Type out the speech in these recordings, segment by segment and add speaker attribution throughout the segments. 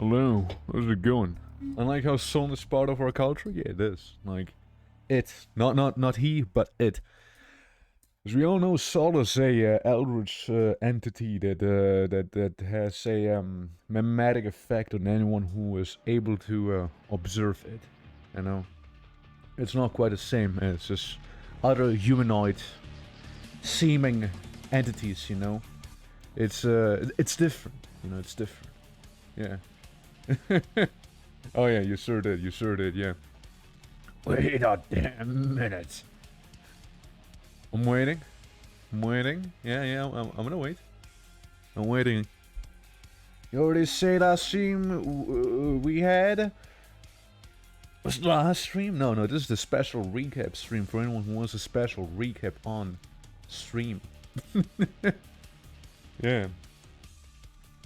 Speaker 1: Hello, how's it going? I like how Son is part of our culture. Yeah, it is. Like, it, not he, but it. As we all know, Sol is a eldritch entity that has a mimetic effect on anyone who is able to observe it. You know, it's not quite the same as just other humanoid seeming entities. You know, it's different. You know, it's different. Yeah. Oh yeah, you sure did. You sure did. Yeah. Wait a damn minute. I'm waiting. I'm waiting. Yeah. I'm gonna wait. I'm waiting. You already say last stream we had. Was the last stream? No. This is the special recap stream for anyone who wants a special recap on stream. Yeah.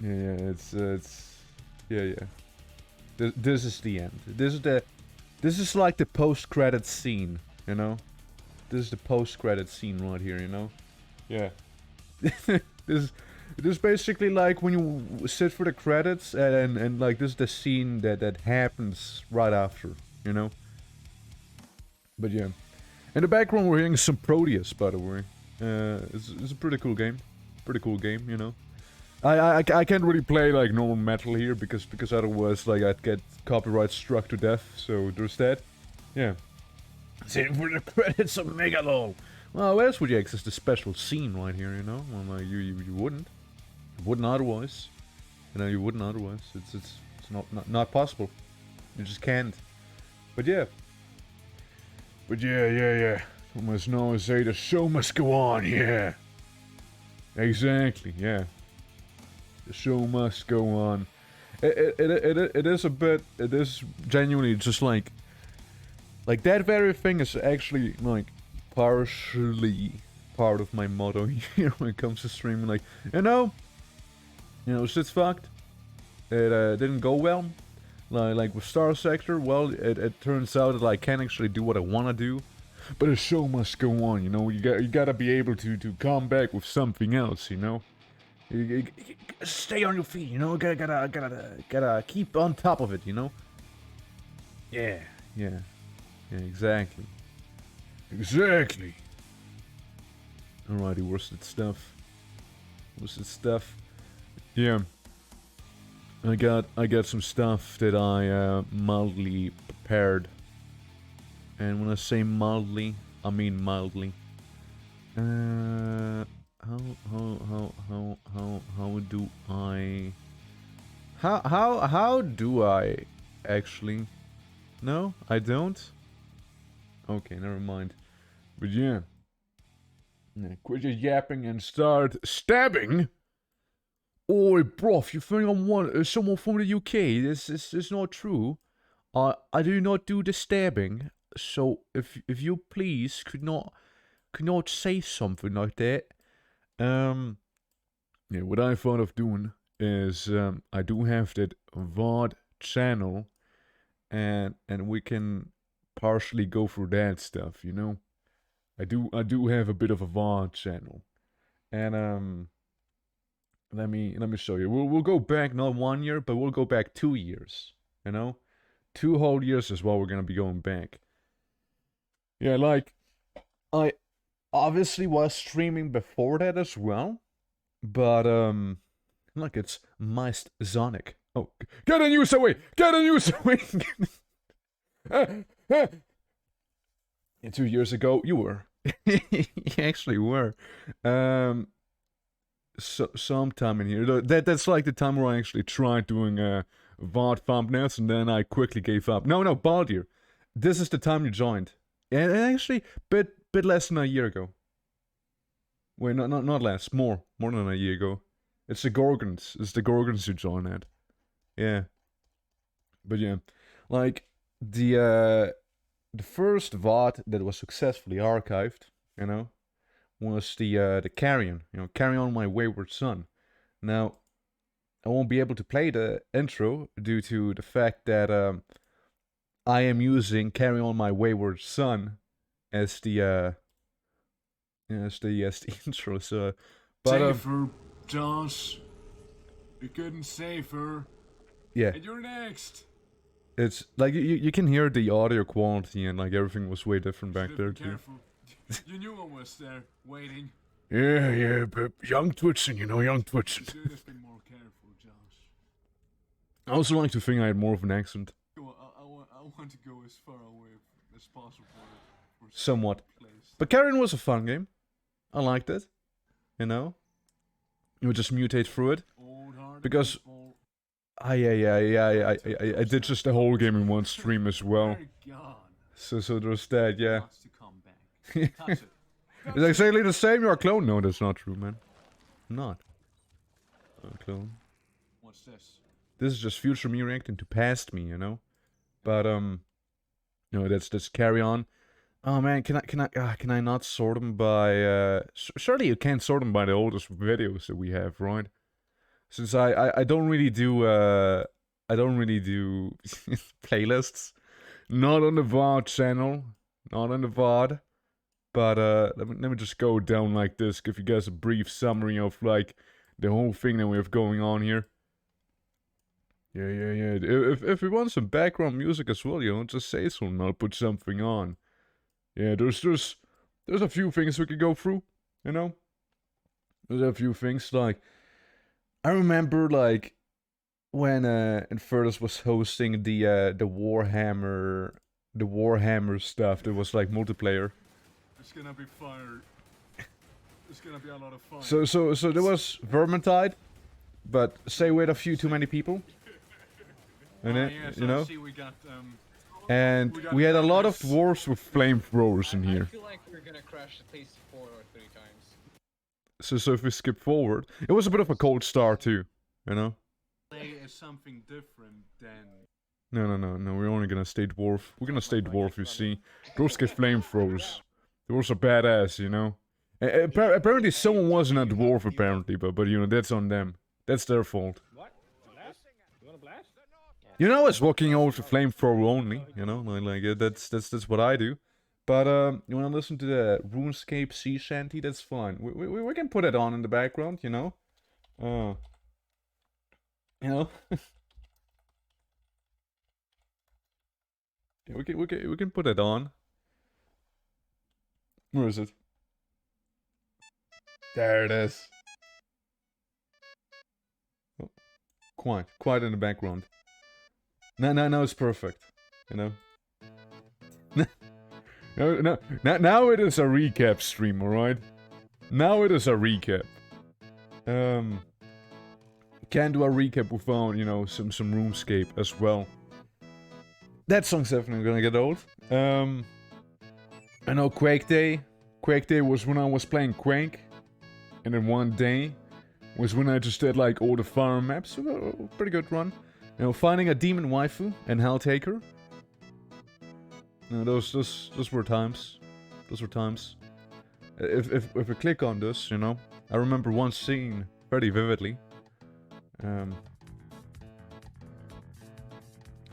Speaker 1: Yeah. It's. Yeah. This is the end. This is like the post-credit scene, you know? This is the post-credit scene right here, you know? Yeah. this is basically like when you sit for the credits and like this is the scene that happens right after, you know? But yeah. In the background we're hearing some Proteus, by the way. It's a pretty cool game. Pretty cool game, you know? I can't really play like normal metal here because otherwise like I'd get copyright struck to death, so there's that. Yeah. Same for the credits of Megalol. Well, where else would you access the special scene right here, you know? Well, like, you wouldn't. You wouldn't otherwise. You know, you wouldn't otherwise. It's not possible. You just can't. But yeah. Yeah. You must know and say the show must go on, yeah. Exactly, yeah. The show must go on. It is a bit. It is genuinely just like that very thing is actually like partially part of my motto here when it comes to streaming. Like you know, shit's fucked. It didn't go well. Like with Star Sector, well, it turns out that I can't actually do what I want to do. But the show must go on. You know, you gotta be able to come back with something else. You know. You stay on your feet, you know. Gotta keep on top of it, you know. Yeah, exactly. Alrighty, worsted stuff. Yeah, I got some stuff that I mildly prepared, and when I say mildly, I mean mildly. How do I actually? No, I don't. Okay, never mind. But yeah, quit your yapping and start stabbing. Oi, bruv, you think I'm someone from the UK? This is not true. I do not do the stabbing. So if you please could not say something like that. Yeah, what I thought of doing is I do have that VOD channel, and we can partially go through that stuff, you know. I do have a bit of a VOD channel, and let me show you. We'll go back not 1 year, but we'll go back 2 years. You know, 2 whole years is what we're gonna be going back. Yeah, like I obviously was streaming before that as well. But look, it's Meist Zonic. Oh, get a news away! Get a news away! And 2 years ago, you were. You actually were. Sometime in here. That's like the time where I actually tried doing VOD thumbnails, and then I quickly gave up. No, Baldir. This is the time you joined. And actually, bit less than a year ago. Wait, not less. More than a year ago. It's the Gorgons. It's the Gorgons who join that. Yeah. But yeah, like the first VOD that was successfully archived, you know, was the Carrion. You know, Carry On My Wayward Son. Now, I won't be able to play the intro due to the fact that I am using Carry On My Wayward Son as the intro. So, but
Speaker 2: safer, Josh. You're getting safer.
Speaker 1: yeah.
Speaker 2: And you're next.
Speaker 1: It's like you can hear the audio quality and like everything was way different back
Speaker 2: Should've
Speaker 1: there
Speaker 2: been
Speaker 1: too.
Speaker 2: careful. You knew I was there, waiting.
Speaker 1: Yeah, but young Twitson, you know, young
Speaker 2: You
Speaker 1: Twitson.
Speaker 2: should have been more careful, Josh.
Speaker 1: I also like to think I had more of an accent.
Speaker 2: I want to go as far away as possible. For
Speaker 1: Somewhat.
Speaker 2: place.
Speaker 1: But Carrion was a fun game. I liked it. You know? You would just mutate through it. Because I did just the whole game in one stream as well. So there's that, yeah. It's exactly the same, you're a clone. No, that's not true, man. I'm not. I'm a clone.
Speaker 2: What's this?
Speaker 1: This is just future me reacting to past me, you know? But, no, that's carry on. Oh man, can I not sort them by, surely you can't sort them by the oldest videos that we have, right? Since I don't really do, playlists. Not on the VOD channel. Not on the VOD. But, let me just go down like this, give you guys a brief summary of, like, the whole thing that we have going on here. Yeah. If we want some background music as well, you know, just say so and I'll put something on. Yeah, there's a few things we could go through, you know? There's a few things, like, I remember, like, when, Infernus was hosting the Warhammer stuff, there was, like, multiplayer.
Speaker 2: It's gonna be fire. It's gonna be a lot of fun.
Speaker 1: So there was Vermintide, but say with a few too many people. And it,
Speaker 2: yeah, so
Speaker 1: you know?
Speaker 2: I see we got,
Speaker 1: And we had a lot of dwarves with flamethrowers in
Speaker 3: I
Speaker 1: here.
Speaker 3: feel like we're gonna crash at least 4 or 3 times.
Speaker 1: So if we skip forward, it was a bit of a cold start too, you know?
Speaker 2: Play is something different than...
Speaker 1: No, we're only gonna stay dwarf. We're gonna stay dwarf, you see. Dwarves get flamethrowers. Dwarves are badass, you know? Apparently someone wasn't a dwarf, apparently, but you know, that's on them. That's their fault.
Speaker 4: What? Blast? You wanna blast?
Speaker 1: You know, it's walking over to flamethrower only, you know? Like that's what I do. But, you wanna listen to the RuneScape Sea Shanty? That's fine. We can put it on in the background, you know? You know? Yeah, we can put it on. Where is it? There it is. Oh, quiet in the background. Now it's perfect. You know. Now it is a recap stream, all right? Now it is a recap. Can't do a recap without, you know, some RuneScape as well. That song's definitely gonna get old. I know Quake Day. Quake Day was when I was playing Quake. And then one day was when I just did like all the farm maps. Pretty good run. You know, finding a demon waifu and Helltaker. You know, those were times. Those were times. If we click on this, you know, I remember one scene very vividly.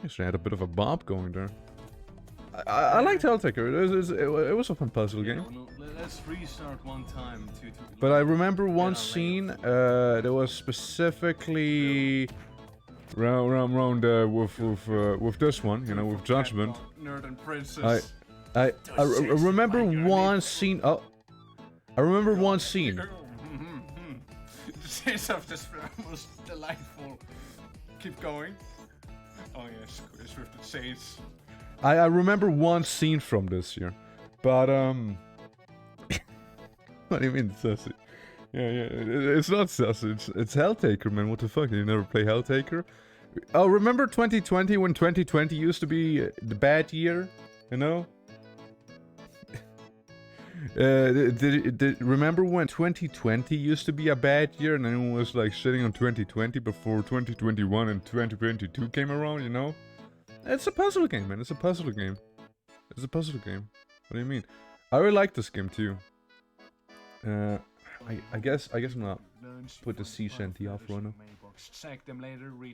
Speaker 1: Actually, I had a bit of a bob going there. I liked Helltaker. It was a fun puzzle game.
Speaker 2: No, let's restart one time to
Speaker 1: But I remember one scene that was specifically round with this one, you know, with Judgment.
Speaker 2: Nerd and Princess.
Speaker 1: I remember one scene. Oh, I remember one scene.
Speaker 2: This of this was delightful. Keep going. Oh yes, Swift Saints.
Speaker 1: I remember one scene from this year, but what do you mean sassy? Yeah, it's not sassy. It's Helltaker, man. What the fuck? You never play Helltaker? Oh, remember 2020 when 2020 used to be the bad year? You know? Remember when 2020 used to be a bad year and everyone was like shitting on 2020 before 2021 and 2022 came around, you know? It's a puzzle game, man. It's a puzzle game. It's a puzzle game. What do you mean? I really like this game too. I guess I'm gonna put the sea shanty off right now.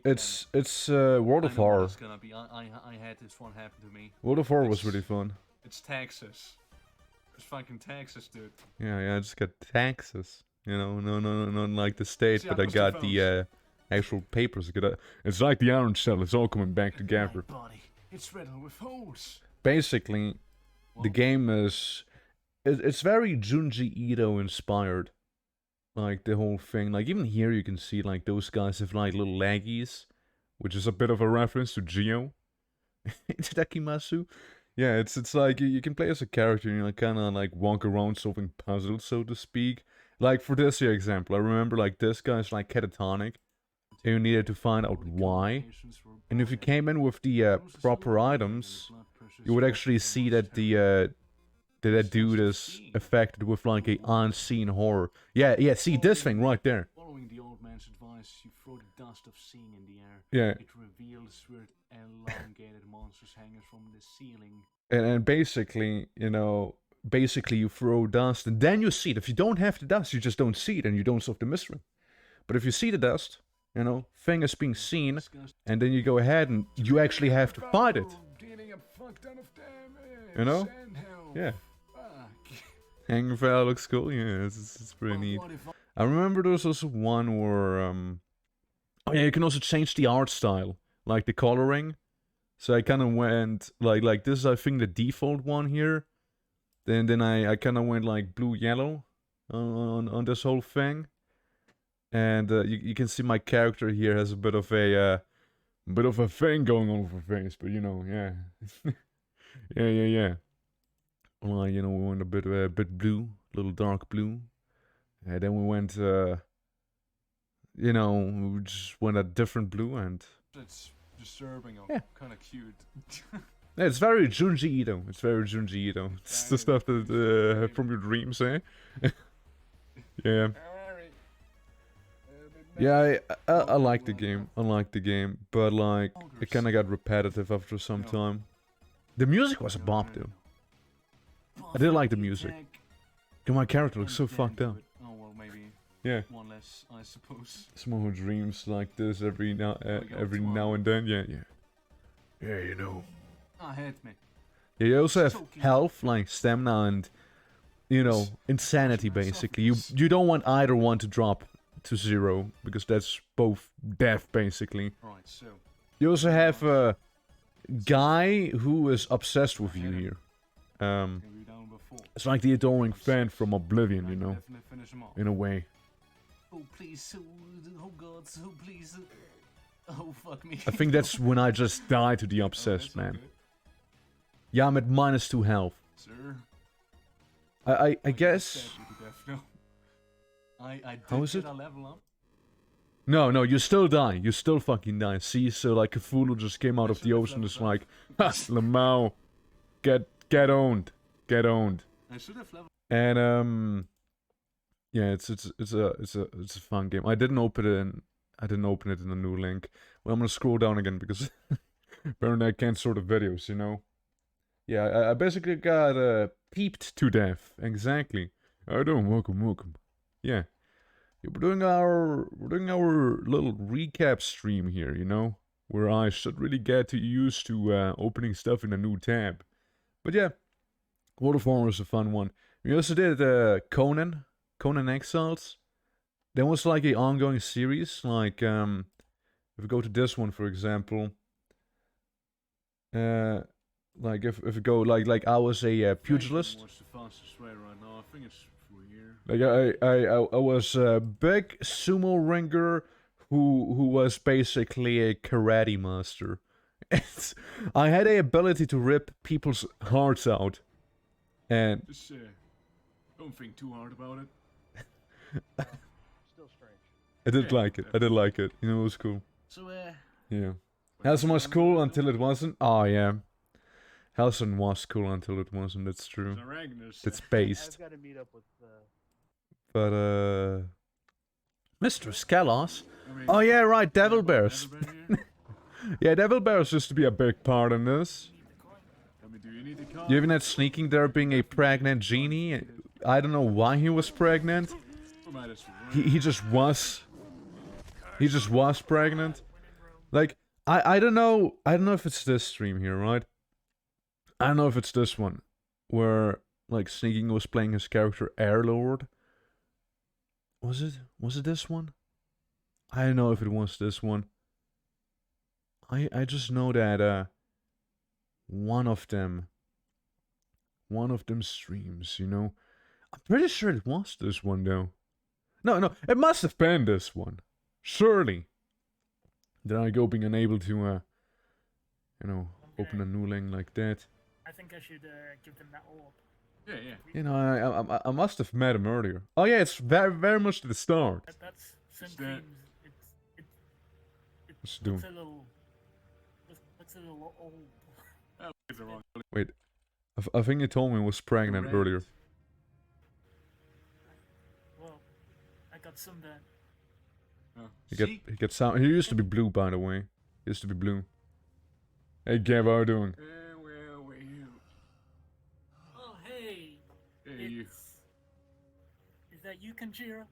Speaker 1: It's World of Horror.
Speaker 2: It's gonna be. I had this one happen to me.
Speaker 1: World of Horror was really fun.
Speaker 2: It's Texas. It's fucking Texas, dude.
Speaker 1: Yeah, I just got Texas. You know, no, like the state, but I got the actual papers. It's like the orange cell. It's all coming back together.
Speaker 2: My body, it's riddled with holes.
Speaker 1: Basically, the game is... It's very Junji Ito inspired. Like, the whole thing. Like, even here you can see, like, those guys have, like, little laggies. Which is a bit of a reference to Geo. Itakimasu. Yeah, it's like, you can play as a character and you like, kind of, like, walk around solving puzzles, so to speak. Like, for this here example, I remember, like, this guy's, like, catatonic. And you needed to find out why. And if you came in with the proper items, you would actually see that that dude is affected with like a unseen horror. Yeah, see this thing right there.
Speaker 2: Following the old man's advice, you throw the dust of seeing in the air.
Speaker 1: Yeah.
Speaker 2: It reveals weird elongated monsters hanging from the ceiling.
Speaker 1: And basically, you know, you throw dust and then you see it. If you don't have the dust, you just don't see it and you don't solve the mystery. But if you see the dust, you know, thing is being seen, and then you go ahead and you actually have to fight it.
Speaker 2: Dealing a fuck ton of damage.
Speaker 1: You know?
Speaker 2: And health.
Speaker 1: Yeah.
Speaker 2: Fuck.
Speaker 1: Hanging Fire looks cool, yeah, it's pretty neat. I remember there was also one where, oh yeah, you can also change the art style, like the coloring. So I kind of went, like this is I think the default one here. Then I kind of went like blue-yellow on this whole thing. And you can see my character here has a bit of a thing going on with her face, but you know, yeah. yeah. Well, you know, we went a bit blue, a little dark blue. And then we went, you know, we just went a different blue and...
Speaker 2: It's disturbing or
Speaker 1: Yeah.
Speaker 2: kind of cute.
Speaker 1: Yeah, it's very Junji Ito. It's very Junji Ito. It's the stuff that, from your dreams, eh? Yeah. Yeah, I like the game. I like the game. But, like, it kind of got repetitive after some time. The music was a bop, though. I did like the music. My character looks so fucked up.
Speaker 2: Oh, well, maybe
Speaker 1: Yeah.
Speaker 2: one less, I suppose.
Speaker 1: Someone who dreams like this every now and then. Yeah. Yeah, you know.
Speaker 2: Ah, hit me.
Speaker 1: Yeah, you also have health, like stamina and, you know, insanity, basically. You don't want either one to drop to 0, because that's both death, basically.
Speaker 2: Right, so.
Speaker 1: You also have a guy who is obsessed with you here.
Speaker 2: Maybe down before.
Speaker 1: It's like the adoring fan from Oblivion, you
Speaker 2: I can
Speaker 1: know,
Speaker 2: definitely finish him off.
Speaker 1: in a way.
Speaker 2: Oh, please. Oh, God. Oh, please. Oh, fuck me.
Speaker 1: I think that's when I just died to the obsessed, man. Yeah, I'm at -2 health.
Speaker 2: Sir.
Speaker 1: I guess...
Speaker 2: Stabbed you to death, no. I did
Speaker 1: How is
Speaker 2: get
Speaker 1: it?
Speaker 2: a level up.
Speaker 1: No, you still die. You still fucking die. See, so like Cthulhu just came out of the ocean, just like, ha, Lamau, get owned.
Speaker 2: I should have leveled.
Speaker 1: And yeah, it's a fun game. I didn't open it in a new link. Well, I'm gonna scroll down again because apparently I can't sort of videos, you know. Yeah, I basically got peeped to death. Exactly. I don't welcome. Yeah. We're doing our little recap stream here, you know, where I should really get used to opening stuff in a new tab. But yeah, World of War was a fun one. We also did Conan Exiles. That was like a ongoing series. Like if we go to this one, for example, like if we go like I was a pugilist.
Speaker 2: What's the fastest way right now? I think it's through here.
Speaker 1: Like I was a big sumo ringer who was basically a karate master. I had a ability to rip people's hearts out, and
Speaker 2: Just don't think too hard about it.
Speaker 3: Still strange.
Speaker 1: I did like it. I did like it. You know, it was cool.
Speaker 2: So
Speaker 1: Yeah. Halcyon was cool until it wasn't. Oh yeah. Halcyon was cool until it wasn't. That's true.
Speaker 2: Ragnar's.
Speaker 1: It's based.
Speaker 4: I've got to meet up with.
Speaker 1: But Mr. Skelos. Oh yeah, right. Devil Bears. Yeah, Devil Bears used to be a big part in this. You even had Sneaking there being a pregnant genie. I don't know why he was pregnant. He just was. He just was pregnant. Like, I don't know. I don't know if it's this stream here, right? I don't know if it's this one. Where, like, Sneaking was playing his character Airlord. Was it this one? I don't know if it was this one. I just know that one of them streams, you know. I'm pretty sure it was this one though. No, it must have been this one. Surely. Then I go being unable to you know, open a new link like that.
Speaker 5: I think I should give them that orb.
Speaker 2: Yeah, yeah.
Speaker 1: You know, I must have met him earlier. Oh yeah, it's very much to the start.
Speaker 5: That's Sim
Speaker 2: Is that-
Speaker 5: Themes. It
Speaker 1: What's it doing?
Speaker 5: looks a little. Looks a little old.
Speaker 2: Oh, it's the wrong.
Speaker 1: Wait, I think you told me he was pregnant
Speaker 2: Correct.
Speaker 1: earlier.
Speaker 5: Well, I got sunburn.
Speaker 2: Oh.
Speaker 1: He gets sound. He used to be blue, by the way. He used to be blue. Hey, Gav, how you doing?
Speaker 2: Where were you?
Speaker 5: Oh hey,
Speaker 2: Hey, you.
Speaker 5: is that you, Kanjira?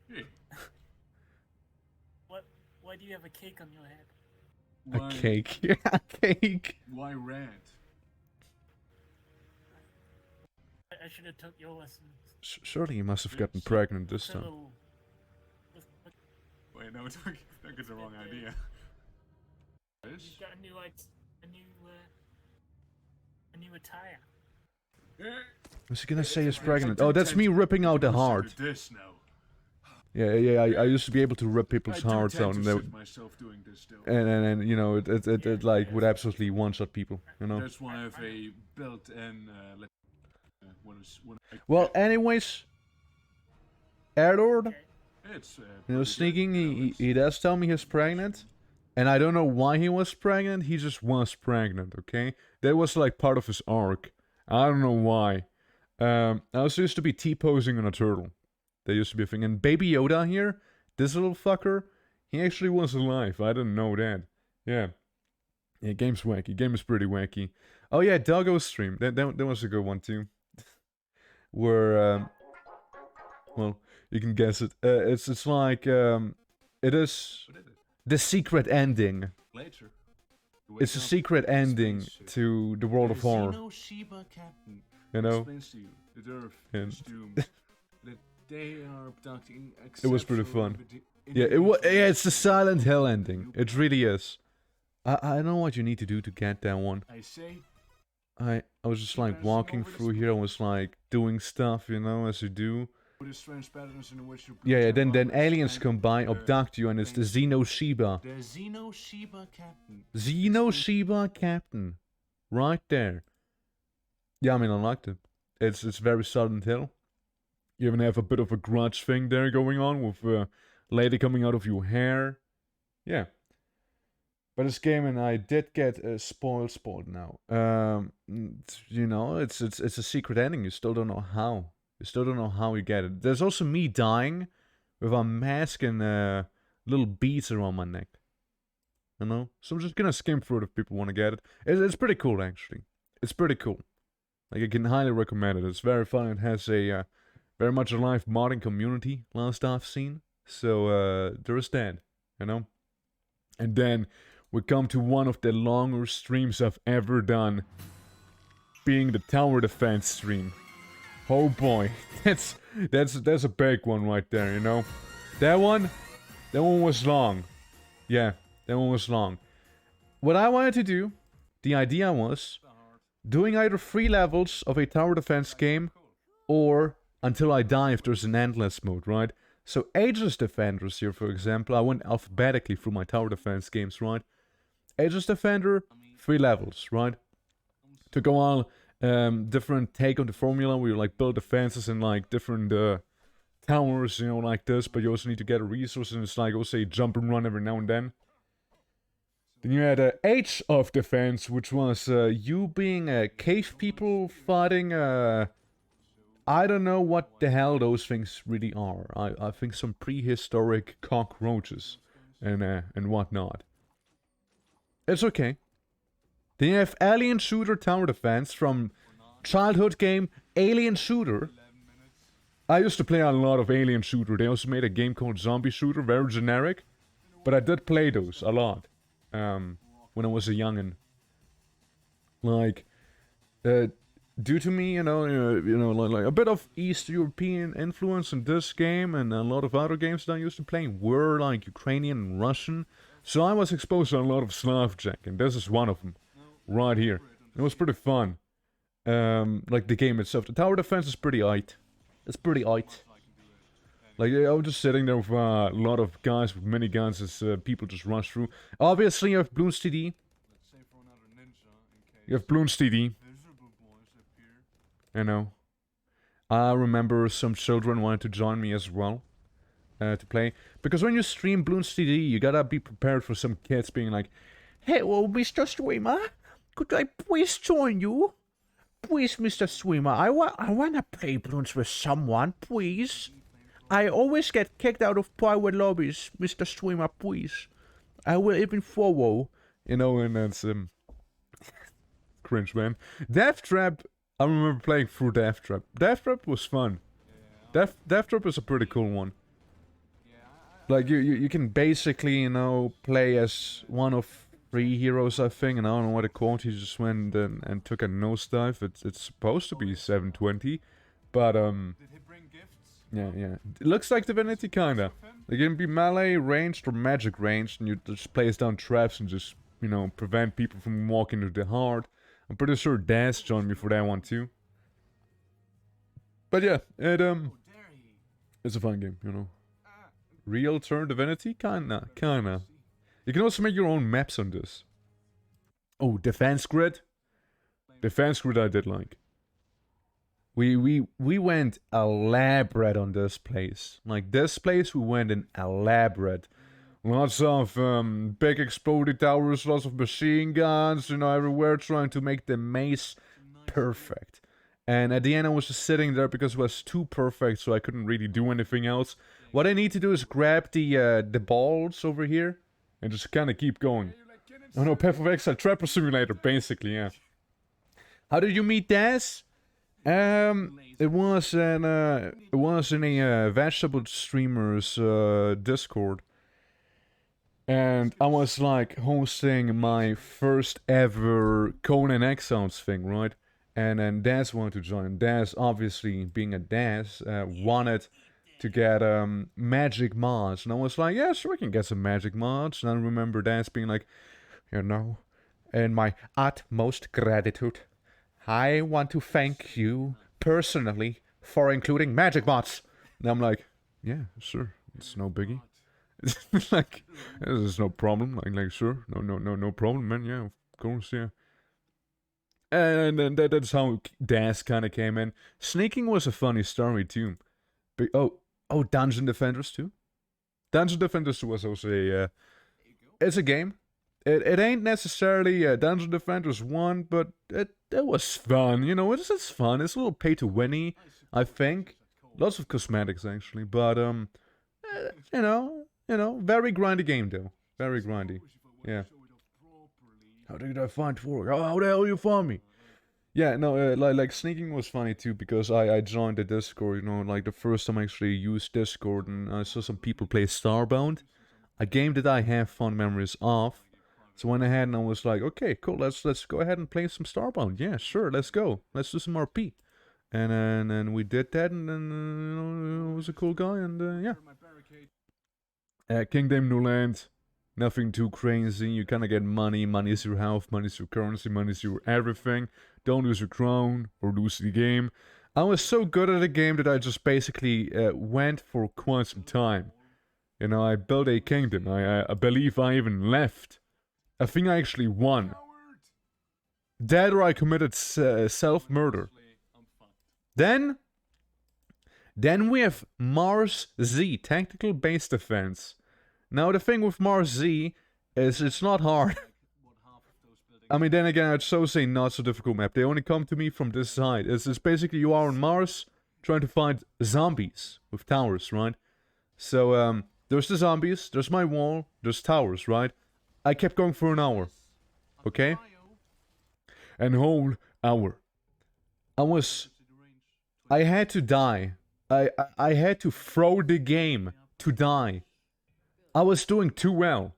Speaker 2: Hey.
Speaker 5: Why do you have a cake on your head?
Speaker 2: Why,
Speaker 1: A cake. Yeah, cake.
Speaker 2: Why red?
Speaker 5: I should have took your lessons.
Speaker 1: Surely you must have gotten pregnant this
Speaker 5: It's a
Speaker 1: time.
Speaker 5: little.
Speaker 2: Wait, no, that gets the wrong idea.
Speaker 5: You've
Speaker 2: This?
Speaker 5: got a new attire.
Speaker 1: Was he gonna say he's
Speaker 2: I
Speaker 1: pregnant?
Speaker 2: do
Speaker 1: Oh, that's
Speaker 2: tend
Speaker 1: me
Speaker 2: to
Speaker 1: ripping out the
Speaker 2: listen to
Speaker 1: heart.
Speaker 2: This now.
Speaker 1: Yeah. I used to be able to rip people's
Speaker 2: I do
Speaker 1: hearts
Speaker 2: tend
Speaker 1: out,
Speaker 2: to
Speaker 1: and, they,
Speaker 2: sit myself doing this still.
Speaker 1: and you know, it like would absolutely one-shot people, you know.
Speaker 2: That's why I have a built-in. When I,
Speaker 1: Well, anyways, Airlord,
Speaker 5: Okay.
Speaker 2: it's
Speaker 1: you know,
Speaker 2: pretty good.
Speaker 1: sneaking,
Speaker 2: You know,
Speaker 1: he does tell me he's pregnant, and I don't know why he was pregnant. He just was pregnant, okay? That was like part of his arc. I don't know why. I also used to be T-posing on a turtle. That used to be a thing. And Baby Yoda here, this little fucker, he actually was alive. I didn't know that. Yeah. Yeah, game's wacky. Game is pretty wacky. Oh yeah, Doggo's stream. That was a good one too. Where, well, you can guess it. It's like, it is
Speaker 2: what is it?
Speaker 1: the secret ending.
Speaker 2: Later. You
Speaker 1: It's a
Speaker 2: wake up,
Speaker 1: secret
Speaker 2: it
Speaker 1: ending
Speaker 2: explains
Speaker 1: to the world of
Speaker 2: The
Speaker 1: horror.
Speaker 2: Xeno Shiba Captain
Speaker 1: You know?
Speaker 2: explains to you that Earth
Speaker 1: And-
Speaker 2: is doomed. That they are abducting.
Speaker 1: It was pretty
Speaker 2: exceptional
Speaker 1: fun. Yeah, yeah, it's the Silent Hill ending. It really is. I know what you need to do to get that one.
Speaker 2: I say,
Speaker 1: I was just like walking through here. I was like doing stuff, you know, as you do.
Speaker 2: with the strange patterns in which you
Speaker 1: Yeah,
Speaker 2: protect
Speaker 1: then
Speaker 2: moments
Speaker 1: aliens
Speaker 2: and,
Speaker 1: come by,
Speaker 2: uh,
Speaker 1: abduct you, and it's the Xeno Shiba.
Speaker 2: The Xeno Shiba Captain.
Speaker 1: Xeno
Speaker 2: explains-
Speaker 1: Shiba Captain. Right there. Yeah, I mean, I liked it. It's very Silent Hill. You even have a bit of a grudge thing there going on with lady coming out of your hair. Yeah. But this game, and I did get spoiled now. You know, it's a secret ending. You still don't know how. You still don't know how you get it. There's also me dying with a mask and little beads around my neck. You know? So I'm just gonna skim through it if people want to get it. It's pretty cool, actually. It's pretty cool. Like, I can highly recommend it. It's very fun. It has a very much alive modding community, last I've seen. So, there is that, you know? And then we come to one of the longer streams I've ever done, being the tower defense stream. Oh boy, that's a big one right there, you know? That one was long. Yeah, that one was long. What I wanted to do, the idea was doing either 3 levels of a tower defense game, or until I die if there's an endless mode, right? So Aegis Defenders here, for example, I went alphabetically through my tower defense games, right? Aegis Defender, 3 levels, right? Took a while, different take on the formula where you like build defenses in like different towers, you know, like this, but you also need to get resources, and it's like also a jump and run every now and then. Then you had Age of Defense, which was you being cave people fighting I don't know what the hell those things really are. I think some prehistoric cockroaches and whatnot. It's okay. Then you have Alien Shooter Tower Defense from childhood game Alien Shooter. I used to play a lot of Alien Shooter. They also made a game called Zombie Shooter, very generic. But I did play those a lot when I was a youngin'. Like, due to me, like a bit of East European influence in this game and a lot of other games that I used to play were like Ukrainian and Russian. So I was exposed to a lot of Slav Jack, and this is one of them, right here. It was pretty fun. Like the game itself, the tower defense is pretty aight. It's pretty aight. Like I was just sitting there with a lot of guys with miniguns as people just rush through. Obviously, you have Bloons TD. You have Bloons TD. You know, I remember some children wanted to join me as well to play. Because when you stream Bloons TD, you gotta be prepared for some kids being like, "Hey, well, Mr. Streamer, could I please join you? Please, Mr. Streamer, I wanna play Bloons with someone, please. I always get kicked out of private lobbies, Mr. Streamer, please. I will even follow." You know, and that's, cringe, man. Death Trap, I remember playing through Death Trap. Death Trap was fun. Death Trap is a pretty cool one. Like, you can basically, you know, play as one of 3 heroes, I think, and I don't know what it called. He just went and took a nosedive. It's supposed to be 720, but, yeah. It looks like Divinity, kinda. Like, you can be melee ranged or magic ranged, and you just place down traps and just, you know, prevent people from walking to the heart. I'm pretty sure Daz joined me for that one too. But yeah, it's a fun game, you know. Real turn Divinity? Kinda. You can also make your own maps on this. Oh, Defense Grid? Defense Grid I did like. We went elaborate on this place. Like, this place we went in elaborate. Lots of big exploded towers, lots of machine guns, you know, everywhere, trying to make the maze perfect. And at the end I was just sitting there because it was too perfect, so I couldn't really do anything else. What I need to do is grab the balls over here and just kind of keep going. Oh no, Path of Exile Trapper Simulator, basically, yeah. How did you meet Daz? It was in a vegetable streamers Discord. And I was like hosting my first ever Conan Exiles thing, right? And then Daz wanted to join. Daz, obviously being a Daz, wanted to get magic mods. And I was like, yeah, sure, we can get some magic mods. And I remember Daz being like, you know, in my utmost gratitude, I want to thank you personally for including magic mods. And I'm like, yeah, sure, it's no biggie. Like, there's no problem. Like, sure, no problem, man. Yeah, of course, yeah. And then that's how Daz kind of came in. Sneaking was a funny story too. But, oh, Dungeon Defenders too. Dungeon Defenders was also it's a game. It ain't necessarily Dungeon Defenders 1, but it was fun. You know, it's fun. It's a little pay to winny, I think. Lots of cosmetics actually, but you know, very grindy game though. Very grindy. Yeah. How did I find Fork? How the hell you found me? Yeah, no, like Sneaking was funny too because I joined the Discord, you know, like the first time I actually used Discord and I saw some people play Starbound, a game that I have fond memories of. So I went ahead and I was like, okay, cool, let's go ahead and play some Starbound. Yeah, sure, let's go. Let's do some RP. And then we did that, and then you know, it was a cool guy, and yeah. Kingdom New Land, nothing too crazy. You kind of get money. Money is your health. Money is your currency. Money is your everything. Don't lose your crown or lose the game. I was so good at the game that I just basically went for quite some time. You know, I built a kingdom. I believe I even left. I think I actually won. That or I committed self-murder. Then we have Mars Z, Tactical Base Defense. Now the thing with Mars Z is it's not hard. I mean, then again, I'd so say not so difficult map. They only come to me from this side. It's basically you are on Mars trying to find zombies with towers, right? So there's the zombies, there's my wall, there's towers, right? I kept going for an hour. Okay? An whole hour. I had to die. I had to throw the game to die. I was doing too well.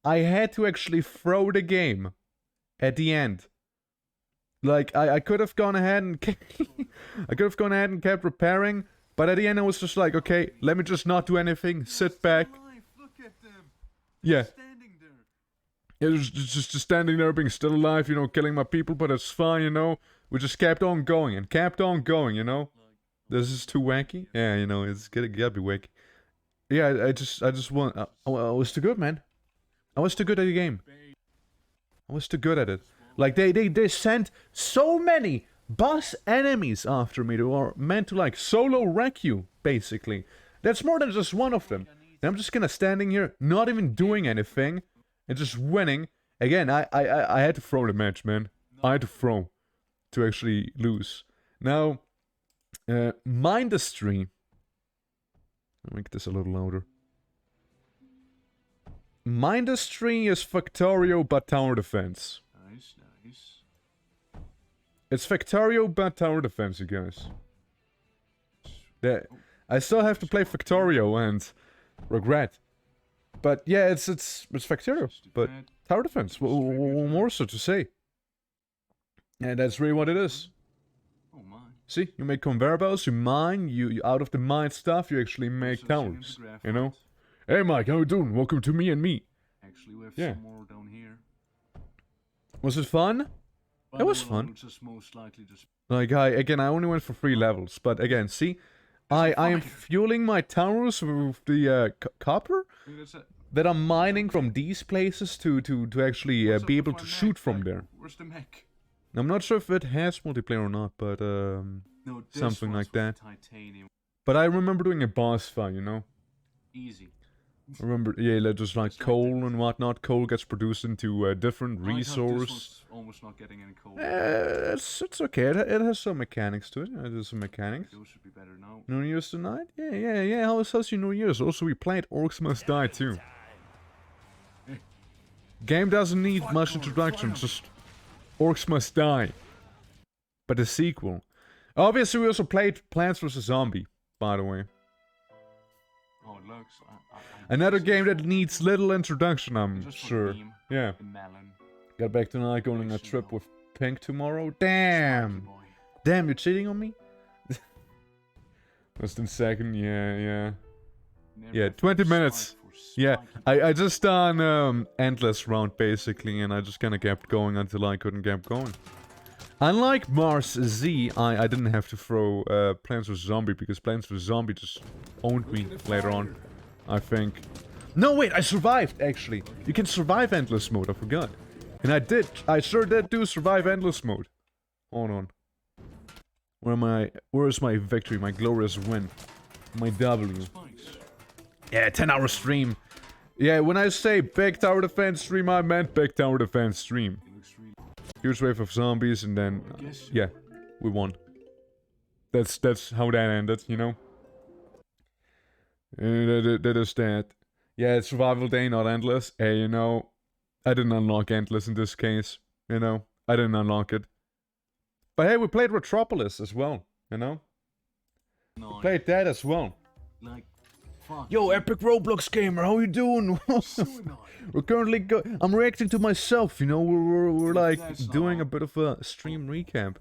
Speaker 1: I had to actually throw the game at the end. Like, I could have gone ahead and I could have gone ahead and kept repairing, but at the end I was just like, okay, let me just not do anything, sit back.
Speaker 2: Look at them.
Speaker 1: Yeah,
Speaker 2: Standing there.
Speaker 1: it was just standing there being still alive, you know, killing my people, but it's fine, you know. We just kept on going and kept on going, you know. This is too wacky. Yeah, you know, it's gotta be wacky. Yeah, I just want. I was too good, man. I was too good at the game. I was too good at it. Like they sent so many boss enemies after me who are meant to like solo wreck you, basically. That's more than just one of them. And I'm just kinda standing here, not even doing anything, and just winning. Again, I had to throw the match, man. I had to throw to actually lose. Now, Mindustry. I'll make this a little louder. Mindustry is Factorio but tower defense.
Speaker 2: Nice, nice.
Speaker 1: It's Factorio but tower defense, you guys. I still have to play Factorio and regret. But yeah, it's Factorio, but tower defense. What more so to say? And that's really what it is.
Speaker 2: Oh my.
Speaker 1: See, you make conveyor belts, you mine, you out of the mine stuff, you actually make towers. You know? Hey Mike, how you doing? Welcome to me and me.
Speaker 2: Actually, we have
Speaker 1: Yeah.
Speaker 2: some more down here.
Speaker 1: Was it fun? It was
Speaker 2: Well,
Speaker 1: fun.
Speaker 2: Just most likely just
Speaker 1: Like I only went for 3 levels, but again, see, I am fueling my towers with the copper
Speaker 2: I think that's it.
Speaker 1: that I'm mining from these places to actually
Speaker 2: What's up
Speaker 1: be
Speaker 2: with
Speaker 1: able
Speaker 2: my
Speaker 1: to
Speaker 2: mech?
Speaker 1: shoot from
Speaker 2: Like,
Speaker 1: there.
Speaker 2: Where's the mech?
Speaker 1: I'm not sure if it has multiplayer or not, but
Speaker 2: No, this
Speaker 1: something
Speaker 2: one's
Speaker 1: like
Speaker 2: with
Speaker 1: that.
Speaker 2: Titanium.
Speaker 1: But I remember doing a boss fight, you know.
Speaker 2: Easy.
Speaker 1: I remember, yeah, like, just like
Speaker 2: It's like
Speaker 1: coal and whatnot. Coal gets produced into a different
Speaker 2: I like how this
Speaker 1: resource.
Speaker 2: one's almost not getting any coal.
Speaker 1: It's okay. It has some mechanics to it. It has some mechanics.
Speaker 2: Those should be better now.
Speaker 1: New Year's tonight? Yeah. How's your New Year's? Also, we played Orcs Must Die too. Game doesn't need much introduction, just Orcs Must Die. But the sequel. Obviously, we also played Plants vs. Zombie, by the way.
Speaker 2: Oh, it looks.
Speaker 1: Another game that needs little introduction, I'm
Speaker 2: Just for
Speaker 1: sure.
Speaker 2: the meme,
Speaker 1: Yeah.
Speaker 2: the melon.
Speaker 1: Got back tonight, going on a trip with Pink tomorrow.
Speaker 2: Sparky
Speaker 1: Damn!
Speaker 2: boy.
Speaker 1: Damn, you're cheating on me? Just in second, yeah.
Speaker 2: Never
Speaker 1: Yeah,
Speaker 2: have
Speaker 1: 20
Speaker 2: to
Speaker 1: minutes.
Speaker 2: spike for
Speaker 1: Yeah,
Speaker 2: spiky
Speaker 1: I just done endless round basically, and I just kinda kept going until I couldn't keep going. Unlike Mars Z, I didn't have to throw Plants vs Zombie because Plants vs Zombie just owned me later on, I think. No wait, I survived actually. You can survive endless mode, I forgot. And I did. I sure did do survive endless mode. Hold on. Where is my victory, my glorious win? My W.
Speaker 2: spikes.
Speaker 1: Yeah, 10-hour stream. Yeah, when I say big tower defense stream, I meant big tower defense stream.
Speaker 2: It looks really.
Speaker 1: Huge wave of zombies, and then
Speaker 2: I guess.
Speaker 1: yeah, we won. That's how that ended, you know. That is that. Yeah, it's survival day, not endless. Hey, you know, I didn't unlock endless in this case. You know, I didn't unlock it. But hey, we played Retropolis as well. You know,
Speaker 2: No,
Speaker 1: played that as well.
Speaker 2: like. Fuck.
Speaker 1: Yo, epic Roblox gamer, how you doing?
Speaker 2: So annoying.
Speaker 1: We're currently I'm reacting to myself, you know, we're like
Speaker 2: That's
Speaker 1: doing
Speaker 2: all.
Speaker 1: a bit of a stream recap.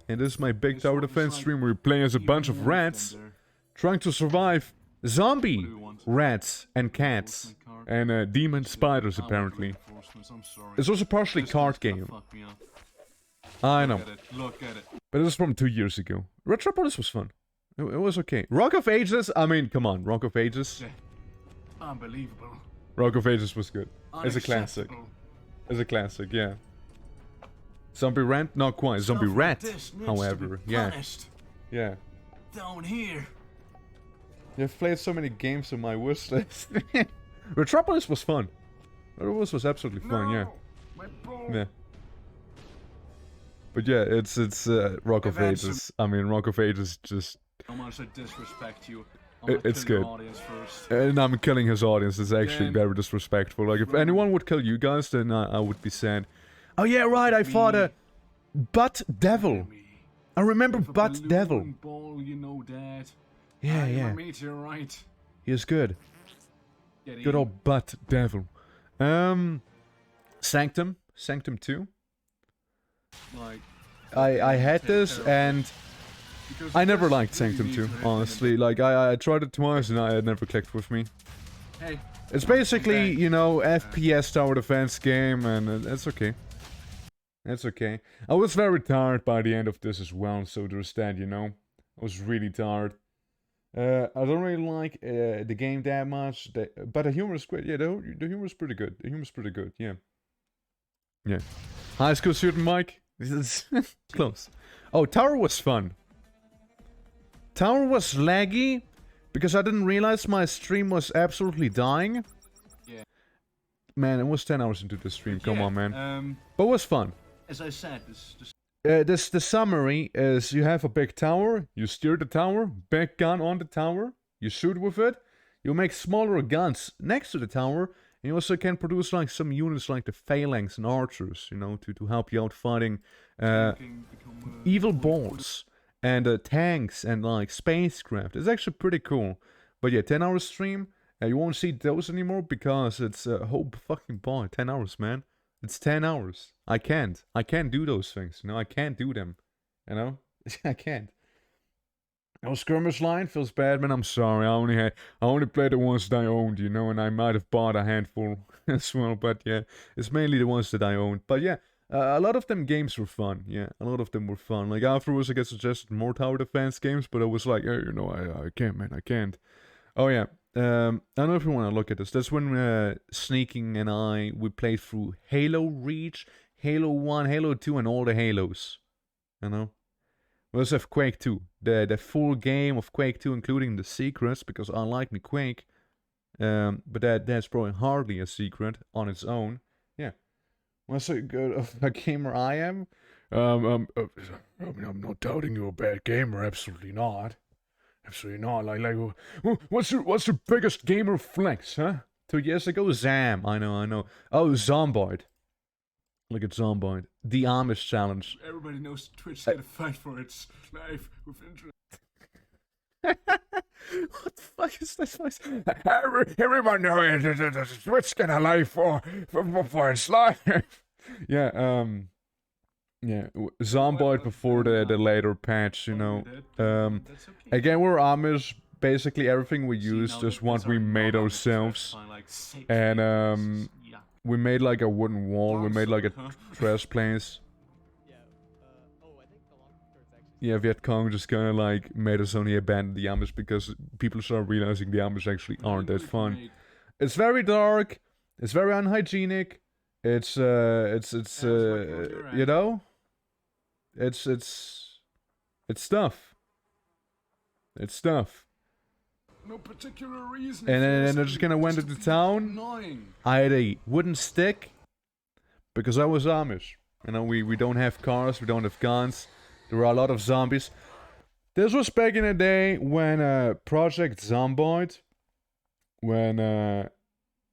Speaker 1: And this is my big
Speaker 2: This
Speaker 1: tower
Speaker 2: one is
Speaker 1: defense
Speaker 2: like
Speaker 1: stream where we're playing as a
Speaker 2: even
Speaker 1: bunch of
Speaker 2: more
Speaker 1: rats
Speaker 2: than
Speaker 1: trying to survive zombie
Speaker 2: What do you want?
Speaker 1: rats and cats
Speaker 2: Enforcement card?
Speaker 1: and demon spiders
Speaker 2: I want
Speaker 1: apparently.
Speaker 2: reinforcements, I'm sorry.
Speaker 1: It's also partially
Speaker 2: This
Speaker 1: card
Speaker 2: one's gonna
Speaker 1: game.
Speaker 2: fuck me up.
Speaker 1: I know,
Speaker 2: Look at it. Look at it.
Speaker 1: but it was from 2 years ago. Retropolis was fun. It was okay. Rock of Ages, I mean, come on, Rock of Ages.
Speaker 2: Yeah. Unbelievable.
Speaker 1: Rock of Ages was good. It's a classic.
Speaker 2: Unacceptable.
Speaker 1: It's a classic, yeah. Zombie Rant? Not quite. Zombie
Speaker 2: Stuff like
Speaker 1: Rat,
Speaker 2: this needs to be
Speaker 1: however. Yeah,
Speaker 2: punished.
Speaker 1: yeah.
Speaker 2: Down here.
Speaker 1: You've played so many games on my wish list. Retropolis was fun. Retropolis was absolutely fun, yeah.
Speaker 2: My ball.
Speaker 1: Yeah. But yeah, it's Rock of
Speaker 2: I've had
Speaker 1: Ages. I mean, Rock of Ages just...
Speaker 2: How much I disrespect you.
Speaker 1: It's good.
Speaker 2: Audience first.
Speaker 1: And I'm killing his audience. It's actually
Speaker 2: Damn.
Speaker 1: very disrespectful. Like, if
Speaker 2: Right.
Speaker 1: anyone would kill you guys, then I would be sad. Oh yeah, right, I fought a... Butt Devil.
Speaker 2: Me.
Speaker 1: I remember
Speaker 2: With a
Speaker 1: Butt
Speaker 2: balloon
Speaker 1: Devil.
Speaker 2: Ball, you know that.
Speaker 1: Yeah,
Speaker 2: I'm
Speaker 1: yeah.
Speaker 2: a meteorite.
Speaker 1: He is good.
Speaker 2: Get
Speaker 1: Good
Speaker 2: in.
Speaker 1: old Butt Devil. Sanctum. Sanctum 2.
Speaker 2: Like,
Speaker 1: I had this and
Speaker 2: Because
Speaker 1: I never
Speaker 2: first
Speaker 1: liked
Speaker 2: you
Speaker 1: Sanctum
Speaker 2: need
Speaker 1: 2,
Speaker 2: to hit
Speaker 1: honestly. Like, I tried it twice and it never clicked with me.
Speaker 2: Hey,
Speaker 1: It's basically,
Speaker 2: back.
Speaker 1: you know, FPS tower defense game, and it's okay. It's okay. I was very tired by the end of this as well, so there's that, you know. I was really tired. I don't really like the game that much, but the humor is great. Yeah, the humor is pretty good. The humor is pretty good, yeah. Yeah. High school student Mike? This is close. Oh, Tower was fun. Tower was laggy because I didn't realize my stream was absolutely dying.
Speaker 2: Yeah.
Speaker 1: Man, it was 10 hours into the stream. Come
Speaker 2: yeah,
Speaker 1: on, man.
Speaker 2: But
Speaker 1: But it was fun.
Speaker 2: as I said, this
Speaker 1: The summary is you have a big tower, you steer the tower, big gun on the tower, you shoot with it, you make smaller guns next to the tower, and you also can produce like some units like the phalanx and archers, you know, to help you out fighting
Speaker 2: can become,
Speaker 1: evil
Speaker 2: fully-
Speaker 1: balls and tanks and like spacecraft. It's actually pretty cool. But yeah, 10-hour stream, you won't see those anymore because it's a whole fucking boy. 10 hours, man. It's 10 hours. I can't do those things, you know. I can't do them, you know. I can't. No skirmish line feels bad, man. I'm sorry. I only played the ones that I owned, you know, and I might have bought a handful as well. But yeah, it's mainly the ones that I owned. But yeah, a lot of them games were fun. Yeah, a lot of them were fun. Like afterwards, I get suggested more tower defense games, but I was like, hey, you know, I can't, man. I can't. Oh yeah. I don't know if you want to look at this. That's when Sneaking and we played through Halo Reach, Halo 1, Halo 2, and all the Halos. You know? We also have Quake 2. The full game of Quake 2, including the secrets, because I like me Quake. But that's probably hardly a secret on its own. Yeah. Well, so good of a gamer I am. I'm not doubting you're a bad gamer, absolutely not. Absolutely not. Like, what's your biggest gamer flex, huh? 2 years ago, Zam. I know. Oh, Zomboid. Look at Zomboid. The Amish challenge.
Speaker 2: Everybody knows Twitch got to fight for its life with interest.
Speaker 1: What the fuck is this voice? Everyone knows Twitch got a life for its life. Yeah, yeah, Zomboid before the later patch, you know.
Speaker 2: That's okay.
Speaker 1: Again, we're Amish. Basically, everything we used is what we made ourselves. And we made like a wooden wall. We made like a trash place. Yeah, Viet Cong just kind of like made us only abandon the Amish because people started realizing the Amish actually aren't that fun. It's very dark. It's very unhygienic. It's you know, it's stuff. It's stuff.
Speaker 2: No particular reason.
Speaker 1: And then I
Speaker 2: first,
Speaker 1: just kind of went into town.
Speaker 2: Annoying.
Speaker 1: I had a wooden stick because I was Amish. You know, we don't have cars, we don't have guns. There were a lot of zombies. This was back in the day when Project Zomboid, when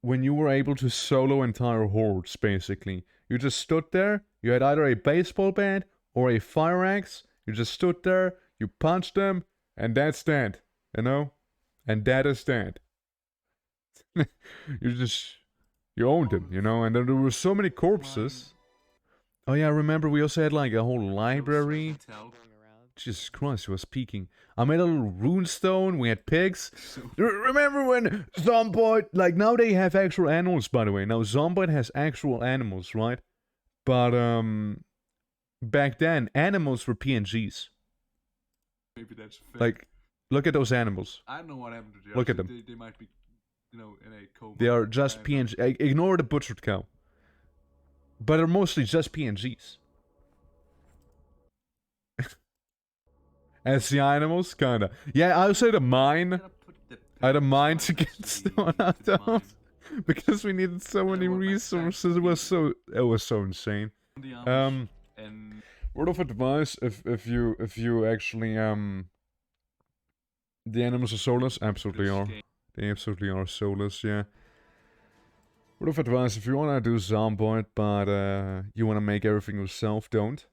Speaker 1: you were able to solo entire hordes, basically. You just stood there, you had either a baseball bat or a fire axe, you just stood there, you punched them, and that's that, you know? And that is that. You owned them, you know? And then there were so many corpses. Oh yeah, I remember we also had like a whole library. Jesus Christ, he was peeking. I made a little runestone, we had pigs. Remember when Zomboid, like now they have actual animals, by the way. Now Zomboid has actual animals, right? But back then animals were PNGs.
Speaker 2: Maybe that's fake.
Speaker 1: Like, look at those animals.
Speaker 2: I don't know what happened to them.
Speaker 1: Look at them.
Speaker 2: They might be, you know, in a coma.
Speaker 1: They are just PNG. Ignore the butchered cow. But they're mostly just PNGs. As the animals, kinda. Yeah, I would say the mine. I had a mine to get stone out of because we needed so many resources. It was so insane.
Speaker 2: And
Speaker 1: Word of advice: if you actually the animals are soulless, absolutely are. They absolutely are soulless. Yeah. Word of advice: if you wanna do Zomboid, but you wanna make everything yourself, don't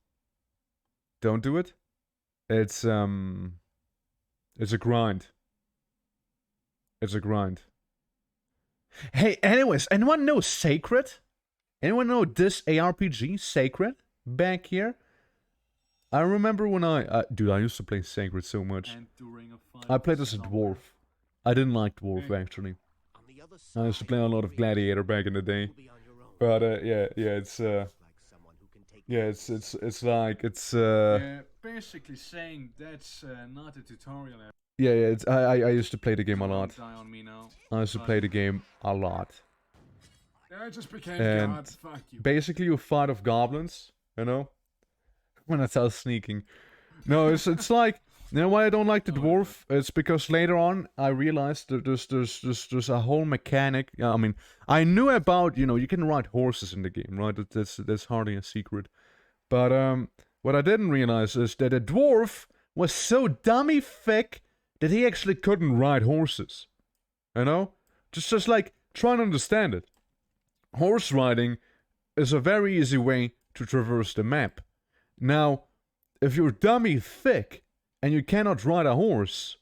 Speaker 1: do it. It's a grind. It's a grind. Hey, anyways, anyone know Sacred? Anyone know this ARPG, Sacred, back here? I remember when dude, I used to play Sacred so much.
Speaker 2: And during a fight.
Speaker 1: I played as a
Speaker 2: somewhere.
Speaker 1: dwarf. I didn't like dwarf actually. I used to play a lot of Gladiator back in the day. But yeah, it's
Speaker 2: Yeah, basically saying that's not a tutorial.
Speaker 1: yeah, it's I used to play the game a lot.
Speaker 2: Die on me now.
Speaker 1: I used to play the game a lot.
Speaker 2: Yeah, I just became
Speaker 1: And
Speaker 2: God. Fuck you.
Speaker 1: basically you fight off goblins, you know? When I tell sneaking. No, it's like, you know why I don't like the dwarf? It's because later on I realized that there's a whole mechanic. I mean, I knew about, you know, you can ride horses in the game, right? That's hardly a secret. But what I didn't realize is that a dwarf was so dummy thick that he actually couldn't ride horses. You know? Just like, try and understand it. Horse riding is a very easy way to traverse the map. Now, if you're dummy thick and you cannot ride a horse,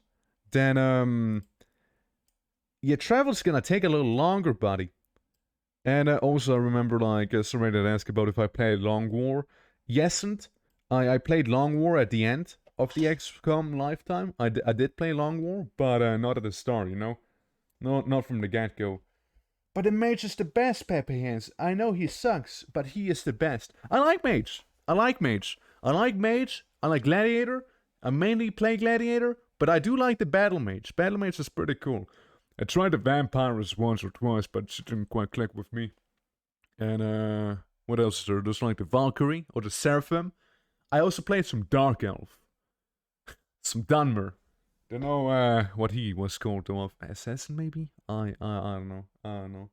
Speaker 1: then your travel's gonna take a little longer, buddy. And also I remember, like, somebody that asked about if I played Long War. Yesn't. I played Long War at the end of the XCOM lifetime. I did play Long War, but not at the start, you know? Not from the get-go. But the mage is the best, Pepe Hands. I know he sucks, but he is the best. I like mage. I like mage. I like mage. I like gladiator. I mainly play gladiator, but I do like the battle mage. Battle mage is pretty cool. I tried the vampires once or twice, but it didn't quite click with me. And what else is there? There's like the Valkyrie or the Seraphim. I also played some Dark Elf. Some Dunmer. Don't know what he was called though. Assassin maybe? I don't know. I don't know.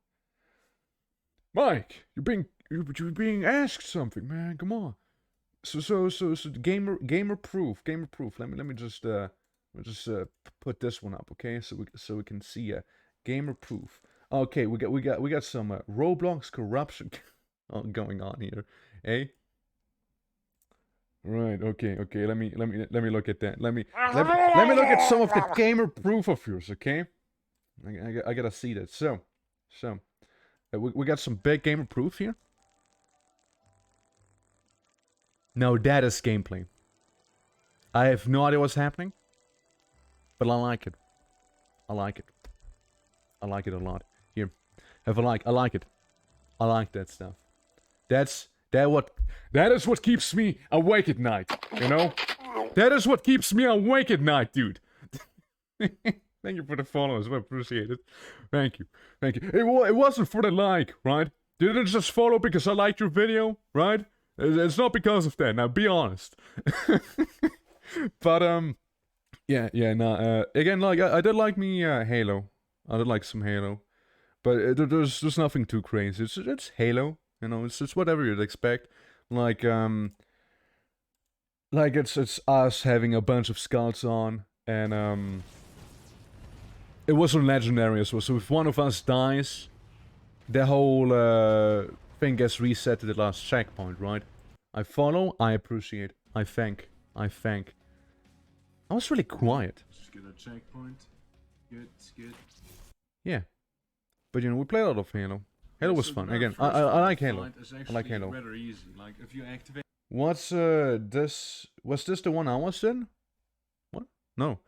Speaker 1: Mike, you're being asked something, man. Come on. So gamer proof. Let me just put this one up, okay? So we can see gamer proof. Okay, we got some Roblox corruption going on here, eh? Right. Okay. Let me look at that. Let me look at some of the gamer proof of yours. Okay. I gotta see that. So, we got some big gamer proof here. Now that is gameplay. I have no idea what's happening, but I like it. I like it. I like it a lot. Here, have a like. I like it. I like that stuff. That is what keeps me awake at night, you know? That is what keeps me awake at night, dude. Thank you for the followers, I appreciate it. Thank you. It wasn't for the like, right? You didn't just follow because I liked your video, right? It's not because of that, now be honest. But, again, like, I did like me, Halo. I did like some Halo. But there's nothing too crazy. It's Halo. You know, it's whatever you'd expect. Like it's us having a bunch of scouts on, and it was on legendary as well. So if one of us dies, the whole thing gets reset to the last checkpoint, right? I follow, I appreciate, I thank. I was really quiet.
Speaker 2: Just get a checkpoint. Good.
Speaker 1: Yeah, but you know, we play a lot of Halo. Halo was fun. Again, I like Halo. I like Halo.
Speaker 2: Rather easy. Like if you activate.
Speaker 1: What's this? Was this the one I was in? What? No.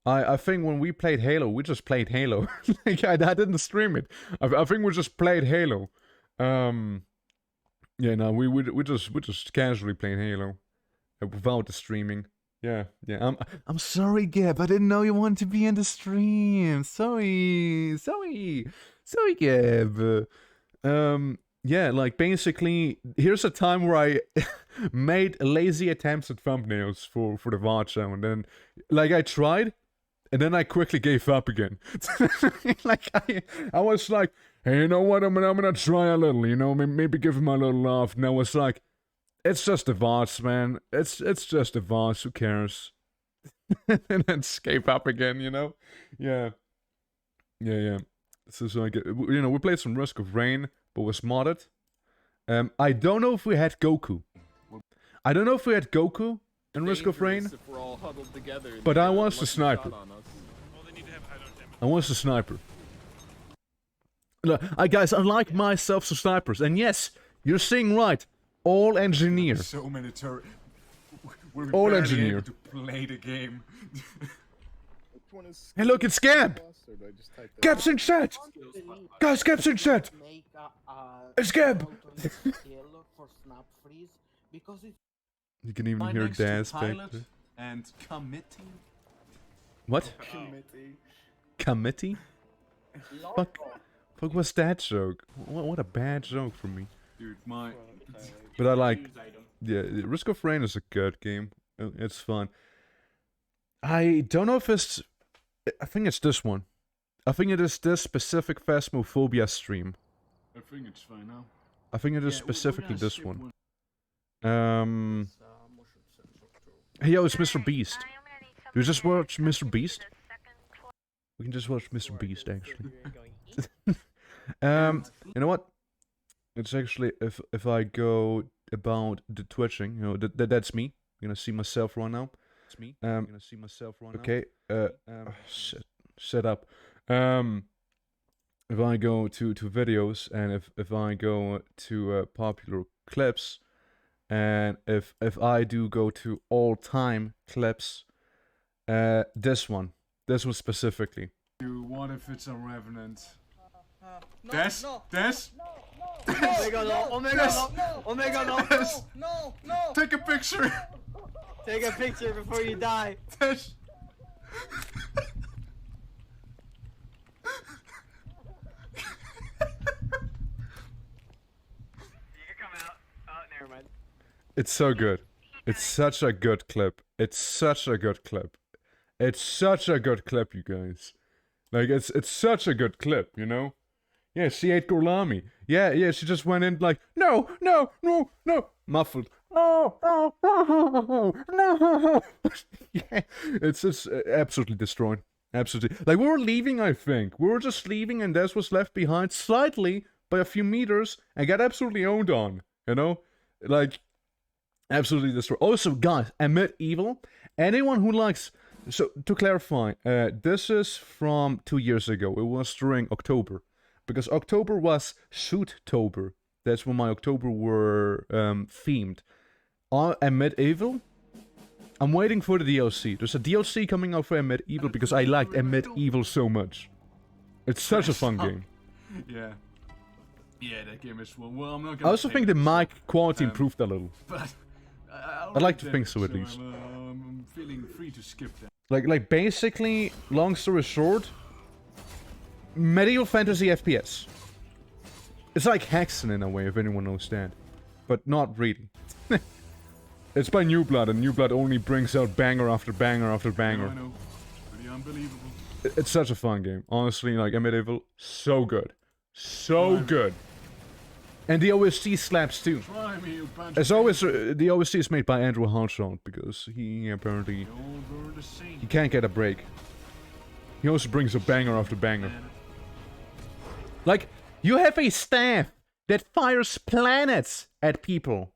Speaker 1: I think when we played Halo, we just played Halo. Like I didn't stream it. I think we just played Halo. Yeah, no, we just casually played Halo, without the streaming. Yeah. I'm sorry, Gab. I didn't know you wanted to be in the stream. Sorry, Gab. Yeah, like basically, here's a time where I made lazy attempts at thumbnails for the VOD show, and then, like, I tried, and then I quickly gave up again. Like, I was like, hey, you know what, I'm gonna try a little, you know, maybe give him a little laugh, and I was like, it's just a VODs, man, it's just a VODs, who cares? And then escape up again, you know? Yeah. So like, you know, we played some Risk of Rain, but was modded. I don't know if we had Goku. In Risk of Rain, but I was the sniper. I was the sniper. Look, guys, I like myself some snipers, and yes, you're seeing right. All engineer.
Speaker 2: So many turrets. We're
Speaker 1: All
Speaker 2: barely
Speaker 1: engineer.
Speaker 2: able to play the game.
Speaker 6: Which one is
Speaker 1: Hey, look, it's Gab!
Speaker 6: Plus, or do I just type that?
Speaker 1: Gab's in chat! Guys, Gab's in chat!
Speaker 7: Make
Speaker 1: It's Gab!
Speaker 7: yellow for snap freeze because it's
Speaker 1: You can even
Speaker 2: Right
Speaker 1: hear
Speaker 2: next to
Speaker 1: Daz back
Speaker 2: pilot
Speaker 1: there.
Speaker 2: and committee.
Speaker 1: What?
Speaker 6: Committee.
Speaker 1: Committee? Fuck. Fuck, what's that joke? What a bad joke for me.
Speaker 2: Dude, my...
Speaker 1: But I like... Yeah, Risk of Rain is a good game. It's fun. I don't know if it's... I think it's this one. I think it is this specific Phasmophobia stream.
Speaker 2: I think it's fine now.
Speaker 1: I think it is
Speaker 2: Yeah,
Speaker 1: specifically
Speaker 2: gonna
Speaker 1: this
Speaker 2: skip
Speaker 1: one. Hey, yo, it's Mr. Beast. Do we just watch Mr. Beast? We can just watch Mr. Beast, actually. You know what? It's actually, if I go about the twitching, you know, that's me. You're gonna see myself right now. It's me. You're gonna see myself right now. Okay. Shit. Shut up. If I go to videos and if I go to popular clips, and if I do go to all-time clips, this one specifically.
Speaker 2: Dude, what if it's a Revenant?
Speaker 3: No,
Speaker 2: Des?
Speaker 3: no,
Speaker 2: Des?
Speaker 3: Omega no, Omega no, Omega no,
Speaker 2: Des?
Speaker 3: no, no.
Speaker 2: Take a picture!
Speaker 3: Take a picture before you die.
Speaker 2: Des?
Speaker 3: Never mind.
Speaker 1: It's so good. It's such a good clip. It's such a good clip. It's such a good clip, you guys. Like, it's such a good clip, you know? Yeah, she ate Gorlami. Yeah, she just went in like, no, muffled. No. Yeah, it's just absolutely destroyed. Absolutely. Like, we were leaving, I think. We were just leaving and Des was left behind slightly by a few meters and got absolutely owned on, you know? Like, absolutely destroyed. Also, guys, Amid Evil, anyone who likes... So, to clarify, this is from 2 years ago. It was during October. Because October was Shoot-tober. That's when my October were themed. Amid Evil? I'm waiting for the DLC. There's a DLC coming out for Amid Evil because I liked Amid Evil so much. It's such a fun game.
Speaker 2: Yeah. Yeah, that game is well, I'm not
Speaker 1: I
Speaker 2: gonna
Speaker 1: also
Speaker 2: say
Speaker 1: think the
Speaker 2: this,
Speaker 1: mic quality
Speaker 2: um,
Speaker 1: improved a little.
Speaker 2: but
Speaker 1: I'd like to think so, at least.
Speaker 2: I'm feeling free to skip that.
Speaker 1: Like basically, long story short, medieval fantasy FPS. It's like Hexen in a way, if anyone knows that. But not really. It's by New Blood, and New Blood only brings out banger after banger after banger.
Speaker 2: I know. Pretty unbelievable.
Speaker 1: It's such a fun game. Honestly, like, Medieval, so good. So good. And the OST slaps too.
Speaker 2: Try me, you bunch
Speaker 1: As
Speaker 2: of
Speaker 1: always, the OST is made by Andrew Hartshorn, because he apparently...
Speaker 2: the old world is seen.
Speaker 1: He can't get a break. He also brings a banger after banger. Like, you have a staff that fires planets at people.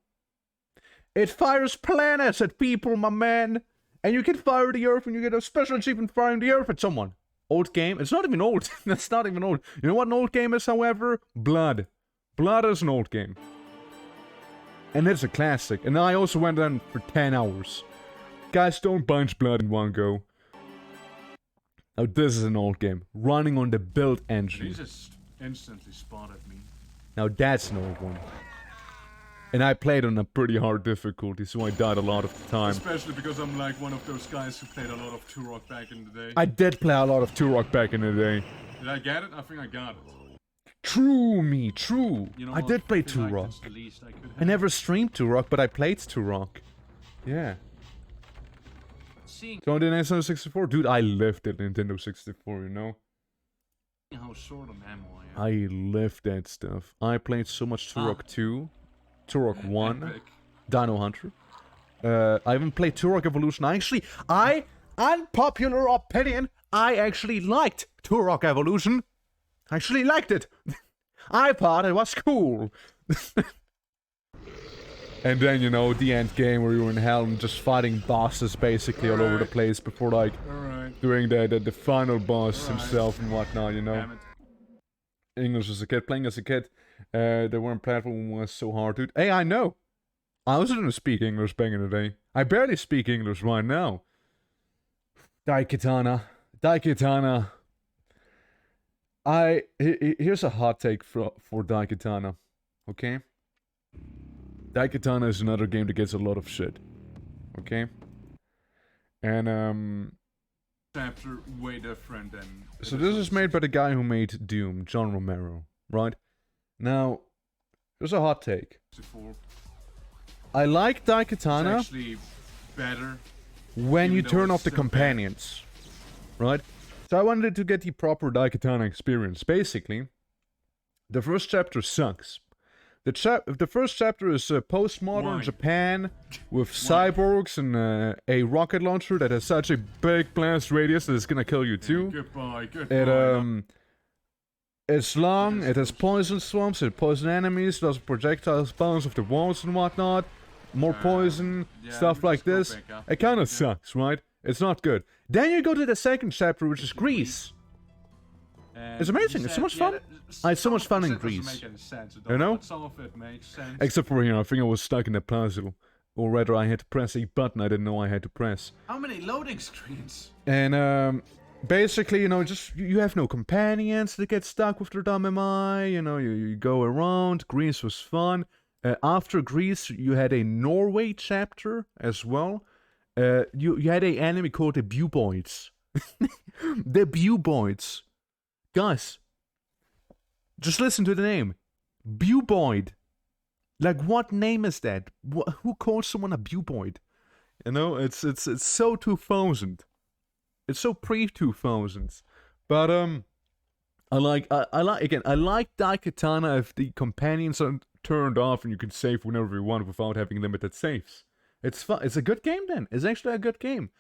Speaker 1: It fires planets at people, my man. And you can fire the Earth and you get a special achievement firing the Earth at someone. Old game? It's not even old. That's not even old. You know what an old game is, however? Blood. Blood is an old game. And it's a classic. And I also went on for 10 hours. Guys, don't bunch Blood in one go. Now this is an old game. Running on the build
Speaker 2: He
Speaker 1: engine.
Speaker 2: just instantly spotted me.
Speaker 1: Now that's an old one. And I played on a pretty hard difficulty, so I died a lot of the time.
Speaker 2: Especially because I'm like one of those guys who played a lot of Turok back in the day.
Speaker 1: I did play a lot of Turok back in the day.
Speaker 2: Did I get it? I think I got it.
Speaker 1: True, me, true.
Speaker 2: You know
Speaker 1: I
Speaker 2: what?
Speaker 1: did play
Speaker 2: feel like
Speaker 1: Turok.
Speaker 2: that's the least I could
Speaker 1: I
Speaker 2: have.
Speaker 1: never streamed Turok, but I played Turok. Yeah.
Speaker 2: Seeing
Speaker 1: So on the Nintendo 64, dude, I lived at Nintendo 64, you know?
Speaker 2: how short on ammo I am.
Speaker 1: I lived that stuff. I played so much Turok 2, Turok 1,
Speaker 2: Epic.
Speaker 1: Dino Hunter. I even played Turok Evolution. Unpopular opinion, I actually liked Turok Evolution. I actually liked it. I thought it was cool. And then, you know, the end game where you were in hell and just fighting bosses basically all over the place before, like,
Speaker 2: Alright.
Speaker 1: doing the final boss
Speaker 2: Alright.
Speaker 1: himself and whatnot, you know.
Speaker 2: Damn it.
Speaker 1: English as a kid, playing as a kid, the one platform was so hard, dude. Hey, I know. I also didn't speak English back in the day. I barely speak English right now. Daikatana. Daikatana. Here's a hot take for Daikatana. Okay? Daikatana is another game that gets a lot of shit. Okay? And,
Speaker 2: Chapter way different than.
Speaker 1: so this is made by the guy who made Doom, John Romero, right? Now, here's a hot take.
Speaker 2: Before.
Speaker 1: I like Daikatana
Speaker 2: It's actually better.
Speaker 1: when
Speaker 2: even
Speaker 1: you
Speaker 2: though
Speaker 1: turn
Speaker 2: it's
Speaker 1: off the
Speaker 2: still bad.
Speaker 1: companions, right? So I wanted to get the proper Daikatana experience. Basically, the first chapter sucks. The first chapter is postmodern
Speaker 2: Why?
Speaker 1: Japan with
Speaker 2: Why?
Speaker 1: cyborgs and a rocket launcher that has such a big blast radius that it's gonna kill you too.
Speaker 2: Goodbye, goodbye.
Speaker 1: It's long, it has poison swamps, it poison enemies, does projectiles bounce off the walls and whatnot, more poison,
Speaker 2: yeah,
Speaker 1: stuff
Speaker 2: we
Speaker 1: like
Speaker 2: just go
Speaker 1: this.
Speaker 2: back up.
Speaker 1: It kinda
Speaker 2: Yeah.
Speaker 1: sucks, right? It's not good. Then you go to the second chapter, which is Greece. It's amazing, it's so much fun. I had so much fun in Greece.
Speaker 2: Make any sense at
Speaker 1: You
Speaker 2: all,
Speaker 1: know?
Speaker 2: but some of it makes sense.
Speaker 1: Except for, I think I was stuck in the puzzle. Or rather, I had to press a button I didn't know I had to press.
Speaker 2: How many loading screens?
Speaker 1: And, basically, just, you have no companions that get stuck with their dumb MI, you go around. Greece was fun. After Greece, you had a Norway chapter as well. You had a enemy called the Buboids. The Buboids. Guys, just listen to the name. Buboid. Like, what name is that? Who calls someone a Buboid? It's so 2000. It's so pre-2000s. But, I like Daikatana if the companions are turned off and you can save whenever you want without having limited saves. It's fun. It's a good game then. It's actually a good game.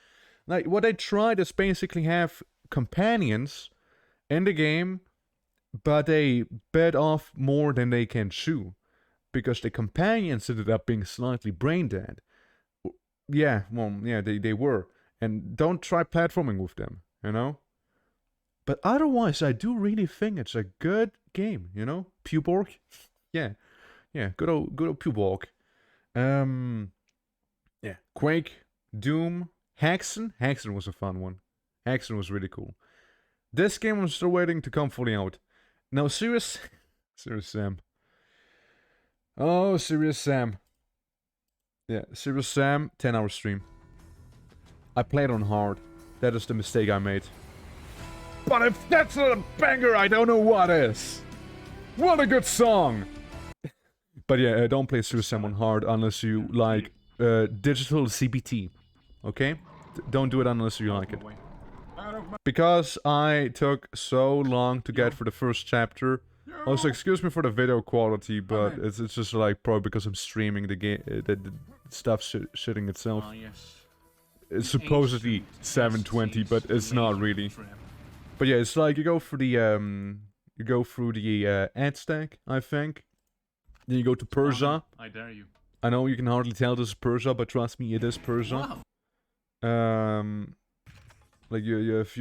Speaker 1: Like, what they tried is basically have companions in the game, but they bit off more than they can chew. Because the companions ended up being slightly brain dead. Yeah, they were. And don't try platforming with them, But otherwise, I do really think it's a good game, Puborg? Yeah, good old Puborg. Yeah, Quake, Doom, Hexen. Hexen was a fun one. Hexen was really cool. This game I'm still waiting to come fully out. Now, Serious Sam. Oh, Serious Sam. Yeah, Serious Sam, 10-hour stream. I played on hard. That is the mistake I made. But if that's not a banger, I don't know what is. What a good song! But yeah, don't play Serious Sam on hard unless you like digital CBT. Okay? Don't do it unless you like it. Because I took so long to get for the first chapter. Also, excuse me for the video quality, but it's just like probably because I'm streaming the game, the stuff shitting itself.
Speaker 2: Yes.
Speaker 1: It's supposedly 720, but it's not really. But yeah, it's like you go through the ad stack, I think. Then you go to Persia.
Speaker 2: I dare you.
Speaker 1: I know you can hardly tell this is Persia, but trust me, it is Persia.
Speaker 2: Wow.
Speaker 1: Like you have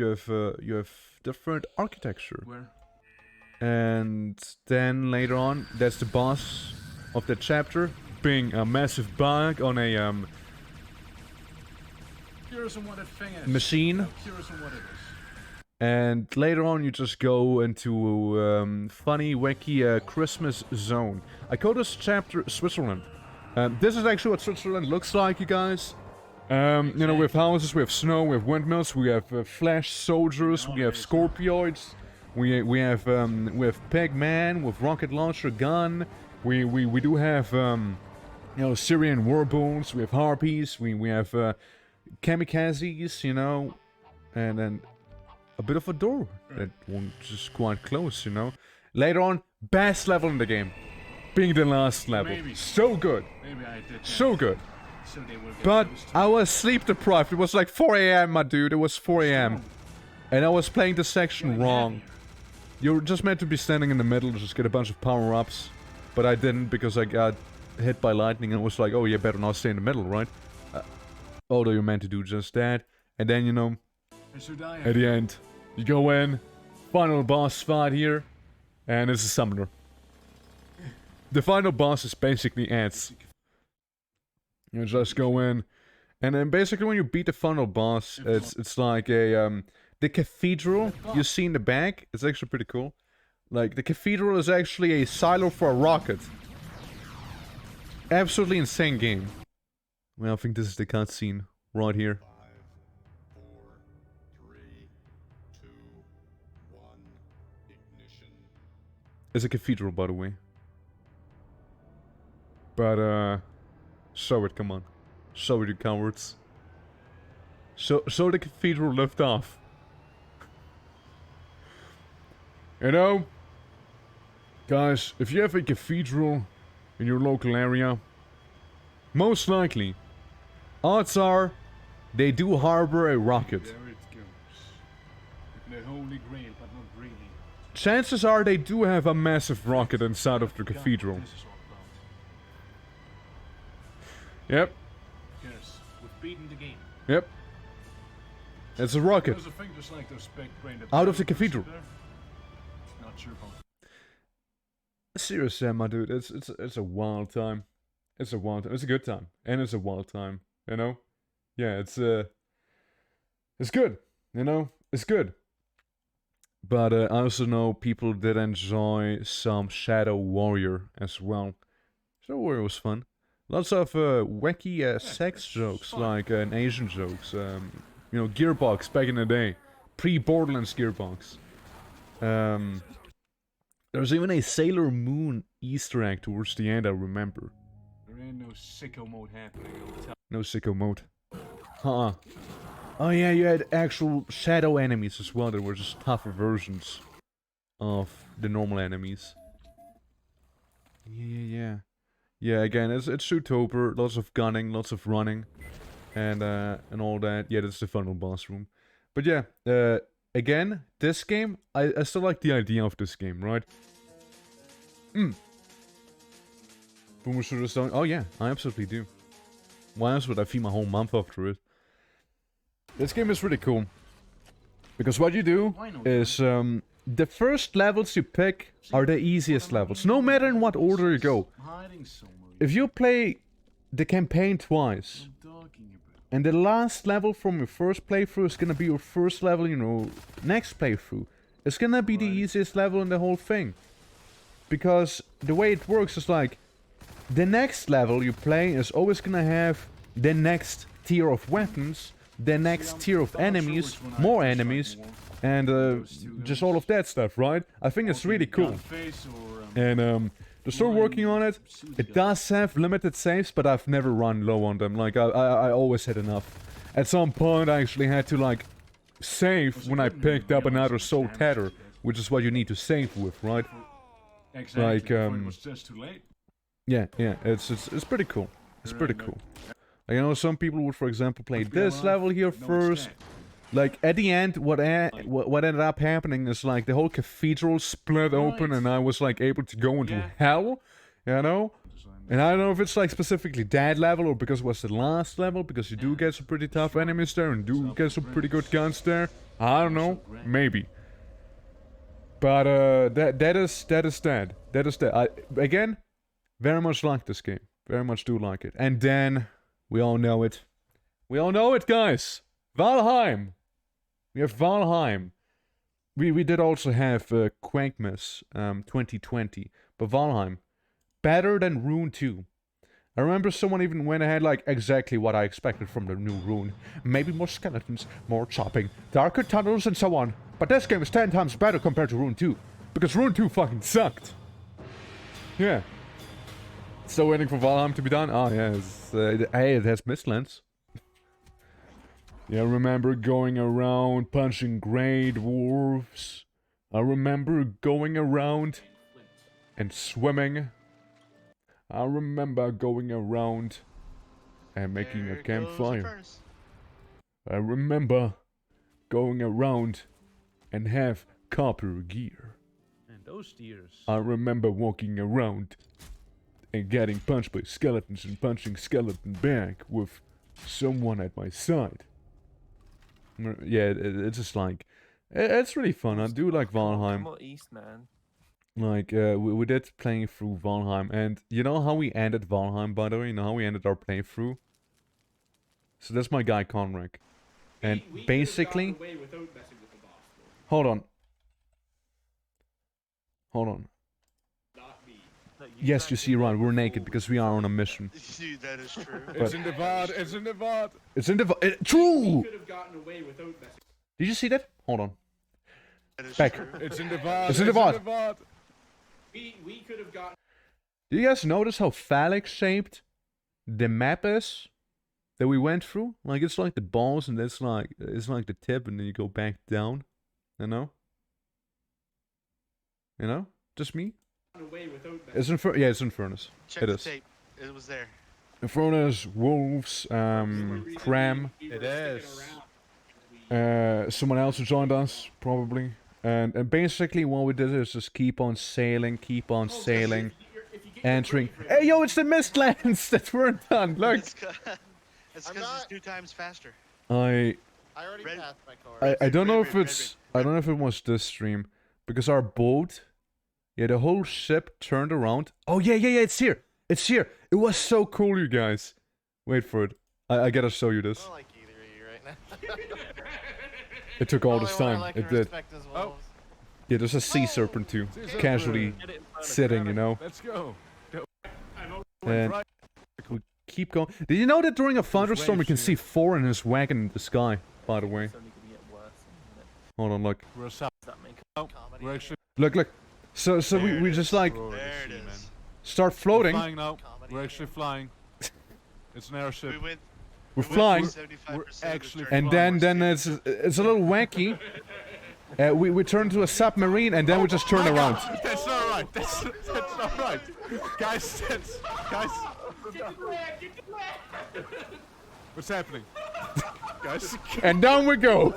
Speaker 1: different architecture.
Speaker 2: Where?
Speaker 1: And then later on, that's the boss of the chapter, being a massive bug on a
Speaker 2: Curious on what that thing is.
Speaker 1: machine.
Speaker 2: Curious on what it is.
Speaker 1: And later on, you just go into funny, wacky Christmas zone. I call this chapter Switzerland. This is actually what Switzerland looks like, you guys. We have houses, we have snow, we have windmills, we have Flash soldiers, we have Scorpioids, we have Pegman with rocket launcher gun. We do have Syrian warbolts, we have harpies, we have kamikazes, and then a bit of a door that won't just quite close, Later on, best level in the game, being the last level.
Speaker 2: Maybe.
Speaker 1: So good,
Speaker 2: Maybe I did.
Speaker 1: so good.
Speaker 2: So they will get
Speaker 1: But
Speaker 2: close to
Speaker 1: I was sleep deprived. It was like 4 a.m., my dude. It was 4 a.m. And I was playing the section wrong. You're just meant to be standing in the middle, just get a bunch of power-ups. But I didn't because I got hit by lightning and was like, oh, you better not stay in the middle, right? Although you're meant to do just that. And then, at the end, you go in, final boss fight here, and it's a summoner. The final boss is basically ants. You just go in, and then basically when you beat the final boss, it's like a the cathedral you see in the back. It's actually pretty cool. Like the cathedral is actually a silo for a rocket. Absolutely insane game. Well, I think this is the cutscene right here.
Speaker 8: 5, 4, 3, 2, 1, ignition.
Speaker 1: It's a cathedral, by the way. But show it, come on. Show it, you cowards. Show the cathedral lift off. You know, guys, if you have a cathedral in your local area, most likely, odds are, they do harbor a rocket.
Speaker 2: There it goes. The Holy Grail, but not really.
Speaker 1: Chances are they do have a massive rocket inside of the cathedral.
Speaker 2: This is all about.
Speaker 1: Yep,
Speaker 2: Yes, we've beaten the game.
Speaker 1: yep. It's a rocket.
Speaker 2: There's a thing just like those big-brained
Speaker 1: Out of the
Speaker 2: Americans
Speaker 1: cathedral.
Speaker 2: there. Not sure about.
Speaker 1: Seriously, my dude, it's a wild time. It's a wild time. It's a good time, and it's a wild time. You know, yeah, it's good. You know, it's good. But I also know people did enjoy some Shadow Warrior as well. Shadow Warrior was fun. Lots of wacky sex jokes, like Asian jokes. You know, Gearbox back in the day, pre-Borderlands Gearbox. There's even a Sailor Moon Easter egg towards the end, I remember.
Speaker 2: There ain't no sicko mode happening. I'll tell
Speaker 1: No sicko mode. Huh. Oh yeah, you had actual shadow enemies as well that were just tougher versions of the normal enemies. Yeah. Yeah, again, it's Shoottober, lots of gunning, lots of running, and all that. Yeah, that's the final boss room. But yeah, again, this game, I still like the idea of this game, right? Boomer Shooter Stone. Oh yeah, I absolutely do. Why else would I feed my whole month after it? This game is really cool. Because what you do is, the first levels you pick are the easiest levels, no matter in what order you go.
Speaker 2: hiding somewhere.
Speaker 1: If you play the campaign twice,
Speaker 2: I'm talking about.
Speaker 1: and the last level from your first playthrough is gonna be your first level in your next playthrough, it's gonna be the easiest level in the whole thing. Because the way it works is like, the next level you play is always gonna have the next tier of weapons, the next tier of enemies, more enemies, and just all of that stuff, right? I think it's really cool.
Speaker 2: Face or,
Speaker 1: And they're still working on it. It does have limited saves, but I've never run low on them. Like, I always had enough. At some point, I actually had to, like, save when I picked up another Soul Tether, which is what you need to save with, right?
Speaker 2: exactly.
Speaker 1: like,
Speaker 2: before it was just too late.
Speaker 1: Yeah, it's pretty cool. It's pretty cool. Like, I know some people would, for example, play this level here first. Like, at the end, what ended up happening is, like, the whole cathedral split open, and I was, like, able to go into hell, you know? And I don't know if it's, like, specifically that level, or because it was the last level, because you do get some pretty tough enemies there, and do get some pretty good guns there. I don't know. Maybe. But, that is that. That is that. Again, very much like this game. Very much do like it. And then, we all know it. We all know it, guys! Valheim! We have Valheim. We did also have Quankmas 2020, but Valheim, better than Rune 2. I remember someone even went ahead like exactly what I expected from the new Rune. Maybe more skeletons, more chopping, darker tunnels and so on. But this game is 10 times better compared to Rune 2, because Rune 2 fucking sucked. Yeah. Still waiting for Valheim to be done? Oh yeah, hey, it has Mistlands. Yeah, I remember going around punching Grey Dwarves. I remember going around and swimming. I remember going around and making a campfire. I remember going around and have copper gear.
Speaker 9: And those tears.
Speaker 1: I remember walking around and getting punched by skeletons and punching skeleton back with someone at my side. Yeah, it's just like, it's really fun. I do like Valheim.
Speaker 10: Come on, East, man.
Speaker 1: Like, we did playing through Valheim, and you know how we ended Valheim, by the way? You know how we ended our playthrough? So that's my guy, Conric. And basically... Hold on. Hold on. Yes, you see, right, we're naked because we are on a mission.
Speaker 8: Dude, that is true.
Speaker 1: It's
Speaker 2: in the VOD. It's in the VOD.
Speaker 1: It's in the... True!
Speaker 4: Could have gotten away without messing.
Speaker 1: Did you see that? Hold on.
Speaker 8: That is
Speaker 1: Back.
Speaker 8: true.
Speaker 2: It's in the VOD.
Speaker 1: It's in the VOD.
Speaker 2: VOD.
Speaker 4: We could have gotten.
Speaker 1: Do you guys notice how phallic shaped the map is that we went through? Like, it's like the balls, and it's like the tip, and then you go back down. You know? You know? Just me?
Speaker 4: Away without messing.
Speaker 1: It's yeah, it's Infernus.
Speaker 8: Check
Speaker 1: It
Speaker 8: the
Speaker 1: is.
Speaker 8: tape. It was there.
Speaker 1: Infernus, wolves, Cram,
Speaker 2: It is.
Speaker 1: someone else who joined us, probably. And basically what we did is just keep on sailing, entering. Hey yo, it's the Mistlands that weren't done. Look,
Speaker 8: It's because
Speaker 6: I'm
Speaker 8: it's
Speaker 6: not-
Speaker 8: 2 times faster.
Speaker 1: I
Speaker 6: already
Speaker 8: Red-
Speaker 6: passed my car.
Speaker 1: I don't know if
Speaker 8: Red,
Speaker 1: it's I don't know if it was this stream because our boat, yeah, the whole ship turned around. Oh yeah, it's here. It's here. It was so cool, you guys. Wait for it. I gotta show you
Speaker 6: I
Speaker 1: this.
Speaker 6: don't like either of you right now.
Speaker 1: It took all
Speaker 6: Only
Speaker 1: this
Speaker 6: one I
Speaker 1: time.
Speaker 6: like
Speaker 1: It
Speaker 6: and
Speaker 1: did.
Speaker 6: respect is
Speaker 2: Oh.
Speaker 6: wolves.
Speaker 1: Yeah, there's a sea serpent too, casually sitting, you know.
Speaker 2: Let's go.
Speaker 1: And we keep going. Did you know that during a thunderstorm we can see Thor in his wagon in the sky? By the way. Hold on, look.
Speaker 2: We're south.
Speaker 6: Comedy.
Speaker 2: We're actually
Speaker 1: Look. So we just like
Speaker 8: There it is.
Speaker 1: start floating.
Speaker 2: flying now.
Speaker 6: Comedy.
Speaker 2: We're actually flying. It's an airship.
Speaker 8: We went.
Speaker 1: We're
Speaker 8: we went
Speaker 1: flying,
Speaker 8: 75%
Speaker 2: We're
Speaker 8: of the
Speaker 2: actually
Speaker 8: journey.
Speaker 1: and then it's a little wacky. We turn to a submarine, and then we just turn around.
Speaker 2: That's not right. That's not right. Guys, guys. What's happening? Guys.
Speaker 1: And down we go.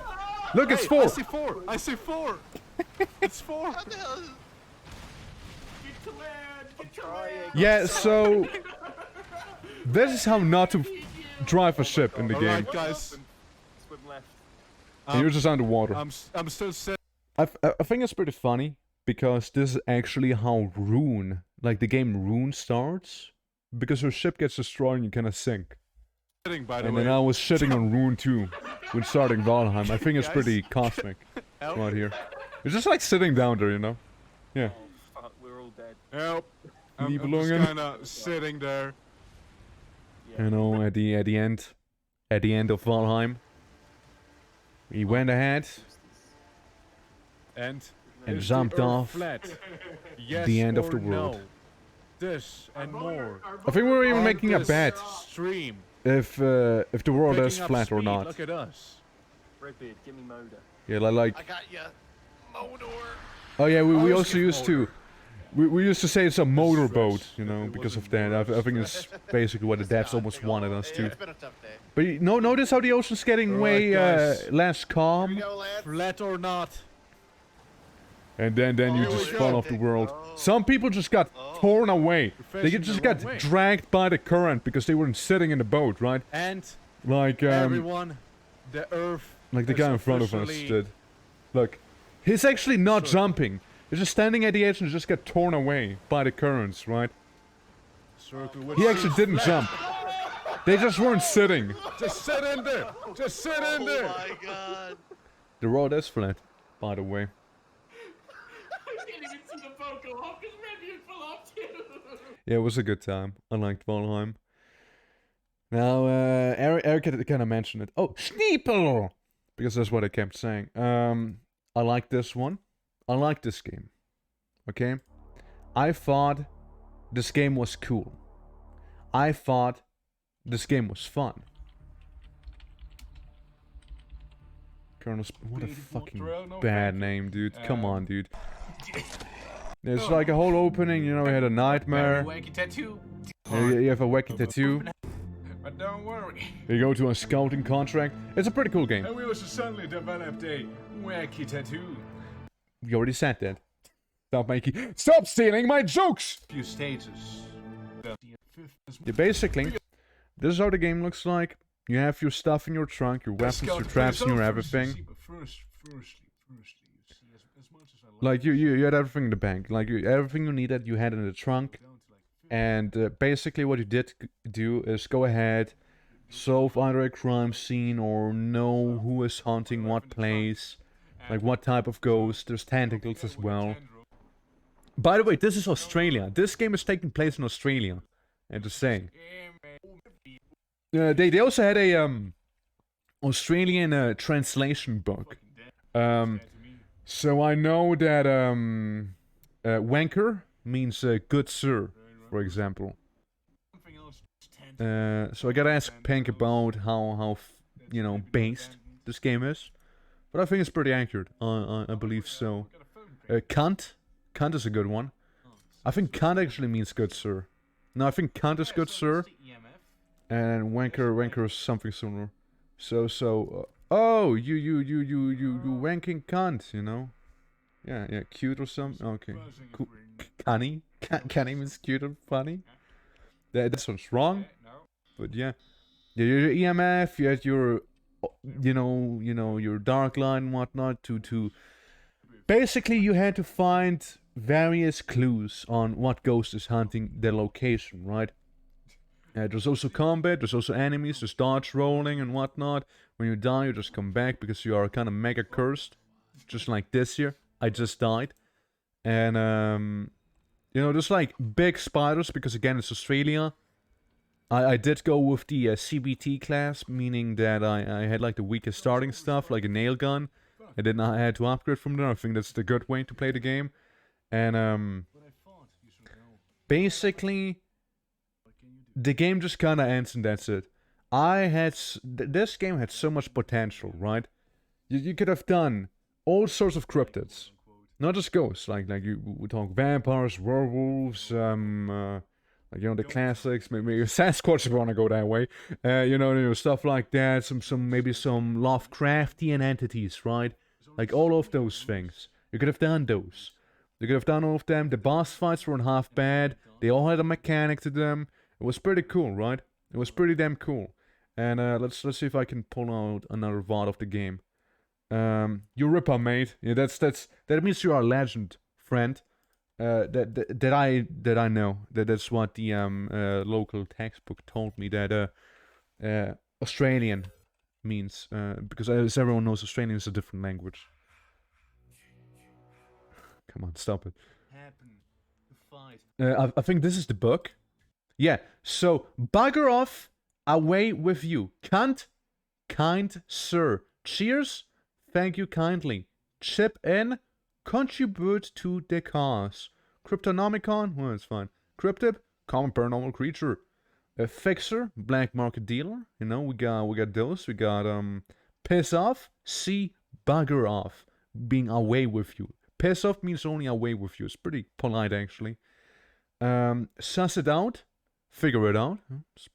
Speaker 1: Look, it's
Speaker 2: Hey,
Speaker 1: Thor.
Speaker 2: I see 4. It's 4.
Speaker 8: What the hell is-
Speaker 1: Yeah, so this is how not to drive a ship in the game.
Speaker 2: Alright, guys.
Speaker 1: And you're just underwater.
Speaker 2: I'm still set.
Speaker 1: I think it's pretty funny because this is actually how Rune, like the game Rune starts, because your ship gets destroyed and you kind of sink.
Speaker 2: Sitting, by the
Speaker 1: And
Speaker 2: way.
Speaker 1: then I was shitting on Rune too when starting Valheim. I think it's pretty cosmic right here. It's just like sitting down there, you know? Yeah.
Speaker 2: Help. I'm just
Speaker 1: Nibelungen.
Speaker 2: kind of sitting there.
Speaker 1: You know, at the end of Valheim, we went ahead.
Speaker 2: And
Speaker 1: And
Speaker 2: is
Speaker 1: jumped
Speaker 2: the Earth
Speaker 1: off
Speaker 2: flat? Yes
Speaker 1: the end of
Speaker 2: or
Speaker 1: the world.
Speaker 2: no? This and more.
Speaker 1: I think we were even
Speaker 2: on
Speaker 1: making a
Speaker 2: this
Speaker 1: bet
Speaker 2: Stream.
Speaker 1: if the world is
Speaker 2: Picking up
Speaker 1: flat or
Speaker 2: speed,
Speaker 1: not.
Speaker 2: Look at us.
Speaker 9: Redbeard, give me Moda.
Speaker 1: Yeah, like
Speaker 6: I got ya. Modor.
Speaker 1: oh yeah, we
Speaker 2: Always
Speaker 1: also
Speaker 2: give
Speaker 1: used to. We used to say it's a motorboat, you know,
Speaker 2: If it
Speaker 1: because of
Speaker 2: wasn't
Speaker 1: that. I think it's basically what the devs almost wanted us to.
Speaker 6: It's been a tough day.
Speaker 1: But you notice how the ocean's getting
Speaker 2: Alright,
Speaker 1: way
Speaker 2: guys.
Speaker 1: less
Speaker 6: Here we
Speaker 1: calm,
Speaker 6: go, lads.
Speaker 2: Flat or not?
Speaker 1: and then you
Speaker 8: Oh,
Speaker 1: just
Speaker 8: here we
Speaker 1: fall
Speaker 8: go.
Speaker 1: off the world.
Speaker 8: Oh.
Speaker 1: Some people just got
Speaker 8: Oh.
Speaker 1: torn away.
Speaker 2: We're
Speaker 1: They
Speaker 2: facing
Speaker 1: just
Speaker 2: the
Speaker 1: got
Speaker 2: wrong way.
Speaker 1: dragged by the current because they weren't sitting in the boat, right?
Speaker 2: And
Speaker 1: Like
Speaker 2: everyone, the Earth.
Speaker 1: like the
Speaker 2: is
Speaker 1: guy in front of us
Speaker 2: officially-
Speaker 1: did. Look, he's actually not
Speaker 2: Sure.
Speaker 1: jumping. He's just standing at the edge and just got torn away by the currents, right?
Speaker 2: Circle with
Speaker 1: He actually
Speaker 2: seats
Speaker 1: didn't
Speaker 2: flat.
Speaker 1: jump. They just weren't sitting.
Speaker 2: Just sit in there. Just sit in
Speaker 8: Oh
Speaker 2: there.
Speaker 8: my god.
Speaker 1: The road is flat, by the way.
Speaker 5: I can't even see the boat go off because Redbeard fell off too.
Speaker 1: Yeah, it was a good time. I liked Valheim. Now, Eric had kind of mentioned it. Oh, Schneepel! Because that's what I kept saying. I like this one. I like this game. Okay? I thought this game was cool. I thought this game was fun. Colonel what a fucking bad name, dude. Come on, dude. There's like a whole opening, you know, we had a nightmare.
Speaker 2: Wanky tattoo.
Speaker 1: You have a wacky tattoo.
Speaker 2: But don't worry.
Speaker 1: You go to a scouting contract. It's a pretty cool game.
Speaker 2: And we also suddenly developed a wacky tattoo.
Speaker 1: You already said that. Stop stealing my jokes!
Speaker 2: Few stages.
Speaker 1: Yeah, basically, this is how the game looks like. You have your stuff in your trunk, your weapons, your traps, and your everything. Like you had everything in the bank. Like everything you needed, you had in the trunk. And basically, what you did do is go ahead, solve either a crime scene or know who is haunting what place, like what type of ghost. There's tentacles as well. By the way, this is Australia. This game is taking place in Australia. And just saying. They also had a Australian translation book. So I know that wanker means good sir, for example. So I gotta ask Pink about how based this game is, but I think it's pretty accurate. I believe so. Cunt is a good one. I think cunt actually means good sir. No, I think cunt is good sir, and wanker is something similar. Oh, you wanking cunt, you know? Yeah, cute or something. Okay, cool. Cunny means cute or funny. This one's wrong, but yeah, your EMF, you had your, your dark line and whatnot to. Basically, you had to find various clues on what ghost is hunting the location, right? There's also combat, there's also enemies, there's dodge rolling and whatnot. When you die, you just come back because you are kind of mega cursed. Just like this here. I just died. And, there's like big spiders because, again, it's Australia. I did go with the CBT class, meaning that I had like the weakest starting stuff, like a nail gun. And then I had to upgrade from there. I think that's the good way to play the game. And, basically, the game just kind of ends and that's it. This game had so much potential, right? You could have done all sorts of cryptids, not just ghosts. Like we talk vampires, werewolves, the classics. Maybe Sasquatch if you want to go that way. Stuff like that. Maybe some Lovecraftian entities, right? Like all of those things. You could have done those. You could have done all of them. The boss fights weren't half bad. They all had a mechanic to them. It was pretty cool, right? It was pretty damn cool. And let's see if I can pull out another VOD of the game. You ripper, mate. Yeah, that means you are a legend, friend. That I know. That's what the local textbook told me that Australian means. Because as everyone knows, Australian is a different language. Come on, stop it. I think this is the book. Yeah, so bugger off, away with you. Cunt, kind sir. Cheers, thank you kindly. Chip in, contribute to the cause. Cryptonomicon, well, it's fine. Cryptid, common paranormal creature. A fixer, black market dealer. We got those. We got piss off, see, bugger off, being away with you. Piss off means only away with you. It's pretty polite actually. Suss it out. Figure it out. It's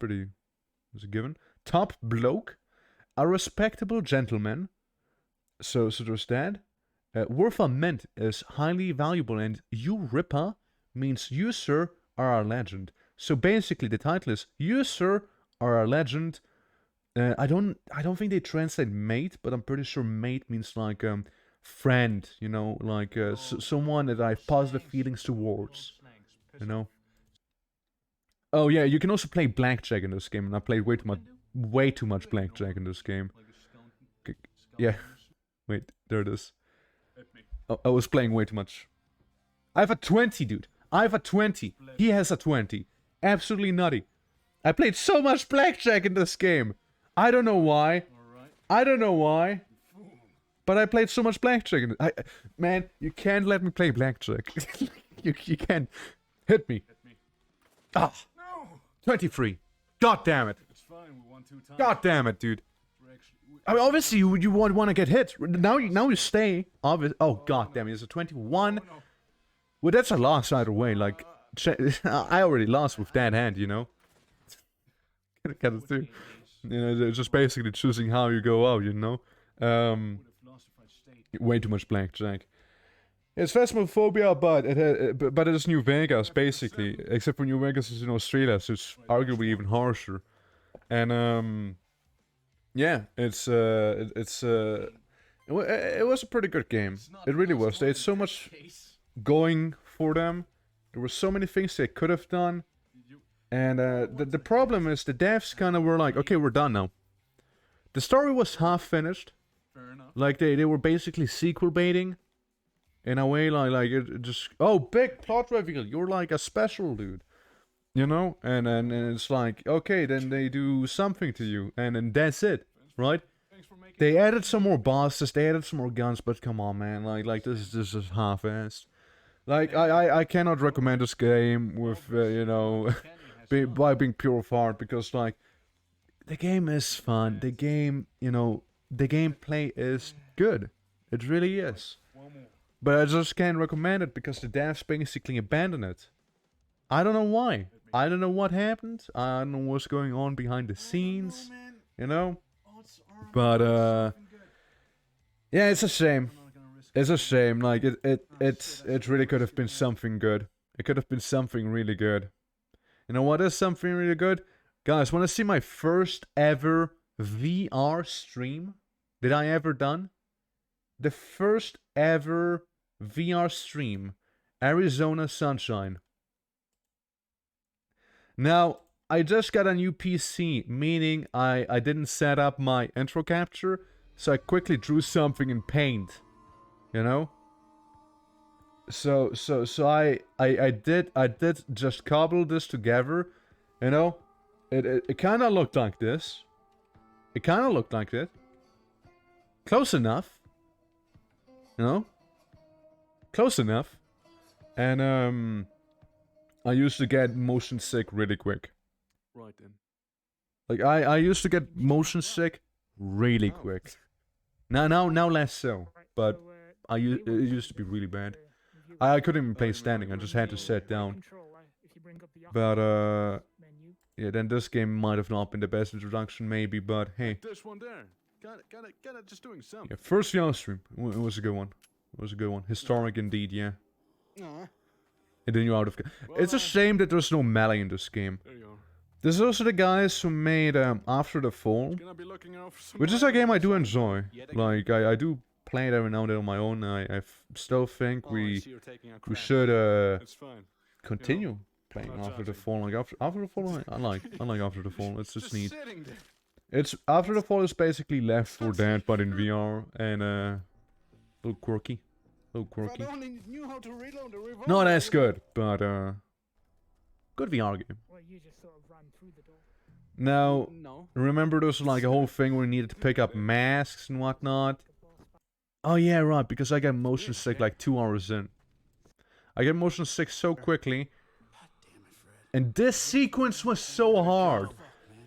Speaker 1: a given. Top bloke. A respectable gentleman. So there's that. Worth a mint is highly valuable, and you ripper means you, sir, are a legend. So basically the title is You, sir, are a legend. I don't think they translate mate, but I'm pretty sure mate means like friend, like someone that I have positive feelings towards. Oh yeah, you can also play blackjack in this game, and I played way too much blackjack in this game. Yeah, wait, there it is. Oh, I was playing way too much. I have a 20, dude. I have a 20. He has a 20. Absolutely nutty. I played so much blackjack in this game. I don't know why. But I played so much blackjack. Man, you can't let me play blackjack. you can't. Hit me. Ah. 23. God damn it.
Speaker 2: It's fine, we won 2 times.
Speaker 1: God damn it, dude. I mean, obviously you want to get hit. Now you stay. Oh god damn it, it's a 21. Well, that's a loss either way. Like, I already lost with that hand, Kind of do. It's just basically choosing how you go out, Way too much blackjack. It's Phasmophobia, but it is New Vegas, basically. Except for New Vegas is in Australia, so it's arguably even harsher. And, yeah, it's It was a pretty good game. It really was. They had so much going for them. There were so many things they could have done. And the problem is the devs kind of were like, okay, we're done now. The story was half finished.
Speaker 2: Fair enough.
Speaker 1: Like they were basically sequel baiting. In a way, like it just, oh, big plot reveal. You're like a special dude. You know? And it's like, okay, then they do something to you. And then that's it. Right? They added some more bosses, they added some more guns, but come on, man, like this is half-assed. Like I cannot recommend this game with you know, by being pure of heart, because like the game is fun. The game, you know, the gameplay is good. It really is. But I just can't recommend it because the devs basically abandoned it. I don't know why. I don't know what happened. I don't know what's going on behind the scenes. You know. But yeah, it's a shame. It's a shame. Like it really could have been something good. It could have been something really good. You know what is something really good? Guys, want to see my first ever VR stream that I ever done? The first ever VR stream, Arizona Sunshine. Now, I just got a new PC, meaning I didn't set up my intro capture, so I quickly drew something in Paint, you know. So I did just cobble this together, you know. It kind of looked like this. It kind of looked like it. Close enough, you know. Close enough, and I used to get motion sick really quick.
Speaker 10: Right then.
Speaker 1: Like I used to get motion sick really quick. Now less so. But it used to be really bad. I couldn't even play standing. I just had to sit down. But yeah, then this game might have not been the best introduction, maybe. But hey.
Speaker 10: This one there. Got it. Just doing something.
Speaker 1: Yeah, first VR stream. It was a good one. It was a good one. Historic indeed. Yeah. And then you're out of. It's a shame that there's no melee in this game.
Speaker 10: There you are.
Speaker 1: This is also the guys who made After the Fall, which is a game I do enjoy. Like I do play it every now and then on my own. I still think we should continue playing After the Fall. Like After the Fall, I like After the Fall. It's just neat. It's After the Fall is basically Left 4 Dead but in VR and a little quirky. No, that's good, but good VR game. Now, remember there was like a whole thing where you needed to pick up masks and whatnot? Oh yeah, right, because I got motion sick like 2 hours in. I get motion sick so quickly. And this sequence was so hard.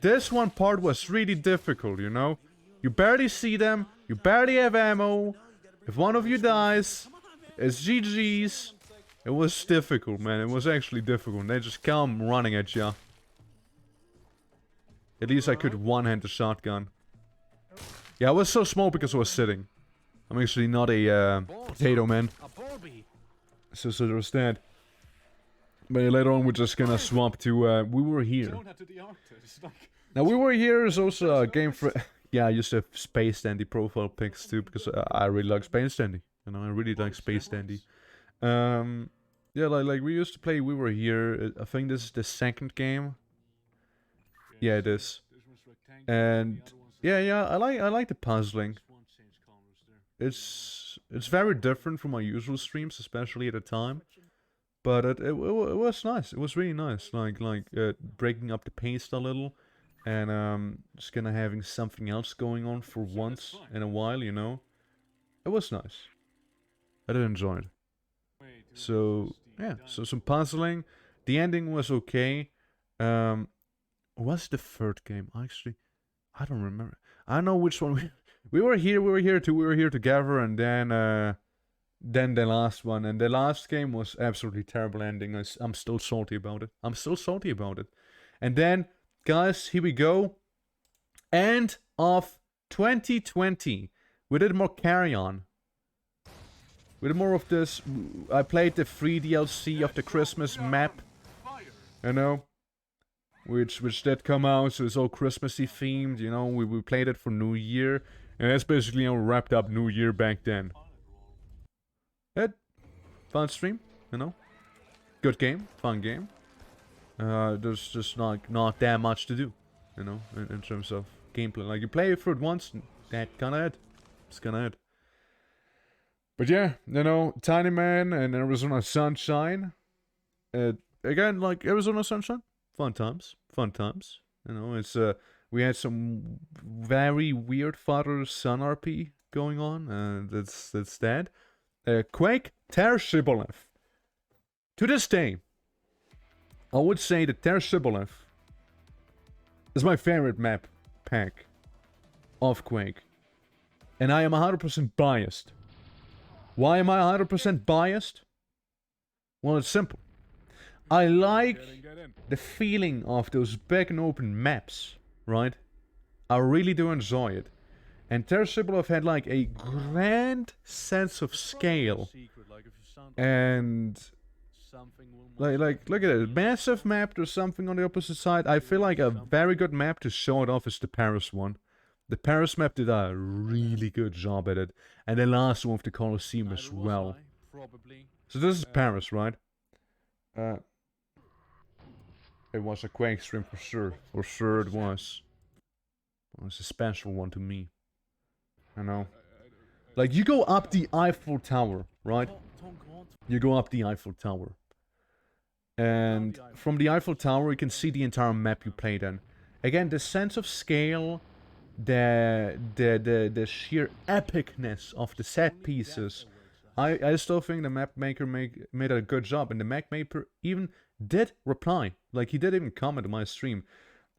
Speaker 1: This one part was really difficult, you know? You barely see them, you barely have ammo. If one of you dies, it's GG's. It was difficult, man. It was actually difficult. They just come running at ya. At least I could one-hand the shotgun. Yeah, I was so small because I was sitting. I'm actually not a potato man. So there was that. But later on we're just gonna swap to We Were Here. Now We Were Here is also a game for... Yeah, I used to have Space Dandy profile pics too, because I really like Space Dandy. You know, I really like Space Dandy. Yeah, like we used to play We Were Here. I think this is the second game. Yeah, it is. And yeah, I like the puzzling. It's very different from my usual streams, especially at the time. But it was nice. It was really nice. Like breaking up the pace a little, and just kind of having something else going on for once in a while. You know, it was nice. I did enjoy it. So yeah, so some puzzling. The ending was okay. What's the third game? Actually, I don't remember. I don't know which one we were here together, and then the last one, and the last game was absolutely terrible ending. I'm still salty about it. And then, guys, here we go. End of 2020. We did more Carry On. We did more of this. I played the free DLC of the Christmas map. You know, which did come out, so it's all Christmassy themed. You know, we played it for New Year, And that's basically how we wrapped up New Year back then. Fun stream, you know. Good game, fun game. There's just not that much to do, you know, in terms of gameplay. Like, you play through it once, and that kinda it. It's kinda it. But yeah, you know, Tiny Man and Arizona Sunshine. Again, like, Arizona Sunshine, fun times. You know, it's, we had some very weird father-son RP going on, that's that. Quake, Ter Shibboleth. To this day, I would say that Ter Shibboleth is my favorite map pack of Quake. And I am 100% biased. Why am I 100% biased? Well, it's simple. I like the feeling of those big and open maps, right? I really do enjoy it. And Ter Shibboleth had like a grand sense of scale. And like look at it, massive map, there's something on the opposite side. I feel like a very good map to show it off is the Paris one. The Paris map did a really good job at it. And the last one with the Colosseum as well. So this is Paris, right? It was a Quake stream for sure. For sure it was. It was a special one to me. I know. Like, you go up the Eiffel Tower, right? You go up the Eiffel Tower. And from the Eiffel Tower, you can see the entire map you played in. Again, the sense of scale, the sheer epicness of the set pieces. I still think the map maker made a good job, and the map maker even did reply. Like, he did even comment on my stream.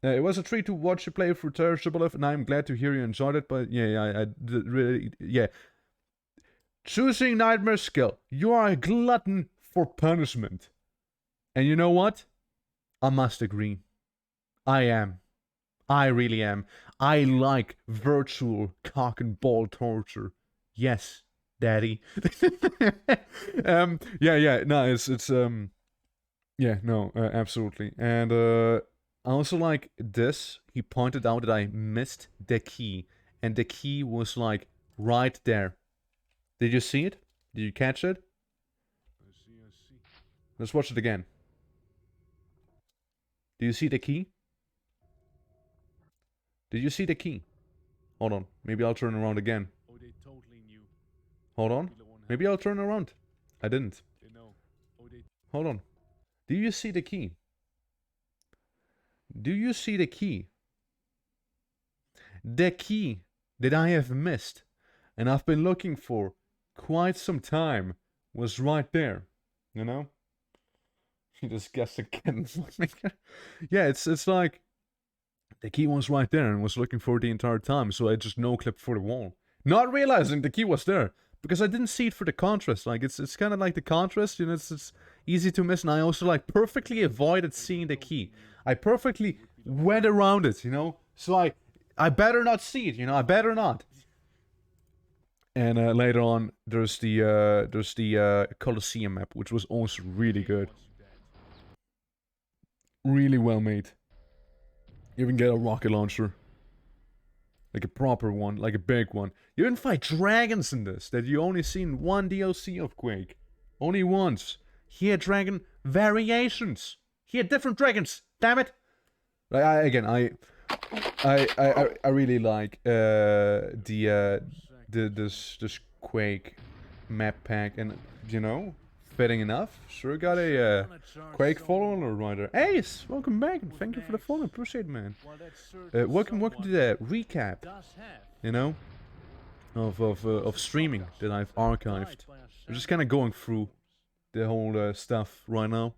Speaker 1: It was a treat to watch you play through Ter Shibboleth, and I'm glad to hear you enjoyed it, but yeah, I did really, yeah. Choosing Nightmare skill. You are a glutton for punishment. And you know what? I must agree. I am. I really am. I like virtual cock and ball torture. Yes, daddy. Absolutely. And, I also like this. He pointed out that I missed the key. And the key was like right there. Did you see it? Did you catch it?
Speaker 10: I see.
Speaker 1: Let's watch it again. Do you see the key? Did you see the key? Hold on. Maybe I'll turn around again.
Speaker 10: Oh, they totally knew.
Speaker 1: Hold on. Maybe I'll turn around. I didn't.
Speaker 10: They know. Oh, they...
Speaker 1: Hold on. Do you see the key? Do you see the key? The key that I have missed and I've been looking for quite some time was right there. You know? You just guessed again. Yeah, it's like the key was right there and was looking for it the entire time, so I just no-clipped for the wall. Not realizing the key was there. Because I didn't see it for the contrast. Like, it's kind of like the contrast, you know, it's easy to miss. And I also, like, perfectly avoided seeing the key. I perfectly went around it, you know? So I better not see it, you know? I better not. And later on, there's the Colosseum map, which was also really good. Really well made. You even get a rocket launcher. Like a proper one, like a big one. You even fight dragons in this, that you only seen one DLC of Quake. Only once. He had dragon variations. He had different dragons. Damn it! Like, I really like this Quake map pack, and you know, fitting enough. Sure got a Quake follower right there. Ace, welcome back and thank you for the follow. Appreciate it, man. Welcome to the recap. You know, of streaming that I've archived. I'm just kind of going through the whole stuff right now.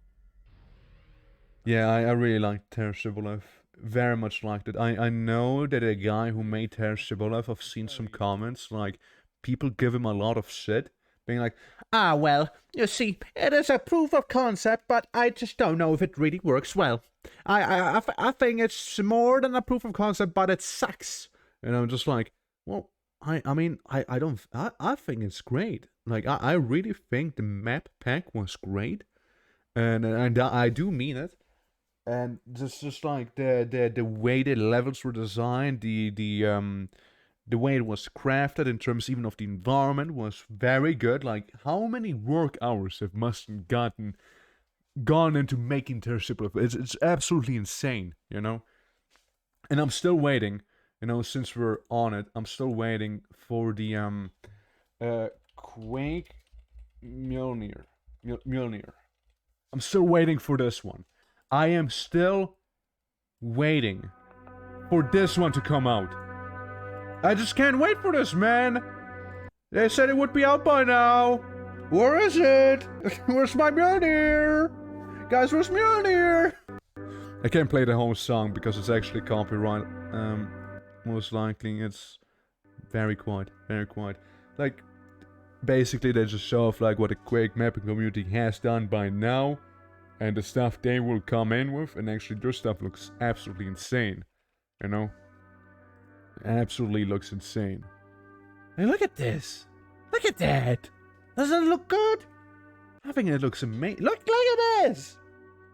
Speaker 1: Yeah, I really liked Ter Shibboleth. Very much liked it. I know that a guy who made Ter Shibboleth, I've seen some comments, like, people give him a lot of shit. Being like, well, you see, it is a proof of concept, but I just don't know if it really works well. I think it's more than a proof of concept, but it sucks. And I'm just like, well, I think it's great. Like, I really think the map pack was great. And I do mean it. And just like the way the levels were designed, the The way it was crafted in terms even of the environment was very good. Like, how many work hours have Mustang gone into making Terra It's absolutely insane, you know? And I'm still waiting, you know, since we're on it, I'm still waiting for the Quake Mjolnir. Mjolnir. I'm still waiting for this one. I am still waiting for this one to come out. I just can't wait for this, man. They said it would be out by now. Where is it? Where's my Mjolnir? Guys, where's Mjolnir? I can't play the whole song because it's actually copyright. Most likely it's very quiet. Like, basically they just show off like what the Quake mapping community has done by now. And the stuff they will come in with. And actually their stuff looks absolutely insane. You know? Absolutely looks insane. Hey, look at this. Look at that. Doesn't it look good? I think it looks amazing. Look at this.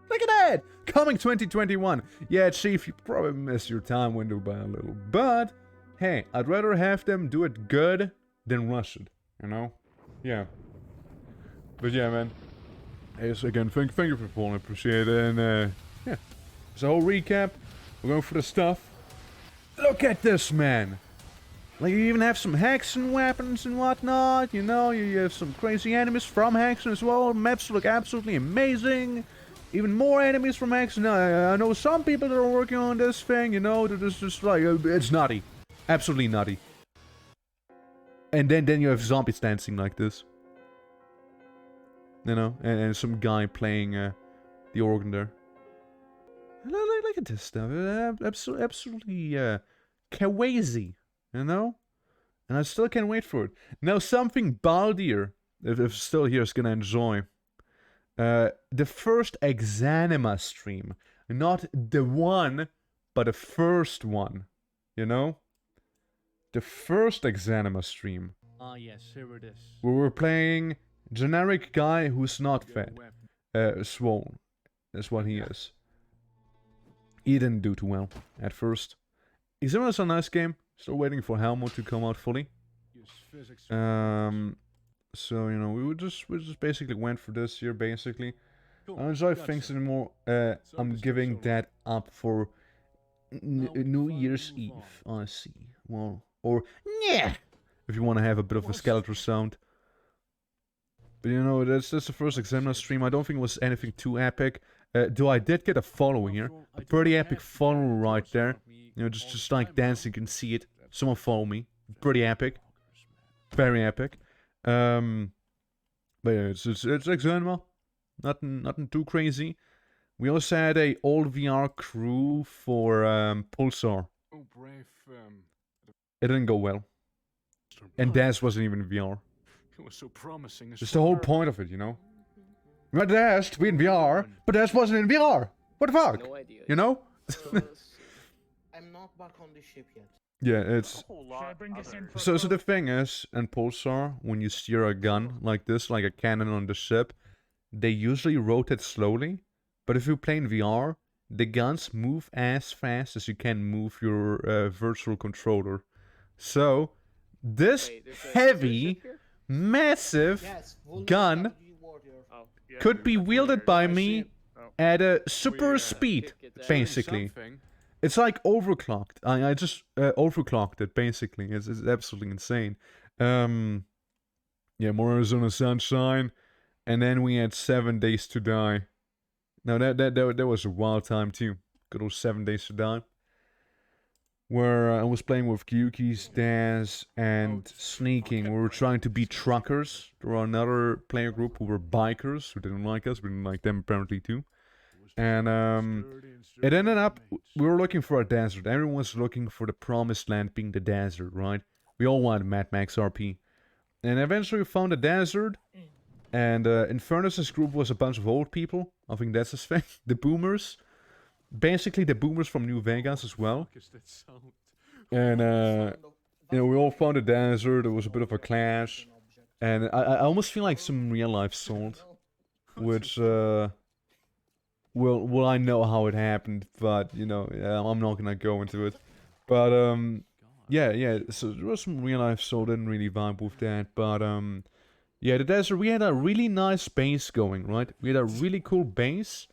Speaker 1: Look at that. Coming 2021. Yeah, Chief, you probably missed your time window by a little. But, hey, I'd rather have them do it good than rush it. You know? Yeah. But yeah, man. Hey, so again, thank you for following. I appreciate it. And, yeah. It's a whole recap. We're going for the stuff. Look at this, man. Like, you even have some Hexen weapons and whatnot, you know, you have some crazy enemies from Hexen as well. Maps look absolutely amazing. Even more enemies from Hexen. I know some people that are working on this thing, you know, that is just like, it's nutty. Absolutely nutty. And then you have zombies dancing like this. You know, and some guy playing the organ there. Look at this stuff. Absolutely crazy, you know? And I still can't wait for it. Now, something Baldir, if still here, is gonna enjoy. The first Exanima stream. Not the one, but the first one. You know? The first Exanima stream.
Speaker 10: Ah, yes, here it is.
Speaker 1: We were playing generic guy who's not fed. Swollen. That's what he is. He didn't do too well at first. Exanima is a nice game. Still waiting for Helmut to come out fully. So you know, we just basically went for this here basically. I don't enjoy things anymore. I'm giving that up for New Year's Eve. I see. Well, or yeah, if you want to have a bit of a Skeletor sound. But you know, that's the first Examiner stream. I don't think it was anything too epic. Though I did get a follow here. A pretty epic follow right there. You know, just like dancing, you can see it. Someone follow me. Pretty epic. Very epic. But yeah, it's Exanima. Nothing too crazy. We also had a old VR crew for Pulsar.
Speaker 10: Oh, brave.
Speaker 1: It didn't go well. And Daz wasn't even in VR.
Speaker 10: It was so promising.
Speaker 1: Just the whole point of it, you know? We had Daz to be in VR, but Daz wasn't in VR. What the fuck?
Speaker 3: No idea.
Speaker 1: You know?
Speaker 7: I'm not back on the ship yet.
Speaker 1: Yeah, it's...
Speaker 9: A whole lot
Speaker 1: So the thing is, in Pulsar, when you steer a gun like this, like a cannon on the ship, they usually rotate slowly. But if you play in VR, the guns move as fast as you can move your virtual controller. So, this
Speaker 3: Wait, there's a
Speaker 1: heavy,
Speaker 3: ship here?
Speaker 1: massive
Speaker 7: Yes,
Speaker 1: gun
Speaker 3: Oh,
Speaker 1: could be wielded by me at a super
Speaker 10: We,
Speaker 1: speed,
Speaker 3: did get that.
Speaker 1: basically. It's like overclocked. I just overclocked it, basically. It's absolutely insane. Yeah, more Arizona Sunshine. And then we had 7 Days to Die. Now, that was a wild time, too. Good old 7 Days to Die. Where I was playing with Gyuki's, Daz, and Sneaking. We were trying to be truckers. There were another player group who were bikers, who didn't like us. We didn't like them, apparently, too. And it ended up, we were looking for a desert. Everyone was looking for the promised land being the desert, right? We all wanted Mad Max RP. And eventually we found a desert. And Infernus's group was a bunch of old people. I think that's his thing. The boomers. Basically the boomers from New Vegas as well. And, you know, we all found a desert. There was a bit of a clash. And I almost feel like some real life salt. Which, well, I know how it happened, but, you know, I'm not gonna go into it. But, yeah. So there was some real life, so I didn't really vibe with that. But yeah, the desert. We had a really nice base going, right? We had a really cool base,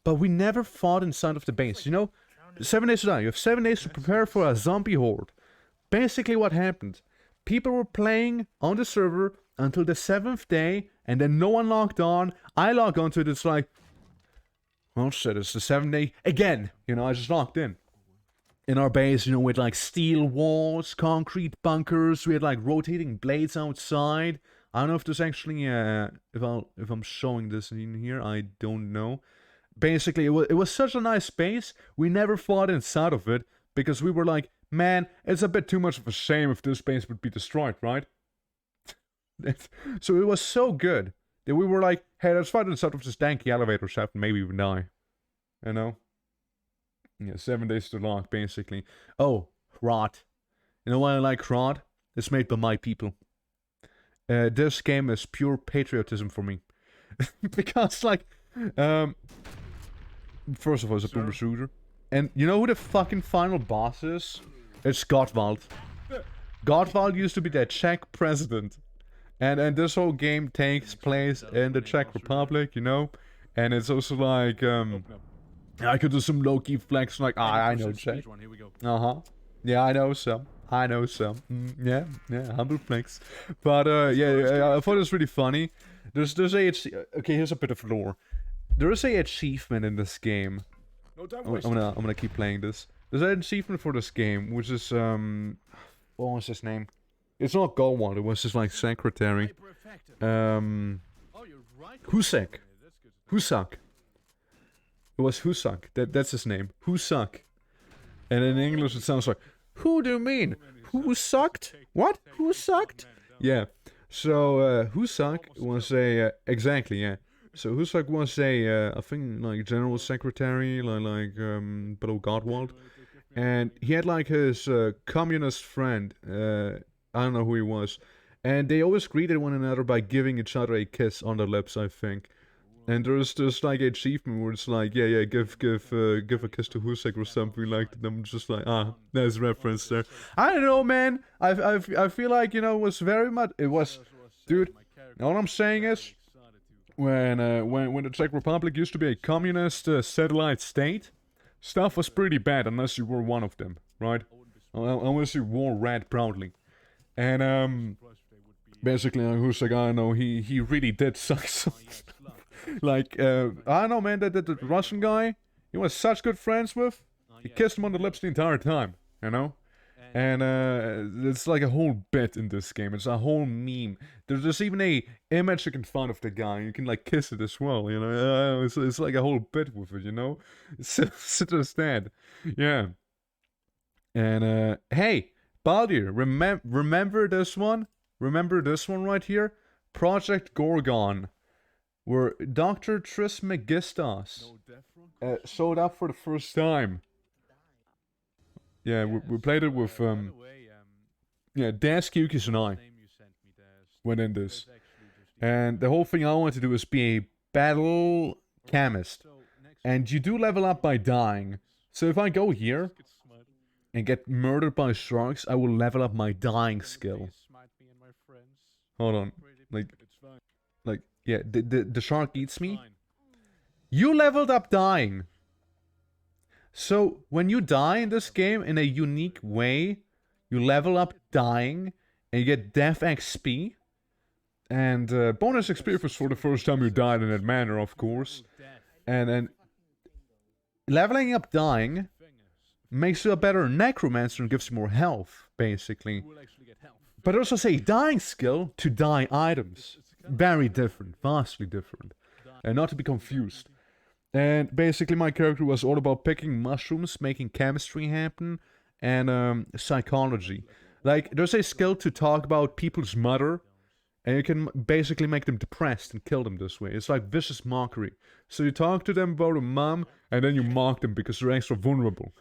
Speaker 1: but we never fought inside of the base. You know, 7 days to die. You have 7 days to prepare for a zombie horde. Basically, what happened? People were playing on the server until the 7th day, and then no one logged on. I log onto it. It's like, oh shit! It's the 7th day again. You know, I just logged in our base, you know, with like steel walls, concrete bunkers. We had like rotating blades outside. I don't know if there's actually if I'm showing this in here. I don't know. Basically, it was such a nice base. We never fought inside of it because we were like, man, it's a bit too much of a shame if this base would be destroyed, right? So it was so good that we were like, hey, let's fight inside of this danky elevator shaft and maybe even die. You know? Yeah, 7 days to log, basically. Oh, Rot. You know why I like Rot? It's made by my people. This game is pure patriotism for me. Because, like, first of all, it's a boomer shooter. And you know who the fucking final boss is? It's Gottwald. Gottwald used to be the Czech president. And this whole game takes place in the Czech Republic, you know? And it's also like, I could do some low-key flex, like, I know Czech. Uh-huh. Yeah, I know some. Yeah, humble flex. But, yeah, I thought it was really funny. There's okay, here's a bit of lore. There is a achievement in this game. I'm gonna keep playing this. There's an achievement for this game, which is, what was his name? It's not Goldwald, it was just like secretary. Husak. It was Husak. That's his name. Husak. And in English it sounds like, who do you mean? Who sucked? What? Who sucked? Yeah. So, Husak was a, exactly, yeah. So Husak was a, I think, like, general secretary, like below Gottwald. And he had, like, his communist friend, I don't know who he was. And they always greeted one another by giving each other a kiss on the lips, I think. And there's just like an achievement where it's like, yeah, give a kiss to Husak or something like that. I'm just like, there's reference there. I don't know, man. I feel like, you know, it was very much, it was, dude. All I'm saying is, when the Czech Republic used to be a communist satellite state, stuff was pretty bad unless you were one of them, right? Unless you wore red proudly. And basically, Husak, I know he really did suck some. Like, I don't know, man, that Russian guy he was such good friends with, he kissed him on the lips the entire time, you know? And it's like a whole bit in this game, it's a whole meme. There's even a image you can find of the guy, you can like kiss it as well, you know? It's like a whole bit with it, you know? It's just that, yeah. And, hey, Baldir, remember this one? Remember this one right here? Project Gorgon. Where Dr. Trismegistos showed up for the first time. Yeah, we played it with, yeah, Daz, Kukis, and I went in this. And the whole thing I want to do is be a battle chemist. And you do level up by dying. So if I go here and get murdered by sharks, I will level up my dying skill. Hold on. Like, yeah, the shark eats me. You leveled up dying. So, when you die in this game in a unique way, you level up dying, and you get death XP. And bonus XP for the first time you died in that manner, of course. And leveling up dying makes you a better necromancer and gives you more health, basically. But also say dying skill to die items. Very different, vastly different. And not to be confused. And basically my character was all about picking mushrooms, making chemistry happen, and psychology. Like, there's a skill to talk about people's mother, and you can basically make them depressed and kill them this way. It's like vicious mockery. So you talk to them about a mom, and then you mock them because they're extra vulnerable.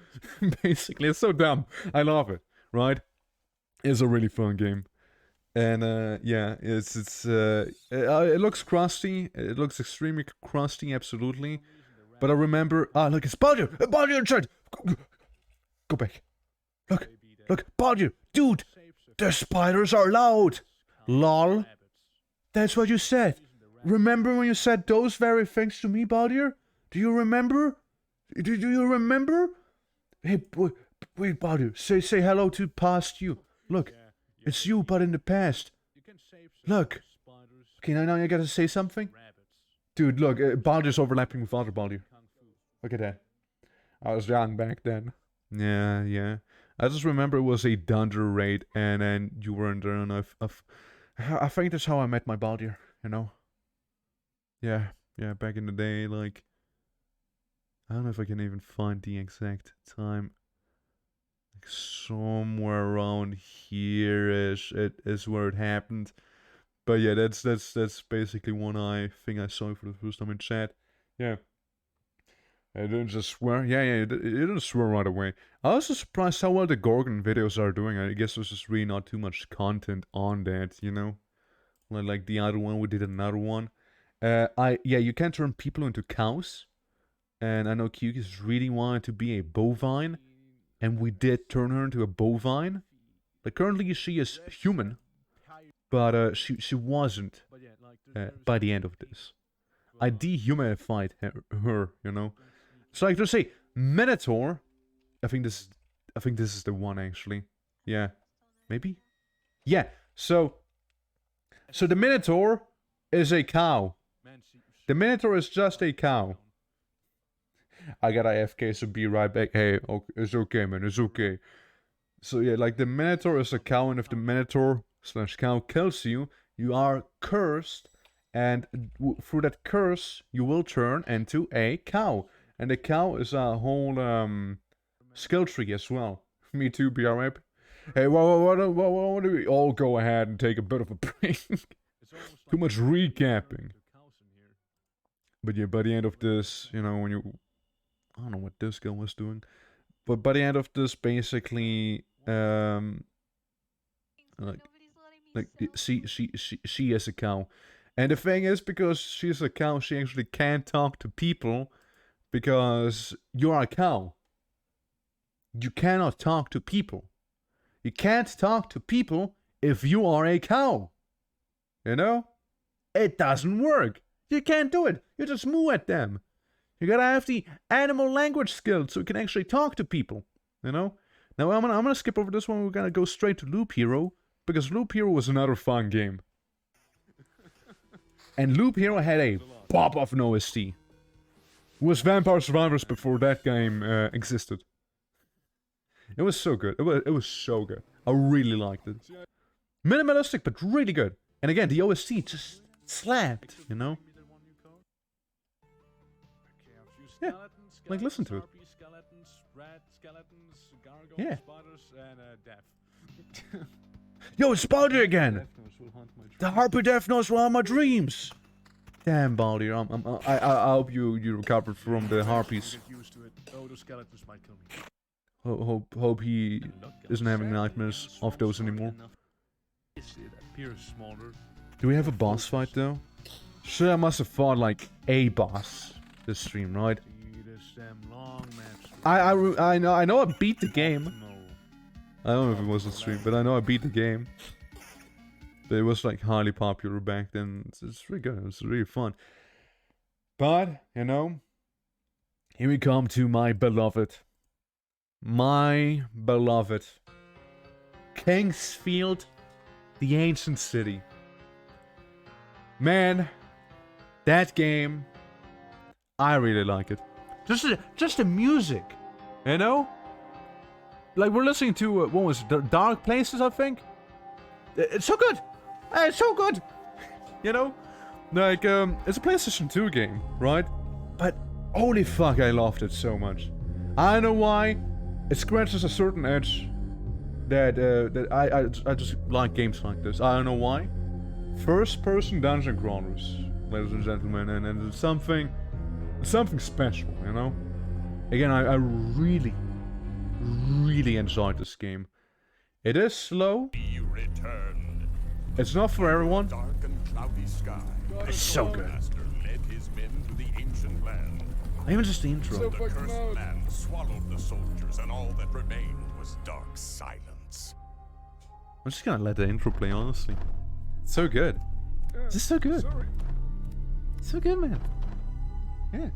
Speaker 1: Basically, it's so dumb. I love it, right? It's a really fun game. And, yeah, it looks crusty. It looks extremely crusty, absolutely. But I remember, look, it's Baldir! Baldir in chat! Go back. Look. Look, Baldur, dude, the spiders are loud. Lol. That's what you said. Remember when you said those very things to me, Baldur? Do you remember? Do you remember? Hey, wait, Baldur, say hello to past you. Look, it's you, but in the past. Look. Okay, now you gotta say something? Dude, look, Baldur's overlapping with other Baldur. Look at that. I was young back then. Yeah. I just remember it was a Dunder raid, and then you were in there, and I think that's how I met my Baldur, you know? Yeah, back in the day, like... I don't know if I can even find the exact time. Like somewhere around here is where it happened. But yeah, that's basically when I think I saw it for the first time in chat. Yeah. I didn't just swear. Yeah, it didn't swear right away. I was also surprised how well the Gorgon videos are doing. I guess there's just really not too much content on that, you know? Like the other one, we did another one. You can turn people into cows. And I know Kyukis really wanted to be a bovine. And we did turn her into a bovine. Like currently she is human. But she wasn't by the end of this. I dehumidified her, you know? So like there's a Minotaur. I think this is the one actually. Yeah. Maybe? Yeah. So the Minotaur is a cow. The Minotaur is just a cow. I got AFK, so be right back. Hey, okay, it's okay, man. It's okay. So yeah, like the Minotaur is a cow, and if the Minotaur/cow kills you, you are cursed, and through that curse, you will turn into a cow. And the cow is a whole skill tree as well. Me too, BRAP. Hey, why don't we all go ahead and take a bit of a break? Too much recapping. But yeah, by the end of this, you know, when you... I don't know what this girl was doing. But by the end of this, basically... she is a cow. And the thing is, because she's a cow, she actually can't talk to people. Because you're a cow. You cannot talk to people. You can't talk to people if you are a cow. You know? It doesn't work. You can't do it. You just moo at them. You gotta have the animal language skills so you can actually talk to people. You know? Now I'm gonna skip over this one. We're gonna go straight to Loop Hero. Because Loop Hero was another fun game. And Loop Hero had a pop of an OST. It was Vampire Survivors before that game existed. It was so good. It was so good. I really liked it. Minimalistic, but really good. And again, the OST just slapped, you know? Yeah, like listen to it. Yeah. Yo, it's Baldur again! The Harpy Death Notes will haunt my dreams! Damn, Baldur, I hope you recovered from the harpies. Hope he isn't having nightmares of those anymore. Do we have a boss fight though? Sure, I must have fought like a boss this stream, right? I know I beat the game. I don't know if it was a stream, but I know I beat the game. But it was like highly popular back then. It's really good. It's really fun. But, you know, here we come to my beloved. My beloved. Kingsfield, the ancient city. Man, that game, I really like it. Just the music, you know? Like, we're listening to, what was it, Dark Places, I think? It's so good! It's so good! You know? Like, it's a PlayStation 2 game, right? But, holy fuck, I loved it so much. I don't know why. It scratches a certain edge that I just like games like this. I don't know why. First-person dungeon crawlers, ladies and gentlemen, and it's something special, you know? Again, I really enjoyed this game. It is slow. It's not for everyone. It's so good. Even just the intro.
Speaker 11: The cursed land swallowed the soldiers, and all that remained was dark silence.
Speaker 6: once.
Speaker 1: I'm just gonna let the intro play, honestly. It's so good. This is so good.
Speaker 10: Sorry.
Speaker 1: So good, man. Yeah.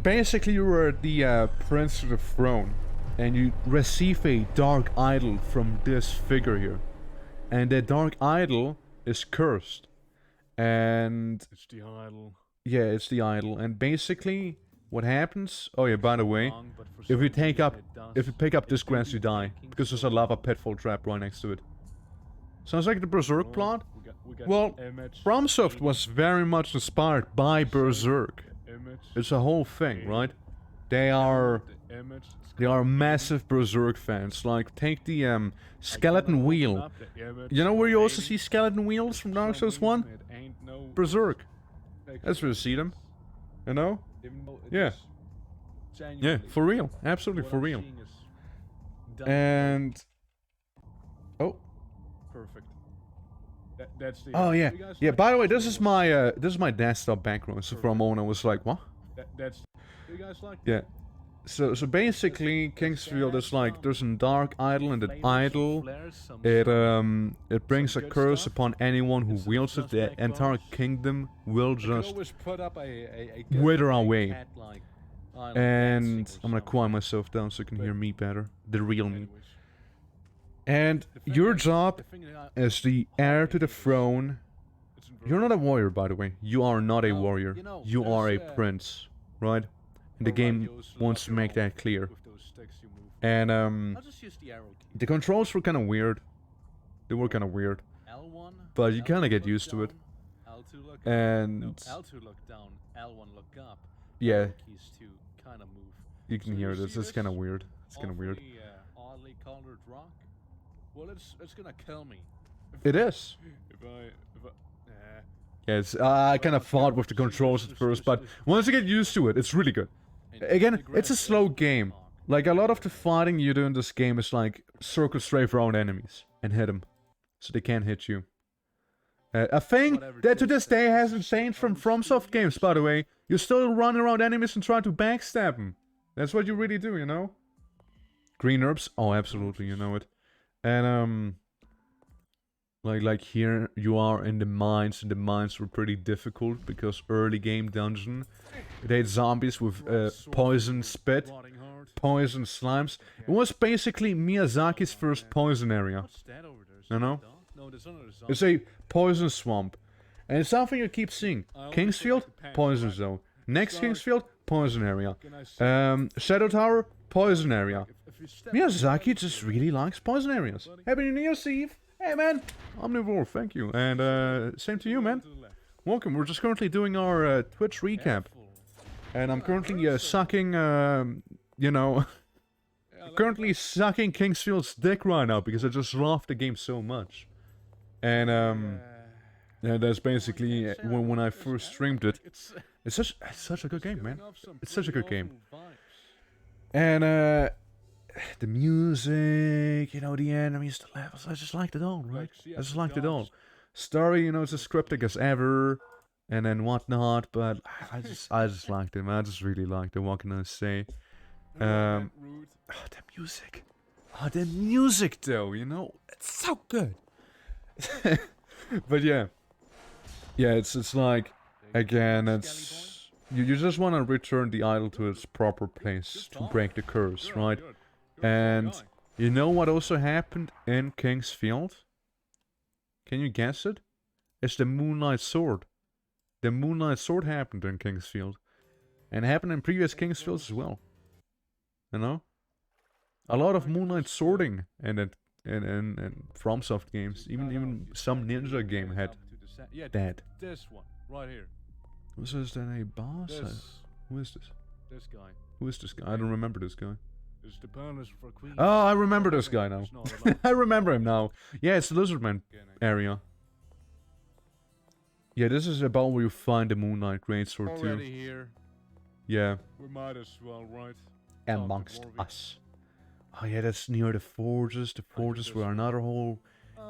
Speaker 1: Basically, you are the prince of the throne, and you receive a dark idol from this figure here, and that dark idol is cursed, and
Speaker 10: It's the idol.
Speaker 1: yeah, it's the idol, and basically, what happens? Oh yeah, by the way,
Speaker 10: Wrong, but for
Speaker 1: if
Speaker 10: some
Speaker 1: you take
Speaker 10: reason
Speaker 1: up,
Speaker 10: it does.
Speaker 1: if you pick up
Speaker 10: It
Speaker 1: this
Speaker 10: do
Speaker 1: grass, you
Speaker 10: be
Speaker 1: die
Speaker 10: making
Speaker 1: because there's a
Speaker 10: some
Speaker 1: lava pitfall trap right next to it. Sounds like the Berserk
Speaker 10: Right,
Speaker 1: plot.
Speaker 10: we got
Speaker 1: Well,
Speaker 10: image,
Speaker 1: FromSoft was very much inspired by Berserk.
Speaker 10: image,
Speaker 1: It's a whole thing, right? They are
Speaker 10: the image,
Speaker 1: they are massive Berserk fans. Like, take the skeleton wheel. You know where you also see skeleton wheels from Dark Souls 1? Berserk. That's where you see them. You know? Yeah. Yeah, for real. Absolutely for real. And oh,
Speaker 10: Perfect. That's the.
Speaker 1: oh yeah,
Speaker 10: You guys
Speaker 1: yeah.
Speaker 10: like
Speaker 1: By the way,
Speaker 10: Dark
Speaker 1: this is my desktop background. So for a moment, I was like, what?
Speaker 10: That's. You guys like.
Speaker 1: Yeah. So basically, Kingsfield is like there's a dark idol, and that idol it brings a curse upon anyone who wields it. The entire kingdom will just
Speaker 10: put up a
Speaker 1: wither away.
Speaker 10: cat-like island
Speaker 1: And
Speaker 10: dancing or
Speaker 1: I'm gonna
Speaker 10: something.
Speaker 1: quiet myself down so you can hear me better, the real me.
Speaker 10: Anyways,
Speaker 1: And
Speaker 10: the thing
Speaker 1: your
Speaker 10: is-
Speaker 1: job
Speaker 10: the thing is,
Speaker 1: as the heir to the throne.
Speaker 10: it's in
Speaker 1: You're not a warrior, by the way. You are not a
Speaker 10: No,
Speaker 1: warrior.
Speaker 10: you know,
Speaker 1: You are a
Speaker 10: there's,
Speaker 1: prince, right? And the game
Speaker 10: Vario's
Speaker 1: wants to
Speaker 10: locker
Speaker 1: make
Speaker 10: room
Speaker 1: that clear.
Speaker 10: with those sticks you move.
Speaker 1: And
Speaker 10: I'll just use the arrow key.
Speaker 1: the controls were kind of weird. They were kind of weird,
Speaker 10: L1.
Speaker 1: but you kind
Speaker 10: L2
Speaker 1: of get
Speaker 10: look
Speaker 1: used to it.
Speaker 10: down, L2 look up.
Speaker 1: And
Speaker 10: No, L2 look down, L1 look up.
Speaker 1: yeah,
Speaker 10: Arrow keys to kind of move.
Speaker 1: you can
Speaker 10: So
Speaker 1: hear
Speaker 10: you
Speaker 1: this.
Speaker 10: see
Speaker 1: It's kind of
Speaker 10: this
Speaker 1: weird. It's kind of weird.
Speaker 10: Awfully, oddly colored rock. Well, it's gonna kill me.
Speaker 1: It is.
Speaker 10: If I nah.
Speaker 1: Yes, I kind of fought with the controls at first, but once you get used to it, it's really good. Again, it's a slow game. Like, a lot of the fighting you do in this game is like circle straight around enemies and hit them, so they can't hit you. A thing that to this day hasn't changed from FromSoft games, by the way. You still run around enemies and try to backstab them. That's what you really do, you know? Green herbs? Oh, absolutely, you know it. And, like here you are in the mines, and the mines were pretty difficult because early game dungeon. They had zombies with poison spit, poison slimes. It was basically Miyazaki's first poison area.
Speaker 10: What's that over there? Is
Speaker 1: No,
Speaker 10: that
Speaker 1: no.
Speaker 10: a dog? No, there's another zombie.
Speaker 1: It's a poison swamp. And it's something you keep seeing.
Speaker 10: always
Speaker 1: Kingsfield,
Speaker 10: like the pen,
Speaker 1: poison
Speaker 10: right?
Speaker 1: zone. Next
Speaker 10: Sorry.
Speaker 1: Kingsfield, poison area.
Speaker 10: Can I say-
Speaker 1: Shadow Tower, poison area.
Speaker 10: if you step
Speaker 1: Miyazaki just really likes poison areas. Happy New Year, Steve. Hey, man. Omnivore, thank you. And same to you, man.
Speaker 10: to the left.
Speaker 1: Welcome. We're just currently doing our Twitch recap.
Speaker 10: Careful.
Speaker 1: And I'm currently sucking, you know, currently sucking Kingsfield's dick right now because I just love the game so much. And, yeah, that's basically when I first streamed it.
Speaker 10: It's
Speaker 1: It's such a good game, man.
Speaker 10: giving off some
Speaker 1: It's such a
Speaker 10: pretty
Speaker 1: good game.
Speaker 10: awful vibes.
Speaker 1: And, the music, you know, the enemies, the levels, I just liked it all, right?
Speaker 10: Like, see,
Speaker 1: I just
Speaker 10: the
Speaker 1: liked it all.
Speaker 10: dogs.
Speaker 1: Story, you know, it's as cryptic as ever, and then whatnot, but I just liked it, man. I just really liked it, what can I say?
Speaker 10: Rude.
Speaker 1: The music. Oh, the music, though, you know? It's so good. But yeah. Yeah, it's like, again, it's... You just want to return the idol to its proper place to break the curse, right? And you know what also happened in Kingsfield? Can you guess it? It's the Moonlight Sword. The Moonlight Sword happened in Kingsfield. And happened in previous Kingsfields as well. You know? A lot of Moonlight Swording in FromSoft games. Even some Ninja game had that.
Speaker 10: This one, right here.
Speaker 1: Was this then a boss?
Speaker 10: This
Speaker 1: Who is this?
Speaker 10: guy.
Speaker 1: Who is this guy? I don't remember this guy.
Speaker 10: Is the bonus for Queen.
Speaker 1: Oh, I remember this guy now.
Speaker 10: It's not allowed.
Speaker 1: I remember him now. Yeah, it's the Lizardman area. Yeah, this is about where you find the Moonlight Greatsword too.
Speaker 10: Already here.
Speaker 1: Yeah,
Speaker 10: We might as well, right?
Speaker 1: amongst
Speaker 10: Warwick.
Speaker 1: us. Oh yeah, that's near the forges. The forges were another whole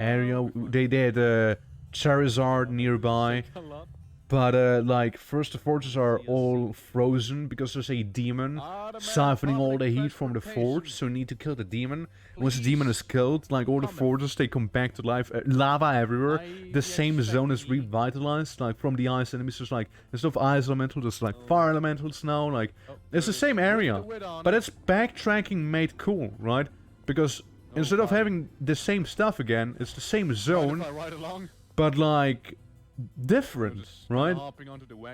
Speaker 1: area. They had Charizard nearby.
Speaker 10: A lot.
Speaker 1: But like first the forges are all frozen because there's a demon siphoning all the heat from the forge, so you need to kill the demon. Once the demon is killed, like all the forges, they come back to life. Lava everywhere. The same zone is revitalized, like from the ice enemies. There's like, instead of ice elemental, there's like fire elementals now. Like, it's the same area, but it's backtracking made cool, right? Because instead of having the same stuff again, it's the same zone, but like different, right?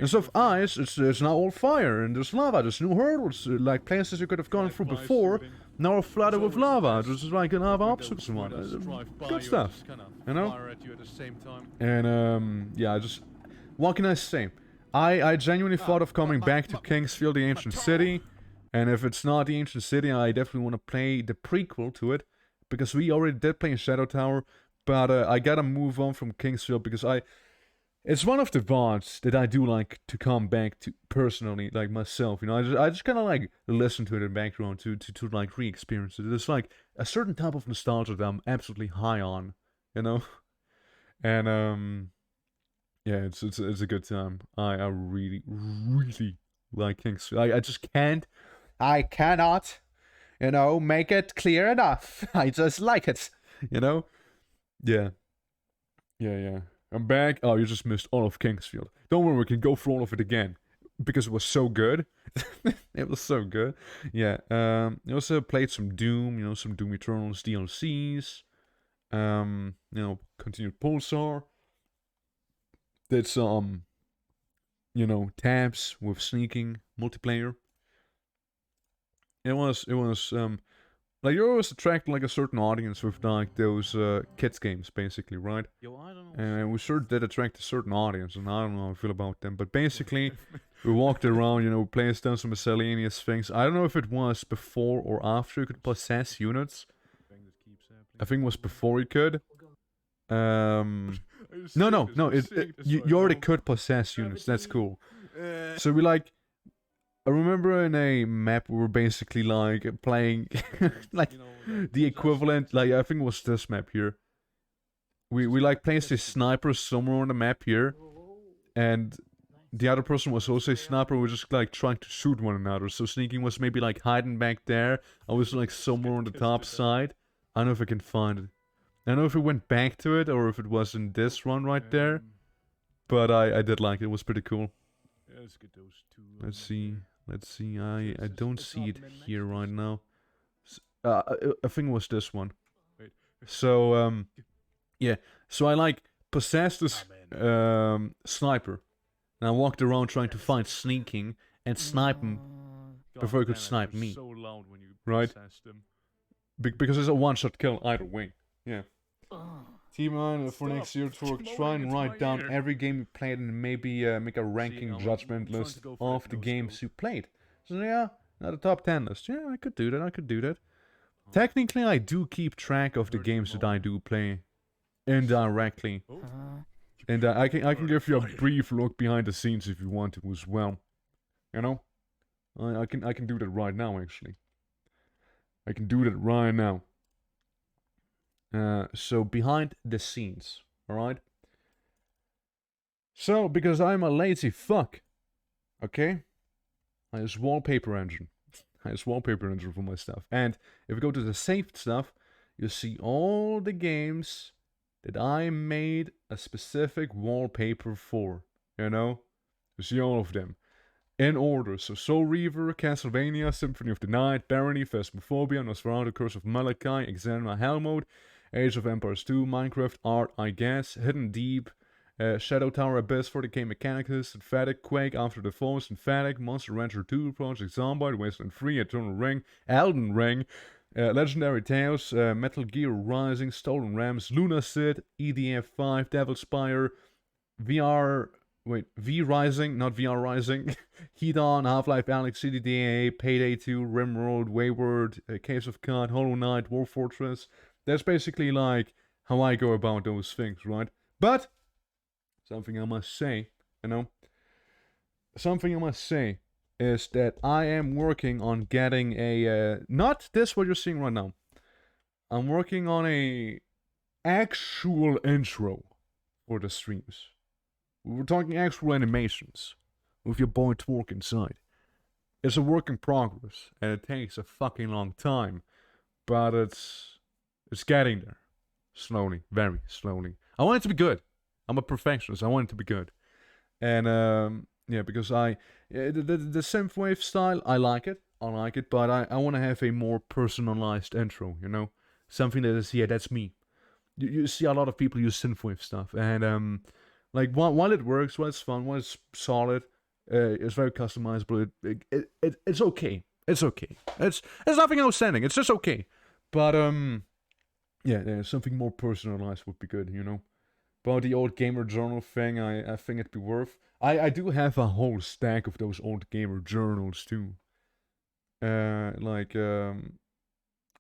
Speaker 1: Instead of ice, it's now all fire, and there's lava, there's new hurdles, like places you could have gone through before, now are flooded with lava. This is like an lava obstacles one. Good stuff, you know? And yeah, what can I say? I genuinely thought of coming back to Kingsfield, the ancient city, and if it's not the ancient city, I definitely want to play the prequel to it, because we already did play in Shadow Tower, but I gotta move on from Kingsfield because it's one of the VODs that I do like to come back to personally, like myself, you know. I just kind of like listen to it in the background to like re-experience it. It's like a certain type of nostalgia that I'm absolutely high on, you know. And yeah, it's a good time. I really like Kingsfield. I cannot, you know, make it clear enough. I just like it, you know. Yeah. I'm back. Oh, you just missed all of Kingsfield. Don't worry, we can go through all of it again. Because it was so good. It was so good. Yeah, I also played some Doom, you know, some Doom Eternals DLCs. You know, continued Pulsar. Did some, you know, tabs with sneaking multiplayer. It was, like, you always attract, like, a certain audience with, like, those, kids games, basically, right? And we sure did attract a certain audience, and I don't know how I feel about them, but basically, we walked around, you know, playing down some miscellaneous things. I don't know if it was before or after you could possess units. I think it was before you could. No, you already could possess units, that's cool. So we, like, I remember in a map we were basically like playing like the equivalent, like I think it was this map here. We like placed a sniper somewhere on the map here, and the other person was also a sniper. We were just like trying to shoot one another. So sneaking was maybe like hiding back there. I was like somewhere on the top side. I don't know if I can find it. I don't know if it went back to it or if it was in this one right there. But I did like it. It was pretty cool. Let's see. I don't see it here right now. I think it was this one. So, yeah. So I, like, possessed this sniper. And I walked around trying to find sneaking and snipe him before he could snipe me. Right? Because it's a one-shot kill either way. Yeah. T-Mine for next year to try and write down every game you played and maybe make a ranking judgment list of the games you played. So yeah, not a top 10 list. Yeah, I could do that. Technically, I do keep track of the games that I do play indirectly. And I can give you a brief look behind the scenes if you want to as well. You know? I can do that right now, actually. I can do that right now. So behind the scenes, alright? So, because I'm a lazy fuck, okay? I use wallpaper engine. For my stuff. And if you go to the saved stuff, you see all the games that I made a specific wallpaper for, you know? You see all of them. In order, so Soul Reaver, Castlevania, Symphony of the Night, Barony, Phasmophobia, Nosferatu, Curse of Malachi, Exanima, Hell Mode, Age of Empires 2, Minecraft, Art, I Guess, Hidden Deep, Shadow Tower Abyss, 40k Mechanicus, Synthetic, Quake, After the Fall, Synthetic, Monster Rancher 2, Project Zomboid, Wasteland 3, Eternal Ring, Elden Ring, Legendary Tales, Metal Gear Rising, Stolen Rams, Luna Sid, EDF 5, Devil Spire, V Rising, not VR Rising, Hedon, Half-Life Alyx, CDDA, Payday 2, Rimworld, Wayward, Caves of God, Hollow Knight, War Fortress. That's basically like how I go about those things, right? But something I must say, you know, is that I am working on getting a, not this what you're seeing right now. I'm working on a actual intro for the streams. We were talking actual animations with your boy Twerk inside. It's a work in progress, and it takes a fucking long time, but it's getting there. Slowly, very slowly. I want it to be good. I'm a perfectionist. I want it to be good. And yeah, because the synthwave style, I like it, but I want to have a more personalized intro, you know? Something that is, yeah, that's me. You see a lot of people use synthwave stuff, and like while it works, while it's fun, while it's solid, it's very customizable. It's okay. It's okay. It's nothing outstanding. It's just okay. But yeah, something more personalized would be good, you know. About the old gamer journal thing, I think it'd be worth. I do have a whole stack of those old gamer journals too.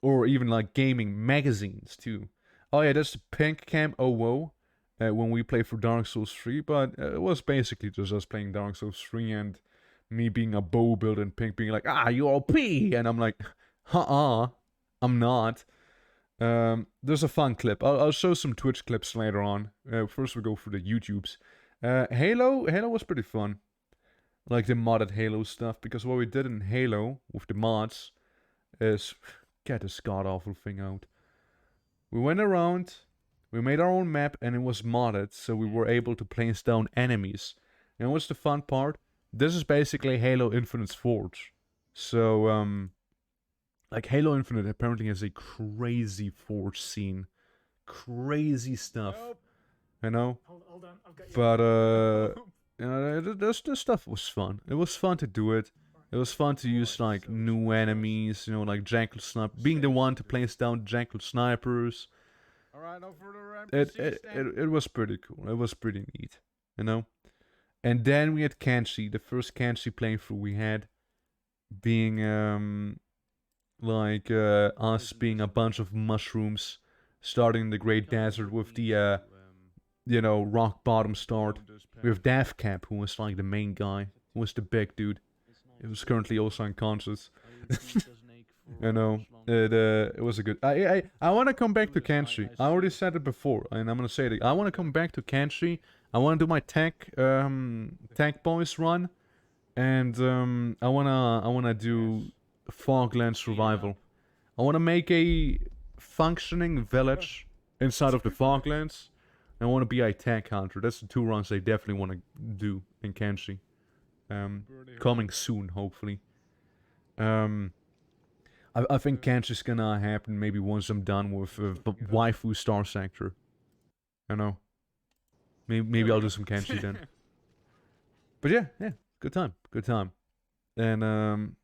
Speaker 1: Or even like gaming magazines too. Oh yeah, that's the Pink Camp OWO. When we played for Dark Souls 3, but it was basically just us playing Dark Souls 3 and me being a bow build and Pink being like, you're OP, and I'm like, I'm not. There's a fun clip. I'll show some Twitch clips later on. First we go for the YouTubes. Halo was pretty fun. Like the modded Halo stuff, because what we did in Halo with the mods is get this god awful thing out. We went around, we made our own map, and it was modded, so we were able to place down enemies. And what's the fun part? This is basically Halo Infinite's Forge. So, like Halo Infinite apparently has a crazy Forge scene. Crazy stuff. You know?
Speaker 4: Hold on, I've got you.
Speaker 1: But, you know, this stuff was fun. It was fun to do it. It was fun to use, like, new enemies, you know, like Jackal Sniper. Being the one to place down Jackal Snipers.
Speaker 10: Alright, no further NPCs then.
Speaker 1: It was pretty cool. It was pretty neat, you know? And then we had Kenshi, the first Kenshi playthrough we had. Being, us being a bunch of mushrooms. Starting in the Great Desert with the, you know, rock bottom start. We have Deathcap, who was like the main guy. Who was the big dude. He was currently also unconscious. You know, it was a good... I want to come back to Kenshi. I already said it before, and I'm gonna say it. I want to come back to Kenshi. I want to do my Tech Boys run, and I wanna do Fogland Survival. I wanna make a functioning village inside of the Foglands. I want to be a tech hunter. That's the 2 runs I definitely want to do in Kenshi. Coming soon, hopefully. I think Kenshi's gonna happen maybe once I'm done with Waifu Star Sector. I know. Maybe I'll do some Kenshi then. But yeah, good time. And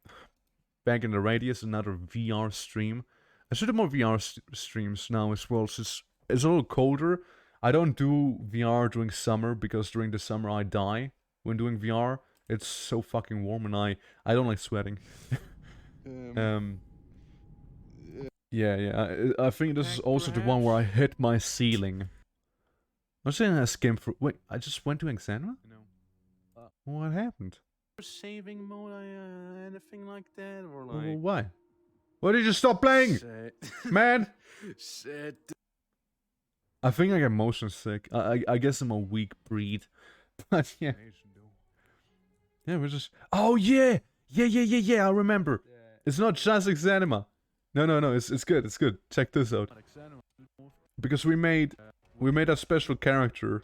Speaker 1: back in the Radius, another VR stream. I should do more VR streams now as well. It's a little colder. I don't do VR during summer because during the summer I die when doing VR. It's so fucking warm and I don't like sweating. Yeah. I think this is also the one where I hit my ceiling. I'm saying I skimmed for... Wait, I just went to Exanima?
Speaker 10: No.
Speaker 1: What happened?
Speaker 10: Saving mode, anything like that, or
Speaker 1: Well, why? Why did you stop playing? Man! I think I get motion sick. I guess I'm a weak breed. But yeah. Yeah, we're just... Oh yeah! Yeah, I remember. It's not just Exanima. No, it's good. Check this out. Because we made a special character.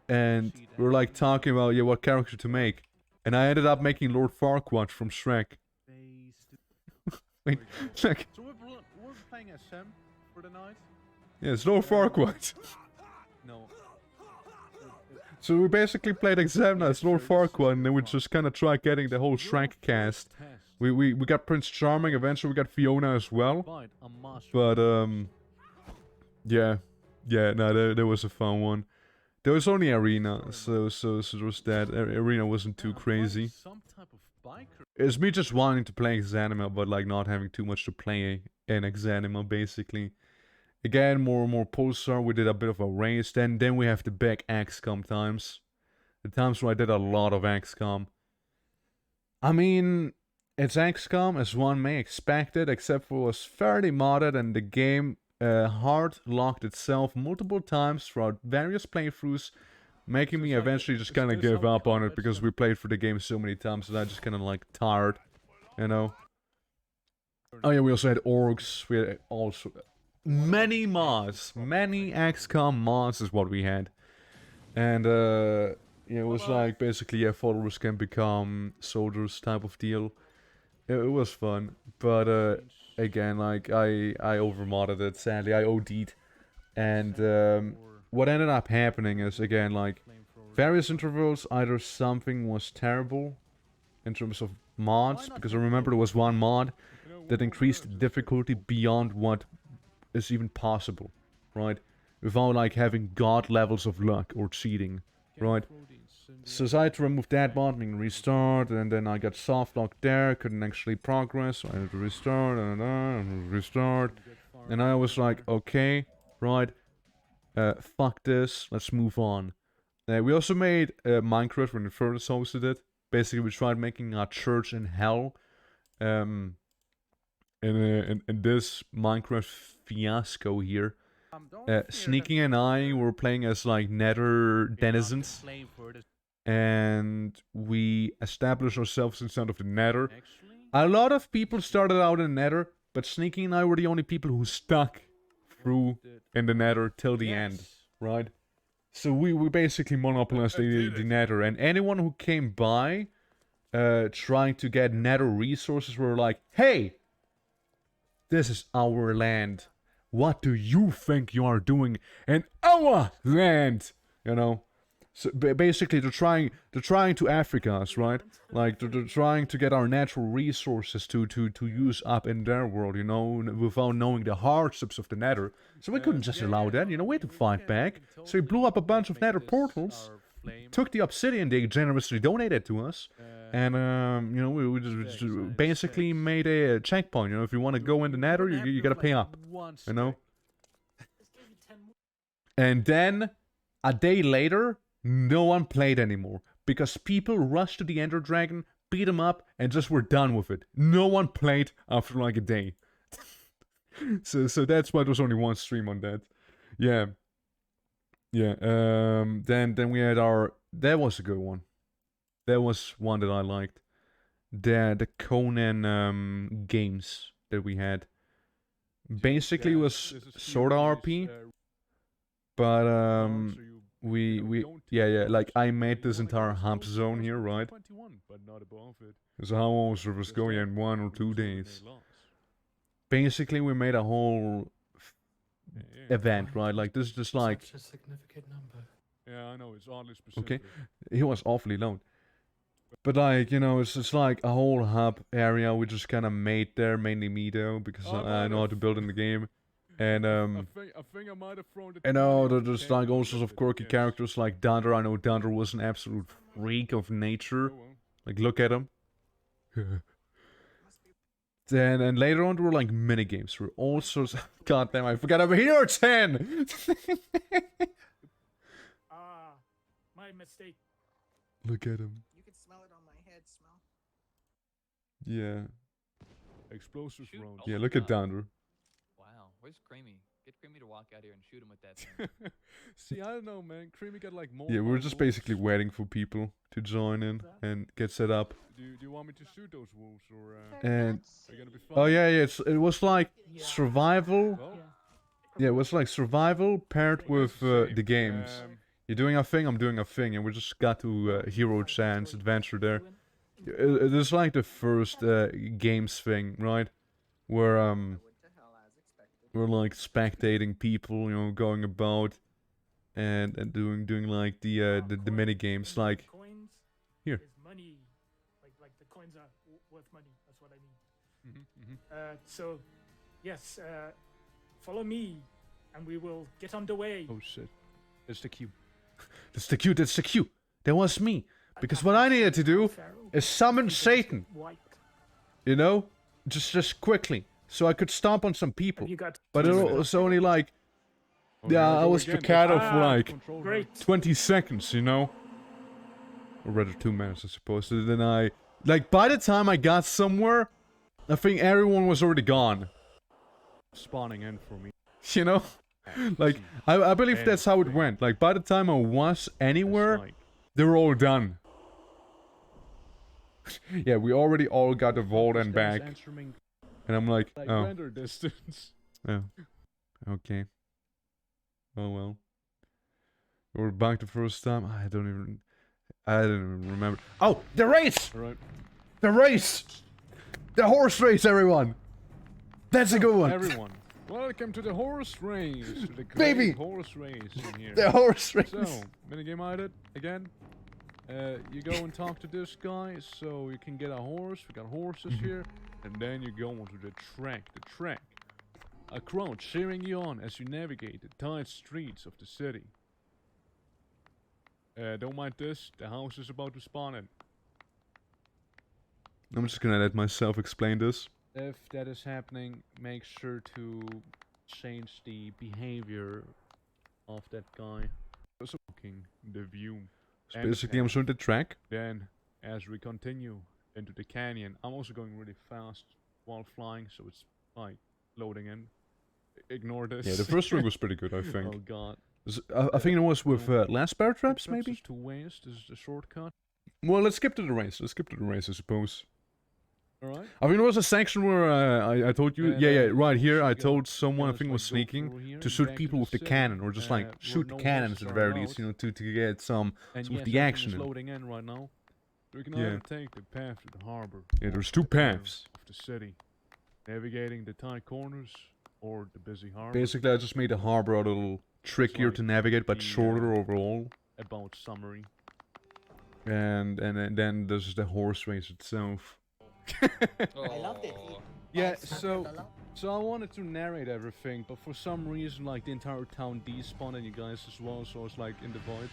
Speaker 1: And we're like talking about, what character to make. And I ended up making Lord Farquaad from Shrek. Wait, check.
Speaker 10: So we're playing as Sam for the night?
Speaker 1: Yeah, it's Lord Farquaad.
Speaker 10: No.
Speaker 1: So we basically played Examina as Lord Farquaad, and then we just kind of tried getting the whole Shrek cast. We got Prince Charming, eventually we got Fiona as well. But, yeah, no, there was a fun one. There was only Arena, so there was that. Arena wasn't too crazy. It's me just wanting to play Exanima, but like not having too much to play in Exanima, basically. Again, more and more Pulsar, we did a bit of a race, then we have the big XCOM times. The times where I did a lot of XCOM. I mean, it's XCOM as one may expect it, except for it was fairly modded and the game hard locked itself multiple times throughout various playthroughs making me
Speaker 10: It's like-
Speaker 1: eventually just
Speaker 10: it's-
Speaker 1: kind of
Speaker 10: it's
Speaker 1: give
Speaker 10: how
Speaker 1: up on it
Speaker 10: combat
Speaker 1: because
Speaker 10: stuff-
Speaker 1: we played for the game so many times that I just kind of like tired, you know. Oh yeah, we also had orgs. We had also many mods, many XCOM mods is what we had, and yeah, it was like basically followers can become soldiers type of deal. It was fun, but again, like I overmodded it. Sadly, I OD'd, and what ended up happening is again like various intervals. Either something was terrible in terms of mods, because I remember there was one mod that increased the difficulty beyond what is even possible, right? Without like having god levels of luck or cheating, right? So I had to remove that mod, and restart, and then I got soft locked there, couldn't actually progress, so I had to restart, and restart, and I was like, okay, right, fuck this, let's move on. We also made Minecraft when we first hosted it. Basically, we tried making a church in hell, in this Minecraft fiasco here. Sneaky and I were playing as like Nether denizens, and we established ourselves inside of the Nether. A lot of people started out in Nether, but Sneaky and I were the only people who stuck through in the Nether till the end, right? So we basically monopolized the Nether, and anyone who came by trying to get Nether resources were like, hey, this is our land. What do you think you are doing in our land? You know? So basically they're trying to Africa us, right? Like they're trying to get our natural resources to use up in their world, you know, without knowing the hardships of the Nether. So we couldn't just allow that, you know, we had to fight back. So we blew up a bunch of Nether portals, took the obsidian they generously donated to us, and you know, we just basically made a checkpoint. You know, if you want to go in the Nether, you gotta pay up, you know. And then a day later, no one played anymore because people rushed to the Ender Dragon, beat him up, and just were done with it. No one played after like a day. so that's why there was only one stream on that. Yeah. Then we had our. That was a good one. That was one that I liked. The Conan games that we had. Basically, it was sort of RP, but yeah, like I made this entire hump zone here, right? So how long was going in 1 or 2 days? Basically, we made a whole event, right? Like this is just like.
Speaker 7: Such a significant number.
Speaker 10: Yeah, I know, it's oddly specific.
Speaker 1: Okay, he was awfully loud. But like, you know, it's just like a whole hub area we just kind of made there, mainly me though, because I know how to build in the game. And
Speaker 10: I think I might have thrown it.
Speaker 1: you know, there's like all sorts of quirky characters like Dunder. I know Dunder was an absolute freak of nature. Like, look at him. Then, and later on, there were like mini games. There were all sorts of. God damn, I forgot I'm here, 10!
Speaker 5: My mistake.
Speaker 1: Look at him.
Speaker 7: You can smell it on my head, smell.
Speaker 1: Yeah.
Speaker 10: Explosives
Speaker 3: Shoot.
Speaker 10: round.
Speaker 3: Oh
Speaker 1: Yeah,
Speaker 3: my
Speaker 1: look at
Speaker 3: God.
Speaker 1: Dunder.
Speaker 3: Wow, where's Creamy? Get Creamy to walk out here and shoot him with that thing.
Speaker 10: See, I don't know, man. Creamy got like more.
Speaker 1: Yeah, we were just
Speaker 10: wolves.
Speaker 1: basically waiting for people to join in and get set up.
Speaker 10: Do you want me to shoot those wolves or?
Speaker 1: And
Speaker 10: Are you gonna be fine?
Speaker 1: oh yeah, it was like survival.
Speaker 10: Well,
Speaker 1: Yeah, it was like survival paired with the games.
Speaker 10: um,
Speaker 1: You're doing a thing, I'm doing a thing, and we just got to Hero Chance adventure there. It is like the first games thing, right? Where we're like spectating people, you know, going about and doing like the mini games, like
Speaker 5: Coins
Speaker 1: here.
Speaker 5: is money. Like the coins are worth money. That's what I mean. So, yes, follow me, and we will get underway.
Speaker 10: Oh shit! It's the cue.
Speaker 1: That's the cue, that's the cue. That was me. Because what I needed to do is summon Satan,
Speaker 5: White.
Speaker 1: you know? Just quickly. So I could stomp on some people.
Speaker 5: You got.
Speaker 1: But it was only like,
Speaker 10: Oh,
Speaker 1: yeah,
Speaker 10: here we
Speaker 1: I
Speaker 10: go
Speaker 1: was
Speaker 10: again.
Speaker 1: Picado for like
Speaker 10: Control
Speaker 5: Great.
Speaker 1: 20 seconds, you know? Or rather 2 minutes, I suppose. So then I, like, by the time I got somewhere, I think everyone was already gone.
Speaker 10: spawning in for me.
Speaker 1: You know? Like, I believe that's how it went. Like, by the time I was anywhere, they were all done. Yeah, we already all got the Volden back. And I'm like, oh.
Speaker 10: Render distance.
Speaker 1: Oh. Okay. Oh well. We're back the first time. I don't even remember. Oh, the race!
Speaker 10: Alright.
Speaker 1: The race! The horse race, everyone! That's a good one.
Speaker 10: Everyone, welcome to the horse race. To the great
Speaker 1: Baby!
Speaker 10: horse race in here.
Speaker 1: The horse race.
Speaker 10: So, minigame edit again. You go and talk to this guy, so you can get a horse. We got horses here, and then you go onto the track. A crowd cheering you on as you navigate the tight streets of the city. Don't mind this. The house is about to spawn in.
Speaker 1: I'm just gonna let myself explain this.
Speaker 10: If that is happening, make sure to change the behavior of that guy. Also looking the view.
Speaker 1: So
Speaker 10: and
Speaker 1: basically, I'm showing the track.
Speaker 10: Then, as we continue into the canyon, I'm also going really fast while flying, so it's like loading in. Ignore this.
Speaker 1: Yeah, the first one was pretty good, I think.
Speaker 10: Oh god.
Speaker 1: I think it was with last bear traps,
Speaker 10: Traps
Speaker 1: maybe?
Speaker 10: is 2 ways. This is the shortcut.
Speaker 1: Well, let's skip to the race. Let's skip to the race, I suppose.
Speaker 10: Alright.
Speaker 1: I think there was a section where I told you... Yeah, right here, I
Speaker 10: so
Speaker 1: told someone, I
Speaker 10: guys,
Speaker 1: think
Speaker 10: like,
Speaker 1: was
Speaker 10: go through
Speaker 1: sneaking,
Speaker 10: here
Speaker 1: to
Speaker 10: and
Speaker 1: shoot
Speaker 10: back
Speaker 1: people
Speaker 10: to
Speaker 1: with the
Speaker 10: the city,
Speaker 1: cannon, or just like
Speaker 10: where
Speaker 1: shoot the
Speaker 10: no
Speaker 1: cannons
Speaker 10: horses
Speaker 1: at the
Speaker 10: are
Speaker 1: very
Speaker 10: allowed.
Speaker 1: least, you know, to get some
Speaker 10: And
Speaker 1: of
Speaker 10: yes,
Speaker 1: the
Speaker 10: everything
Speaker 1: action
Speaker 10: is
Speaker 1: in.
Speaker 10: loading in right now. We can
Speaker 1: Yeah.
Speaker 10: either take the path to the harbor.
Speaker 1: Yeah,
Speaker 10: or
Speaker 1: there's
Speaker 10: the
Speaker 1: 2
Speaker 10: center
Speaker 1: paths.
Speaker 10: Of the city. Navigating the tight corners or the busy harbor.
Speaker 1: Basically, I just made the harbor a little trickier to navigate, but
Speaker 10: the,
Speaker 1: shorter overall.
Speaker 10: About summary.
Speaker 1: And then there's the horse race itself.
Speaker 7: I loved it.
Speaker 10: Yeah, so I wanted to narrate everything, but for some reason, like, the entire town despawned and you guys as well, so I was like in the void.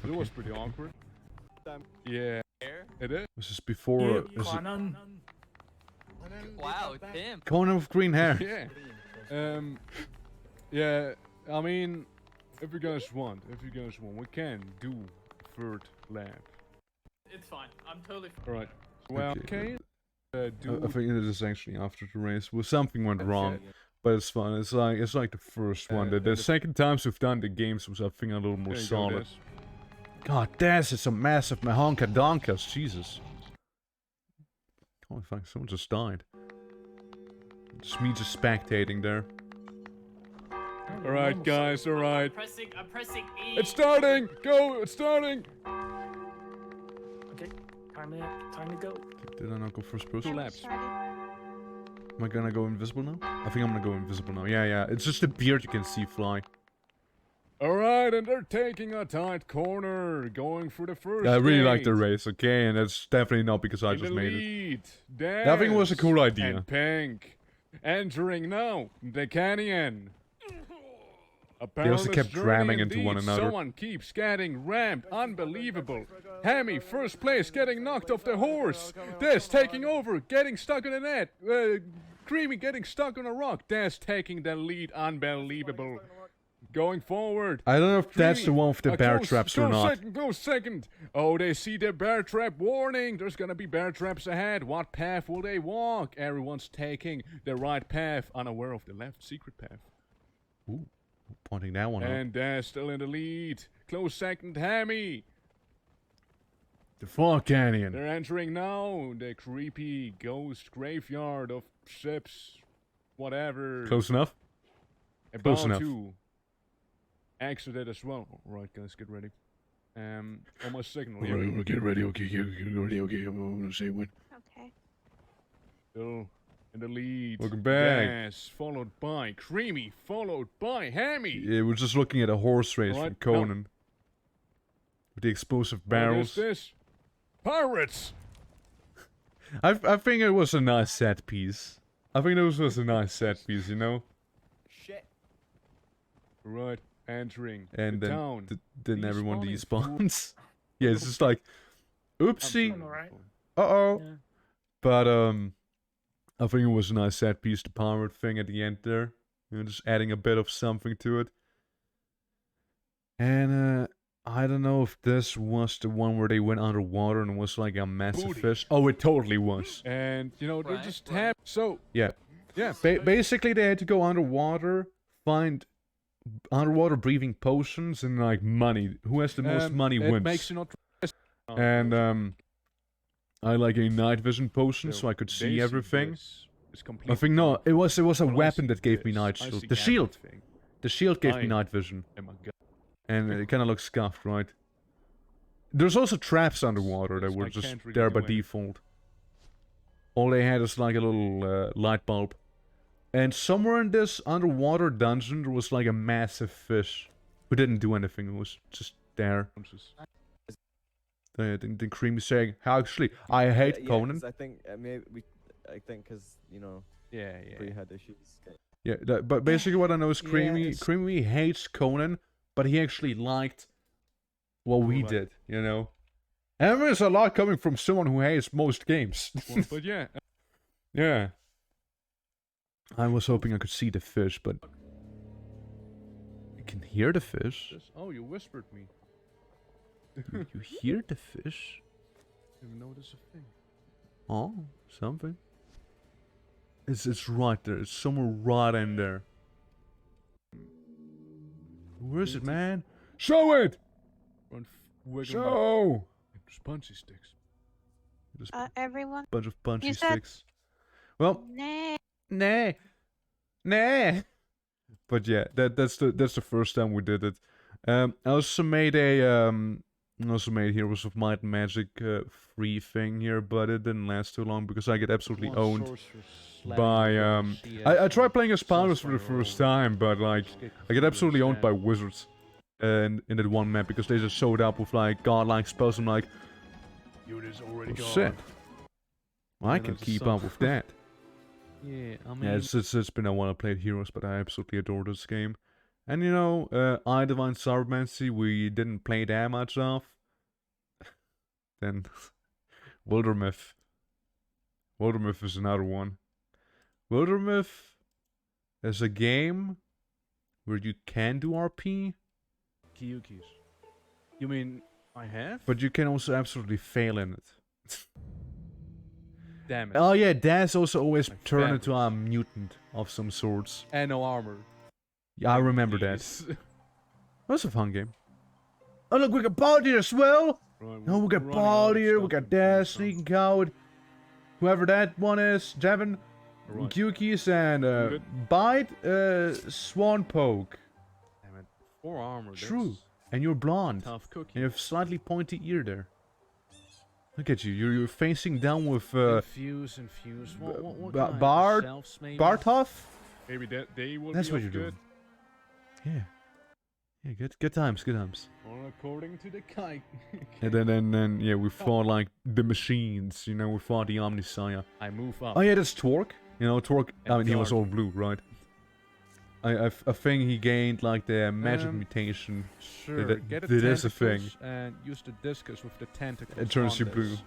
Speaker 10: But it was pretty awkward. Yeah, it is.
Speaker 1: This is before...
Speaker 5: Conan.
Speaker 3: Wow, Tim.
Speaker 1: Conan with green hair.
Speaker 10: Yeah. Yeah, I mean, if you guys want, we can do third lap.
Speaker 4: It's fine. I'm totally fine.
Speaker 10: Alright. Well,
Speaker 1: Okay.
Speaker 10: okay.
Speaker 1: I think it is actually after the race. Well, something went wrong,
Speaker 10: it.
Speaker 1: but it's fun. It's like the first one. The second times we've done the games was, I think, a little more
Speaker 10: There you go,
Speaker 1: solid.
Speaker 10: Des.
Speaker 1: God, this is a massive mahonka donkas. Jesus. Oh fuck! Someone just died. Just me just spectating there.
Speaker 10: Alright, guys, alright.
Speaker 4: I'm pressing E.
Speaker 10: It's starting! Go! It's starting!
Speaker 5: Okay, time to go.
Speaker 1: Did I not go first person?
Speaker 10: 2 laps.
Speaker 1: Am I gonna go invisible now? I think I'm gonna go invisible now. Yeah. It's just the beard you can see fly.
Speaker 10: Alright, and they're taking a tight corner, going for the first
Speaker 1: I really like the
Speaker 10: gate.
Speaker 1: race, okay? And it's definitely not because I
Speaker 10: In
Speaker 1: just
Speaker 10: the
Speaker 1: made it.
Speaker 10: lead,
Speaker 1: I think it was a cool
Speaker 10: Dance
Speaker 1: idea.
Speaker 10: And Pink, entering now the canyon.
Speaker 1: They also kept ramming into one
Speaker 10: indeed.
Speaker 1: another.
Speaker 10: Someone keeps getting rammed. Unbelievable. Hemi, first place, getting knocked off the horse. Des taking over, getting stuck on the net. Creamy getting stuck on a rock. Des taking the lead. Unbelievable. Going forward.
Speaker 1: I don't know if that's the
Speaker 10: Creamy,
Speaker 1: one with the bear traps or not.
Speaker 10: Go second. Oh, they see the bear trap. Warning, there's gonna be bear traps ahead. What path will they walk? Everyone's taking the right path, unaware of the left secret path.
Speaker 1: Ooh, pointing that one out.
Speaker 10: And they're still in the lead. Close second, Hemi.
Speaker 1: The Fall Canyon.
Speaker 10: They're entering now the creepy ghost graveyard of ships. Whatever.
Speaker 1: Close enough?
Speaker 10: About
Speaker 1: close enough.
Speaker 10: to exit it as well. Right, guys, get ready. Almost signal. Yeah.
Speaker 1: Alright, get ready, okay, get ready, okay, I'm gonna say when.
Speaker 11: Okay.
Speaker 10: Still in the lead.
Speaker 1: Welcome back.
Speaker 10: Yes, followed by Creamy, followed by Hemi.
Speaker 1: Yeah, we're just looking at a horse race from
Speaker 10: Alright,
Speaker 1: Conan. With the explosive barrels.
Speaker 10: What is this? Pirates!
Speaker 1: I think it was a nice set piece. I think this was a nice set piece, you know?
Speaker 4: Shit.
Speaker 10: Right, entering
Speaker 1: And
Speaker 10: the
Speaker 1: then,
Speaker 10: town.
Speaker 1: then everyone
Speaker 10: Despawning.
Speaker 1: despawns. Yeah, it's just like, oopsie,
Speaker 5: Doing alright.
Speaker 1: uh-oh.
Speaker 5: Yeah.
Speaker 1: But, I think it was a nice set piece, the pirate thing at the end there. You know, just adding a bit of something to it. And, I don't know if this was the one where they went underwater and it was like a massive
Speaker 10: Booty.
Speaker 1: fish. Oh, it totally was.
Speaker 10: And, you know, they
Speaker 3: Right,
Speaker 10: just
Speaker 3: right.
Speaker 10: have... So,
Speaker 1: Yeah.
Speaker 10: yeah.
Speaker 1: Basically, they had to go underwater, find underwater breathing potions and like money. Who has the most money
Speaker 10: it
Speaker 1: wins.
Speaker 10: makes you not.
Speaker 1: And I like a night vision potion so I could see everything. I think no, it was a weapon that gave me night shield. The shield. The shield gave me night vision. And it kind of looks scuffed, right? There's also traps underwater that were just there by default. All they had is like a little light bulb. And somewhere in this underwater dungeon there was like a massive fish who didn't do anything. It was just there. The Creamy saying, actually, I hate Conan.
Speaker 9: I think because we had issues.
Speaker 1: Yeah, but basically what I know is Creamy. Creamy hates Conan, but he actually liked what we did, you know. And there's a lot coming from someone who hates most games.
Speaker 10: But yeah.
Speaker 1: Yeah. I was hoping I could see the fish, but I can hear the fish.
Speaker 10: Oh, you whispered me.
Speaker 1: You hear the fish?
Speaker 10: Didn't know there's a thing.
Speaker 1: Oh, something. It's right there. It's somewhere right in there. Where is it, man? Show it! Show!
Speaker 10: There's punchy sticks.
Speaker 1: Just
Speaker 11: Everyone.
Speaker 1: bunch of punchy
Speaker 11: You said-
Speaker 1: sticks. Well,
Speaker 11: Nah.
Speaker 1: nah. But yeah, that's the first time we did it. I also made Heroes of Might and Magic free thing here, but it didn't last too long because I get absolutely owned by I tried playing as Paulus for the first time, but like I get absolutely owned by wizards in that one map because they just showed up with like godlike spells. I'm like, oh, shit, I can keep up with that.
Speaker 10: Yeah, I mean,
Speaker 1: Yeah, it's been a while I played Heroes, but I absolutely adore this game. And you know, I Divine Sarmancy we didn't play that much of. Then Wildermyth. Wildermyth is another one. Wildermyth is a game where you can do RP,
Speaker 10: Kyukis. You mean I have?
Speaker 1: but you can also absolutely fail in it.
Speaker 10: Damn it.
Speaker 1: Oh yeah, Daz also always
Speaker 10: Like
Speaker 1: turned into a
Speaker 10: vampires.
Speaker 1: mutant of some sorts.
Speaker 10: And no armor.
Speaker 1: Yeah, I remember that.
Speaker 10: Jeez.
Speaker 1: That was a fun game. Oh look, we got Baldur as well!
Speaker 10: Right,
Speaker 1: Oh, we got
Speaker 10: we're running out of
Speaker 1: Baldur, we
Speaker 10: stuff
Speaker 1: got
Speaker 10: in
Speaker 1: Daz,
Speaker 10: Phoenix,
Speaker 1: Sneaking Coward, whoever that one is, Devin,
Speaker 10: Right.
Speaker 1: Kyukis, and
Speaker 10: Good.
Speaker 1: Bite, Swan Poke.
Speaker 10: Damn it. 4 armor.
Speaker 1: True.
Speaker 10: That's
Speaker 1: And you're blonde.
Speaker 10: tough cookie.
Speaker 1: And you have slightly pointy ear there. Look at you, you're facing down with
Speaker 10: Infuse. What kind?
Speaker 1: Bard?
Speaker 10: Selves, maybe?
Speaker 1: Bartov?
Speaker 10: Maybe that they will
Speaker 1: That's
Speaker 10: be
Speaker 1: what
Speaker 10: of
Speaker 1: you're
Speaker 10: good.
Speaker 1: doing. Yeah. Yeah, good times, good times.
Speaker 10: Or according to the kite.
Speaker 1: And then yeah, we fought like the machines, you know, we fought the Omnisaya.
Speaker 10: I move up.
Speaker 1: Oh yeah, that's Torque. You know, Torque, I
Speaker 10: And
Speaker 1: mean, he was
Speaker 10: Dark.
Speaker 1: all blue, right? I think he gained like the magic mutation.
Speaker 10: Sure.
Speaker 1: that-
Speaker 10: Get a
Speaker 1: that is a thing.
Speaker 10: tentacles and use the discus with the tentacles.
Speaker 1: It turns
Speaker 10: on
Speaker 1: you
Speaker 10: this.
Speaker 1: blue.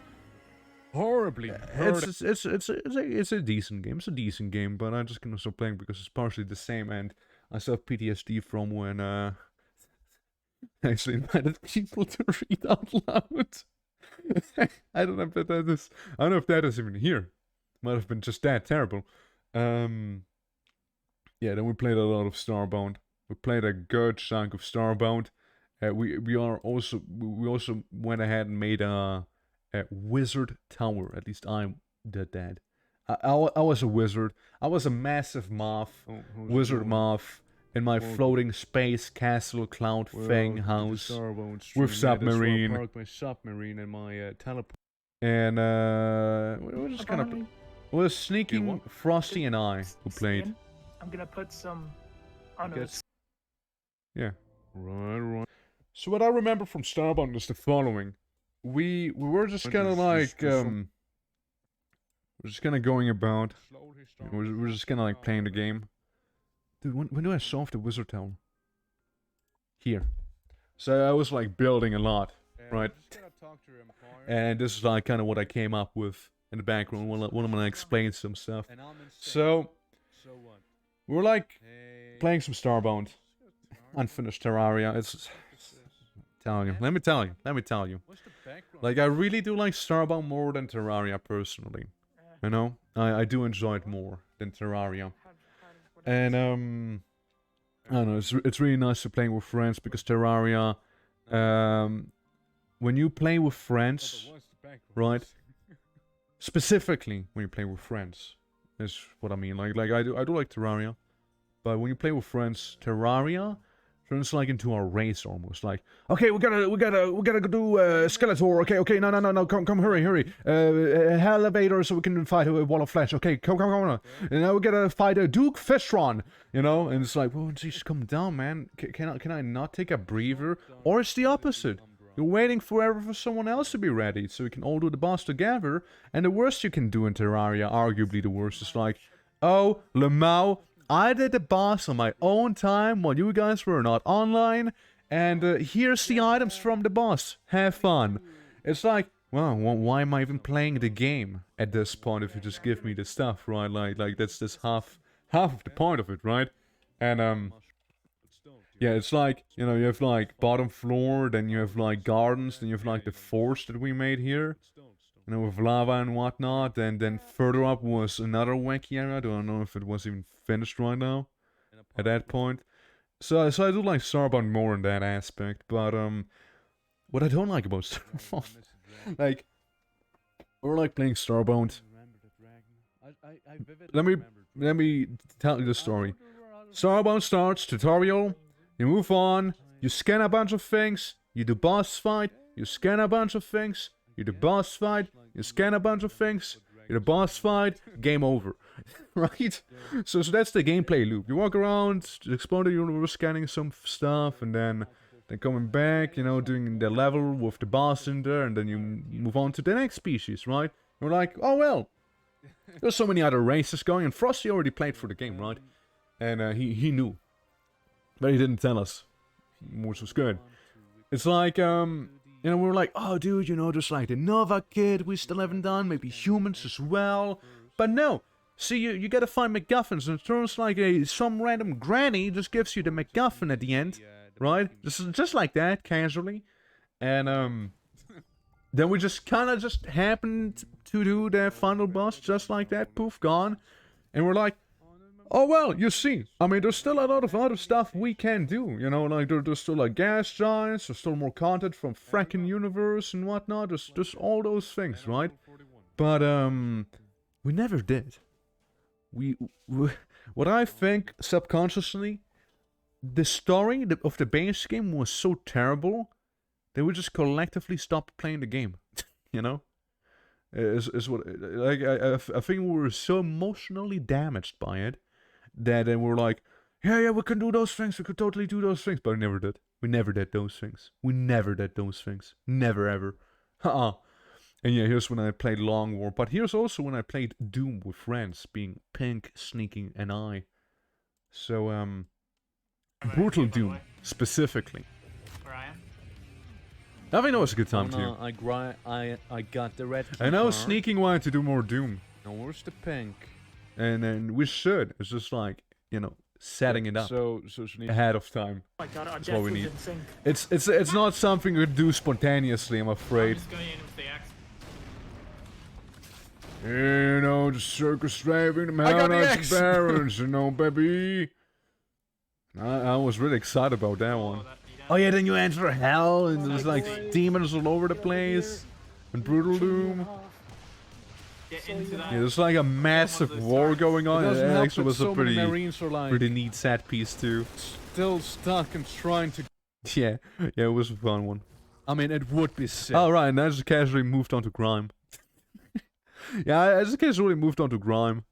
Speaker 10: Horribly.
Speaker 1: It's a decent game. It's a decent game, but I'm just gonna stop playing because it's partially the same, and I still have PTSD from when I actually invited people to read out loud. I don't know if that is. I don't know if that is even here. Might have been just that terrible. Yeah. Then we played a lot of Starbound. We played a good chunk of Starbound. We also went ahead and made a wizard tower. At least I did that. I was a wizard. I was a massive moth, wizard moth, in my floating space castle cloud fang house with submarine.
Speaker 10: Park my submarine and my teleport.
Speaker 1: And we just kind of it was sneaking Frosty and I who played.
Speaker 5: Skin. I'm gonna put some on
Speaker 10: Gets-
Speaker 5: us.
Speaker 1: Yeah.
Speaker 10: Right.
Speaker 1: So what I remember from Starbound is the following: we were just kind of like we're just kind of going about. We're just kind of like playing the game. Dude, when do I solve the wizard tower? Here. So I was like building a lot, right? And this is like kind of what I came up with in the background when I'm gonna explain some stuff. So we're like playing some Starbound, unfinished Terraria. It's telling you. Let me tell you. Like I really do like Starbound more than Terraria personally. You know, I do enjoy it more than Terraria. And I don't know, it's really nice to playing with friends because Terraria, when you play with friends, right? Specifically when you play with friends, is what I mean. Like I do like Terraria, but when you play with friends, Terraria turns like into a race almost. Like, okay, we gotta go do Skeletor. Okay, no, come, hurry. Elevator so we can fight a wall of flesh. Okay, come on. And now we gotta fight a Duke Fistron. You know, and it's like, well, just come down, man. Can I not take a breather? Or it's the opposite. You're waiting forever for someone else to be ready, so we can all do the boss together. And the worst you can do in Terraria, arguably the worst, is like, oh, Lemao, I did the boss on my own time while you guys were not online, and here's the items from the boss. Have fun. It's like, well, why am I even playing the game at this point if you just give me the stuff, right? Like that's half of the point of it, right? And yeah, it's like, you know, you have like bottom floor, then you have like gardens, then you have like the forest that we made here, you know, with lava and whatnot, and then further up was another wacky area. I don't know if it was even finished right now at that point. So I do like Starbound more in that aspect, but what I don't like about Starbound, like, or like playing Starbound. Let me tell you the story. Starbound starts tutorial. You move on, you scan a bunch of things, you do boss fight, you scan a bunch of things, you do boss fight, you scan a bunch of things, you do boss fight, game over. Right? So that's the gameplay loop. You walk around, explore the universe, scanning some stuff, and then coming back, you know, doing the level with the boss in there, and then you move on to the next species, right? You're like, oh well, there's so many other races going, and Frosty already played for the game, right? And he knew. But he didn't tell us, which was good. It's like, you know, we were like, oh, dude, you know, just like the Nova Kid we still haven't done, maybe humans as well. But no, see, you gotta find MacGuffins, and it turns like some random granny just gives you the MacGuffin at the end, right? Just like that, casually. And, then we just kind of just happened to do the final boss just like that, poof, gone. And we're like, oh well, you see, I mean, there's still a lot of other stuff we can do, you know, like there's still like gas giants, there's still more content from fracking universe and whatnot, there's all those things, right? But we never did. We what I think subconsciously, the story of the base game was so terrible that we just collectively stopped playing the game, you know? Is what, like, I think we were so emotionally damaged by it that then we're like, yeah, we can do those things, we could totally do those things, but we never did. We never did those things. We never did those things. Never ever. And yeah, here's when I played Long War, but here's also when I played Doom with friends, being Pink, Sneaking, and I. So, Brutal Doom, specifically.
Speaker 4: Where I am?
Speaker 1: I think that was a good time, too.
Speaker 9: No, I got the red key
Speaker 1: I know
Speaker 9: card.
Speaker 1: Sneaking wanted to do more Doom.
Speaker 9: Now where's the pink?
Speaker 1: And then we should. It's just like, you know, setting it up
Speaker 10: So she needs
Speaker 1: ahead of time.
Speaker 5: Oh my god, our
Speaker 1: That's
Speaker 5: death
Speaker 1: what we
Speaker 5: was
Speaker 1: need.
Speaker 5: in sync.
Speaker 1: It's not something you do spontaneously, I'm
Speaker 4: I'm
Speaker 1: afraid.
Speaker 4: just going in with the axe.
Speaker 10: You know, the circus driving the
Speaker 1: I got the
Speaker 10: mountains
Speaker 1: axe.
Speaker 10: and barrens, you know, baby.
Speaker 1: I was really excited about that one.
Speaker 4: That you don't-
Speaker 1: Oh yeah, then you enter hell, and there's like demons all over the place. And Brutal Doom.
Speaker 4: Get into that.
Speaker 1: Yeah, there's like a massive war going on.
Speaker 10: It
Speaker 1: It
Speaker 10: doesn't help
Speaker 1: actually
Speaker 10: that
Speaker 1: was a
Speaker 10: so many
Speaker 1: pretty
Speaker 10: Marines are like
Speaker 1: neat set piece too.
Speaker 10: still stuck and trying to.
Speaker 1: Yeah, it was a fun one.
Speaker 10: I mean, it would be sick.
Speaker 1: Oh right, and I just casually moved on to Grime. Yeah, I just casually moved on to Grime.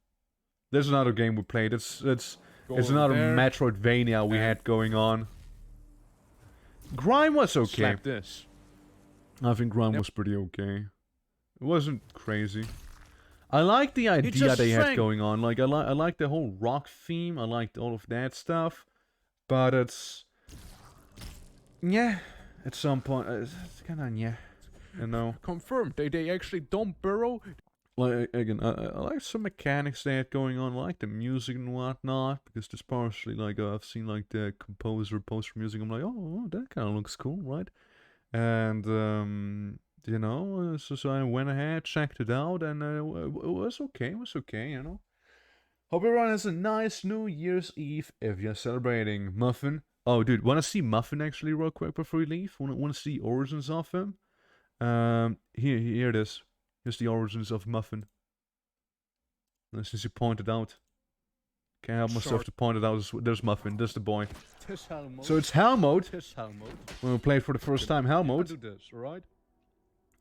Speaker 1: There's another game we played. It's another Metroidvania we had going on. Grime was okay.
Speaker 10: Slap this.
Speaker 1: I think Grime was pretty okay. It wasn't crazy. I like the idea
Speaker 10: just
Speaker 1: they had
Speaker 10: sang.
Speaker 1: going on. Like I like the whole rock theme. I liked all of that stuff. But it's yeah. At some point, it's kind of yeah. You know.
Speaker 10: Confirmed. They actually don't burrow.
Speaker 1: Like again, I like some mechanics they had going on. I like the music and whatnot because there's partially like I've seen like the composer post music. I'm like, oh, that kind of looks cool, right? And you know, so I went ahead, checked it out, and it was okay. It was okay, you know. Hope everyone has a nice New Year's Eve if you're celebrating. Muffin. Oh, dude, wanna see Muffin actually real quick before we leave? Wanna see origins of him? Here it is. Here's the origins of Muffin. Since you pointed out. Can't help myself to point it out. There's Muffin. There's the boy. So it's Hell mode. When we played for the first time Hell mode.
Speaker 10: Do this, alright?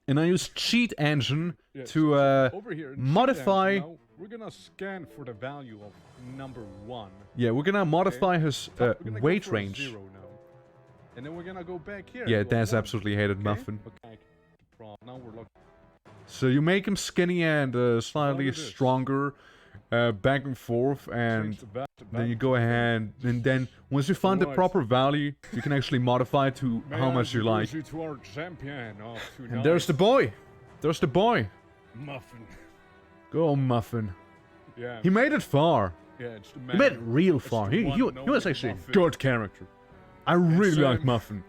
Speaker 1: And I use Cheat Engine to
Speaker 10: over here in
Speaker 1: modify.
Speaker 10: Cheat Engine now, we're gonna scan for the value of number 1.
Speaker 1: Yeah, we're gonna modify his
Speaker 10: We're gonna go
Speaker 1: weight
Speaker 10: for a
Speaker 1: range.
Speaker 10: 0 now. And then we're gonna go back here.
Speaker 1: Yeah,
Speaker 10: and go
Speaker 1: Daz
Speaker 10: 1.
Speaker 1: absolutely hated
Speaker 10: Okay?
Speaker 1: Muffin.
Speaker 10: Okay. Now we're looking.
Speaker 1: So you make him skinny and slightly
Speaker 10: Look at this.
Speaker 1: stronger, back and forth, and then you go ahead and then once you find the
Speaker 10: Right.
Speaker 1: proper value, you can actually modify it to how much you like.
Speaker 10: You to our champion of tonight.
Speaker 1: And there's the boy. There's the boy.
Speaker 10: Muffin.
Speaker 1: Go Muffin.
Speaker 10: Yeah.
Speaker 1: He made it far.
Speaker 10: Yeah, it's the
Speaker 1: He
Speaker 10: man.
Speaker 1: made it real
Speaker 10: It's
Speaker 1: far.
Speaker 10: the
Speaker 1: He
Speaker 10: one and
Speaker 1: was
Speaker 10: only
Speaker 1: actually a
Speaker 10: Muffin.
Speaker 1: good character. I really like
Speaker 10: Sam.
Speaker 1: Muffin.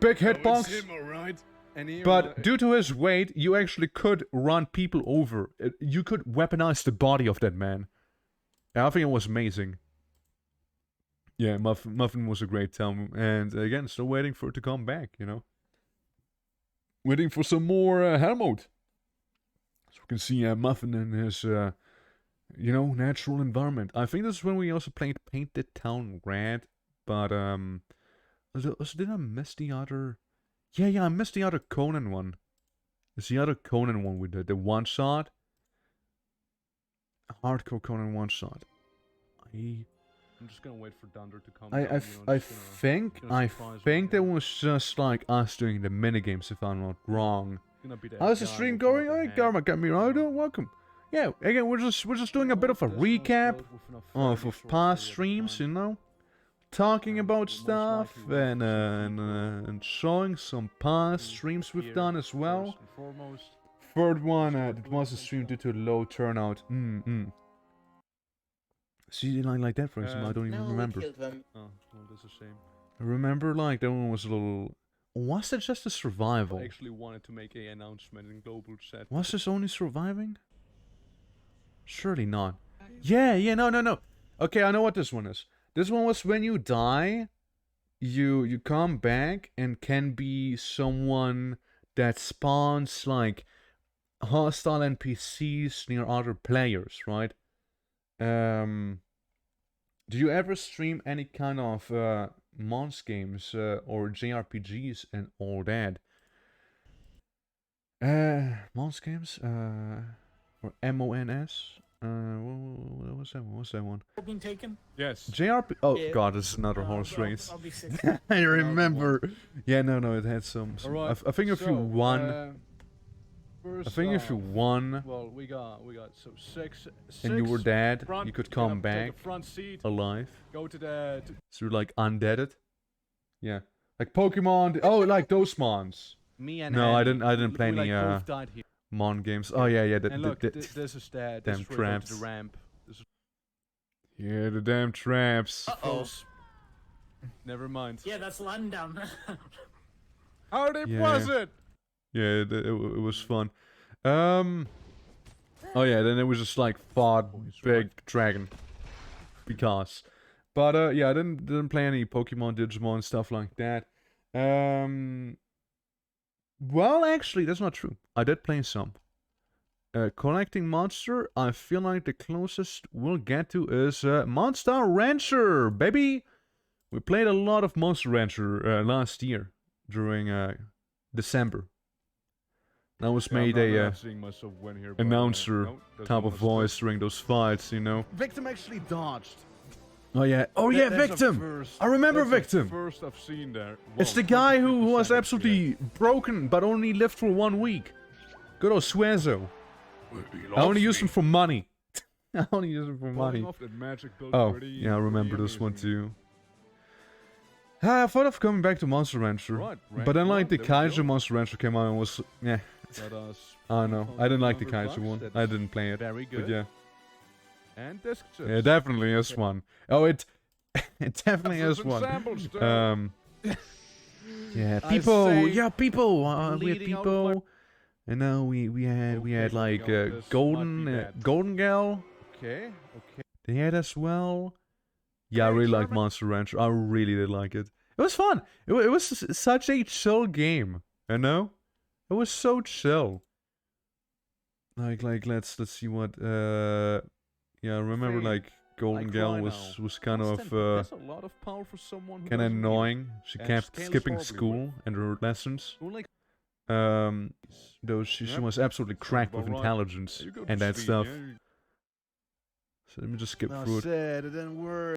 Speaker 1: Big hitbox.
Speaker 10: It's him, alright. And he
Speaker 1: But due to his weight, you actually could run people over. You could weaponize the body of that man. And I think it was amazing. Yeah, Muffin was a great time. And again, still waiting for it to come back, you know. Waiting for some more Hell mode. So we can see Muffin in his, natural environment. I think this is when we also played Paint the Town Red. But, did I miss the other... Yeah, I missed the other Conan one. It's the other Conan one with the one-shot. Hardcore Conan one-shot.
Speaker 10: I'm just gonna wait for Dunder to come.
Speaker 1: I think that was just like us doing the minigames, if I'm not wrong. How's the stream going? Hey, Karma, get me right. Welcome. Yeah, again, we're just doing a bit of a recap of past streams, you know. Talking about stuff and showing some past streams we've done as well. Third one, it was a stream due to low turnout. See, you like that, for example, I don't even remember.
Speaker 9: Killed them.
Speaker 10: Oh, well, that's a shame.
Speaker 1: I remember, like, that one was a little... Was it just a
Speaker 10: I
Speaker 1: survival?
Speaker 10: actually wanted to make an announcement in global chat.
Speaker 1: Was this only surviving? Surely not. Yeah, no. Okay, I know what this one is. This one was when you die, you come back and can be someone that spawns, like, hostile NPCs near other players, right? Do you ever stream any kind of Mons games or JRPGs and all that? Mons games? Or MONS? What was that one? What's that one?
Speaker 5: Been taken.
Speaker 10: Yes.
Speaker 1: JRP. Oh
Speaker 7: Yeah.
Speaker 1: god, this is another horse
Speaker 5: I'll-
Speaker 1: race.
Speaker 5: I'll be sick.
Speaker 1: I remember. Yeah, no, it had some.
Speaker 10: Alright,
Speaker 1: I think if you won,
Speaker 10: first
Speaker 1: I think if you
Speaker 10: off,
Speaker 1: won
Speaker 10: well, we got so six.
Speaker 1: and you were dead,
Speaker 10: front,
Speaker 1: you could
Speaker 10: you're gonna
Speaker 1: come
Speaker 10: take
Speaker 1: back
Speaker 10: a front seat.
Speaker 1: alive.
Speaker 10: Go to the.
Speaker 1: So you're like undeaded. Yeah, like Pokemon. Oh, like those mons.
Speaker 10: Me and
Speaker 1: No, I
Speaker 10: Andy,
Speaker 1: didn't play
Speaker 10: we,
Speaker 1: any
Speaker 10: both died here.
Speaker 1: Mon games. Oh yeah.
Speaker 10: And look, this is the
Speaker 1: damn
Speaker 10: this is where you go to
Speaker 1: traps.
Speaker 10: the ramp. This is
Speaker 1: Yeah, the damn traps.
Speaker 10: close. Never mind.
Speaker 5: Yeah, that's Landown.
Speaker 10: How deep
Speaker 1: Yeah.
Speaker 10: was it?
Speaker 1: Yeah, it was fun. Oh yeah, then it was just like fought big dragon. Because. But yeah, I didn't play any Pokemon, Digimon, stuff like that. Well, actually, that's not true. I did play some. Collecting Monster, I feel like the closest we'll get to is Monster Rancher, baby! We played a lot of Monster Rancher last year during December. I was made a announcer type of voice during those fights, you know.
Speaker 9: Victim actually dodged.
Speaker 1: Oh yeah, Victim! I remember Victim!
Speaker 10: First I've seen there.
Speaker 1: It's the guy who was absolutely broken, but only lived for 1 week. Good old Suezo. I only used him for money. I only used him for money. Oh, yeah, I remember this one too. I thought of coming back to Monster Rancher,
Speaker 10: Right,
Speaker 1: but then like the
Speaker 10: rank one, there we
Speaker 1: Kaiju
Speaker 10: go.
Speaker 1: Monster Rancher came out and was, yeah, I don't know. I didn't like the Kaiju one. I didn't play it.
Speaker 10: Very
Speaker 1: But
Speaker 10: good.
Speaker 1: yeah,
Speaker 10: And disc chips.
Speaker 1: yeah, it definitely is one. Oh, it definitely is one.
Speaker 10: Samples,
Speaker 1: Yeah,
Speaker 9: I
Speaker 1: people,
Speaker 9: say
Speaker 1: we had
Speaker 9: leading out
Speaker 1: people, and now we had
Speaker 10: Okay,
Speaker 1: like
Speaker 10: we got this
Speaker 1: golden
Speaker 10: might be bad.
Speaker 1: golden gal.
Speaker 10: Okay.
Speaker 1: they had as well. Yeah, I really like Monster Rancher. I really did like it. It was fun. It was such a chill game, you know? It was so chill. Like let's see what yeah, I remember like Golden Gal was kind of
Speaker 10: That's a lot of power for someone who
Speaker 1: kind of
Speaker 10: doesn't
Speaker 1: annoying. She
Speaker 10: And
Speaker 1: kept
Speaker 10: scale is
Speaker 1: skipping
Speaker 10: probably
Speaker 1: school and her lessons.
Speaker 10: Who like
Speaker 1: Though she
Speaker 10: Yep.
Speaker 1: was absolutely cracked with
Speaker 10: about right.
Speaker 1: intelligence
Speaker 10: you go
Speaker 1: and
Speaker 10: to
Speaker 1: that
Speaker 10: sleep,
Speaker 1: stuff.
Speaker 10: yeah?
Speaker 1: So let me just skip
Speaker 9: No,
Speaker 1: through it.
Speaker 9: said it didn't work.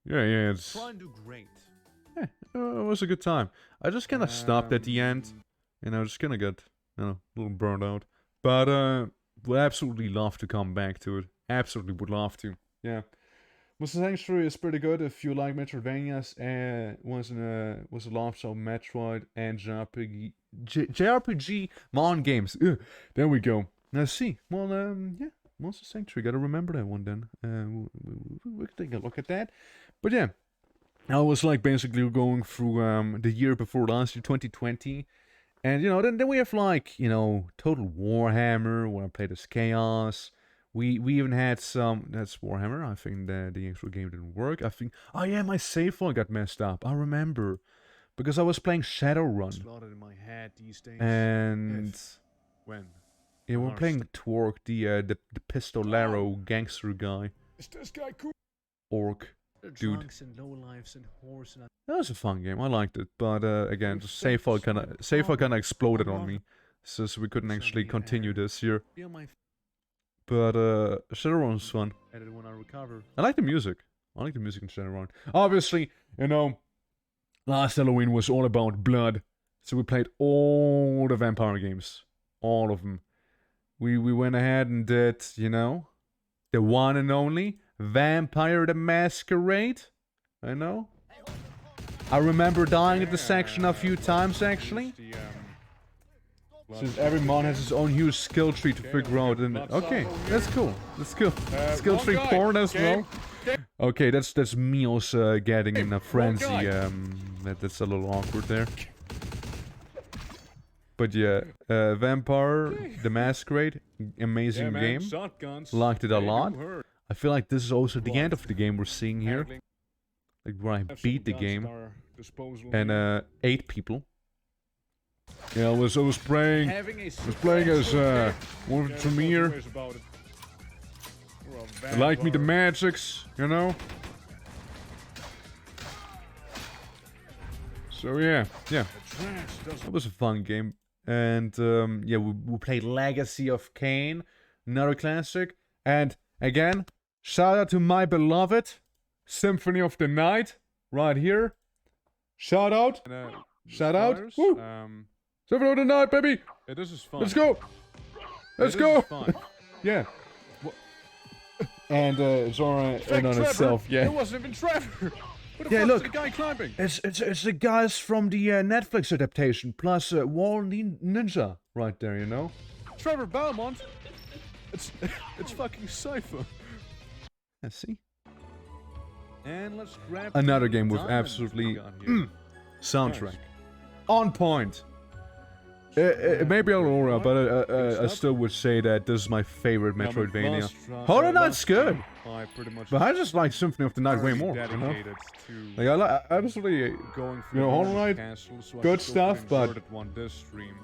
Speaker 1: Yeah, it's
Speaker 9: Try and do great.
Speaker 1: it was a good time. I just kind of stopped at the end, and I was just gonna get, you know, a little burned out. But would absolutely love to come back to it. Absolutely would love to. Yeah. Monster Sanctuary is pretty good if you like Metroidvanias. Was a lot of Metroid and JRPG Mon games. Ugh. There we go. Now see. Well, yeah. Monster Sanctuary. Gotta remember that one then. We can take a look at that. But yeah. I was like basically going through the year before last year, 2020. And you know, then we have like, you know, Total Warhammer, where I played as Chaos. We even had some, that's Warhammer, I think the actual game didn't work. I think, oh yeah, my save file got messed up, I remember. Because I was playing Shadowrun.
Speaker 10: Slotted in my head these days.
Speaker 1: And
Speaker 10: When?
Speaker 1: yeah, we're
Speaker 10: Arse.
Speaker 1: playing Twerk, the Pistolero gangster guy.
Speaker 10: Is this guy cool?
Speaker 1: Orc. Dude.
Speaker 10: Drunks and lowlifes and whores and
Speaker 1: That was a fun game, I liked it. But again, the save file kinda exploded on me. So we couldn't actually continue this here.
Speaker 10: feel my
Speaker 1: But Shadowrun was fun.
Speaker 10: edit when I recover.
Speaker 1: I like the music. I like the music in Shadowrun. Obviously, you know, last Halloween was all about blood. So we played all the vampire games. All of them. We went ahead and did, you know, the one and only Vampire the Masquerade. I know. I remember dying at the section a few times, actually. Since every mon has his own huge skill tree to figure out, and okay, that's cool. That's cool. Skill tree porn as well. Okay, that's me also getting in a frenzy. That's a little awkward there. But yeah, Vampire the Masquerade, amazing game. Liked it a lot. I feel like this is also the end of the game we're seeing here, like where I beat the game and 8 people. Yeah, I was playing as one of the Tremere. Like me the magics, you know. So yeah. That was a fun game, and yeah, we played Legacy of Kain, another classic, and again, shout out to my beloved Symphony of the Night, right here. Shout out, shout out. Woo. Symphony of the Night, baby.
Speaker 10: Yeah, this is fun.
Speaker 1: Let's go. Let's go. Yeah. And Zora in on itself, yeah.
Speaker 10: It wasn't even Trevor. What the
Speaker 1: Yeah,
Speaker 10: fuck's
Speaker 1: look.
Speaker 10: the guy climbing?
Speaker 1: It's the guys from the Netflix adaptation, plus Wall Ninja right there, you know?
Speaker 10: Trevor Belmont. It's fucking Cypher.
Speaker 1: Yeah, see?
Speaker 10: And let's grab
Speaker 1: Another
Speaker 10: the
Speaker 1: game with
Speaker 10: diamonds
Speaker 1: absolutely
Speaker 10: we got here.
Speaker 1: soundtrack. On point. Maybe a little aura, but I still would say that this is my favorite Metroidvania. Hollow Knight's good,
Speaker 10: I pretty much
Speaker 1: but I just like Symphony of the Night way more, you know?
Speaker 10: dedicated to
Speaker 1: Like, I absolutely...
Speaker 10: going
Speaker 1: you know,
Speaker 10: through
Speaker 1: Hollow Knight,
Speaker 10: castle, so I
Speaker 1: good
Speaker 10: still
Speaker 1: stuff, but-
Speaker 10: inverted one this stream.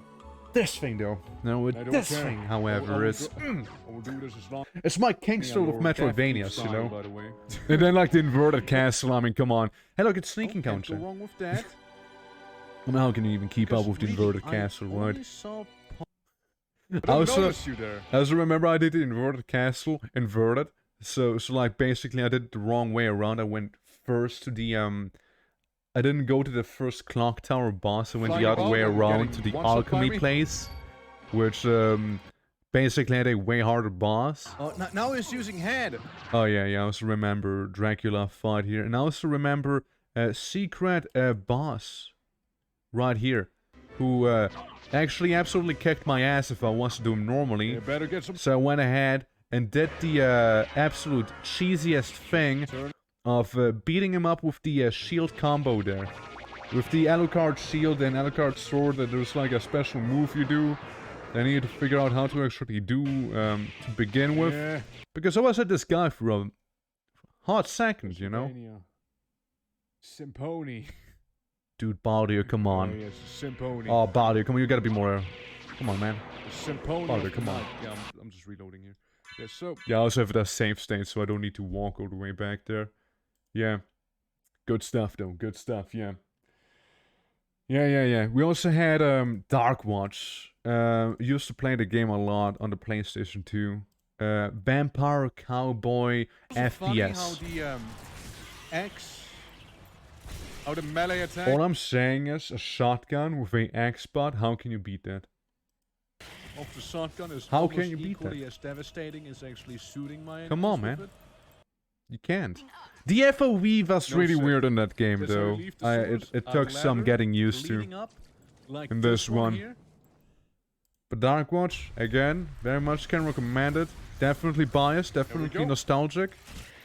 Speaker 1: This thing, though. No, with
Speaker 10: I don't
Speaker 1: this
Speaker 10: care.
Speaker 1: thing,
Speaker 10: I
Speaker 1: however,
Speaker 10: will
Speaker 1: is...
Speaker 10: I will do this as long
Speaker 1: It's my Kingsfield of
Speaker 10: Or Deathloop
Speaker 1: Metroidvanias, you
Speaker 10: style,
Speaker 1: know?
Speaker 10: by the way.
Speaker 1: And then, like, the inverted castle, I mean, come on. Hey, look, it's sneaking
Speaker 10: Can't go
Speaker 1: counter.
Speaker 10: wrong with that.
Speaker 1: I mean, how can you even keep up
Speaker 10: Because
Speaker 1: with the
Speaker 10: really,
Speaker 1: inverted
Speaker 10: I
Speaker 1: castle,
Speaker 10: only
Speaker 1: right?
Speaker 10: saw
Speaker 1: I also,
Speaker 10: notice you there.
Speaker 1: I also remember I did the inverted castle, inverted. So like, basically, I did it the wrong way around. I went first to the, I didn't go to the first clock tower boss. I went the
Speaker 10: Flying
Speaker 1: other way
Speaker 10: above and
Speaker 1: around
Speaker 10: getting
Speaker 1: to the
Speaker 10: one-shot by
Speaker 1: alchemy
Speaker 10: me.
Speaker 1: place, which, basically had a way harder boss.
Speaker 10: Oh, now he's using head.
Speaker 1: Oh yeah, I also remember Dracula fight here, and I also remember a secret boss right here, who actually absolutely kicked my ass if I was to do him normally.
Speaker 10: You better get some.
Speaker 1: So I went ahead and did the absolute cheesiest thing of beating him up with the shield combo there. With the Alucard shield and Alucard sword, there's like a special move you do. I need to figure out how to actually do to begin with.
Speaker 10: Yeah.
Speaker 1: Because I was at this guy for a hot second, you know?
Speaker 10: Pennsylvania. Simponi.
Speaker 1: Dude, Baldur, come
Speaker 10: Oh,
Speaker 1: on.
Speaker 10: yes, Simponi.
Speaker 1: Oh, Baldur, come on, you gotta be more... Come on, man.
Speaker 10: Simponi.
Speaker 1: Baldur,
Speaker 10: of the
Speaker 1: come on.
Speaker 10: night. Yeah, I'm just reloading here. Yeah, so...
Speaker 1: Yeah, I also have that save state, so I don't need to walk all the way back there. Yeah. Good stuff, though. Good stuff, yeah. Yeah. We also had Darkwatch. Used to play the game a lot on the PlayStation 2. Vampire Cowboy FPS.
Speaker 10: Funny how the X... How the melee attack...
Speaker 1: All I'm saying is, a shotgun with a X-Bot, how can you beat that?
Speaker 10: of the shotgun is
Speaker 1: How
Speaker 10: almost
Speaker 1: can you beat
Speaker 10: equally
Speaker 1: that?
Speaker 10: as devastating as actually shooting my
Speaker 1: Come on,
Speaker 10: enemies
Speaker 1: man.
Speaker 10: with it.
Speaker 1: You can't. The FOV was
Speaker 10: No,
Speaker 1: really
Speaker 10: sir.
Speaker 1: weird in that game,
Speaker 10: As I
Speaker 1: though.
Speaker 10: relieve the sewers,
Speaker 1: It
Speaker 10: a
Speaker 1: took some
Speaker 10: ladder
Speaker 1: getting used to.
Speaker 10: leading up, like
Speaker 1: in this one.
Speaker 10: here.
Speaker 1: But Darkwatch, again, very much can recommend it. Definitely biased, definitely
Speaker 10: go.
Speaker 1: nostalgic.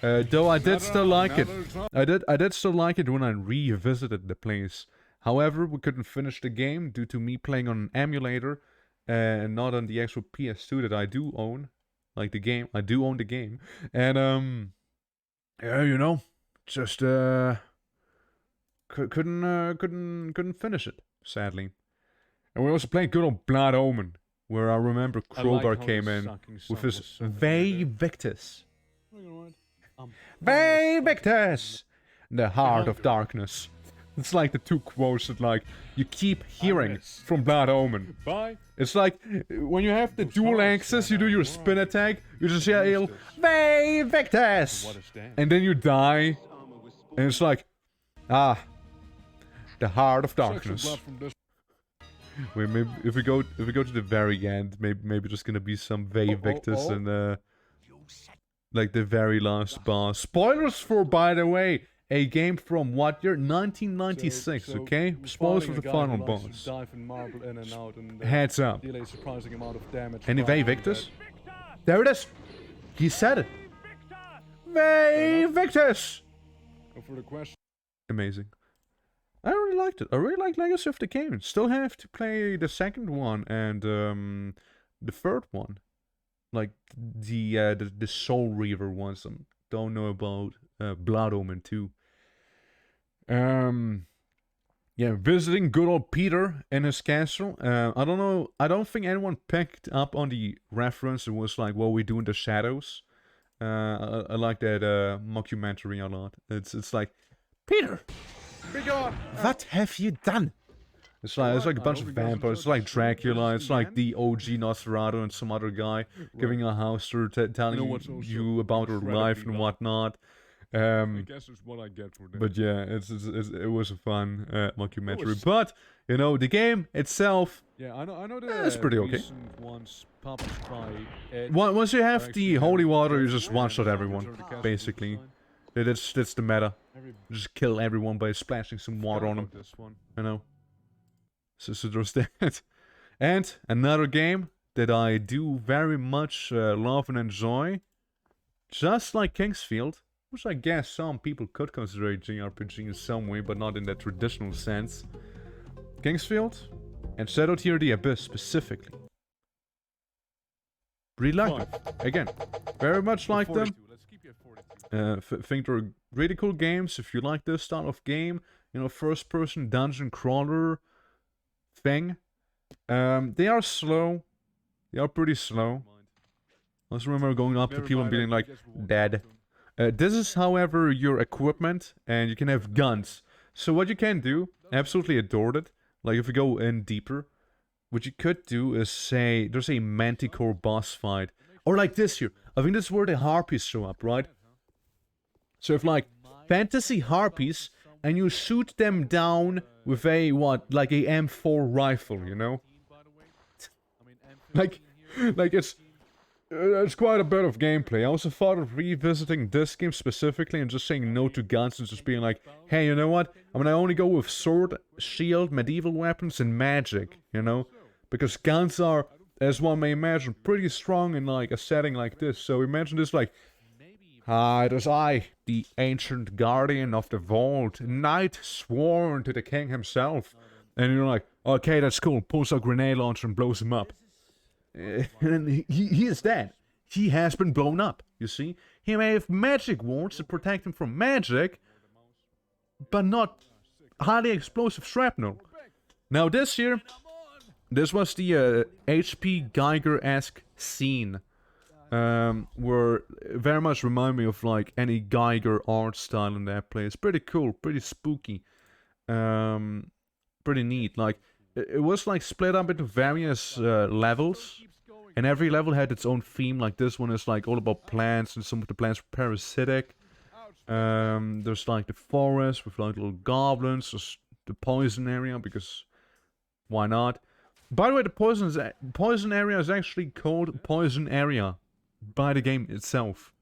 Speaker 1: Though I did still like it.
Speaker 10: Another
Speaker 1: I did still like it when I revisited the place. However, we couldn't finish the game due to me playing on an emulator and not on the actual PS2 that I do own. Like the game, I do own the game. And yeah, you know, just couldn't finish it, sadly. And we also played good old Blood Omen, where I remember
Speaker 10: I like
Speaker 1: Crowbar
Speaker 10: how
Speaker 1: came
Speaker 10: the
Speaker 1: in
Speaker 10: sucking
Speaker 1: with
Speaker 10: sound
Speaker 1: his
Speaker 10: was so
Speaker 1: Ve
Speaker 10: weird.
Speaker 1: Victus.
Speaker 10: I'm
Speaker 1: Ve Victus! The Heart of Darkness. It's like the two quotes that like you keep hearing
Speaker 10: miss.
Speaker 1: from Blood Omen.
Speaker 10: Bye.
Speaker 1: It's like when you have the
Speaker 10: Those
Speaker 1: dual
Speaker 10: hearts
Speaker 1: axis,
Speaker 10: that
Speaker 1: you do
Speaker 10: I
Speaker 1: your
Speaker 10: want.
Speaker 1: spin attack, you just yell
Speaker 10: this.
Speaker 1: Ve Victus!
Speaker 10: What is that?
Speaker 1: And then you die, and it's like, ah, the Heart of
Speaker 10: Sucks the
Speaker 1: Darkness.
Speaker 10: blood from this.
Speaker 1: Wait, maybe if we go to the very end, maybe just gonna be some Ve Victus and like the very last boss. Spoilers for, by the way, a game from what year? 1996.
Speaker 10: So
Speaker 1: Okay,
Speaker 10: we're
Speaker 1: spoilers
Speaker 10: fighting
Speaker 1: for the
Speaker 10: a guy
Speaker 1: final
Speaker 10: who likes to
Speaker 1: boss.
Speaker 10: Dive and marble in and out and
Speaker 1: Heads up.
Speaker 10: deal a surprising amount of damage.
Speaker 1: Any
Speaker 10: while
Speaker 1: Ve
Speaker 10: doing
Speaker 1: Victus?
Speaker 10: that.
Speaker 1: There it is. He said it. Ve Victus.
Speaker 10: And for the question,
Speaker 1: Amazing. I really liked it. I really like Legacy of the Game. Still have to play the second one and the third one, like the Soul Reaver ones. Don't know about Blood Omen 2. Yeah, visiting good old Peter in his castle. I don't know. I don't think anyone picked up on the reference. It was like what we do in the shadows. I like that mockumentary a lot. It's like, Peter, what have you done? It's like a bunch of vampires. It's like Dracula. It's like the OG Nosferatu and some other guy giving a house tour, telling
Speaker 10: You know what's also
Speaker 1: you about her life and
Speaker 10: incredibly
Speaker 1: whatnot.
Speaker 10: I guess it's what I get for that.
Speaker 1: But yeah, it was a fun mockumentary.
Speaker 10: was-
Speaker 1: But you know, the game itself,
Speaker 10: yeah, I know the
Speaker 1: it's pretty okay.
Speaker 10: recent ones published by Ed.
Speaker 1: once you have
Speaker 10: actually
Speaker 1: the holy
Speaker 10: very
Speaker 1: water, you
Speaker 10: good.
Speaker 1: just one shot
Speaker 10: Yeah,
Speaker 1: everyone,
Speaker 10: Wizard of the Castle
Speaker 1: basically.
Speaker 10: design.
Speaker 1: That's the meta.
Speaker 10: Every
Speaker 1: Just kill everyone by splashing some water on them.
Speaker 10: about this one.
Speaker 1: You know. So there's that. And another game that I do very much love and enjoy, just like Kingsfield, which I guess some people could consider a JRPG in some way, but not in that traditional sense. Kingsfield and Shadow Tier the Abyss specifically. Really like them. Again, very much like them.
Speaker 10: 42. Let's keep you at 42.
Speaker 1: Think they're really cool games if you like this style of game. You know, first-person dungeon crawler thing. They are slow. They are pretty slow. I also remember going up to
Speaker 10: Never
Speaker 1: people and
Speaker 10: mind,
Speaker 1: being
Speaker 10: I
Speaker 1: like,
Speaker 10: guess we'll
Speaker 1: dead.
Speaker 10: walk
Speaker 1: This is, however, your equipment, and you can have guns. So what you can do, I absolutely adored it. Like if you go in deeper, what you could do is say there's a Manticore boss fight, or like this here. I think this is where the harpies show up, right? So if like fantasy harpies, and you shoot them down with a what, like a M4 rifle, you know? like it's quite a bit of gameplay. I also thought of revisiting this game specifically and just saying no to guns and just being like, hey, you know what? I'm gonna only go with sword, shield, medieval weapons, and magic, you know? Because guns are, as one may imagine, pretty strong in like a setting like this. So imagine this like, it is I, the ancient guardian of the vault, knight sworn to the king himself. And you're like, okay, that's cool. Pulls a grenade launcher and blows him up. and he is dead. He has been blown up, you see? He may have magic wards to protect him from magic, but not highly explosive shrapnel. Now this here, this was the HP Geiger-esque scene, where very much remind me of like any Geiger art style in that place. Pretty cool, pretty spooky, pretty neat. Like it was like split up into various levels, and every level had its own theme. Like this one is like all about plants, and some of the plants were parasitic. There's like the forest with like little goblins. There's the poison area because why not? By the way, the poison area is actually called Poison Area by the game itself.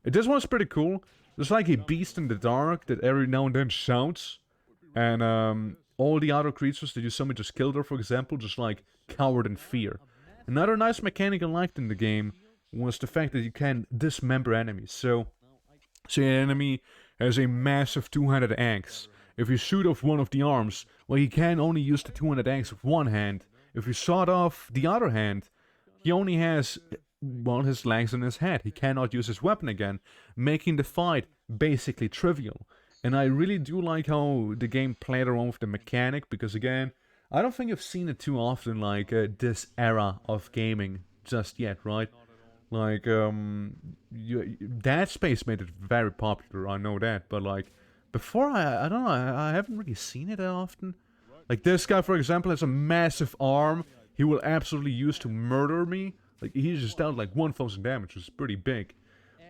Speaker 1: This one's pretty cool. There's like a beast in the dark that every now and then shouts, and all the other creatures that you summon just killed her, for example, just like cowered in fear. Another nice mechanic I liked in the game was the fact that you can dismember enemies. So, say an enemy has a massive two-handed axe. If you shoot off one of the arms, well, he can only use the two-handed axe with one hand. If you shot off the other hand, he only has, well, his legs and his head. He cannot use his weapon again, making the fight basically trivial. And I really do like how the game played around with the mechanic, because again, I don't think I've seen it too often, like, this era of gaming just yet, right? Like, Dead Space made it very popular, I know that, but like, before, I don't know, I haven't really seen it that often. Like, this guy, for example, has a massive arm he will absolutely use to murder me. Like, he just dealt like 1,000 damage, which is pretty big.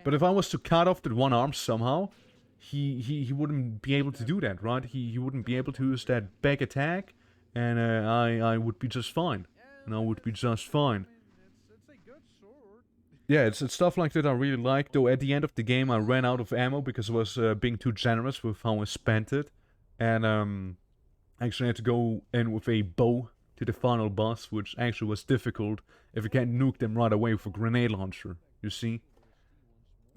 Speaker 1: But if I was to cut off that one arm somehow, he wouldn't be able to do that, right? He wouldn't be able to use that big attack, and I would be just fine. And I would be just fine. Yeah, it's stuff like that I really like, though at the end of the game I ran out of ammo because I was being too generous with how I spent it. And actually had to go in with a bow to the final boss, which actually was difficult if you can't nuke them right away with a grenade launcher, you see?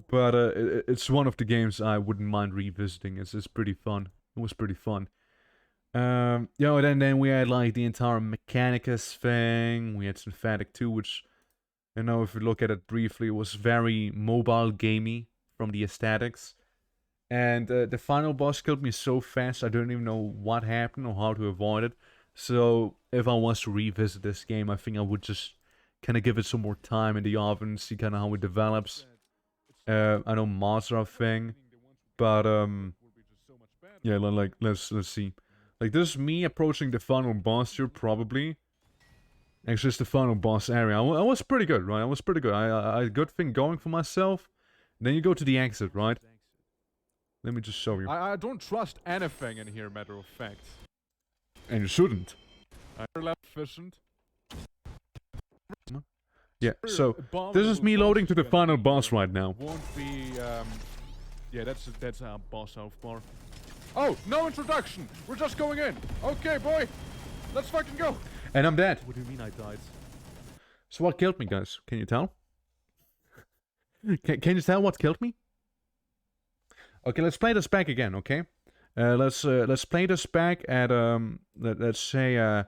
Speaker 1: But it's one of the games I wouldn't mind revisiting. It's pretty fun. It was pretty fun. You know, then we had like the entire Mechanicus thing. We had Synthetic 2, which, you know, if you look at it briefly, it was very mobile gamey from the aesthetics. And the final boss killed me so fast I don't even know what happened or how to avoid it. So if I was to revisit this game, I think I would just kind of give it some more time in the oven, see kind of how it develops. I know mods are a thing, but yeah, like let's see. Like this is me approaching the final boss here, probably. Actually, it's the final boss area. I was pretty good, right? I was pretty good. I had a good thing going for myself. Then you go to the exit, right? Let me just show you.
Speaker 10: I don't trust anything in here, matter of fact.
Speaker 1: And you shouldn't.
Speaker 10: I'm efficient.
Speaker 1: Yeah, so this is me loading to the final boss right now.
Speaker 10: Won't be, yeah, that's our boss health bar. Oh, no introduction! We're just going in! Okay, boy! Let's fucking go!
Speaker 1: And I'm dead. What do you mean I died? So what killed me, guys? Can you tell? Can you tell what killed me? Okay, let's play this back again, okay? Let's play this back at, let's say,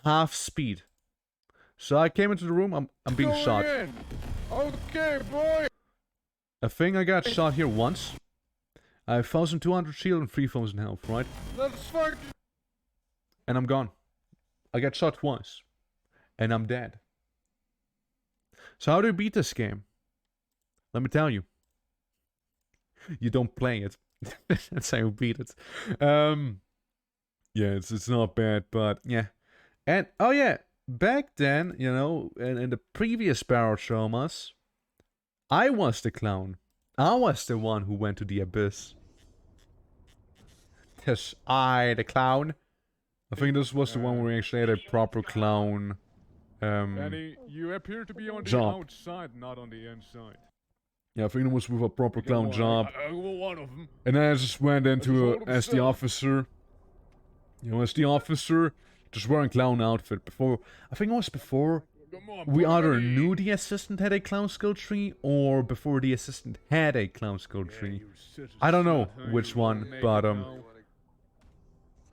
Speaker 1: half speed. So I came into the room, I'm being shot.
Speaker 10: In. Okay, boy!
Speaker 1: I think I got shot here once. I have 1,200 shield and 3,000 health, right?
Speaker 10: Let's fuck.
Speaker 1: And I'm gone. I got shot twice. And I'm dead. So how do you beat this game? Let me tell you. You don't play it. That's how you beat it. Yeah, it's not bad, but yeah. And, oh yeah, back then, you know, in the previous Barrel Showmas, I was the clown. I was the one who went to the abyss. Yes, I, the clown. I think this was the one where we actually had a proper clown.
Speaker 10: Benny, you appear to be on the
Speaker 1: job.
Speaker 10: outside, not on the inside.
Speaker 1: Yeah, I think it was with a proper clown job.
Speaker 10: One of them.
Speaker 1: And then I just went into as the officer. You know, as the officer, just wearing clown outfit. Before, I think it was before we either knew the assistant had a clown skill tree, or before the assistant had a clown skill tree. I don't know which one, but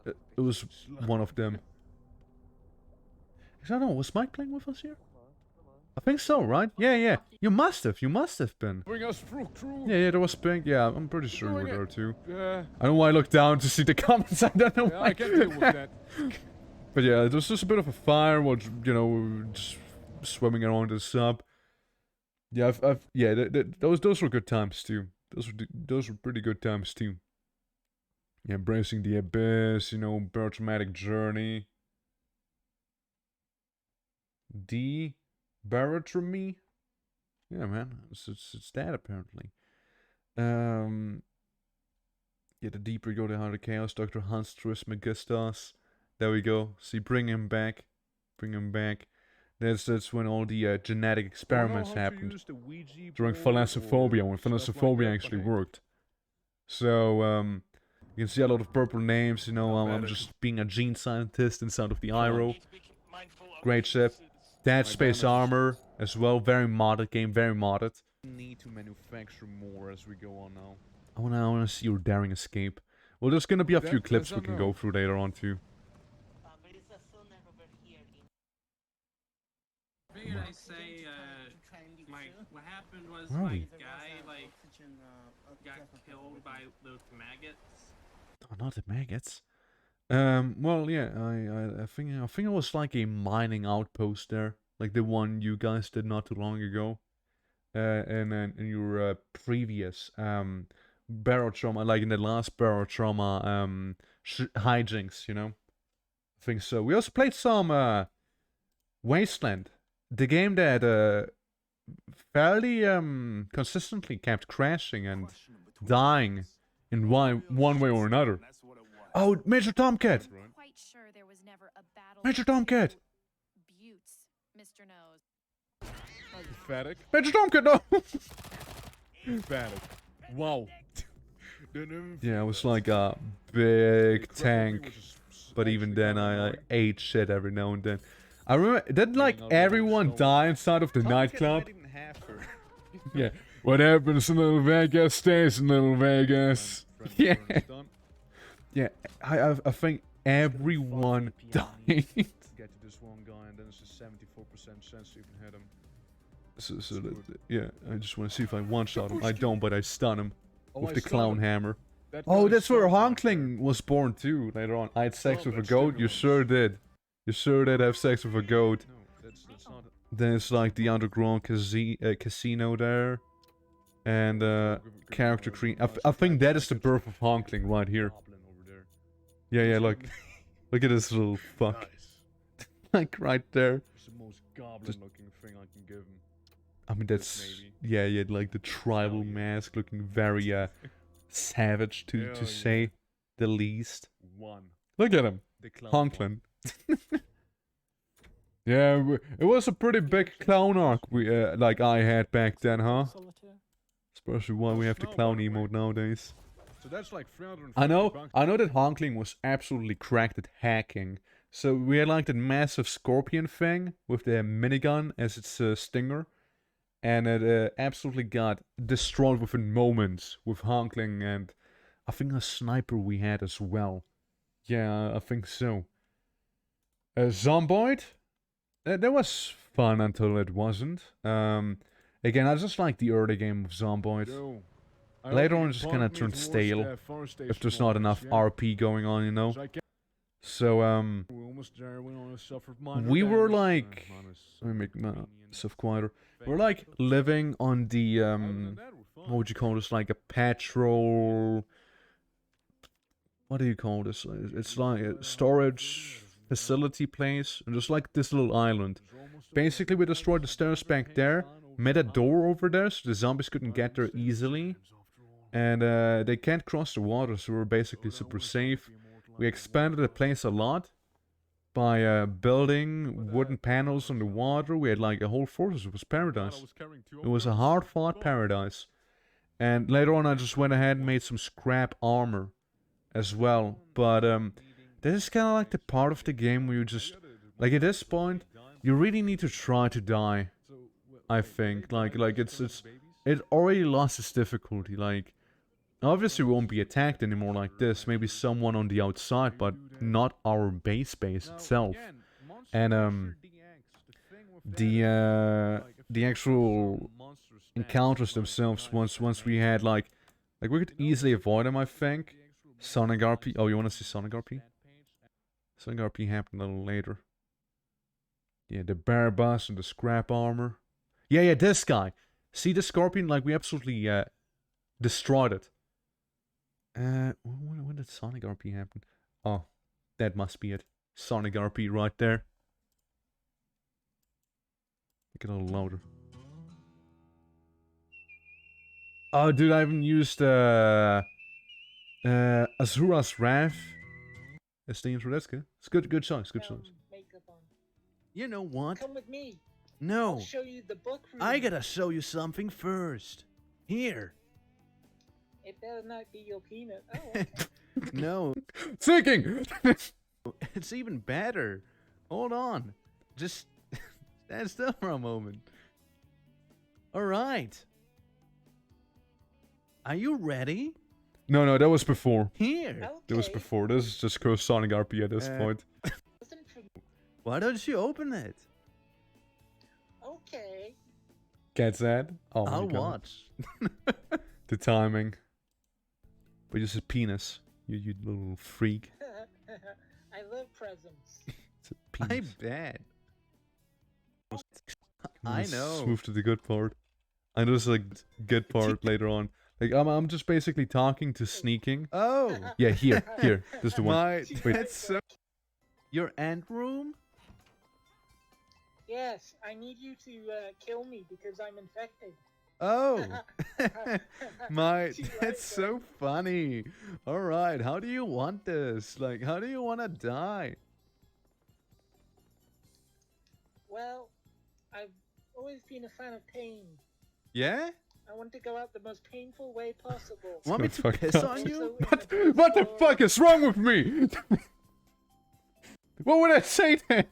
Speaker 1: it was one of them. I don't know, was Mike playing with us here? I think so, right? Yeah, yeah. You must have been.
Speaker 10: Bring us through, crew.
Speaker 1: Yeah, there was Pink. Yeah, I'm pretty sure you were
Speaker 10: Doing
Speaker 1: there
Speaker 10: it.
Speaker 1: too.
Speaker 10: Yeah,
Speaker 1: I don't know why I looked down to see the comments. I don't know why.
Speaker 10: I can deal with that.
Speaker 1: But yeah, there was just a bit of a fire while, you know, just swimming around the sub. Yeah, those were good times too. Those were pretty good times too. Yeah, embracing the abyss, you know, barotraumatic journey. Barotromy? Yeah, man, it's that apparently. Yeah, the deeper you go, the harder chaos. Dr. Hans Trismegistus. There we go. See, bring him back. Bring him back. That's when all the genetic experiments happened. During Thalassophobia, when Thalassophobia actually worked. So, you can see a lot of purple names, you know, I'm just being a gene scientist inside of the Iroh. Great ship. Dead Space Armor as well, very modded game, very modded. Need to manufacture more as we go on now. I wanna see your daring escape. Well, there's gonna be a few clips we can go through later on too.
Speaker 4: Figured I say, like, what happened was
Speaker 1: Where are
Speaker 4: my
Speaker 1: we?
Speaker 4: guy, like, got killed by those maggots.
Speaker 1: Oh, not the maggots. Well, yeah, I think it was like a mining outpost there, like the one you guys did not too long ago. And then in your previous barotrauma, like in the last barotrauma hijinks, you know. I think so. We also played some Wasteland, the game that fairly consistently kept crashing and dying in one way or another. Oh, Major Tomcat!
Speaker 11: Quite sure there was never a battle.
Speaker 1: Major Tomcat!
Speaker 11: Buttes, Mr. Nose.
Speaker 10: Emphatic.
Speaker 1: Major Tomcat, no!
Speaker 10: Emphatic. Wow.
Speaker 1: Yeah, it was like a big tank. But even then, I ate shit every now and then. I remember, didn't like everyone die inside of the nightclub? Yeah. What happens in Little Vegas stays in Little Vegas. Yeah. Yeah, I think everyone died. Get to this one guy and then it's a 74% chance you can hit him. So yeah, I just want to see if I one-shot him. I don't, but I stun him with the clown hammer. Oh, that's where Honkling was born too, later on. I had sex with a goat? You sure did. You sure did have sex with a goat. Then it's like the underground casino there. And character cream. I think that is the birth of Honkling right here. Yeah, look. Look at this little fuck. Like right there.
Speaker 10: It's the most goblin-looking thing I can give him.
Speaker 1: I mean, that's... Yeah, like the tribal mask looking very savage to say the least. Look at him. Honkling. Yeah, it was a pretty big clown arc like I had back then, huh? Especially why we have the clown emote nowadays.
Speaker 10: So that's like 350
Speaker 1: I know
Speaker 10: bucks.
Speaker 1: that Honkling was absolutely cracked at hacking. So we had like that massive scorpion thing with the minigun as its stinger. And it absolutely got destroyed within moments with Honkling and I think a sniper we had as well. Yeah, I think so. Zomboid? That was fun until it wasn't. Again, I just like the early game of Zomboid. Later on, it just kind of turned stale. If there's not enough RP going on, you know. So, we were like... Let me make myself quieter. We're like living on the, what would you call this? Like a petrol... What do you call this? It's like a storage facility place. And just like this little island. Basically, we destroyed the stairs back there. Made a door over there so the zombies couldn't get there easily. And they can't cross the water, so we're basically super safe. We expanded the place a lot by building wooden panels on the water. We had like a whole fortress. It was paradise. It was a hard-fought paradise. And later on, I just went ahead and made some scrap armor as well. But this is kind of like the part of the game where you just... Like at this point, you really need to try to die. I think. Like it already lost its difficulty. Like, obviously we won't be attacked anymore like this. Maybe someone on the outside, but not our base itself. And the actual encounters themselves. Once we had like we could easily avoid them, I think. Sonic RP. Oh, you want to see Sonic RP? Sonic RP happened a little later. Yeah, the bear boss and the scrap armor. Yeah, this guy. See the Scorpion? Like, we absolutely destroyed it. When did Sonic RP happen? Oh, that must be it. Sonic RP right there. Get a little louder. Oh, dude, I haven't used Azura's Wrath as the intro. That's good. It's good choice. Good choice.
Speaker 5: Makeup on.
Speaker 1: You know what?
Speaker 5: Come with me.
Speaker 1: No.
Speaker 5: I'll show you the book room.
Speaker 1: I gotta show you something first. Here.
Speaker 5: It better not be your peanut. Oh, okay.
Speaker 1: No.
Speaker 10: Thinking!
Speaker 1: It's even better. Hold on. Just stand still for a moment. Alright. Are you ready?
Speaker 10: No, that was before.
Speaker 1: Here.
Speaker 5: Okay.
Speaker 10: That was before. This is just called Sonic RP at this point.
Speaker 5: Listen for-
Speaker 1: Why don't you open it?
Speaker 5: Okay.
Speaker 10: Get that? Oh my
Speaker 1: I'll
Speaker 10: God.
Speaker 1: watch.
Speaker 10: The timing.
Speaker 1: But it's a penis. You little freak.
Speaker 5: I love presents.
Speaker 1: It's a penis. I bet. I know.
Speaker 10: Move to the good part. I know there's like good part later on. Like I'm just basically talking to sneaking.
Speaker 1: Oh.
Speaker 10: Yeah, here. This is the one. Wait.
Speaker 1: That's so... Your ant room?
Speaker 5: Yes, I need you to kill me because I'm infected.
Speaker 1: Oh.
Speaker 5: Do you
Speaker 1: That's
Speaker 5: like
Speaker 1: so funny. Alright, how do you want this? Like, how do you want to die?
Speaker 5: Well, I've always been a fan of pain.
Speaker 1: Yeah?
Speaker 5: I want to go out the most painful way possible.
Speaker 1: Want me
Speaker 10: So
Speaker 1: to
Speaker 10: fucked
Speaker 1: piss
Speaker 10: up.
Speaker 1: on you?
Speaker 10: What the fuck is wrong with me? What would I say then?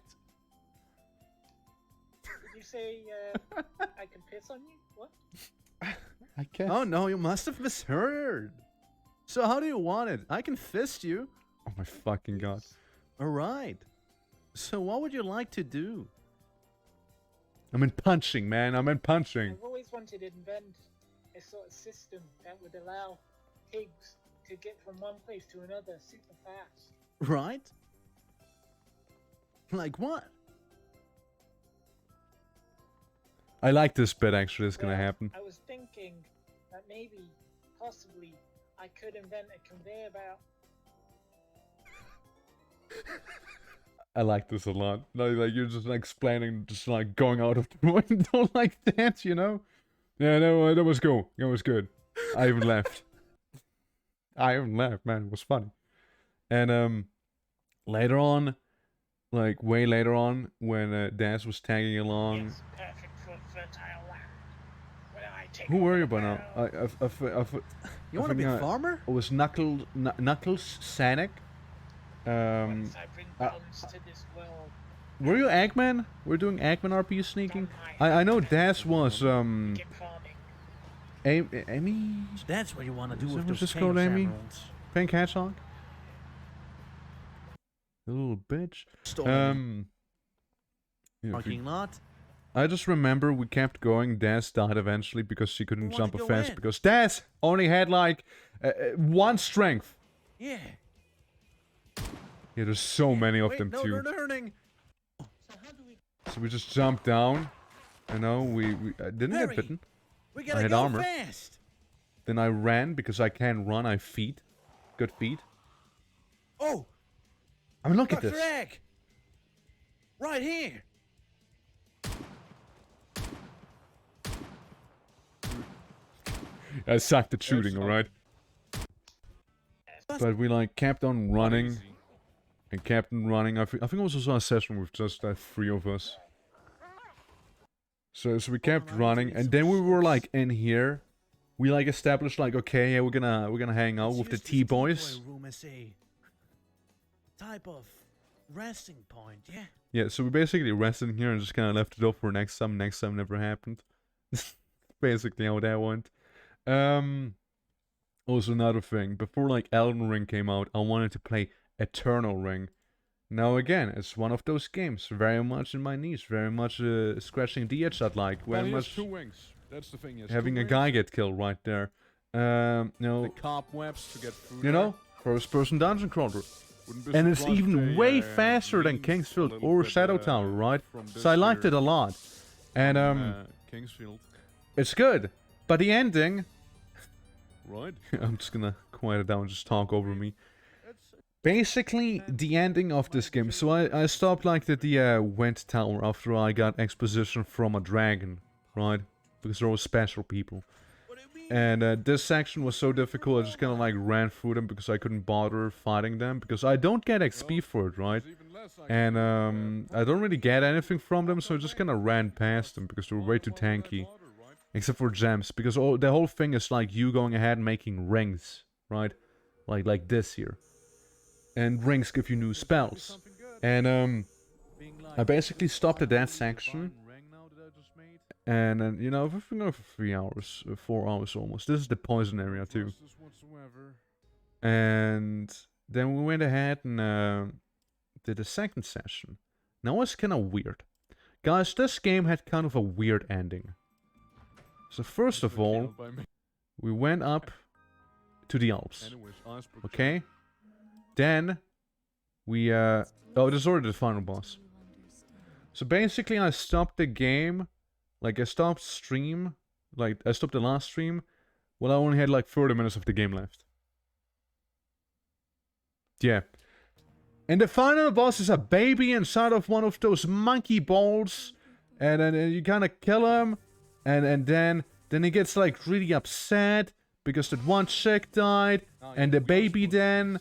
Speaker 5: Did you say I can piss on you? What?
Speaker 10: I guess.
Speaker 1: Oh no, you must have misheard. So how do you want it? I can fist you.
Speaker 10: Oh my fucking God.
Speaker 1: Alright. So what would you like to do?
Speaker 10: I'm in punching, man. I'm in punching.
Speaker 5: I've always wanted to invent a sort of system that would allow pigs to get from one place to another super fast.
Speaker 1: Right? Like what?
Speaker 10: I like this bit actually. It's gonna
Speaker 5: Well,
Speaker 10: happen.
Speaker 5: I was thinking that maybe, possibly, I could invent a conveyor belt.
Speaker 10: I like this a lot. Like you're just like explaining, just like going out of the window like that, you know? Yeah, no, that was cool. That was good. I even laughed. I even laughed, man. It was funny. And later on, like way later on, when Daz was tagging along.
Speaker 5: Yes, perfect for fertile land. When I take
Speaker 10: Who were
Speaker 5: over
Speaker 10: you
Speaker 5: the
Speaker 10: by now?
Speaker 5: world.
Speaker 1: You want to be a farmer?
Speaker 10: It was Knuckles Sonic.
Speaker 5: Once I bring balance to this world,
Speaker 10: Were you Eggman? We're doing Eggman RP sneaking. I know Daz was
Speaker 5: get farming.
Speaker 10: Amy.
Speaker 7: That's what you want to do
Speaker 10: Is
Speaker 7: with
Speaker 10: that what
Speaker 7: those
Speaker 10: it's called,
Speaker 7: chaos
Speaker 10: Amy?
Speaker 7: emeralds.
Speaker 10: Pink Hedgehog. The little bitch.
Speaker 7: Stolen.
Speaker 10: Yeah, if we-
Speaker 7: Parking lot.
Speaker 10: I just remember we kept going. Daz died eventually because she couldn't
Speaker 7: We
Speaker 10: jump
Speaker 7: wanna
Speaker 10: a
Speaker 7: go
Speaker 10: fence
Speaker 7: in.
Speaker 10: because Daz only had like one strength.
Speaker 7: Yeah.
Speaker 10: Yeah, there's so many of
Speaker 7: Wait,
Speaker 10: them
Speaker 7: no,
Speaker 10: too.
Speaker 7: they're turning.
Speaker 10: So we just jumped down. You know, we didn't
Speaker 7: Hurry.
Speaker 10: get bitten.
Speaker 7: We
Speaker 10: I
Speaker 7: gotta
Speaker 10: had
Speaker 7: go
Speaker 10: armor.
Speaker 7: fast.
Speaker 10: Then I ran because I can run. I feet. Good feet.
Speaker 7: Oh,
Speaker 10: I mean, look at
Speaker 7: Dr.
Speaker 10: this.
Speaker 7: Egg. Right here.
Speaker 10: I sucked at shooting, alright? But we like kept on running and kept on running. I think it was also a session with just 3 of us. So we kept running, and then we were like in here. We like established like, okay, yeah, we're gonna hang out with the T-boys.
Speaker 7: Room as a type of resting point, yeah.
Speaker 10: Yeah, so we basically rested in here and just kind of left it up for next time. Next time never happened. Basically how that went. Also another thing, before like Elden Ring came out, I wanted to play Eternal Ring.
Speaker 1: Now again, it's one of those games, very much in my niche, very much scratching the itch I'd like,
Speaker 10: Well,
Speaker 1: very
Speaker 10: he has
Speaker 1: much
Speaker 10: 2 wings. That's the thing. He has
Speaker 1: having
Speaker 10: 2
Speaker 1: a guy
Speaker 10: wings.
Speaker 1: get killed right there. You
Speaker 10: The
Speaker 1: know,
Speaker 10: cobwebs to get through.
Speaker 1: you know, first-person dungeon crawler.
Speaker 10: Wouldn't be
Speaker 1: And it's
Speaker 10: surprised
Speaker 1: even
Speaker 10: they,
Speaker 1: way faster than
Speaker 10: leaned
Speaker 1: Kingsfield
Speaker 10: a little
Speaker 1: or
Speaker 10: bit,
Speaker 1: Shadow Tower, right?
Speaker 10: from this
Speaker 1: So I liked
Speaker 10: here
Speaker 1: it a lot. And
Speaker 10: from, Kingsfield,
Speaker 1: it's good. But the ending,
Speaker 10: right?
Speaker 1: I'm just gonna quiet it down and just talk over me. Basically, the ending of this game. So I stopped like at the Wind Tower after I got exposition from a dragon, right? Because there were special people. And this section was so difficult, I just kind of like ran through them because I couldn't bother fighting them. Because I don't get XP for it, right? And I don't really get anything from them, so I just kind of ran past them because they were way too tanky. Except for gems, because the whole thing is like you going ahead and making rings, right? Like this here. And rings give you new spells. And I basically stopped at that section. And then, you know, I've been going for 3 hours, 4 hours almost. This is the poison area too. And then we went ahead and did a second session. Now it's kind of weird. Guys, this game had kind of a weird ending. So first of all, we went up to the Alps. Okay? Then we oh, this is already the final boss. So basically I stopped the game, like I stopped stream, like I stopped the last stream when I only had like 30 minutes of the game left. Yeah. And the final boss is a baby inside of one of those monkey balls, and then you kind of kill him, and then he gets like really upset because that one chick died, and the baby then,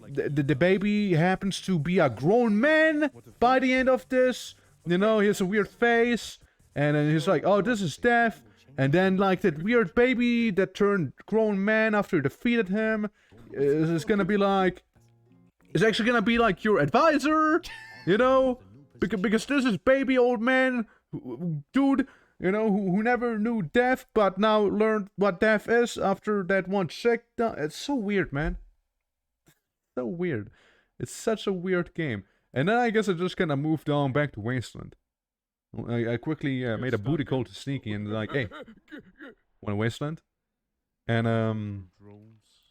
Speaker 1: the baby happens to be a grown man by the end of this. You know, he has a weird face, and then he's like, oh, this is death. And then like that weird baby that turned grown man after you defeated him is gonna be like, it's actually gonna be like your advisor, you know, because this is baby old man dude, you know, who never knew death but now learned what death is after that one chick died. It's so weird, man. So weird. It's such a weird game. And then I guess I just kind of moved on back to Wasteland. I quickly made a booty call to Sneaky and like, hey, want a Wasteland? And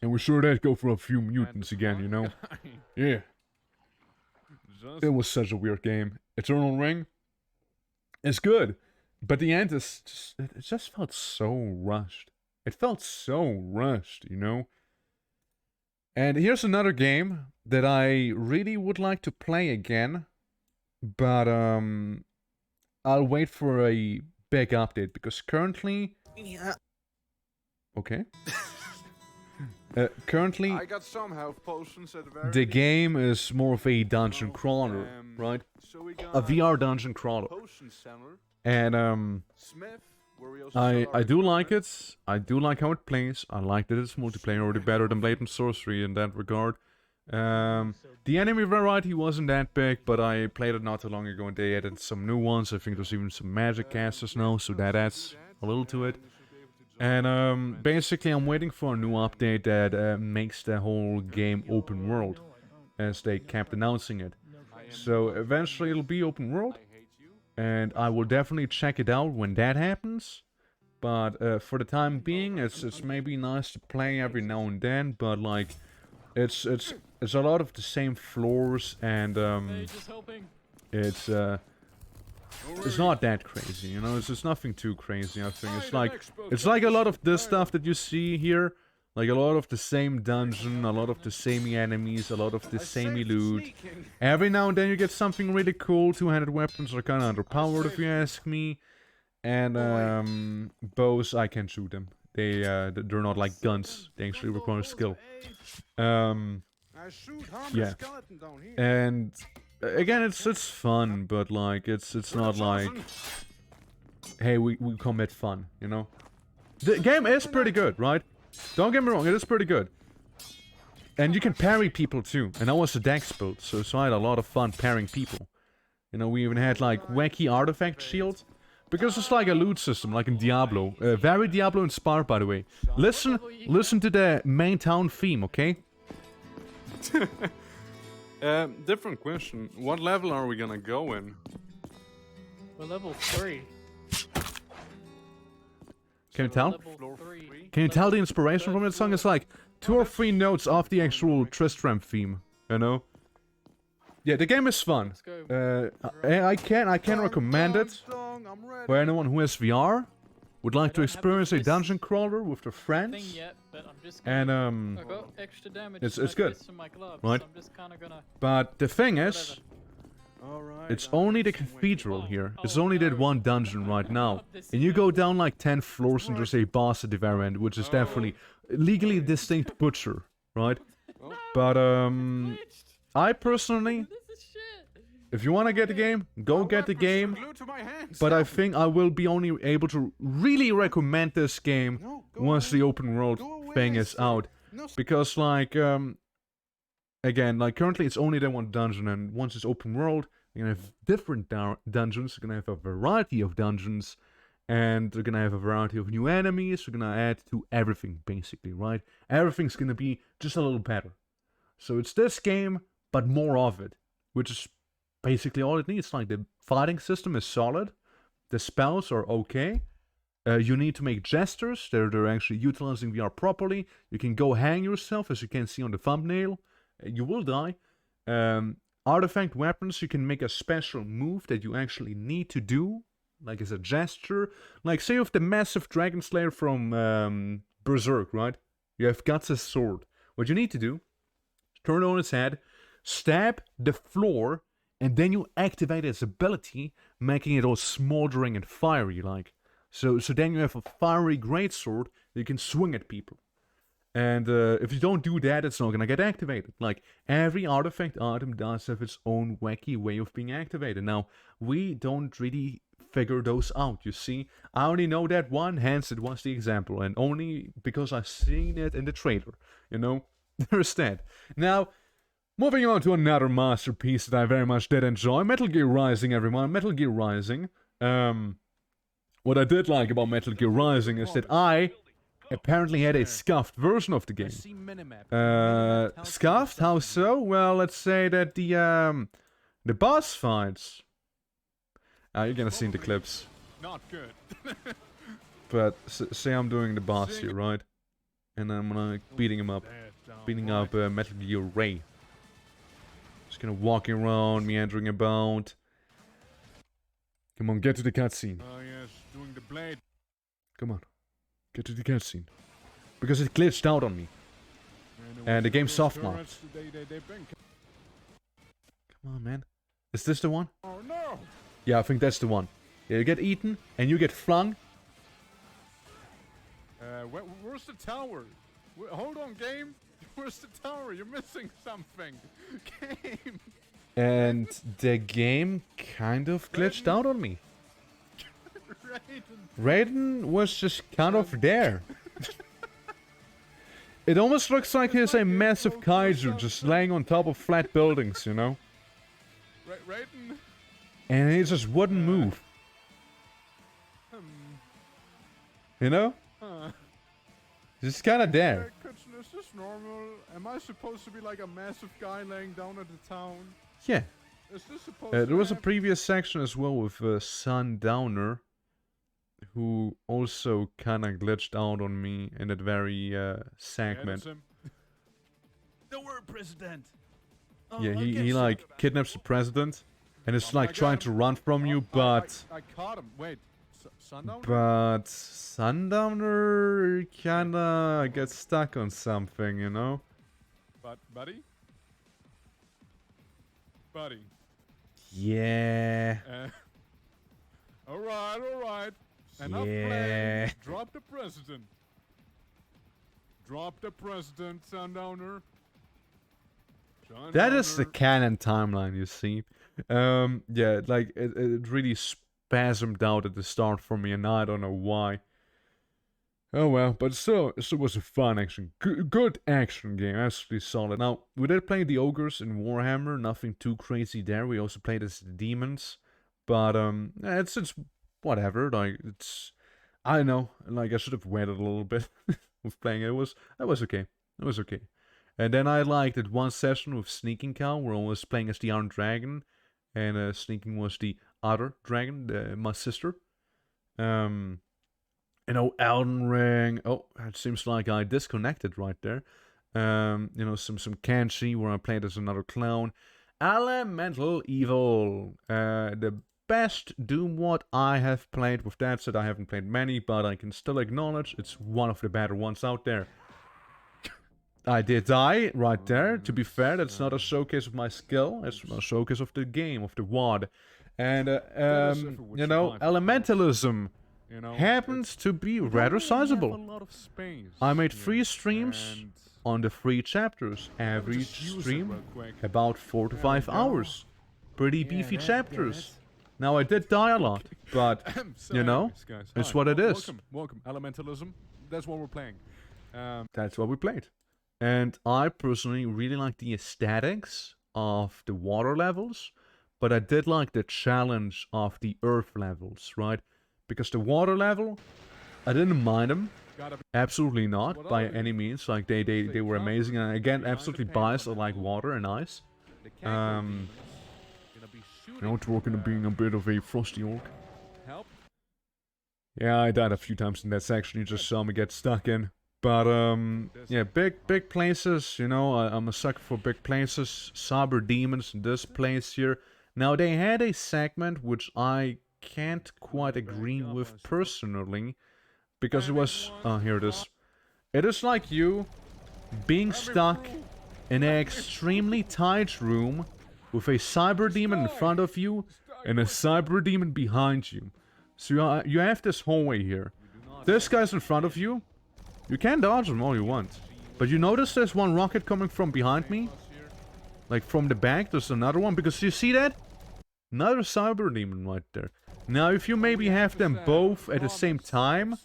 Speaker 1: we sure did go for a few mutants again, you know? Yeah. It was such a weird game. Eternal Ring, it's good. But the end is just, it just felt so rushed. It felt so rushed, you know? And here's another game that I really would like to play again. But, I'll wait for a big update because currently... Okay. Currently,
Speaker 10: I got some health potions at the very
Speaker 1: the game is more of a dungeon crawler, right?
Speaker 10: So we got
Speaker 1: A VR dungeon crawler.
Speaker 10: potion center,
Speaker 1: And
Speaker 10: Smith, where we also
Speaker 1: I do like it. I do like how it plays. I like that it's multiplayer already better than Blade and Sorcery in that regard. The enemy variety wasn't that big, but I played it not too long ago and they added some new ones. I think there's even some magic casters now, so that adds a little to it. And basically I'm waiting for a new update that makes the whole game open world, as they kept announcing it. So eventually it'll be open world, and I will definitely check it out when that happens. But for the time being, it's maybe nice to play every now and then, but like it's a lot of the same floors, and it's not that crazy, you know. It's nothing too crazy. I think it's like a lot of this stuff that you see here, like a lot of the same dungeon, a lot of the same enemies, a lot of the same loot. Every now and then you get something really cool. Two-handed weapons are kind of underpowered, if you ask me. And bows, I can shoot them. They're not like guns. They actually require skill. Yeah. And again, it's fun, but like it's not like, hey, we commit fun, you know. The game is pretty good, right? Don't get me wrong, it is pretty good. And you can parry people too. And I was a dex build, so I had a lot of fun parrying people. You know, we even had like wacky artifact shield. Because it's like a loot system, like in Diablo. Very Diablo inspired, by the way. Listen to the main town theme, okay?
Speaker 10: Different question. What level are we gonna go in?
Speaker 5: We're level 3.
Speaker 1: Can you tell?
Speaker 5: Level 3.
Speaker 1: Can you tell the inspiration from that song? It's like 2 or 3 notes off the actual Tristram theme, you know? Yeah, the game is fun. I can recommend it for anyone who has VR, would like to experience a dungeon crawler with their friends. And
Speaker 3: I got extra damage.
Speaker 1: it's good,
Speaker 3: from my gloves,
Speaker 1: right?
Speaker 3: so I'm just kind of gonna.
Speaker 1: But the thing is, it's only the cathedral here. It's only that one dungeon right now. And you go down like 10 floors and there's a boss at the very end, which is definitely legally distinct butcher, right? But I personally, if you want to get the game, go get the game. But I think I will be only able to really recommend this game once the open world thing is out. Because like, again, like currently it's only that one dungeon, and once it's open world, you're gonna have different dungeons, you're gonna have a variety of dungeons, and you're gonna have a variety of new enemies, you're gonna add to everything, basically, right? Everything's gonna be just a little better. So it's this game, but more of it, which is basically all it needs. Like, the fighting system is solid, the spells are okay, you need to make gestures, they're actually utilizing VR properly, you can go hang yourself, as you can see on the thumbnail, you will die. Artifact weapons, you can make a special move that you actually need to do, like as a gesture. Like, say you have the massive Dragon Slayer from Berserk, right? You have Guts' sword. What you need to do, turn it on its head, stab the floor, and then you activate its ability, making it all smoldering and fiery, like. So then you have a fiery greatsword that you can swing at people. And if you don't do that, it's not gonna get activated. Like, every artifact item does have its own wacky way of being activated. Now, we don't really figure those out, you see. I only know that one, hence it was the example. And only because I've seen it in the trailer, you know. There's that. Now, moving on to another masterpiece that I very much did enjoy. Metal Gear Rising, everyone. Metal Gear Rising. What I did like about Metal Gear Rising is that I apparently had a scuffed version of the game. Scuffed? How so? Well, let's say that the boss fights. You're gonna see in the clips.
Speaker 10: Not good.
Speaker 1: But say I'm doing the boss here, right? And I'm like beating him up. Beating up Metal Gear Ray. Just gonna walking around, meandering about. Come on, get to the cutscene.
Speaker 10: Oh yes, doing the blade.
Speaker 1: Come on. Get to the cutscene. Because it glitched out on me. And the game's soft now. Come on, man. Is this the one?
Speaker 10: Oh no!
Speaker 1: Yeah, I think that's the one. Yeah, you get eaten, and you get flung.
Speaker 10: Where's the tower? Hold on, game. Where's the tower? You're missing something. Game.
Speaker 1: And the game kind of glitched out on me. Raiden was just kind of there. It almost looks like he's a massive kaiju just laying on top of flat buildings, you know?
Speaker 10: Raiden.
Speaker 1: And he just wouldn't move. You know? Just kind of there.
Speaker 10: Is this normal? Am I supposed to be like a massive guy laying down at the town?
Speaker 1: Yeah.
Speaker 10: Is this supposed
Speaker 1: There was a previous section as well with Sundowner, who also kind of glitched out on me in that very segment.
Speaker 7: Don't worry, President.
Speaker 1: Yeah, he like kidnaps the president, and is like trying to run from you, but
Speaker 10: I caught him. Wait, Sundowner?
Speaker 1: but Sundowner kinda gets stuck on something, you know?
Speaker 10: But buddy.
Speaker 1: Yeah.
Speaker 10: All right. Enough
Speaker 1: Yeah.
Speaker 10: playing. Drop the president. Drop the president, Sundowner.
Speaker 1: That is the canon timeline, you see. Yeah, like, it really spasmed out at the start for me, and I don't know why. Oh well, but still, it was a fun action. Good action game, absolutely solid. Now, we did play the ogres in Warhammer, nothing too crazy there. We also played as the demons. But, it's whatever, like, it's... I don't know, like, I should have waited a little bit with playing it. It was okay. It was okay. And then I like that one session with Sneaking Cow where I was playing as the Iron Dragon, and Sneaking was the other dragon, my sister. Elden Ring. Oh, it seems like I disconnected right there. Some Kenshi where I played as another clown. Elemental Evil. The best Doom what I have played. With that said, I haven't played many, but I can still acknowledge it's one of the better ones out there. I did die right there. To be fair, that's not a showcase of my skill. It's a showcase of the game, of the WoD. And, Elementalism happens to be rather sizable. I made 3 streams on the 3 chapters. Every stream about 4 to 5 hours. Pretty beefy chapters. Now I did die a lot, but, it's what it is.
Speaker 10: Welcome. Elementalism. That's what we're playing.
Speaker 1: That's what we played. And I personally really like the aesthetics of the water levels, but I did like the challenge of the earth levels, right? Because the water level, I didn't mind them. Absolutely not, by any means. Like, they were amazing. And again, absolutely biased. I like water and ice. Talking of being a bit of a frosty orc. Yeah, I died a few times in that section. You just saw me get stuck in. But, yeah, big places, I'm a sucker for big places. Cyber Demons in this place here. Now, they had a segment which I can't quite agree with personally. Because it was, here it is. It is like you being stuck in an extremely tight room with a Cyber Demon in front of you and a Cyber Demon behind you. So you have this hallway here. This guy's in front of you. You can dodge him all you want. But you notice there's one rocket coming from behind me? Like from the back, there's another one. Because you see that? Another Cyber Demon right there. Now if you maybe have them both at the same time,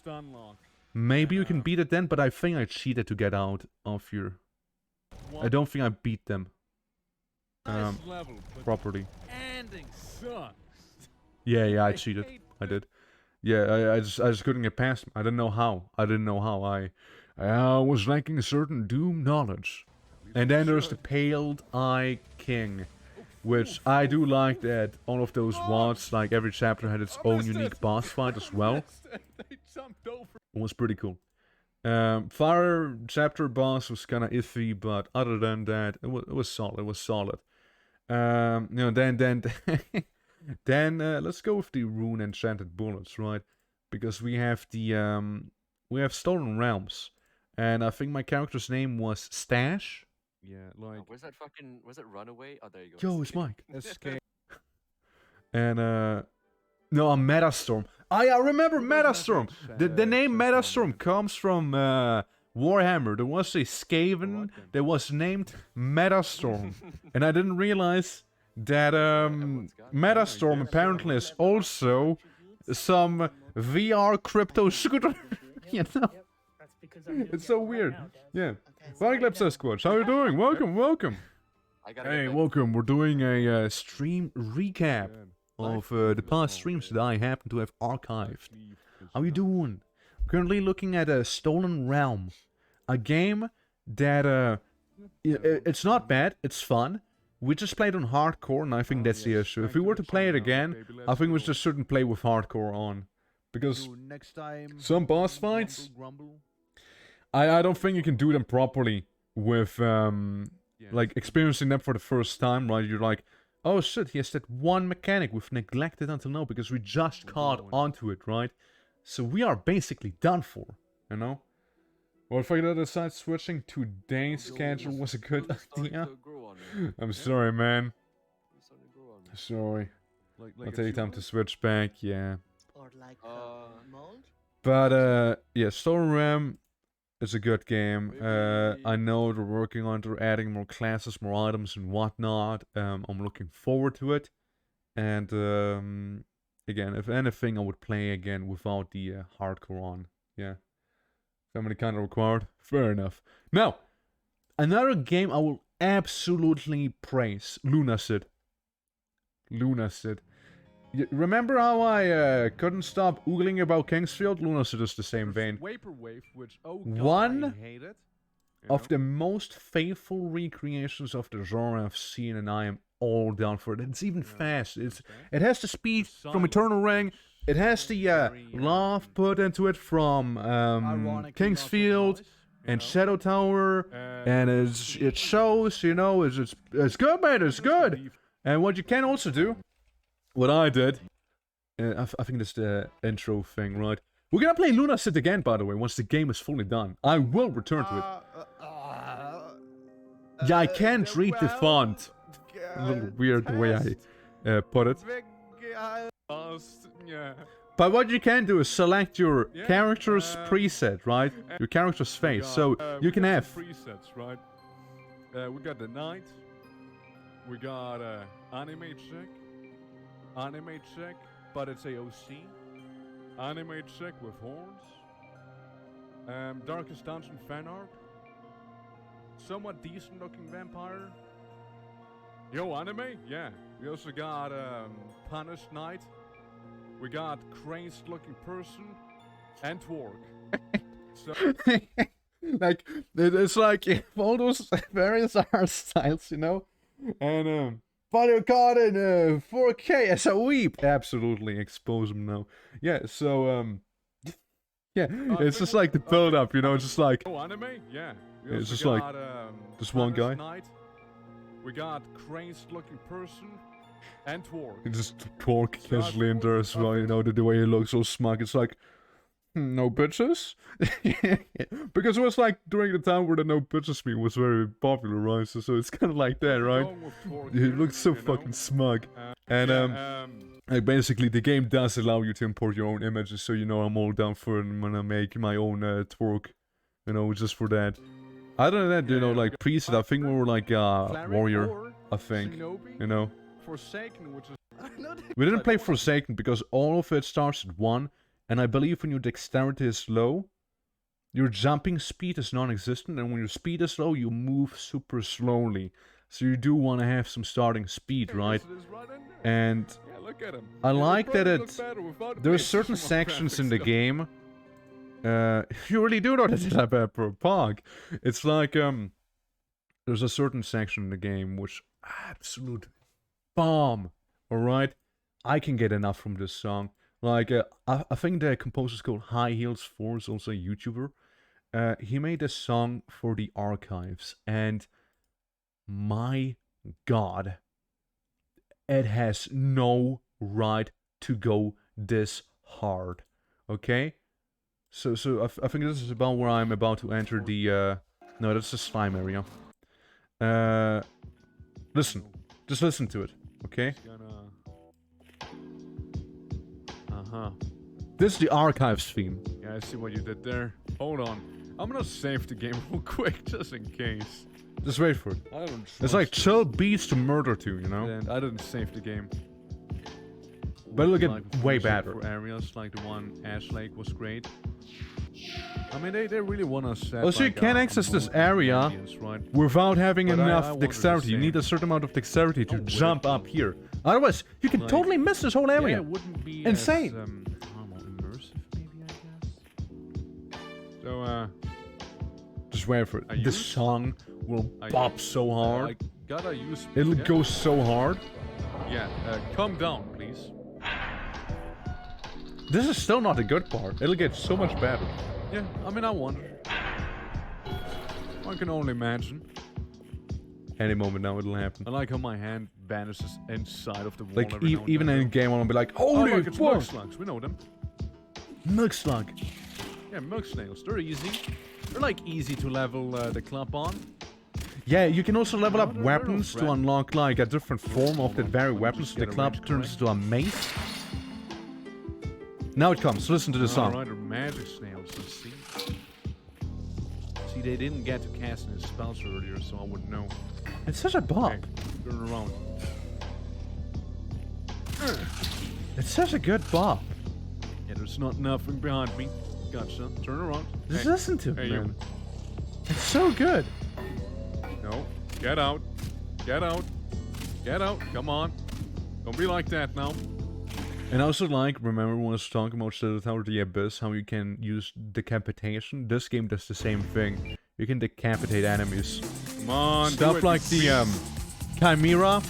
Speaker 1: maybe you can beat it then. But I think I cheated to get out of here. I don't think I beat them. Properly. Yeah, I cheated. I did. Yeah, I just couldn't get past him. I didn't know how. I was lacking a certain Doom knowledge. And then there's the Paled Eye King. Which I do like that all of those WoDs, like every chapter had its own unique boss fight as well. It was pretty cool. Fire chapter boss was kind of iffy, but other than that, it was solid. Then let's go with the Rune Enchanted Bullets, right? Because we have Stolen Realms, and I think my character's name was Stash.
Speaker 9: Yeah, like.
Speaker 6: Where's that Runaway? Oh, there you go.
Speaker 1: Yo, it's Mike.
Speaker 10: Escape.
Speaker 1: And no, a Metastorm. I remember Metastorm. The name Metastorm comes from Warhammer. There was a Skaven that was named Metastorm, and I didn't realize that Metastorm apparently is also some VR crypto scooter. It's so weird. Yeah. Fireclap Sasquatch, how you doing? Welcome. Hey, welcome. We're doing a stream recap of the past streams that I happen to have archived. How you doing? Currently looking at a Stolen Realm, a game that it's not bad. It's fun. We just played on hardcore, and I think that's the issue. If we were to play it again, I think we just shouldn't play with hardcore on. Because some boss fights, I don't think you can do them properly with, like, experiencing them for the first time, right? You're like, oh shit, he has that one mechanic we've neglected until now because we just caught onto it, right? So we are basically done for, Well, if I decide switching today's schedule was a good idea. I'm sorry, man. Sorry. I'll take time to switch back, yeah.
Speaker 8: Or like mold?
Speaker 1: But, yeah, Stolen Realm is a good game. I know they're working on, they're adding more classes, more items and whatnot. I'm looking forward to it. And, again, if anything, I would play again without the hardcore on. Yeah. Family kind of required. Fair enough. Now, another game I will absolutely praise. Lunacid. Remember how I couldn't stop oogling about Kingsfield? Lunacid is the same vein.
Speaker 10: Vaporwave, which, oh God,
Speaker 1: One
Speaker 10: I hate it.
Speaker 1: of the most faithful recreations of the genre I've seen, and I am all down for it. It's even fast. It has the speed from Eternal Ring. It has the love put into it from Kingsfield and Shadow Tower, and it shows, you know, it's good, man. It's good. And what you can also do, what I did, I think that's the intro thing, right? We're gonna play Lunacid again, by the way, once the game is fully done. I will return to it. Yeah, I can't read the font. A little weird the way I put it. But what you can do is select your character's preset, right? Your character's face. So you can have
Speaker 10: presets, right? We got the knight. We got animate check, but it's AOC. Animate check with horns. Darkest Dungeon fan art. Somewhat decent looking vampire. Yo, anime? Yeah. We also got Punished Knight. We got crazed looking person and twerk. So
Speaker 1: like it's like all those various art styles, you know? And but you got in 4K as a weep. Absolutely expose them now. Yeah, so yeah, it's just like the build up, you know, it's just like
Speaker 10: anime? Yeah.
Speaker 1: It's just like this one guy.
Speaker 10: Knight. We got crazed looking person and twerk.
Speaker 1: Just twerk casually in there as well, you know, the way he looks so smug. It's like, no bitches? Because it was like during the time where the no bitches meme was very popular, right? So it's kind of like that, right? He looks so fucking smug. And like basically the game does allow you to import your own images, so you know I'm all down for it. I'm gonna make my own twerk, you know, just for that. Other than that, you know, like preset, I think we were like warrior, I think, you know.
Speaker 10: Forsaken, which is
Speaker 1: we didn't play Forsaken because all of it starts at 1, and I believe when your dexterity is low, your jumping speed is non-existent, and when your speed is low, you move super slowly. So you do want to have some starting speed, right? And I like that there's certain sections in the game. You really do know that it's a bad for a pog. It's like there's a certain section in the game which absolute bomb. All right, I can get enough from this song. Like I think the composer's called High Heels 4, is also a YouTuber. He made a song for the archives, and my God, it has no right to go this hard. Okay. So I think this is about where I'm about to enter the, no, that's the slime area. Listen. Just listen to it, okay? This is the archives theme.
Speaker 10: Yeah, I see what you did there. Hold on. I'm gonna save the game real quick, just in case.
Speaker 1: Just wait for it. It's like chill beats to murder to, you know?
Speaker 10: And I didn't save the game.
Speaker 1: But it'll get way better.
Speaker 10: For areas like the one Ash Lake was great. I mean, they really want to set
Speaker 1: also, you can't access this area without having enough dexterity. You need a certain amount of dexterity to jump up here. Otherwise, you can totally miss this whole area.
Speaker 10: Yeah, it wouldn't be
Speaker 1: insane.
Speaker 10: As, immersive, maybe, I guess. So,
Speaker 1: just wait for it. This song will bop so hard. It'll go so hard.
Speaker 10: Yeah, calm down, please.
Speaker 1: This is still not the good part. It'll get so much better.
Speaker 10: Yeah, I mean, I wonder. One can only imagine.
Speaker 1: Any moment now it'll happen.
Speaker 10: I like how my hand vanishes inside of the wall.
Speaker 1: Like even in game, I'll be like, holy
Speaker 10: fuck! It's
Speaker 1: fuck!
Speaker 10: milk slugs. We know them.
Speaker 1: Milk slug.
Speaker 10: Yeah, milk snails. They're easy. They're like easy to level the club on.
Speaker 1: Yeah, you can also level up weapons to unlock like a different form of that very weapon. So the club turns into a mace. Now it comes. Listen to the song.
Speaker 10: Alright, they're magic snails. See, they didn't get to cast any spells earlier, so I wouldn't know.
Speaker 1: It's such a bop.
Speaker 10: Okay, turn around.
Speaker 1: It's such a good bop.
Speaker 10: Yeah, there's not nothing behind me. Gotcha. Turn around.
Speaker 1: Just listen to it, man. It's so good.
Speaker 10: No. Get out. Get out. Get out. Come on. Don't be like that now.
Speaker 1: And also, like, remember when I was talking about Shadow Tower The Abyss, how you can use decapitation? This game does the same thing. you can decapitate enemies.
Speaker 10: Come on,
Speaker 1: Stuff like the Chimera,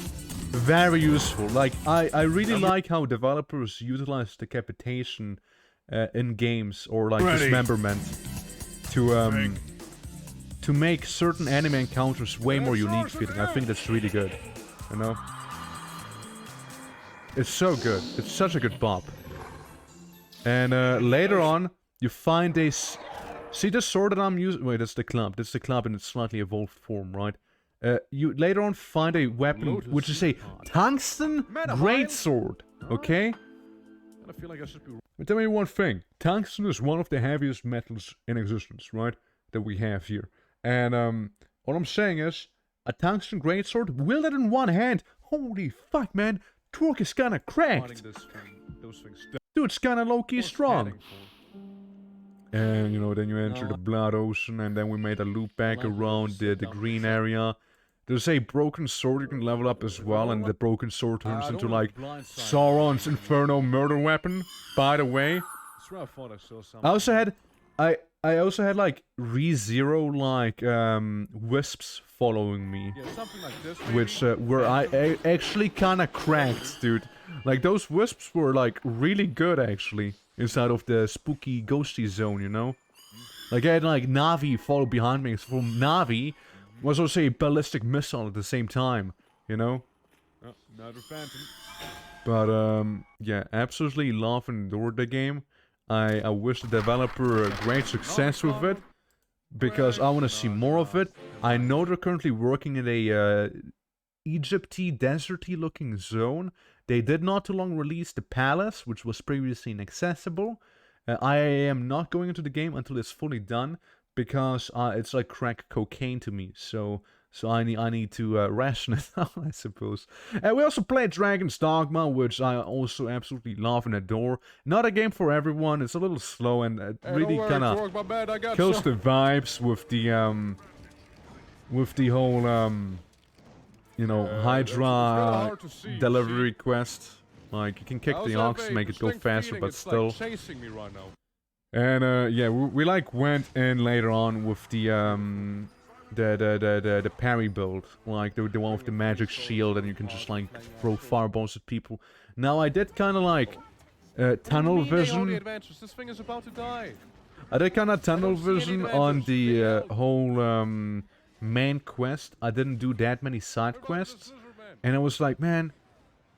Speaker 1: very useful. Like I really like how developers utilize decapitation in games or like dismemberment to make certain enemy encounters way more unique feeling. I think that's really good. You know? It's so good. It's such a good bop. And later on, you find this. See this sword that I'm using? Wait, that's the club. That's the club in its slightly evolved form, right? You later on find a weapon which is a tungsten greatsword. Okay?
Speaker 10: I feel like I should be.
Speaker 1: But tell me one thing. Tungsten is one of the heaviest metals in existence, right? That we have here. And what I'm saying is, a tungsten greatsword, wield it in one hand. Holy fuck, man. Torque is kinda cracked. Dude, it's kinda low-key strong. And, you know, then you enter the Blood Ocean, and then we made a loop back around the green area. There's a broken sword you can level up as well, and the broken sword turns into, like, Sauron's Inferno murder weapon, by the way. I also had, like, ReZero, like, wisps following me.
Speaker 10: Yeah, something like this.
Speaker 1: Which were actually kinda cracked, dude. Like, those wisps were, like, really good, actually. Inside of the spooky, ghosty zone, you know? Like, I had, like, Navi follow behind me. So Navi was also a ballistic missile at the same time, you know?
Speaker 10: Oh, another phantom.
Speaker 1: But, yeah, absolutely love and adored the game. I wish the developer great success with it, because I want to see more of it. I know they're currently working in a Egypty, deserty looking zone. They did not too long release the palace, which was previously inaccessible. I am not going into the game until it's fully done, because it's like crack cocaine to me. So I need to ration it out, I suppose. We also played Dragon's Dogma, which I also absolutely love and adore. Not a game for everyone. It's a little slow and really kind of kills the vibes with the whole you know, Hydra delivery quest. Like, you can kick the ox to make it go faster, but still.
Speaker 10: Chasing me right now.
Speaker 1: And yeah, we like went in later on with the parry build, like the one with the magic shield, and you can just like throw fireballs at people. Now I did kind of like tunnel vision.
Speaker 10: This thing is about to die.
Speaker 1: I did kind of tunnel vision on the whole main quest. I didn't do that many side quests, and I was like, man,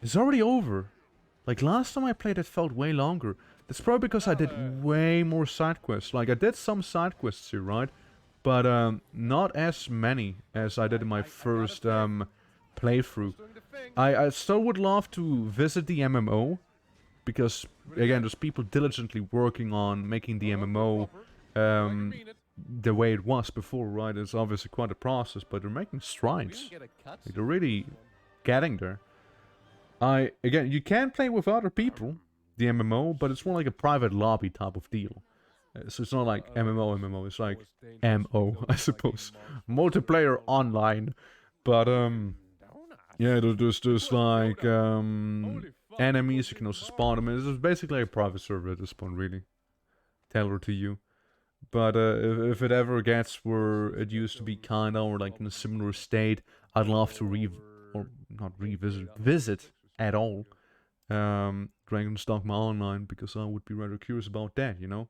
Speaker 1: it's already over. Like last time I played, it felt way longer. That's probably because I did way more side quests. Like I did some side quests here, right? But not as many as I did in my first playthrough. I still would love to visit the MMO, because again, there's people diligently working on making the MMO the way it was before, right? It's obviously quite a process, but they're making strides. Like, they're really getting there. Again, you can play with other people, the MMO, but it's more like a private lobby type of deal. So it's not like MMO, it's like MO, I suppose. Multiplayer online. But, yeah, there's like, enemies, you can also spawn them. It's basically a private server at this point, really. Tailored to you. But, if it ever gets where it used to be kinda, or like in a similar state, I'd love to visit at all, Dragon's Dogma Online, because I would be rather curious about that, you know?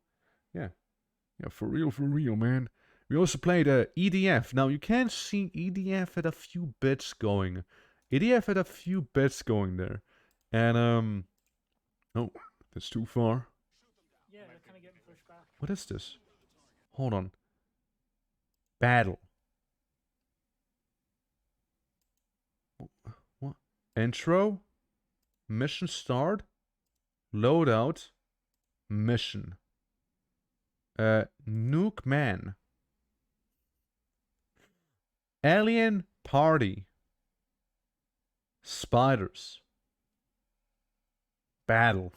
Speaker 1: Yeah, for real, man. We also played EDF. Now, you can see EDF had a few bits going. EDF had a few bits going there. And, oh, that's too far.
Speaker 5: Yeah, they're kind of getting pushed back.
Speaker 1: What is this? Hold on. Battle. What? Intro? Mission start? Loadout? Mission. Nuke Man. Alien Party. Spiders. Battle.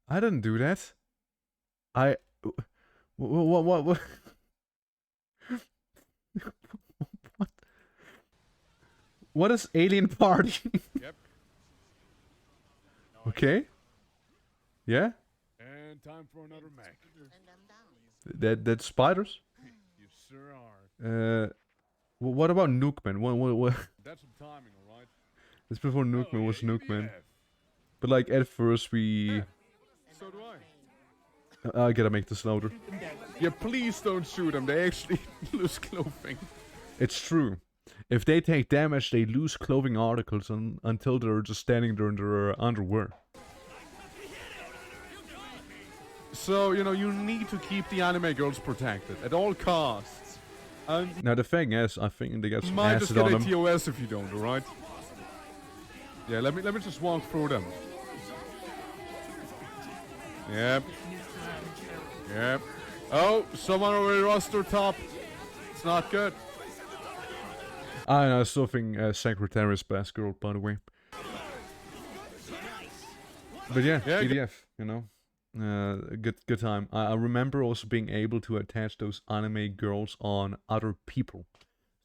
Speaker 1: I didn't do that. What? What is Alien Party?
Speaker 10: Yep.
Speaker 1: Okay. Yeah?
Speaker 10: time for another mech.
Speaker 1: That's spiders?
Speaker 10: You sure are.
Speaker 1: What about Nukeman? What?
Speaker 10: That's some timing, alright?
Speaker 1: It's before Nukeman was
Speaker 10: yeah,
Speaker 1: Nukeman.
Speaker 10: EDF.
Speaker 1: But like at first we...
Speaker 10: So do I.
Speaker 1: I gotta make this louder.
Speaker 10: Yeah, please don't shoot them. They actually lose clothing.
Speaker 1: It's true. If they take damage, they lose clothing articles until they're just standing there in their underwear.
Speaker 10: So, you know, you need to keep the anime girls protected at all costs. And
Speaker 1: Now the thing is, I think they got
Speaker 10: you
Speaker 1: some
Speaker 10: might just
Speaker 1: acid
Speaker 10: get
Speaker 1: on
Speaker 10: a
Speaker 1: them.
Speaker 10: TOS if you don't, alright? Yeah, let me just walk through them. Yep. Yep. Oh, someone over the roster top. It's not good.
Speaker 1: I still think Secretary's best girl, by the way. But yeah, EDF, you know. Good time. I remember also being able to attach those anime girls on other people.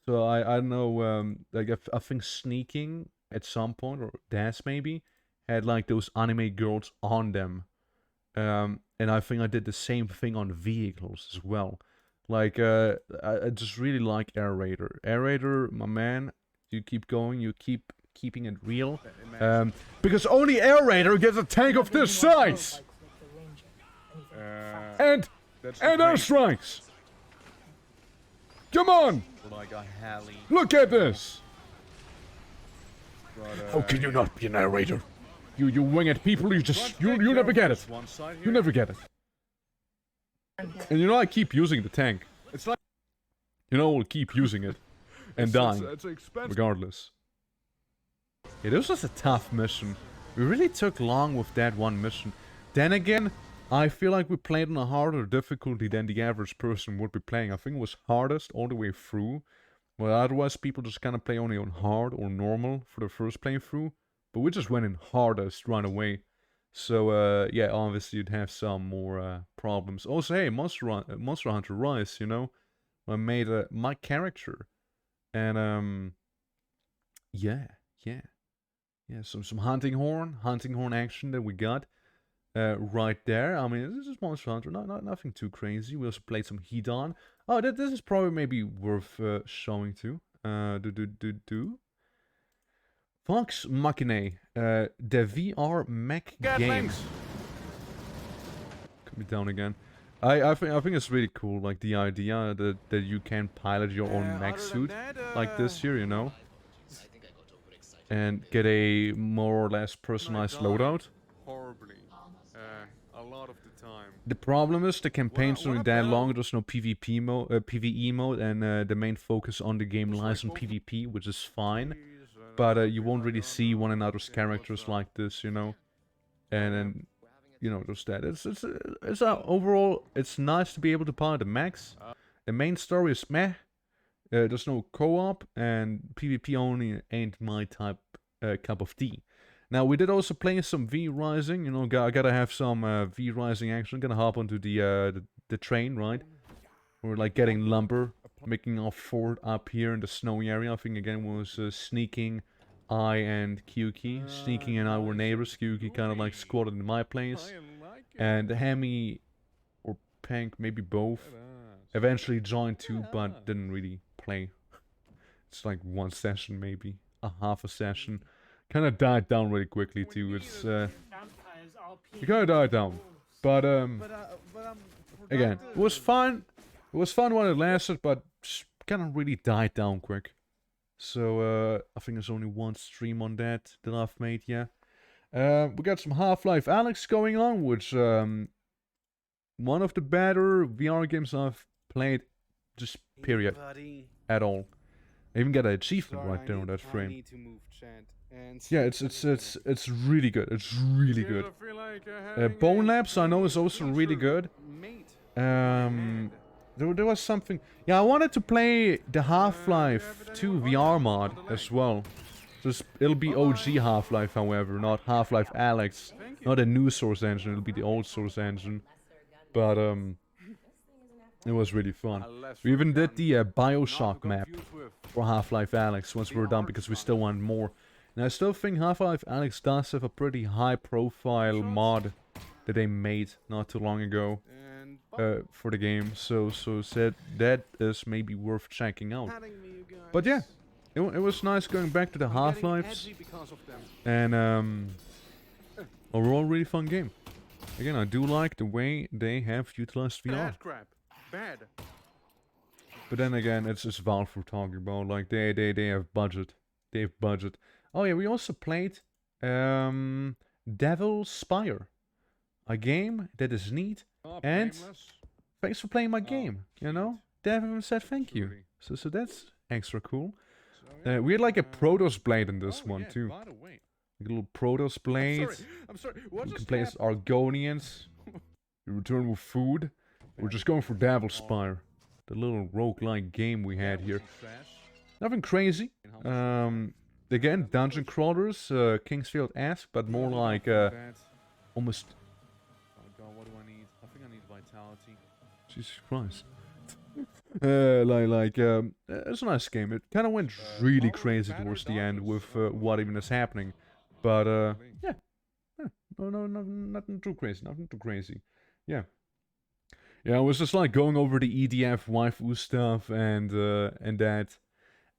Speaker 1: So I don't know, like I think Sneaking at some point, or Das maybe, had like those anime girls on them. And I think I did the same thing on vehicles as well. Like, I just really like Aerator. Aerator, my man, you keep going, you keep keeping it real. Because only Aerator gets a tank of this size! And airstrikes! Come on!
Speaker 9: Like a heli.
Speaker 1: Look at this!
Speaker 10: But,
Speaker 1: How can you not be an Aerator? You winged people, you never get it. You never get it. And you know, I keep using the tank.
Speaker 10: It's like...
Speaker 1: You know, we'll keep using it. And dying.
Speaker 10: It's expensive.
Speaker 1: Regardless. Yeah, this was a tough mission. We really took long with that one mission. Then again, I feel like we played on a harder difficulty than the average person would be playing. I think it was hardest all the way through. Well, otherwise people just kind of play only on hard or normal for the first playthrough. But we just went in hardest right away. So, yeah, obviously you'd have some more problems. Also, hey, Monster Hunter Rise, you know? I made my character. And, yeah, some hunting horn action that we got right there. I mean, this is Monster Hunter, nothing too crazy. We also played some Hedon. Oh, this is probably maybe worth showing too. Vox Machinae, the VR mech game. Come me down again. I think it's really cool, like the idea that you can pilot your own mech suit like this here, you know, and get a more or less personalized loadout.
Speaker 10: Horribly. A lot of the time.
Speaker 1: The problem is the campaign's not that long. There's no PvP mode, PvE mode, and the main focus on the game lies on PvP, which is fine. But you won't really see one another's characters like this, you know. And then, you know, just that. It's overall, it's nice to be able to pilot the mechs. The main story is meh. There's no co-op, and PvP only ain't my type cup of tea. Now, we did also play some V-Rising, you know, gotta have some V-Rising action. Gonna hop onto the train, right? We're like getting lumber, making our fort up here in the snowy area. I think again was Sneaking, I and Kyuki. Sneaking and I were neighbors. Kyuki kind of like squatted in my place. And Hemi, or Pank, maybe both, eventually joined too, but didn't really play. It's like one session maybe, a half a session. Kind of died down really quickly too. It's you kind of died down, but again, it was fun. It was fun while it lasted, but kind of really died down quick. So I think there's only one stream on that I've made. Yeah, we got some Half-Life Alyx going on, which one of the better VR games I've played. Just period at all. I even got an achievement right there on that frame. Yeah, it's really good. It's really good. Bone Labs I know is also really good. There was something. Yeah, I wanted to play the Half-Life 2 VR mod as well. Just it'll be OG Half-Life, however, not Half-Life Alyx, not a new Source engine. It'll be the old Source engine. But it was really fun. We even did the BioShock map for Half-Life Alyx once we were done because we still want more. And I still think Half-Life Alyx does have a pretty high-profile mod that they made not too long ago for the game. So said that is maybe worth checking out. But yeah, it was nice going back to the Half-Lives, and overall really fun game. Again, I do like the way they have utilized VR.
Speaker 10: Bad.
Speaker 1: But then again, it's just Valve we're talking about. Like they have budget. They have budget. Oh yeah, we also played Devil's Spire, a game that is neat. And thanks for playing my game. You know, Devin said thank you. So that's extra cool. We had like a Protoss blade in this one too.
Speaker 10: By the way.
Speaker 1: Like a little Protoss blade.
Speaker 10: I'm sorry. What
Speaker 1: You
Speaker 10: just
Speaker 1: can play as Argonians. You return with food. We're just going for Devil's Spire. The little roguelike game we had here. Nothing crazy. Again, dungeon crawlers, Kingsfield-esque, but more like almost.
Speaker 10: Oh god, what do I need? I think I need vitality.
Speaker 1: Jesus Christ. It's a nice game. It kind of went really crazy towards the end with what even is happening, but yeah, no, nothing too crazy, nothing too crazy. Yeah, it was just like going over the EDF waifu stuff and that.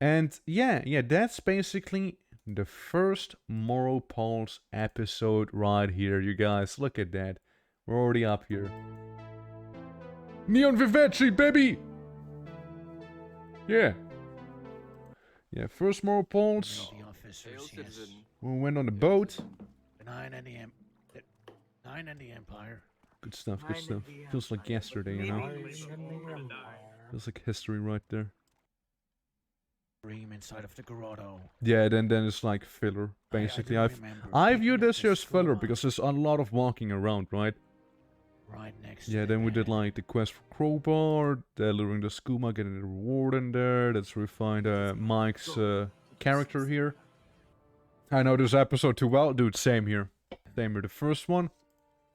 Speaker 1: And yeah, that's basically the first Moro Pulse episode right here, you guys. Look at that. We're already up here. Neon Vivace, baby! Yeah. Yeah, first Moro Pulse. We went on the boat.
Speaker 7: The Nine and the Empire.
Speaker 1: Good stuff, good stuff. Feels like yesterday, you know? Feels like history right there.
Speaker 7: Dream inside of the grotto.
Speaker 1: Yeah, then it's like filler, basically. I view this here as filler because there's a lot of walking around, right?
Speaker 7: Right next.
Speaker 1: Yeah, then we did like the quest for Crowbar, delivering the skooma, getting the reward in there. That's refined Mike's character here. I know this episode too well, dude. Same here. Same here. The first one,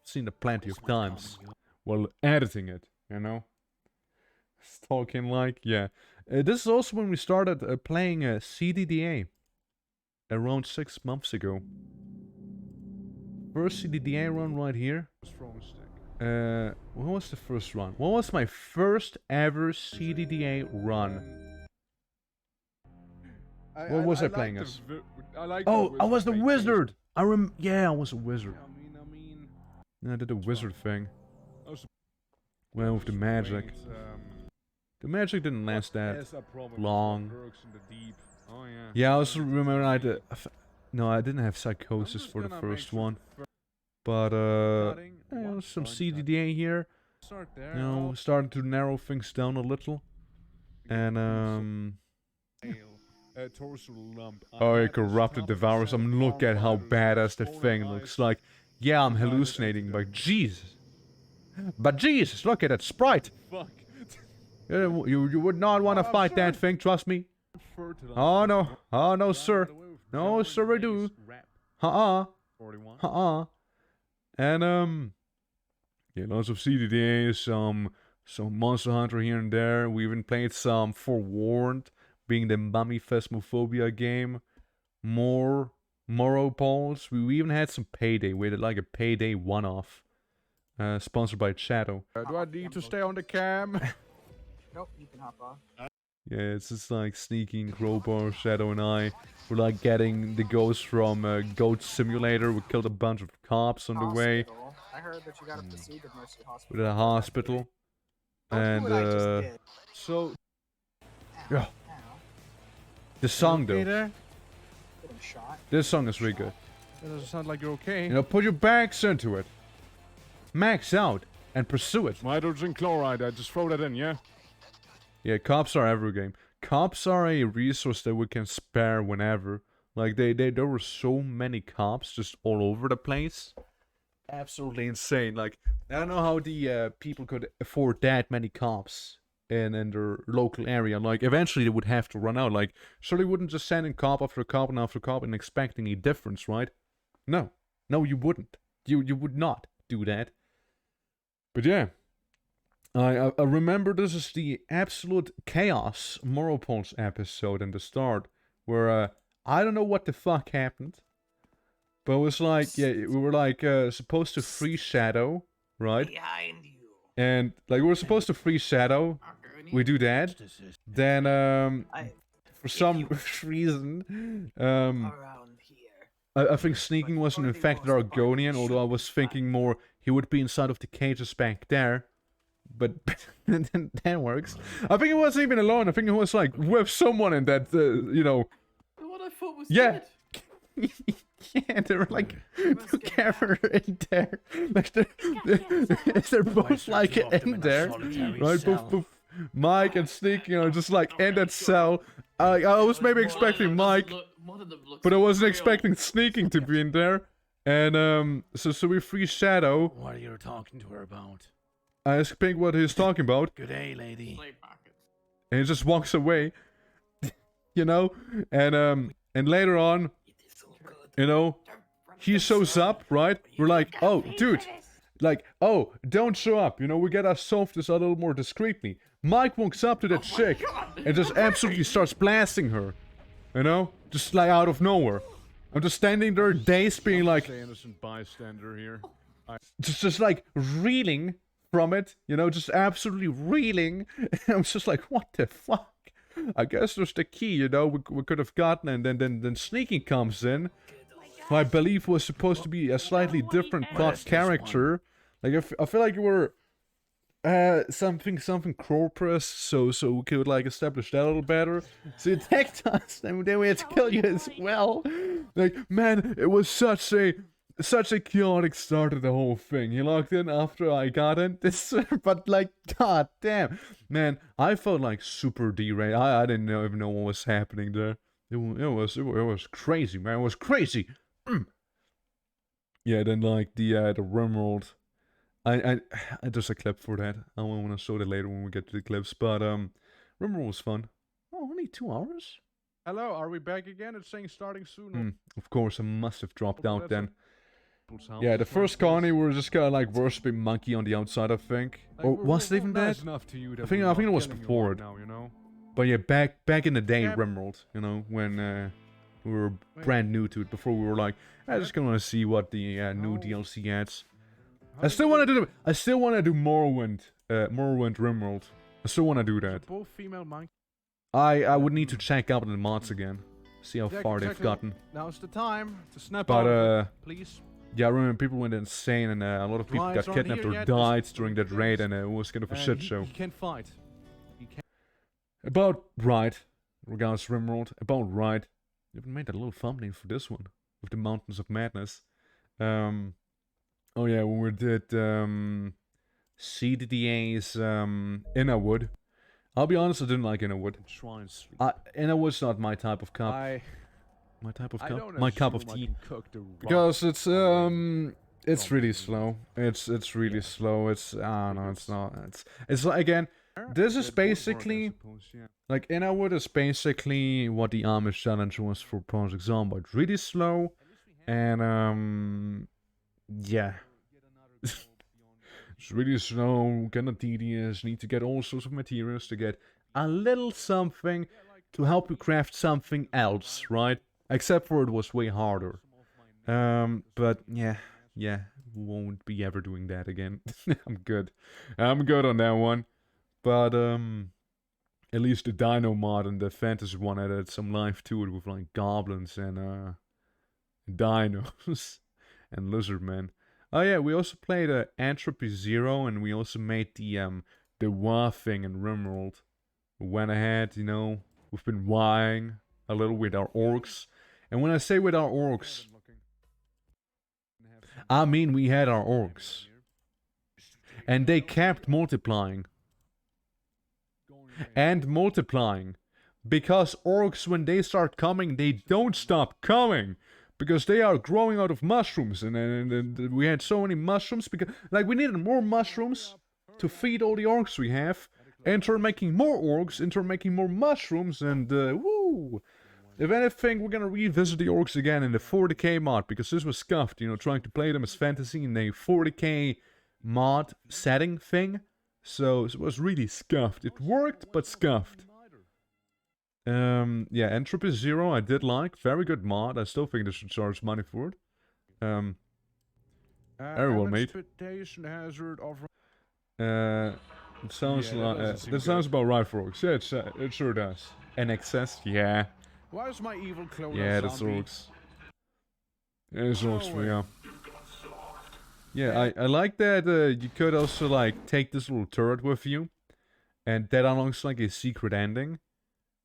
Speaker 1: seen it plenty of times. While editing it, you know. Talking like, yeah. This is also when we started playing CDDA. Around 6 months ago. First CDDA run right here. What was the first run? What was my first ever CDDA run? What was I playing as? Oh, I was the wizard! Yeah, I was a wizard. I did the wizard thing. Well, with the magic. The magic didn't last that long. Yeah, I also remember I did. No, I didn't have psychosis for the first one. But, some CDDA here. You know, starting to narrow things down a little. And, oh, yeah, Corrupted Devours. Look at how badass the thing looks like. Yeah, I'm hallucinating, but Jesus. But Jesus, look at that sprite.
Speaker 10: Fuck.
Speaker 1: You would not want to fight that thing, trust me. Oh no, sir. No, sir, I do. And yeah, lots of CDDA, some Monster Hunter here and there. We even played some Forewarned, being the Mummy Phasmophobia game. More Moro Pulse. We even had some Payday. We had like a Payday one-off, sponsored by Shadow.
Speaker 10: Do I need to stay on the cam?
Speaker 4: Nope, you can hop on.
Speaker 1: Yeah, it's just like sneaking Crowbar, Shadow, and I. We're like getting the ghost from Goat Simulator. We killed a bunch of cops on the way.
Speaker 4: I heard that you got up to see the Mercy Hospital.
Speaker 1: We're at a hospital. And
Speaker 10: so
Speaker 1: yeah. The song though. This song is really good.
Speaker 10: That doesn't sound like you're okay.
Speaker 1: You know, put your backs into it. Max out and pursue it.
Speaker 10: Hydrogen chloride, I just throw that in, yeah?
Speaker 1: Yeah, cops are every game. Cops are a resource that we can spare whenever. Like, there were so many cops just all over the place. Absolutely insane. Like, I don't know how the people could afford that many cops in their local area. Like, eventually they would have to run out. Like, surely wouldn't just send in cop after cop and after cop and expect any difference, right? No. No, you wouldn't. You would not do that. But yeah. I remember this is the Absolute Chaos Moro Pulse episode in the start, where I don't know what the fuck happened, But it was like, yeah, we were like supposed to free Shadow, right?
Speaker 4: Behind you.
Speaker 1: And like we were supposed to free Shadow. We do that. Then for some reason,
Speaker 4: Around here.
Speaker 1: I think sneaking was an infected Argonian, although I was thinking more he would be inside of the cages back there. But that works. I think he wasn't even alone. I think he was like with someone in that, you know.
Speaker 4: What I thought was
Speaker 1: Yeah. Yeah, they were like together in there. Like they're both like in there, right? Both Mike and Sneaking are just like in that cell. I was maybe expecting Mike, but I wasn't expecting Sneaking to be in there. And so we free Shadow.
Speaker 7: What are you talking to her about?
Speaker 1: I ask Pink what he's talking about.
Speaker 7: Good day, lady.
Speaker 1: And he just walks away. You know? And later on, you know, he shows up, right? We're like, oh, dude. Like, oh, don't show up. You know, we gotta solve this a little more discreetly. Mike walks up to that chick and just absolutely starts blasting her. You know? Just like out of nowhere. I'm just standing there, dazed, being like...
Speaker 10: innocent bystander here.
Speaker 1: Just like reeling from it, you know, just absolutely reeling. I'm just like, what the fuck? I guess there's the key, you know, we could have gotten, and then Sneaking comes in, who I believe was supposed to be a slightly different plot character. Like, I feel like you were something corporate, so we could like establish that a little better. So you attacked us, and then we had to kill you as well. Like, man, it was such a chaotic start to the whole thing. He logged in after I got in. But like, god damn, man, I felt like super derailed. I didn't even know what was happening there. It was crazy, man. It was crazy. Yeah, then like the RimWorld. I there's a clip for that. I want to show that later when we get to the clips. But RimWorld was fun. Oh, only 2 hours.
Speaker 10: Hello, are we back again? It's saying starting soon.
Speaker 1: Of course, I must have dropped out then.
Speaker 10: House.
Speaker 1: Yeah, the first colony we were just kind of like worshipping Monkey on the outside, I think. Or was it even that? I think it was before it.
Speaker 10: Now, you know?
Speaker 1: But yeah, back in the day, RimWorld, you know, when we were brand new to it. Before we were like, I just want to see what the new DLC adds. I still want to do Morrowind RimWorld. I still want to do that.
Speaker 10: Both female monkey.
Speaker 1: I would need to check out the mods again, see how far they've gotten.
Speaker 10: Now's the time to snap
Speaker 1: But
Speaker 10: out, please.
Speaker 1: yeah, I remember people went insane, and a lot of people got kidnapped or died during that raid, and it was kind of a shit show.
Speaker 10: He can't fight. He can't.
Speaker 1: About right, regards RimWorld. About right. You even made that little thumbnail for this one with the Mountains of Madness. Oh yeah, when we did CDDA's Innerwood. I'll be honest, I didn't like Innerwood. Innerwood's not my type of cup. My type of cup? My cup of tea. Because it's really slow. It's really slow. It's I don't know, it's not. It's like, again, this is basically like Innerwood is basically what the Amish challenge was for Project Zomboid. It's really slow, and yeah. It's really slow, kinda tedious, need to get all sorts of materials to get a little something to help you craft something else, right? Except for it was way harder. But yeah, won't be ever doing that again. I'm good on that one. But at least the Dino mod and the Fantasy one added some life to it with like goblins and dinos and lizardmen. Oh yeah, we also played Entropy Zero, and we also made the WA thing in RimWorld. We went ahead, you know, we've been Wa'ing a little with our orcs. And when I say with our orcs, I mean we had our orcs. And they kept multiplying. And multiplying. Because orcs, when they start coming, they don't stop coming. Because they are growing out of mushrooms, and we had so many mushrooms, because like we needed more mushrooms to feed all the orcs we have, enter making more orcs, enter making more mushrooms, and woo! If anything, we're gonna revisit the orcs again in the 40k mod, because this was scuffed, you know, trying to play them as fantasy in a 40k mod setting thing, so it was really scuffed. It worked, but scuffed. Yeah, Entropy Zero I did like. Very good mod. I still think they should charge money for it.
Speaker 10: Very well made.
Speaker 1: Hazard of...
Speaker 10: It sounds
Speaker 1: Yeah, that
Speaker 10: like
Speaker 1: doesn't seem
Speaker 10: that sounds
Speaker 1: good.
Speaker 10: about right for orcs. Yeah, it sure does. And excess, yeah,
Speaker 1: Why is my evil clone
Speaker 10: yeah,
Speaker 1: a
Speaker 10: that's
Speaker 1: zombie?
Speaker 10: orcs. Yeah, it's orcs for
Speaker 1: way.
Speaker 10: you. Yeah, I like that you could also like take this little turret with you, and that unlocks like a secret ending,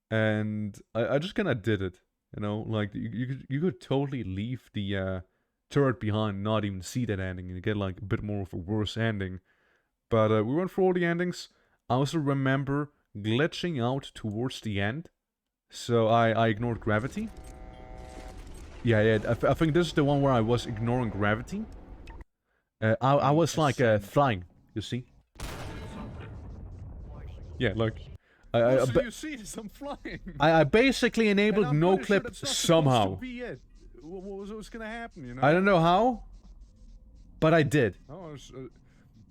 Speaker 10: and I just kind of did it, you know, like you could totally leave the turret behind, not even see that ending, and you get like a bit more of a worse ending. But we went through all the endings. I also remember glitching out towards the end, so I ignored gravity. Yeah, I think this is the one where I was ignoring gravity. I was like flying, you see? Yeah, look.
Speaker 1: So you see this, I'm flying.
Speaker 10: I basically
Speaker 1: And
Speaker 10: enabled
Speaker 1: I'm
Speaker 10: no
Speaker 1: pretty sure
Speaker 10: clip
Speaker 1: that's not supposed
Speaker 10: somehow.
Speaker 1: to be it. What was gonna happen, you know?
Speaker 10: I don't know how, but I did.
Speaker 1: Oh,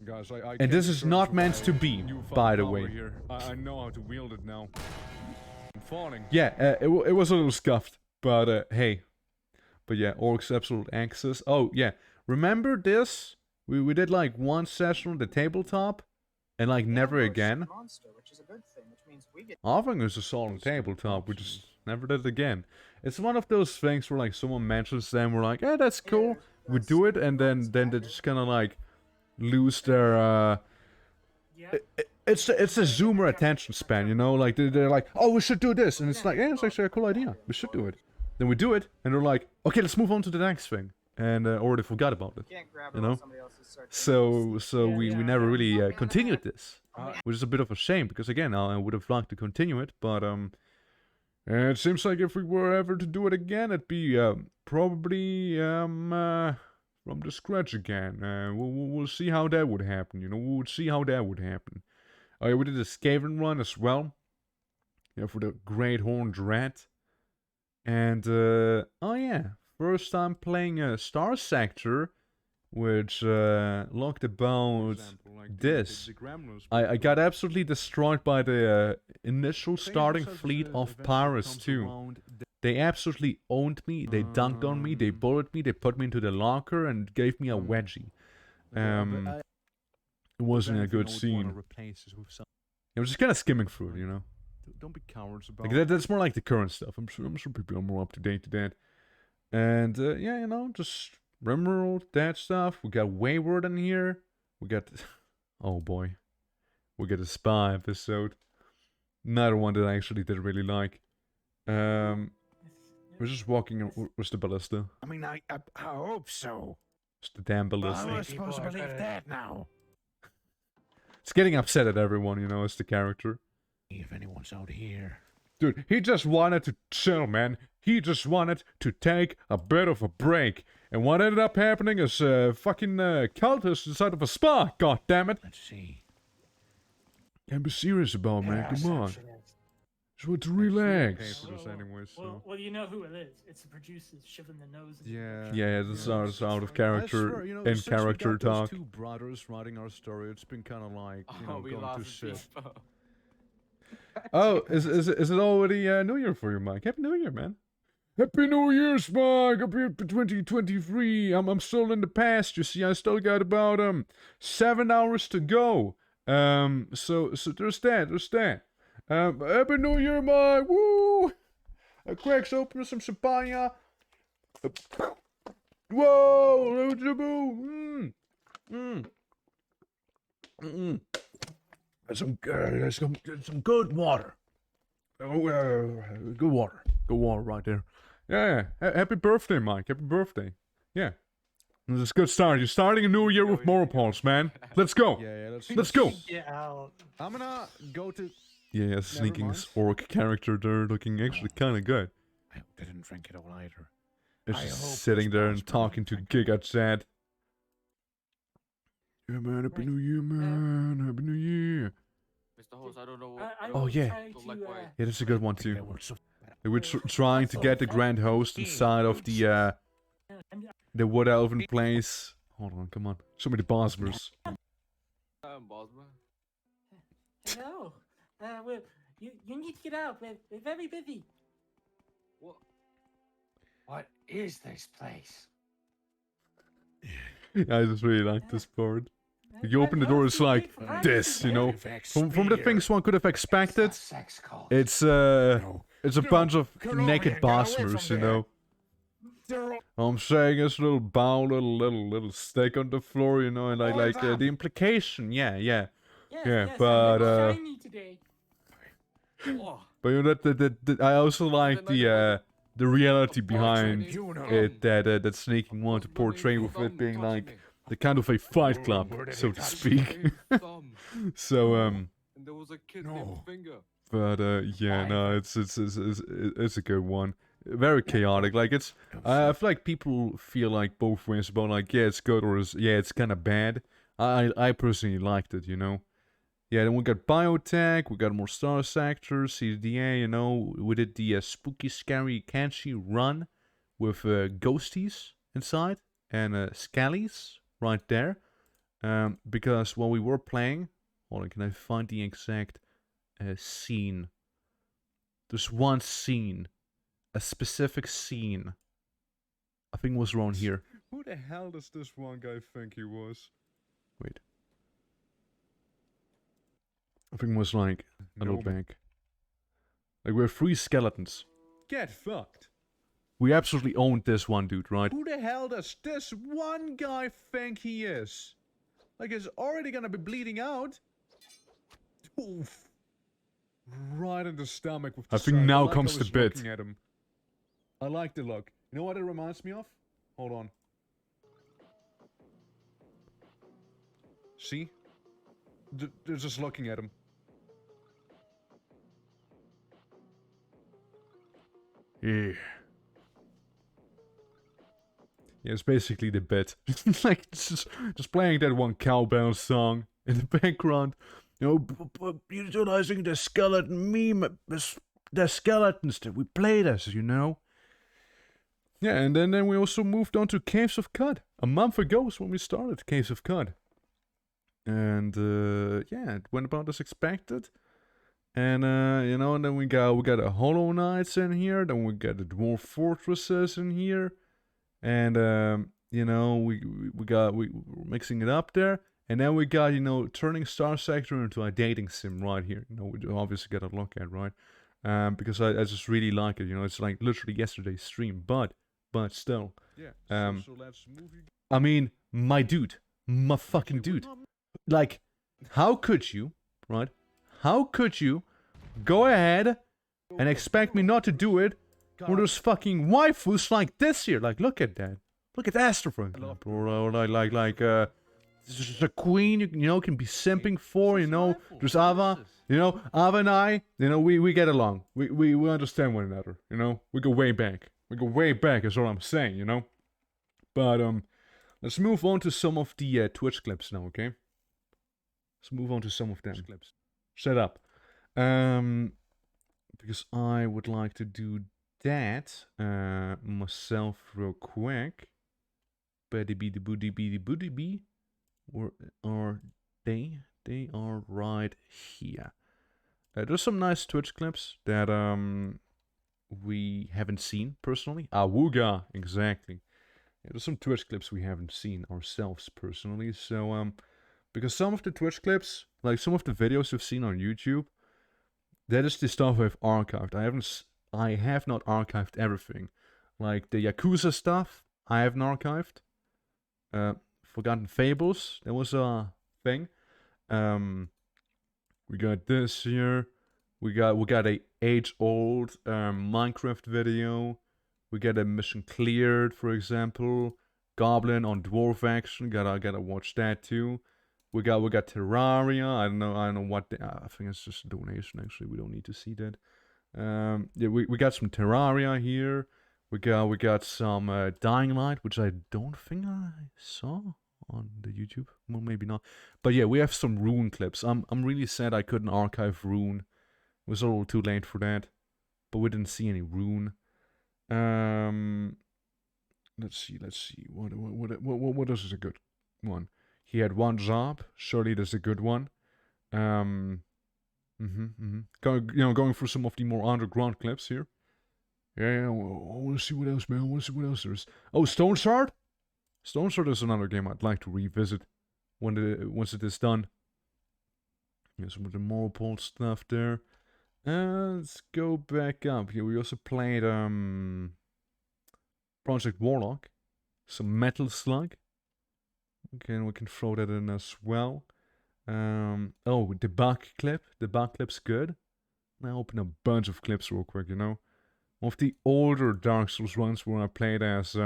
Speaker 1: guys, I
Speaker 10: And
Speaker 1: can't
Speaker 10: this is
Speaker 1: search
Speaker 10: not
Speaker 1: for
Speaker 10: meant
Speaker 1: my
Speaker 10: to be,
Speaker 1: newfound
Speaker 10: by the
Speaker 1: power
Speaker 10: way.
Speaker 1: Here. I know how to wield it now. I'm falling.
Speaker 10: Yeah, it was a little scuffed, but hey. But yeah, Orcs Absolute Access. Oh, yeah. Remember this? We did like one session on the tabletop, and like never again.
Speaker 4: Monster, which is a good thing, which means we get
Speaker 10: I think it's a solid tabletop. We just never did it again. It's one of those things where like someone mentions them, we're like, yeah, that's cool. We do it, and then they just kind of like lose their it's a zoomer attention span, you know, like they're like, oh, we should do this, and it's like, yeah, it's actually a cool idea, we should do it. Then we do it, and they're like, okay, let's move on to the next thing, and or they forgot about it,
Speaker 4: can't grab it
Speaker 10: you
Speaker 4: while
Speaker 10: know.
Speaker 4: somebody else is searching.
Speaker 10: So we never really continued this, which is a bit of a shame, because again, I would have liked to continue it, but it seems like if we were ever to do it again, it'd be probably from the scratch again. We'll see how that would happen, you know. We would see how that would happen. Oh yeah, we did a Skaven run as well. Yeah, for the Great Horned Rat. And oh yeah, first time playing a Star Sector, which looked about this. I got absolutely destroyed by the initial starting fleet of pirates too. They absolutely owned me, they dunked on me, they bullied me, they put me into the locker and gave me a wedgie. It wasn't a good scene. I was just kind of skimming through it, you know.
Speaker 1: Don't be cowards about
Speaker 10: Like that's more like the current stuff. I'm sure people are more up to date to that. And yeah, you know, just remember all that stuff. We got Wayward in here. We got oh boy, we got a spy episode. Another one that I actually did really like. We're just walking. Where's the ballista?
Speaker 1: I mean, I hope so.
Speaker 10: It's the damn
Speaker 1: But
Speaker 10: ballista.
Speaker 1: how am I supposed to believe that now?
Speaker 10: It's getting upset at everyone, you know, as the character.
Speaker 1: If anyone's out here.
Speaker 10: Dude, he just wanted to chill, man. He just wanted to take a bit of a break. And what ended up happening is fucking cultists inside of a spa, god damn it.
Speaker 1: Let's see.
Speaker 10: Can't be serious about, man. Come on. Just want to relax. Anyway, so.
Speaker 5: Well, you know who it is. It's the producers shoving their nose in.
Speaker 10: Yeah, this is out of character,
Speaker 1: I swear, you know,
Speaker 10: in
Speaker 1: since we
Speaker 10: character
Speaker 1: got those
Speaker 10: talk.
Speaker 1: two brothers writing our story, it's been kind of like, you know,
Speaker 6: we
Speaker 1: going
Speaker 6: lost
Speaker 1: to shit.
Speaker 6: people.
Speaker 10: Oh, is it already New Year for you, Mike? Happy New Year, man. Happy New Year's, Mike. Happy 2023. I'm still in the past. You see, I still got about 7 hours to go. So there's that. Happy New Year, Mike. Woo! Cracks open some champagne. Whoa!
Speaker 1: Some good water.
Speaker 10: Good water. Good water right there. Yeah. Happy birthday, Mike. Happy birthday. Yeah. This is a good start. You're starting a new year with Moropulse, man. Let's go.
Speaker 1: Yeah,
Speaker 10: Let's go.
Speaker 5: Get out.
Speaker 1: I'm gonna go to...
Speaker 10: Yeah, sneaking
Speaker 1: mind.
Speaker 10: orc character there, looking actually kind of good.
Speaker 1: I didn't drink it all either.
Speaker 10: It's
Speaker 1: I
Speaker 10: just
Speaker 1: hope
Speaker 10: sitting
Speaker 1: this
Speaker 10: there
Speaker 1: boss
Speaker 10: and talking to Giga Chat. Yeah, man. Happy
Speaker 5: Right.
Speaker 10: New Year, man. Happy New Year.
Speaker 6: Mr. Host, I don't know what.
Speaker 5: I
Speaker 10: Oh,
Speaker 5: was
Speaker 10: yeah.
Speaker 5: trying
Speaker 6: Don't like
Speaker 5: to,
Speaker 6: why.
Speaker 10: Yeah, that's a good one
Speaker 1: They
Speaker 10: too.
Speaker 1: were so...
Speaker 10: They were trying to get the Grand Host inside of the Wood Elven place. Hold on, come on. Show me the Bosmers.
Speaker 6: Bosma.
Speaker 5: No. You need to get out. We're very busy.
Speaker 6: What?
Speaker 4: What is this place?
Speaker 10: I just really like this part. You open the door, it's like this, you know. From the things one could have expected, it's a bunch of naked bastards, you know. I'm saying it's a little bow, little steak on the floor, you know, and like the implication, yeah, but but you know that I also like the reality behind it that Sneaking wanted to portray with it being like the kind of a fight club, so to speak. So
Speaker 6: And there was a kid named Finger.
Speaker 10: but yeah, no, it's a good one. Very chaotic. Like I feel like people feel like both ways about like yeah it's good or it's kind of bad. I personally liked it, you know. Yeah, then we got Biotech, we got more Star Sector, CDA, you know. We did the spooky, scary, Kanchi run with ghosties inside and scallies right there. Because while we were playing, hold on, can I find the exact scene? There's one scene, a specific scene. I think it was around here. Who the hell does this one guy think he was? Wait. I think it was like a little bank. Like we're 3 skeletons. Get fucked. We absolutely owned this one dude, right? Who the hell does this one guy think he is? Like he's already gonna be bleeding out. Oof. Right in the stomach with the I think side. Now comes the bit. At him. I like the look. You know what it reminds me of? Hold on. See? They're just looking at him. Yeah. Yeah, it's basically the bit. Like, just playing that one cowbell song in the background. You know, utilizing the skeleton meme, the skeletons that we played as, you know. Yeah, and then we also moved on to Caves of Cod. A month ago is when we started Caves of Cod. And, yeah, it went about as expected. And, you know, and then we got a Hollow Knights in here. Then we got the Dwarf Fortresses in here. And, you know, we're mixing it up there. And then we got, you know, turning Star Sector into a dating sim right here. You know, we obviously got to look at, right? Because I just really like it. You know, it's like literally yesterday's stream. But still. Yeah. So let's move. I mean, my fucking dude. Like, how could you, right? How could you go ahead and expect me not to do it when there's fucking waifus like this here? Like, look at that. Look at Astra, for example. Or like, a queen, you know, can be simping for, you know. There's Ava, you know. Ava and I, you know, we get along. We understand one another, you know. We go way back. Is what I'm saying, you know. But, let's move on to some of the Twitch clips now, okay? Let's move on to some of them. Clips. Set up. Because I would like to do that myself real quick. Booty. Or are they? They are right here. There's some nice Twitch clips that we haven't seen personally. Awooga, exactly. Yeah, there's some Twitch clips we haven't seen ourselves personally. So because some of the Twitch clips, like some of the videos we've seen on YouTube, that is the stuff I've archived. I have not archived everything. Like the Yakuza stuff, I haven't archived. Forgotten Fables, that was a thing. We got this here. We got a age-old Minecraft video. We got a mission cleared, for example. Goblin on Dwarf action. Gotta watch that too. We got Terraria. I don't know what. I think it's just a donation. Actually, we don't need to see that. Yeah, we got some Terraria here. We got some Dying Light, which I don't think I saw on the YouTube. Well, maybe not. But yeah, we have some Rune clips. I'm really sad I couldn't archive Rune. It was a little too late for that. But we didn't see any Rune. Let's see. What else is a good one? He had one job. Surely that's a good one. Going through some of the more underground clips here. Yeah. I want to see what else, man. I want to see what else there is. Oh, Stone Shard? Stone Sword is another game I'd like to revisit once it is done. Here's some of the Morpole stuff there. Let's go back up here. We also played Project Warlock, some Metal Slug. Okay, we can throw that in as well. Oh, the bug clip. The bug clip's good. I'll open a bunch of clips real quick, you know. One of the older Dark Souls runs where I played as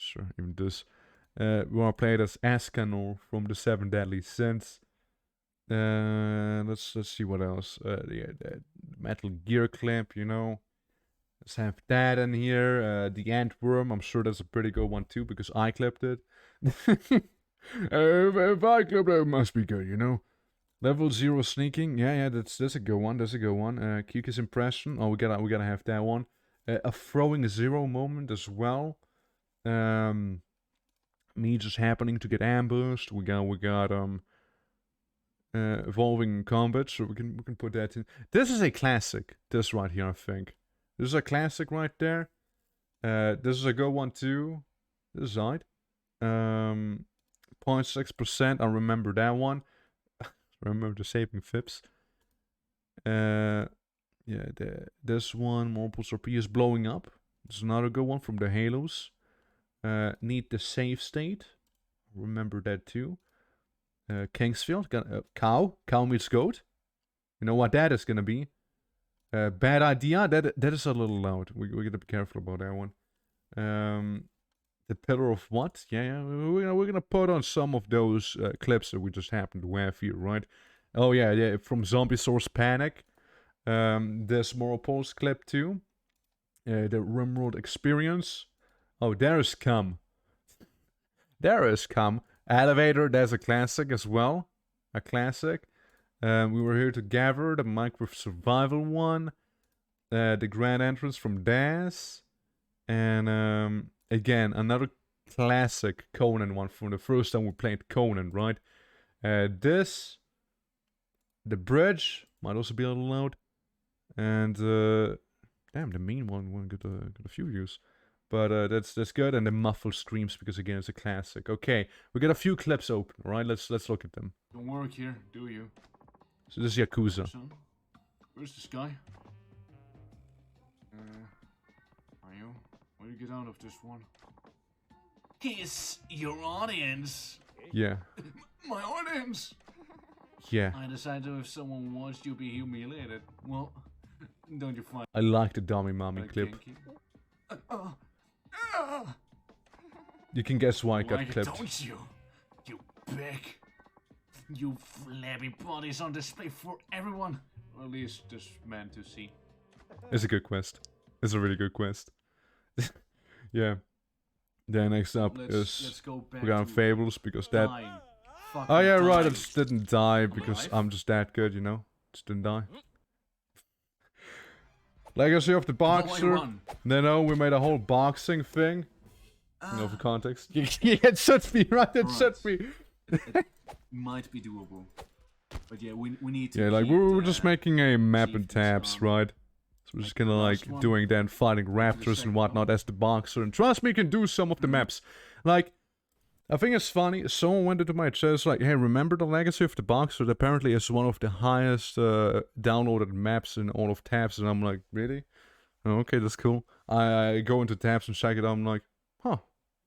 Speaker 10: sure, even this. Where I played as Escanor from the Seven Deadly Sins. Let's see what else. Yeah, the Metal Gear clip, you know. Let's have that in here. The Antworm, I'm sure that's a pretty good one too because I clipped it. If I clipped it, it must be good, you know. Level 0 sneaking, yeah, that's a good one. That's a good one. Kiku's impression. Oh, we gotta have that one. A throwing 0 moment as well. Me just happening to get ambushed. We got evolving combat, so we can put that in. This is a classic. This right here, I think. This is a classic right there. This is a good one too. This side. 0.6%. I remember that one. Remember the saving Fips. Yeah, this one, Morphle RP is blowing up. This is another good one from the Halos. Need the save state. Remember that too. Kingsfield, cow meets goat. You know what that is gonna be. Bad idea. That is a little loud. We gotta be careful about that one. The Pillar of what? Yeah. We're gonna put on some of those clips that we just happened to have here, right? Oh yeah. From Zombie Source Panic. This Morpole clip too. The Rimworld Experience. Oh, there is Come. There is Come. Elevator, there's a classic as well. A classic. We were here to gather the Minecraft Survival one. The Grand Entrance from DAS. And again, another classic Conan one from the first time we played Conan, right? This. The Bridge. Might also be a little loud. And damn, the mean one got a few views. But that's good, and the muffled screams because again it's a classic. Okay, we got a few clips open, right? Let's look at them.
Speaker 2: Don't work here, do you?
Speaker 10: So this is Yakuza.
Speaker 2: Son, where's this guy? Are you? Will you get out of this one? He's your audience.
Speaker 10: Yeah.
Speaker 2: My audience.
Speaker 10: Yeah.
Speaker 2: I decided if someone wants you to be humiliated, well, don't you find?
Speaker 10: I like the Dummy Mommy clip. You can guess why I got clipped.
Speaker 2: Don't you? You big. You flabby bodies on display for everyone. Or at least just meant to see.
Speaker 10: It's a good quest. It's a really good quest. Yeah. Then next up is we got Fables because that. Oh yeah, right. I just didn't die because I'm just that good, you know. Just didn't die. Legacy of the Boxer. No, we made a whole boxing thing. You know, for context. It should be, right? It should be.
Speaker 2: It might be doable. But yeah, we need to.
Speaker 10: Yeah, like, we're just making a map and tabs, right? So we're just kinda like doing that, fighting raptors and whatnot as the Boxer. And trust me, you can do some of the maps. Like, I think it's funny, someone went into my chat, like, hey, remember the Legacy of the Boxer? That apparently is one of the highest downloaded maps in all of tabs. And I'm like, really? Oh, okay, that's cool. I go into tabs and check it out, I'm like, huh,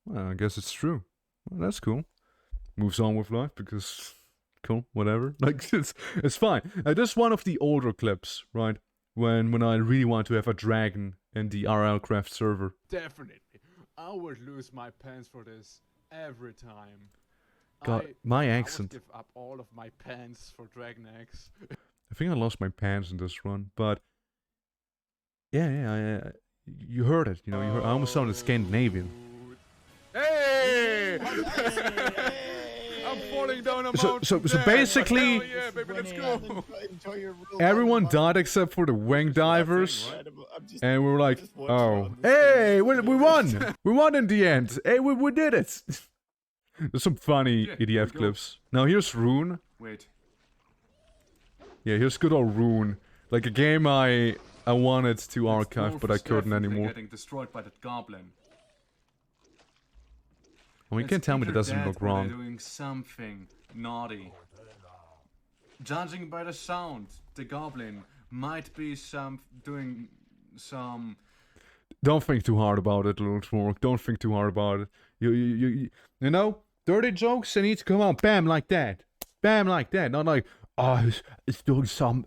Speaker 10: well, I guess it's true. Well, that's cool. Moves on with life because, cool, whatever. Like, it's fine. This is one of the older clips, right? When I really want to have a dragon in the RLCraft server.
Speaker 6: Definitely. I would lose my pants for this. Every time.
Speaker 10: God, my accent.
Speaker 6: I would give up all of my pants for Dragon X.
Speaker 10: I think I lost my pants in this run, but yeah, you heard it. You know, I almost sounded Scandinavian.
Speaker 6: Hey! I'm falling down a mountain.
Speaker 10: So basically,
Speaker 6: yeah, baby, let's go.
Speaker 10: Everyone died except for the wing divers, and we were like, "Oh, hey, we won! We won in the end! Hey, we did it!" There's some funny EDF clips. Now here's Rune.
Speaker 2: Wait.
Speaker 10: Yeah, here's good old Rune. Like a game I wanted to archive, but I couldn't anymore.
Speaker 2: Getting destroyed by that goblin.
Speaker 1: I mean, you can't tell me that doesn't look wrong.
Speaker 6: Doing something naughty. Judging by the sound, the goblin might be doing some.
Speaker 1: Don't think too hard about it, little Twerk. Don't think too hard about it. You know, dirty jokes, they need to come out, bam, like that. Bam, like that. Not like, oh, it's doing some,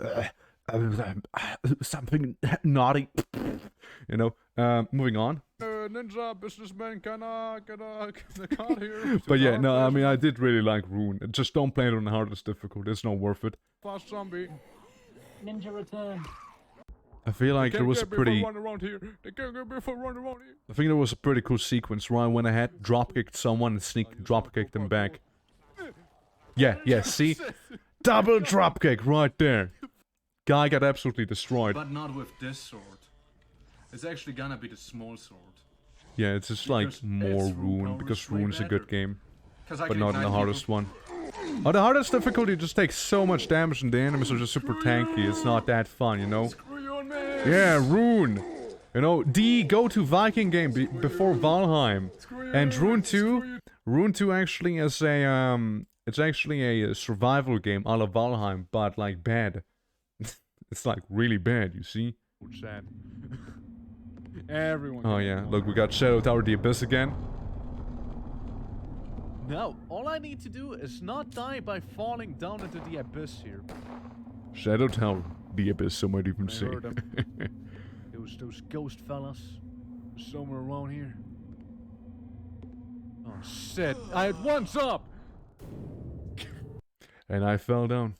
Speaker 1: something naughty. You know, moving on.
Speaker 10: Ninja businessman, can I here?
Speaker 1: But yeah, no, I mean, I did really like Rune. Just don't play it on the hardest difficulty. It's not worth it.
Speaker 10: Fast zombie.
Speaker 5: Ninja return.
Speaker 1: I feel like there was a pretty...
Speaker 10: Run around here. They can't get me for run around here.
Speaker 1: I think there was a pretty cool sequence where I went ahead, drop-kicked someone, and drop-kicked them back. Yeah, see? Double drop-kick right there. Guy got absolutely destroyed.
Speaker 6: But not with this sword. It's actually gonna be the small sword.
Speaker 1: Yeah, it's just like more Rune, because Rune's a good game. But not in the hardest one. Oh, the hardest difficulty just takes so much damage and the enemies are just super tanky. It's not that fun, you know? Yeah, Rune! You know, go to Viking game before Valheim. And Rune 2 actually is a, it's actually a survival game a la Valheim, but like bad. It's like really bad, you see?
Speaker 10: Sad. Everyone.
Speaker 1: Oh yeah, look, we got Shadow Tower the Abyss again.
Speaker 7: Now, all I need to do is not die by falling down into the abyss here.
Speaker 1: Shadow Tower the Abyss, some might even say.
Speaker 7: Those ghost fellas somewhere around here.
Speaker 10: Oh shit! I had one up.
Speaker 1: And I fell down.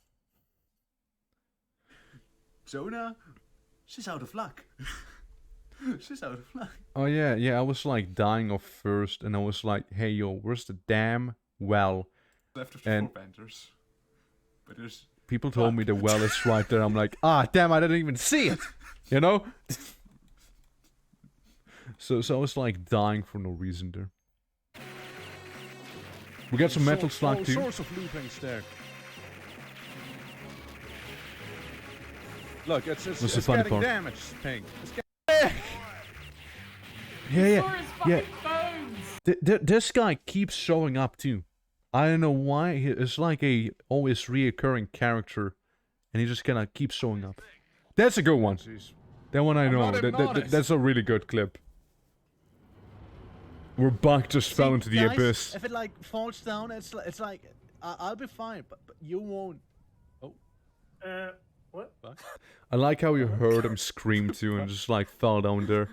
Speaker 2: Jonah, she's out of luck. She's out of luck.
Speaker 1: Oh yeah, I was like dying off first, and I was like, hey yo, where's the damn well?
Speaker 6: Left of the 4 banters. But there's...
Speaker 1: People told me the well is right there. I'm like, ah, damn, I didn't even see it. You know? So I was like dying for no reason there. We got some metal slug too.
Speaker 10: All sorts of loopings there. Look, it's getting damaged, Pink.
Speaker 1: Yeah. This guy keeps showing up too. I don't know why. It's like a always reoccurring character, and he just kind of keeps showing up. That's a good one. That one I know. That's a really good clip. Where Buck just fell into the
Speaker 7: guys,
Speaker 1: abyss.
Speaker 7: If it like falls down, it's like I'll be fine, but you won't.
Speaker 5: Oh. What?
Speaker 1: I like how you heard him scream too, and just like fell down there.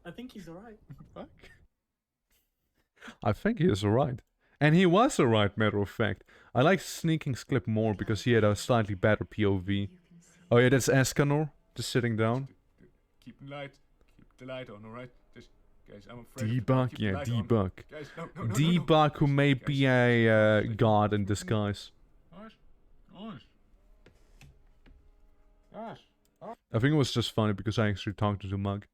Speaker 5: I think he's alright.
Speaker 1: I think he is alright. And he was alright, matter of fact. I like Sneaking's clip more because he had a slightly better POV. Oh yeah, that's Escanor, just sitting down.
Speaker 6: Keep the light on, alright? Guys, I'm afraid
Speaker 1: Debug, yeah, Debug. Debug, who may be a god in disguise. I think it was just funny because I actually talked to the mug.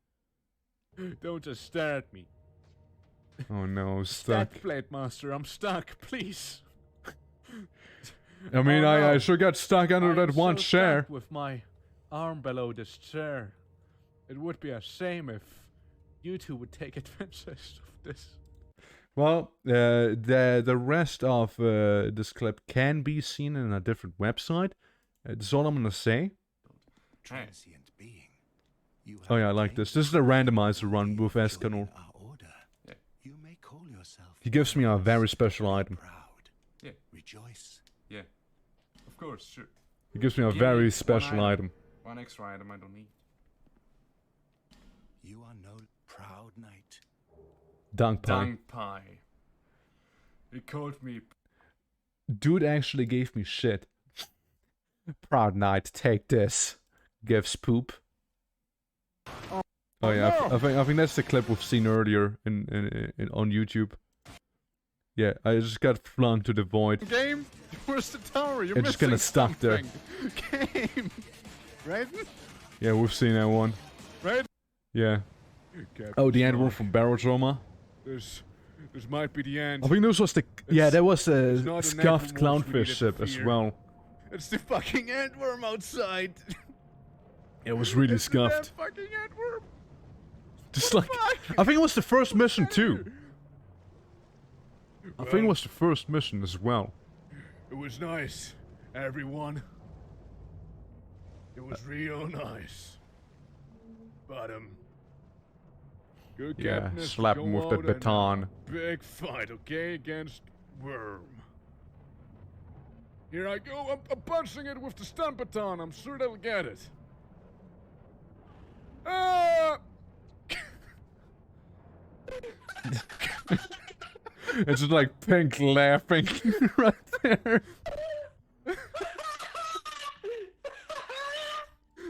Speaker 10: Don't just stare at me.
Speaker 1: Oh no, stuck.
Speaker 10: Plate master, I'm stuck, please.
Speaker 1: I mean, I sure got stuck under that one chair.
Speaker 10: With my arm below this chair. It would be a shame if you two would take advantage of this.
Speaker 1: Well, the rest of this clip can be seen in a different website. That's all I'm gonna say.
Speaker 2: Transient being.
Speaker 1: Oh yeah, I like this. This is the randomizer run with Escanor.
Speaker 2: Yeah. You may call yourself.
Speaker 1: He gives me a very special item.
Speaker 2: Proud.
Speaker 6: Yeah.
Speaker 2: Rejoice.
Speaker 6: Yeah. Of course, sure.
Speaker 1: He gives me a very special item.
Speaker 6: One extra item I don't need.
Speaker 2: You are no proud knight.
Speaker 1: Dunk pie.
Speaker 6: Dunk pie. He called me.
Speaker 1: Dude actually gave me shit. Proud knight, take this. Gives poop. Oh yeah, I think that's the clip we've seen earlier in on YouTube. Yeah, I just got flung to the void.
Speaker 10: Game, where's the tower? You're
Speaker 1: just kind of stuck there.
Speaker 10: Game, right?
Speaker 1: Yeah, we've seen that one.
Speaker 10: Right?
Speaker 1: Yeah. Oh, the end one from Barotrauma.
Speaker 10: This might be the end.
Speaker 1: I think this was the that was the scuffed clownfish ship as well.
Speaker 10: It's the fucking antworm outside.
Speaker 1: It was really scuffed.
Speaker 10: Fucking antworm.
Speaker 1: Just like I think it was the first mission too.
Speaker 10: I think it was the first mission as well.
Speaker 6: It was nice, everyone. It was real nice. But good
Speaker 10: Yeah,
Speaker 6: Captain has to
Speaker 10: slap
Speaker 6: go
Speaker 10: him with
Speaker 6: out
Speaker 10: that
Speaker 6: and
Speaker 10: baton.
Speaker 6: big fight, okay, against Worm. Here I go. I'm punching it with the stun baton. I'm sure they'll get it. Ah!
Speaker 10: It's just like Pink laughing right there.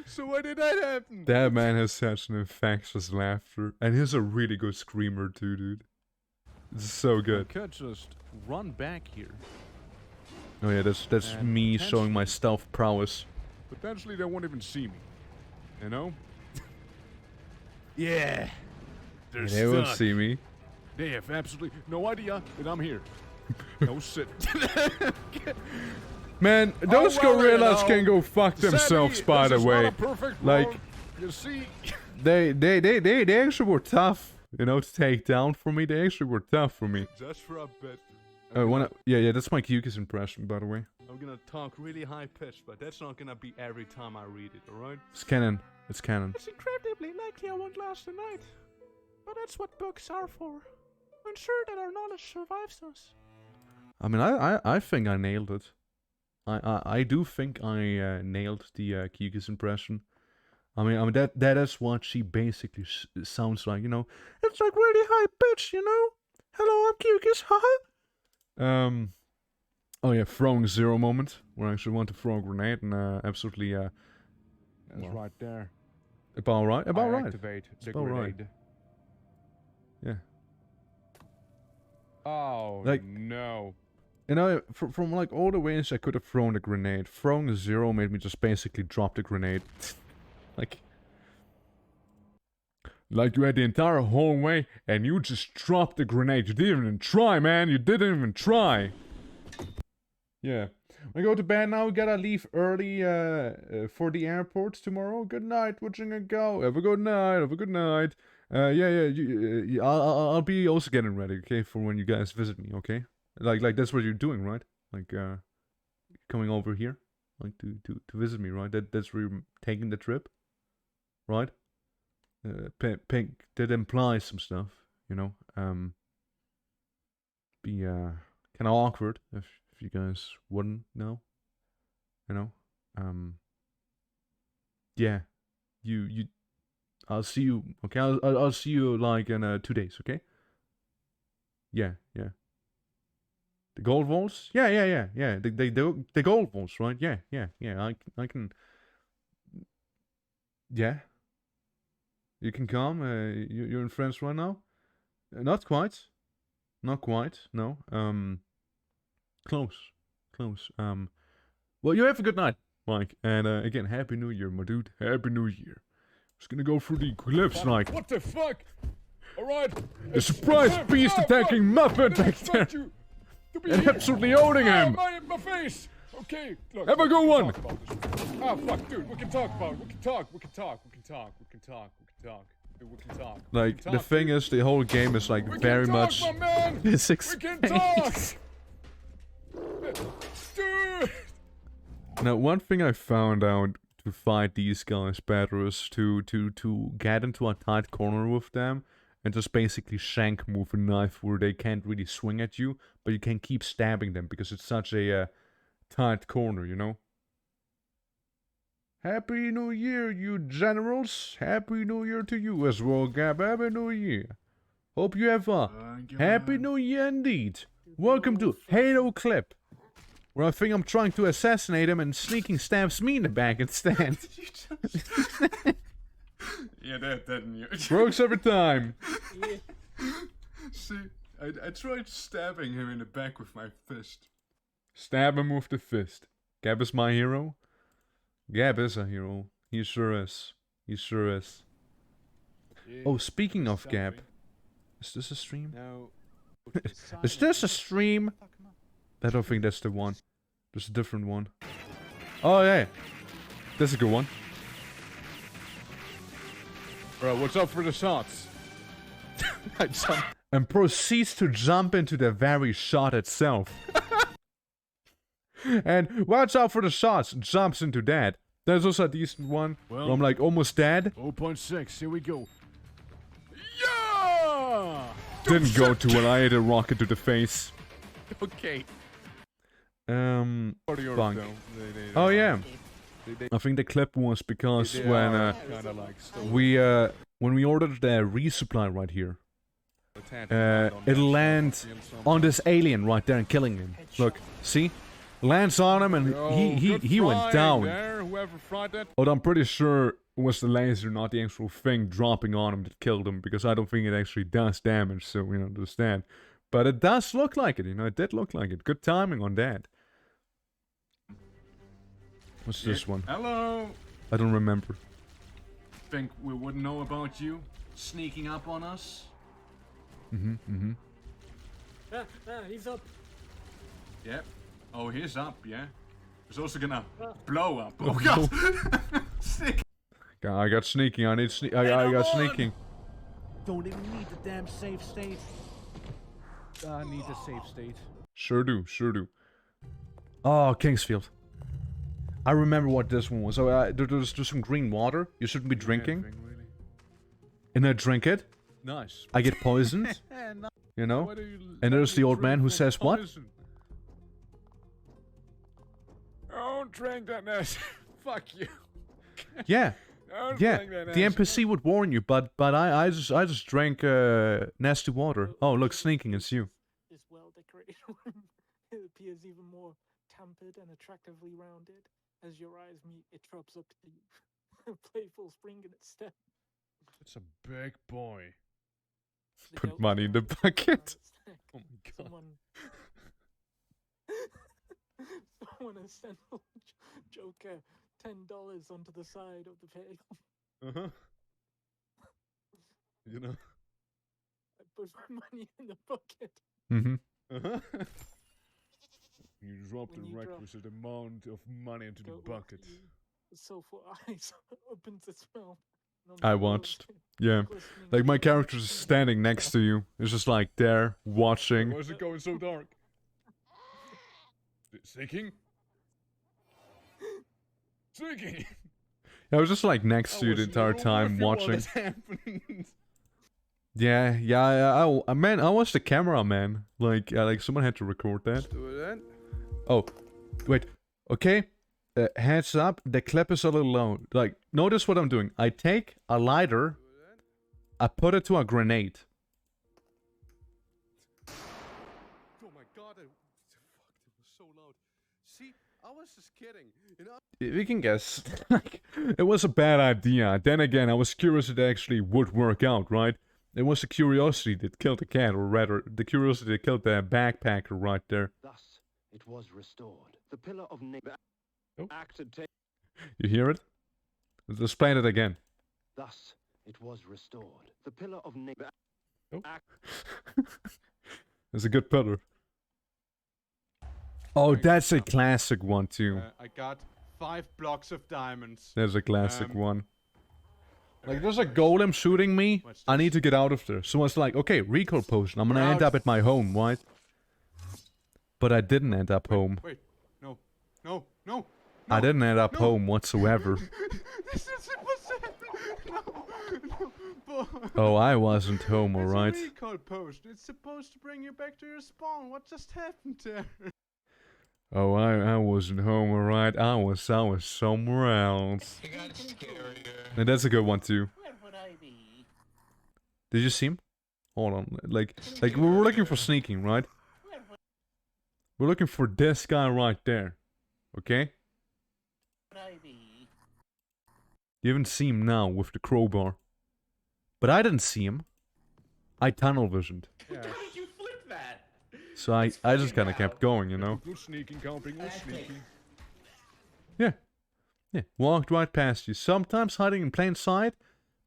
Speaker 6: So why did that happen?
Speaker 10: That man has such an infectious laughter. And he's a really good screamer too, dude. It's so good.
Speaker 6: I could just run back here.
Speaker 10: Oh yeah, that's
Speaker 6: And
Speaker 10: me showing my
Speaker 6: potentially-
Speaker 10: stealth prowess.
Speaker 6: Potentially they won't even see me. You know?
Speaker 10: Yeah.
Speaker 6: They're
Speaker 10: They won't
Speaker 6: stuck.
Speaker 10: see me.
Speaker 6: They have absolutely no idea that I'm here. No shit.
Speaker 10: Man, those
Speaker 6: Oh, well,
Speaker 10: gorillas
Speaker 6: you know,
Speaker 10: can go fuck themselves,
Speaker 6: Sammy,
Speaker 10: by
Speaker 6: this
Speaker 10: the
Speaker 6: is not
Speaker 10: way.
Speaker 6: a perfect
Speaker 10: Like,
Speaker 6: world. You see,
Speaker 10: they actually were tough, you know, to take down for me. They actually were tough for me.
Speaker 6: just for a bit.
Speaker 10: Yeah, that's my Kyukis impression, by the way.
Speaker 6: I'm gonna talk really high pitched, but that's not gonna be every time I read it, alright?
Speaker 10: It's canon. It's canon.
Speaker 6: It's incredibly likely I won't last the night. But that's what books are for. Ensure that our knowledge survives us.
Speaker 10: I mean, I think I nailed it. I do think I nailed the Kyukis impression. I mean that is what she basically sounds like, you know. It's like really high pitch, you know. Hello, I'm Kyukis, haha. Oh yeah, throwing zero moment, where I actually want to throw a grenade and absolutely
Speaker 6: That's
Speaker 10: well,
Speaker 6: right there.
Speaker 10: about right, about
Speaker 6: I
Speaker 10: right.
Speaker 6: activate the
Speaker 10: about right.
Speaker 6: grenade.
Speaker 10: Yeah.
Speaker 6: Oh
Speaker 10: Like-
Speaker 6: no.
Speaker 10: You know, from like all the ways I could have thrown the grenade, throwing a zero made me just basically drop the grenade. like you had the entire hallway and you just dropped the grenade. You didn't even try, man. You didn't even try. Yeah. We go to bed now. We gotta leave early for the airport tomorrow. Good night. Watching it go. Have a good night. Have a good night. I'll be also getting ready, okay, for when you guys visit me, okay? Like that's what you're doing, right? Like coming over here, like to visit me, right? That's where you're taking the trip, right? Pink that implies some stuff, you know. Be kind of awkward if you guys wouldn't know, you know. Yeah, you. I'll see you. Okay, I'll see you like in 2 days. Okay. Yeah. The gold vaults? Yeah. The gold vaults, right? Yeah. I can. Yeah. You can come. You're in France right now? Not quite. No. Close. Well, you have a good night, Mike. And again, Happy New Year, my dude. Happy New Year. Just gonna go through the eclipse, like.
Speaker 6: What the fuck? Alright.
Speaker 10: A surprise beast attacking Muppet back there. And absolutely owning him.
Speaker 6: My face. Okay. Look,
Speaker 10: Have a good one.
Speaker 6: Ah, fuck, dude. We can talk about it. We can talk.
Speaker 10: Like, the thing is, the whole game is like very much physics
Speaker 6: We can talk. Dude.
Speaker 10: Now, one thing I found out to fight these guys better is to get into a tight corner with them and just basically shank move a knife where they can't really swing at you, but you can keep stabbing them because it's such a tight corner, you know? Happy New Year, you generals! Happy New Year to you as well, Gab. Happy New Year! Hope you have a Happy New Year indeed! Welcome to Halo Clip, where I think I'm trying to assassinate him and sneaking stabs me in the back instead.
Speaker 6: Yeah, that didn't you?
Speaker 10: Works every time.
Speaker 6: See, I tried stabbing him in the back with my fist.
Speaker 10: Stab him with the fist. Gab is my hero. Gab is a hero. He sure is. Oh, speaking of Gab. Is this a stream?
Speaker 6: No.
Speaker 10: Is this a stream? I don't think that's the one. There's a different one. Oh, yeah. That's a good one.
Speaker 6: Bro, what's up for the shots?
Speaker 1: and proceeds to jump into the very shot itself. And watch out for the shots, jumps into that. There's also a decent one where I'm like almost dead.
Speaker 10: 0.6, here we go. Yeah!
Speaker 1: Didn't go too well, I ate a rocket to the face.
Speaker 10: Okay.
Speaker 1: Bunk.
Speaker 10: Though.
Speaker 1: Oh yeah. I think the clip was because when we ordered the resupply right here, it'll land on this alien right there and killing him. Look, see? Lands on him and he went down. But I'm pretty sure it was the laser, not the actual thing dropping on him that killed him, because I don't think it actually does damage, so you understand. But it does look like it, it did look like it. Good timing on that. What's this one?
Speaker 2: Hello.
Speaker 1: I don't remember.
Speaker 2: Think we wouldn't know about you sneaking up on us?
Speaker 5: He's up.
Speaker 2: Yep. Oh, he's up, yeah? He's also gonna blow up. Oh, God! Sick!
Speaker 1: I got sneaking, I need I got sneaking.
Speaker 7: Don't even need the damn safe state.
Speaker 10: I need a safe state.
Speaker 1: Sure do, sure do. Oh, Kingsfield. I remember what this one was. So there's some green water you shouldn't be drinking. And I drink it.
Speaker 10: Nice.
Speaker 1: I get poisoned. You know? And there's the old man who says what?
Speaker 10: Don't drink that mess. Fuck you.
Speaker 1: Yeah.
Speaker 10: Don't
Speaker 1: Yeah.
Speaker 10: drink that
Speaker 1: The
Speaker 10: acid.
Speaker 1: NPC would warn you, but I just drank nasty water. Oh, look, sneaking, it's you.
Speaker 5: This well-decorated room it appears even more tempered and attractively rounded. As your eyes meet, it drops up to you, a playful spring in its step.
Speaker 10: It's a big boy.
Speaker 1: Put money in the bucket.
Speaker 10: Oh my god.
Speaker 5: Someone has sent Joker $10 onto the side of the pail.
Speaker 10: Uh-huh. You know.
Speaker 5: I put my money in the bucket.
Speaker 1: Mm-hmm.
Speaker 10: Uh-huh. You dropped
Speaker 5: When
Speaker 10: the
Speaker 5: you drop-
Speaker 10: requisite amount of money into the bucket.
Speaker 5: The sofa eyes opens its mouth. and on
Speaker 1: I
Speaker 5: the
Speaker 1: watched.
Speaker 5: floor,
Speaker 1: Yeah.
Speaker 5: glistening
Speaker 1: Like my
Speaker 5: gold
Speaker 1: character's standing next to you. It's just like there, watching.
Speaker 10: Why is it going so dark? Sinking? Sinking!
Speaker 1: I was just like next to you the entire time watching. Yeah, man, I was the cameraman. Like someone had to record that. Oh, wait. Okay. Heads up, the clip is a little low. Like, notice what I'm doing. I take a lighter, I put it to a grenade.
Speaker 10: Oh my god, fuck, it was so loud. See, I was just kidding, you know?
Speaker 1: We can guess. Like, it was a bad idea. Then again, I was curious it actually would work out, right? It was the curiosity that killed the cat, or rather, the curiosity that killed the backpacker right there.
Speaker 12: Thus, it was restored. The pillar of nature acted.
Speaker 1: You hear it? Let's play it again.
Speaker 12: Thus, it was restored. The pillar of nature.
Speaker 1: It's a good pillar. Oh, that's a classic one too.
Speaker 13: I got 5 blocks of diamonds.
Speaker 1: There's a classic one. Like, there's a golem shooting me. I need to get out of there. So it's like, okay, recoil potion. I'm gonna end up at my home, right? But I didn't end up home.
Speaker 13: Wait, no, no, no.
Speaker 1: I didn't end up home whatsoever.
Speaker 13: This is impossible. No.
Speaker 1: Oh, I wasn't home,
Speaker 13: It's
Speaker 1: alright?
Speaker 13: a recoil potion. It's supposed to bring you back to your spawn. What just happened there?
Speaker 1: Oh, I wasn't home, alright? I was somewhere else.
Speaker 8: It got scarier.
Speaker 1: And that's a good one too.
Speaker 8: Where would I be?
Speaker 1: Did you see him? Hold on, like we were looking for sneaking, right? We're looking for this guy right there. Okay?
Speaker 8: Would I be?
Speaker 1: You haven't seen him now with the crowbar. But I didn't see him. I tunnel visioned.
Speaker 8: How did you flip that?
Speaker 1: So I just kinda kept going, you know?
Speaker 10: Good sneaking, camping, good sneaking.
Speaker 1: Yeah. Yeah. Walked right past you. Sometimes hiding in plain sight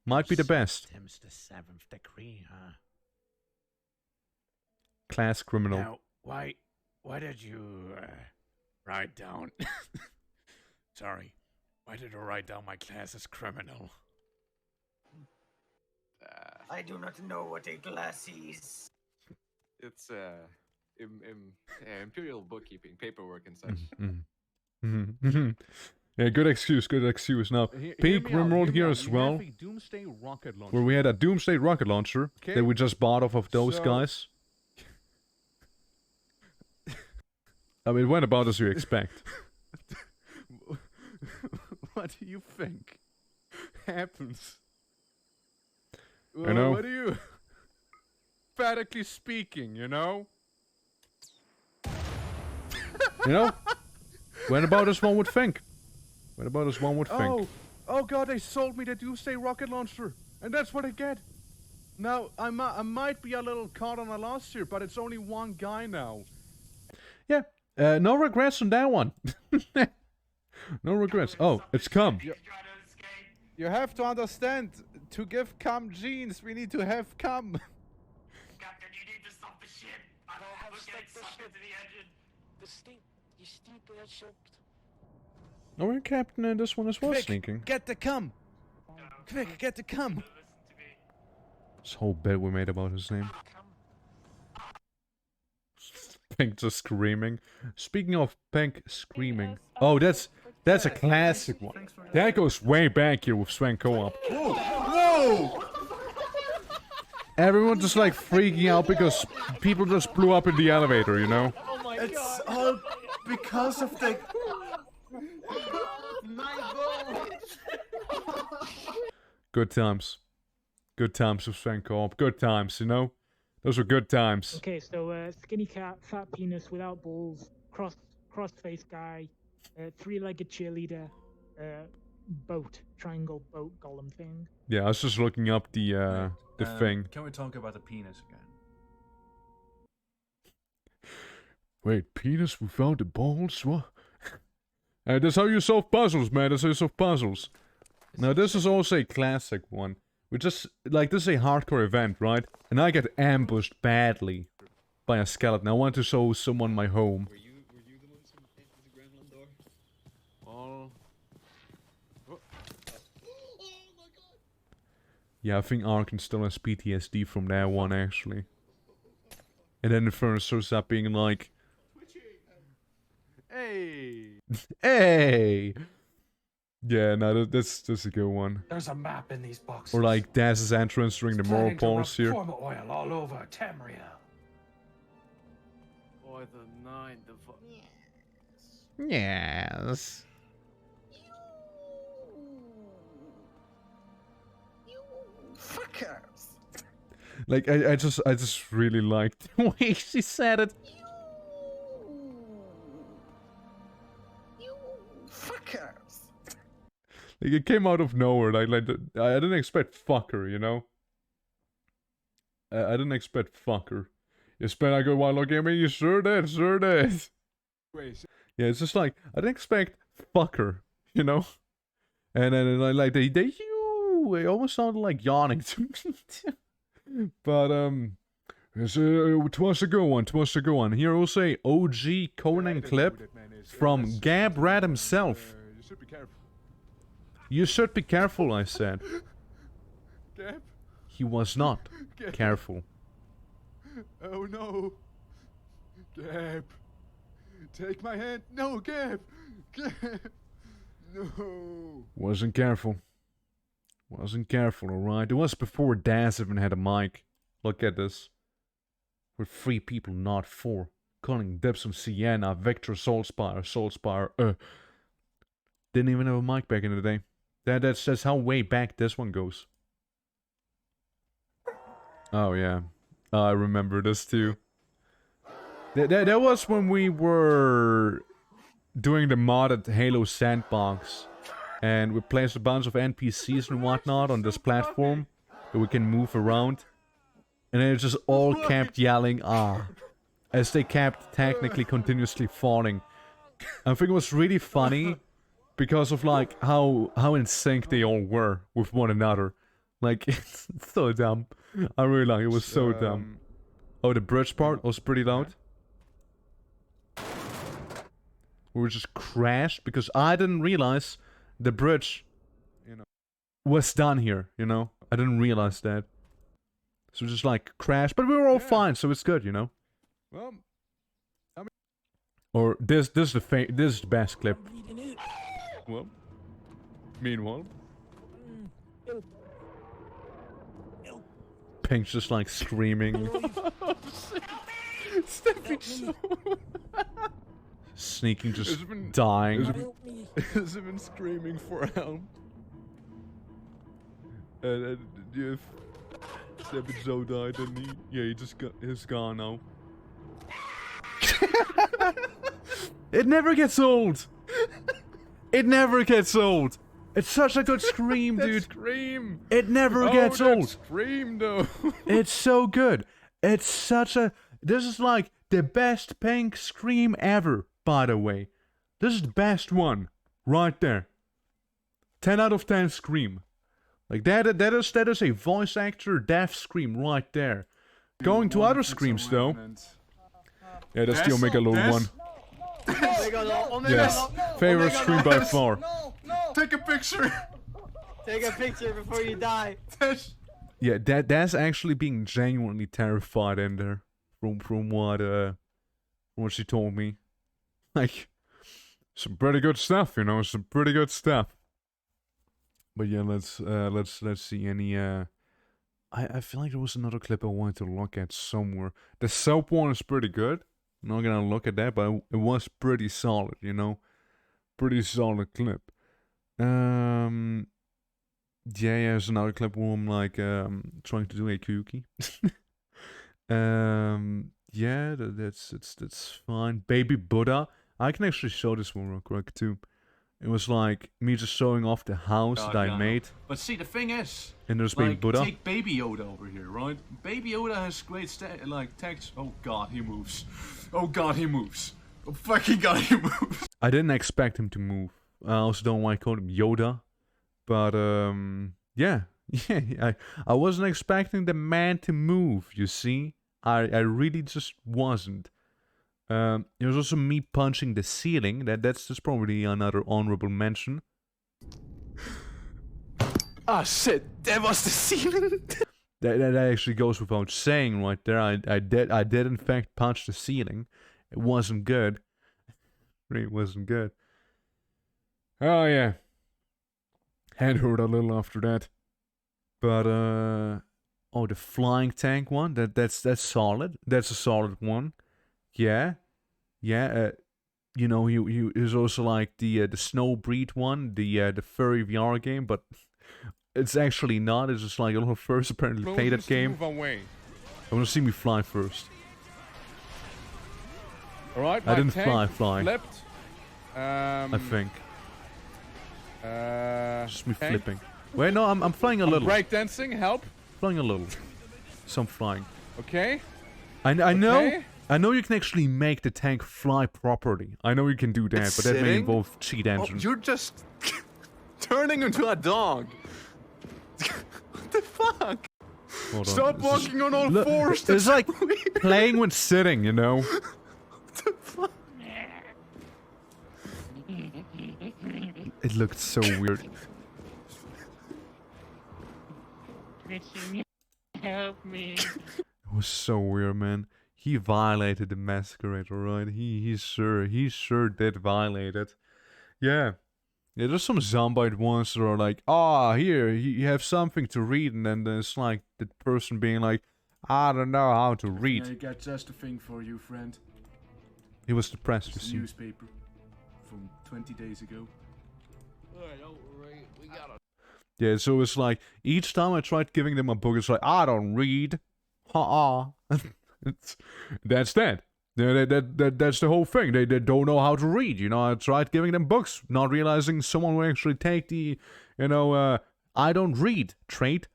Speaker 1: might be the best.
Speaker 7: Tim's the 7th degree, huh?
Speaker 1: Class criminal.
Speaker 7: Now, why did you write down? Sorry, why did you write down my class as criminal?
Speaker 8: I do not know what a glass is.
Speaker 14: It's imperial bookkeeping, paperwork and such.
Speaker 10: Yeah, good excuse. Now, Pink Rimworld here as well,
Speaker 1: Doomsday rocket launcher.
Speaker 10: where we had a Doomsday rocket launcher
Speaker 1: Okay.
Speaker 10: that we just bought off of those
Speaker 1: So-
Speaker 10: guys. I mean, it went about as you expect.
Speaker 1: What do you think happens?
Speaker 10: You know?
Speaker 1: What do you...
Speaker 10: Emphatically speaking, you know? You know? Went about as one would think. Went about as one would think.
Speaker 1: Oh god, they sold me the Doomsday rocket launcher. And that's what I get. Now, I might be a little caught on a loss here, but it's only one guy now.
Speaker 10: Yeah, no regrets on that one. No regrets. Oh, it's come.
Speaker 1: You have to understand, to give cum genes, we need to have cum.
Speaker 8: Captain, you need to stop the ship. We're getting sucked into the engine. The steam, you stupid ship.
Speaker 10: Oh, we're captain in this one as well,
Speaker 1: Quick,
Speaker 10: sneaking.
Speaker 1: get the cum. Quick, get the cum.
Speaker 10: This whole bit we made about his name. Pink just screaming. Speaking of Pink screaming. Oh, that's a classic one. That goes way back here with Sven Co-op.
Speaker 1: Whoa!
Speaker 10: Everyone just like freaking out because people just blew up in the elevator, you know?
Speaker 1: It's all because of the...
Speaker 10: Good times. Good times with Sven Co-op. Good times, you know? Those were good times.
Speaker 5: Okay, so skinny cat, fat penis without balls, cross-faced guy, three-legged cheerleader, boat, triangle boat golem thing.
Speaker 10: Yeah, I was just looking up the thing.
Speaker 2: Can we talk about the penis again?
Speaker 10: Wait, penis without the balls? What? That's how you solve puzzles, man. That's how you solve puzzles. Now, this is also a classic one. We just, like, this is a hardcore event, right? And I get ambushed badly by a skeleton. I want to show someone my home.
Speaker 3: Were you the ones who painted the gremlin door?
Speaker 1: Oh.
Speaker 10: Yeah, I think Arkin still has PTSD from that one, actually. And then the furnace starts up being like...
Speaker 1: Hey!
Speaker 10: Hey! Yeah, no, that's a good one.
Speaker 8: There's a map in these boxes.
Speaker 10: Or like Daz's entrance during the moral pause here.
Speaker 8: Form oil all over Tamriel.
Speaker 9: Or the 9 of...
Speaker 10: Yes.
Speaker 8: Fuckers.
Speaker 10: Like I just really liked the way she said it.
Speaker 8: Fuckers.
Speaker 10: Like it came out of nowhere. Like I didn't expect fucker, you know. I didn't expect fucker. You spent a good while looking at me. You sure did, sure did.
Speaker 1: Wait.
Speaker 10: Yeah, it's just like I didn't expect fucker, you know. And then like they it almost sounded like yawning to me. But it was a good one. It was a good one. Here we'll say OG Conan clip from Gab Rat himself.
Speaker 1: You should be careful.
Speaker 10: You should be careful, I said.
Speaker 1: Gab?
Speaker 10: He was not
Speaker 1: Gab.
Speaker 10: careful.
Speaker 1: Oh no. Gab. Take my hand. No, Gab. Gab. No.
Speaker 10: Wasn't careful. Wasn't careful, alright? It was before Daz even had a mic. Look at this. We're 3 people, not 4. Calling Dibson, Sienna, Victor, Soulspire. Didn't even have a mic back in the day. That's how way back this one goes. Oh yeah. I remember this too. That was when we were doing the modded Halo sandbox. And we placed a bunch of NPCs and whatnot on this platform that we can move around. And then it just all kept yelling, ah. As they kept technically continuously falling. I think it was really funny because of like how in sync they all were with one another. Like, it's so dumb. I really like it. It was so dumb. Oh, the bridge part was pretty loud. We were just crashed because I didn't realize the bridge, you know, was done here, you know? I didn't realize that. So just like crashed, but we were all fine, so it's good, you know? Well,
Speaker 1: Or this is the best clip.
Speaker 10: well. Meanwhile,
Speaker 1: Pink's just like screaming,
Speaker 10: stepping so.
Speaker 1: sneaking, just
Speaker 10: Has been-
Speaker 1: dying.
Speaker 10: Has been screaming for help. And yeah, Stepping so died, and he just he's gone now.
Speaker 1: It never gets old. It never gets old. It's such a good scream,
Speaker 10: That
Speaker 1: dude.
Speaker 10: scream.
Speaker 1: It never gets
Speaker 10: that
Speaker 1: old.
Speaker 10: Scream though.
Speaker 1: It's so good. It's such a... This is like the best Pink scream ever, by the way. This is the best one. Right there. 10 out of 10 scream. Like that is a voice actor death scream right there. Going to other screams though. Yeah, that's the Omega Low one. Yes. Favorite scream by far.
Speaker 13: Take a picture.
Speaker 9: Take a picture before you die.
Speaker 1: Yeah, that's actually being genuinely terrified in there. From what she told me. Like, some pretty good stuff, you know, some pretty good stuff. But yeah, let's see any I feel like there was another clip I wanted to look at somewhere. The soap one is pretty good. I'm not gonna look at that, but it was pretty solid, you know. Pretty solid clip. Yeah, there's another clip where I'm like trying to do a cookie. Yeah, that's fine. Baby Buddha. I can actually show this one real quick too. It was like me just showing off the house that I made.
Speaker 2: But see, the thing is,
Speaker 1: And there's Baby
Speaker 2: like,
Speaker 1: Buddha.
Speaker 2: take Baby Yoda over here, right? Baby Yoda has great text. Oh God, he moves. Oh God, he moves. Oh fucking God, he moves.
Speaker 1: I didn't expect him to move. I also don't want to call him Yoda. But yeah. I wasn't expecting the man to move, you see. I really just wasn't. There's also me punching the ceiling. That's just probably another honorable mention.
Speaker 14: Ah shit, that was the ceiling.
Speaker 1: That actually goes without saying right there. I did in fact punch the ceiling. It wasn't good. Really wasn't good.
Speaker 10: Oh yeah. Head hurt a little after that.
Speaker 1: But oh, the flying tank one. That's solid. That's a solid one. Yeah. You know, he is also like the Snow Breed one, the furry VR game, but it's actually not. It's just like a little first apparently played that game.
Speaker 10: Move away.
Speaker 1: I want to see me fly first.
Speaker 10: All right.
Speaker 1: I didn't
Speaker 10: tank
Speaker 1: fly.
Speaker 10: Flipped.
Speaker 1: I think. Just me
Speaker 10: tank.
Speaker 1: flipping. Wait, no, I'm flying a little.
Speaker 10: Breakdancing, help.
Speaker 1: Flying a little. So I'm flying.
Speaker 10: Okay.
Speaker 1: I know.
Speaker 10: Okay.
Speaker 1: I know you can actually make the tank fly properly. I know you can do that,
Speaker 14: It's
Speaker 1: but that may
Speaker 14: sitting?
Speaker 1: involve cheat engine.
Speaker 14: Oh, you're just turning into a dog. What the fuck?
Speaker 1: Hold on.
Speaker 10: Stop
Speaker 1: This is-
Speaker 10: walking on all
Speaker 1: Look,
Speaker 10: fours.
Speaker 1: It's like playing when sitting, you know? It looked so weird.
Speaker 8: Help me.
Speaker 1: It was so weird, man. He violated the masquerade, alright? He sure did violate it. Yeah. Yeah, there's some Zombite ones that are like, here, you have something to read, and then there's like the person being like, I don't know how to read.
Speaker 2: I got just a thing for you, friend.
Speaker 1: He was depressed, you
Speaker 2: It's a
Speaker 1: see.
Speaker 2: newspaper from 20 days ago.
Speaker 1: Yeah, so it's like, each time I tried giving them a book, it's like, I don't read. Ha-ha. That's that. Yeah, that's the whole thing. They don't know how to read. You know, I tried giving them books, not realizing someone will actually take the, I don't read trait.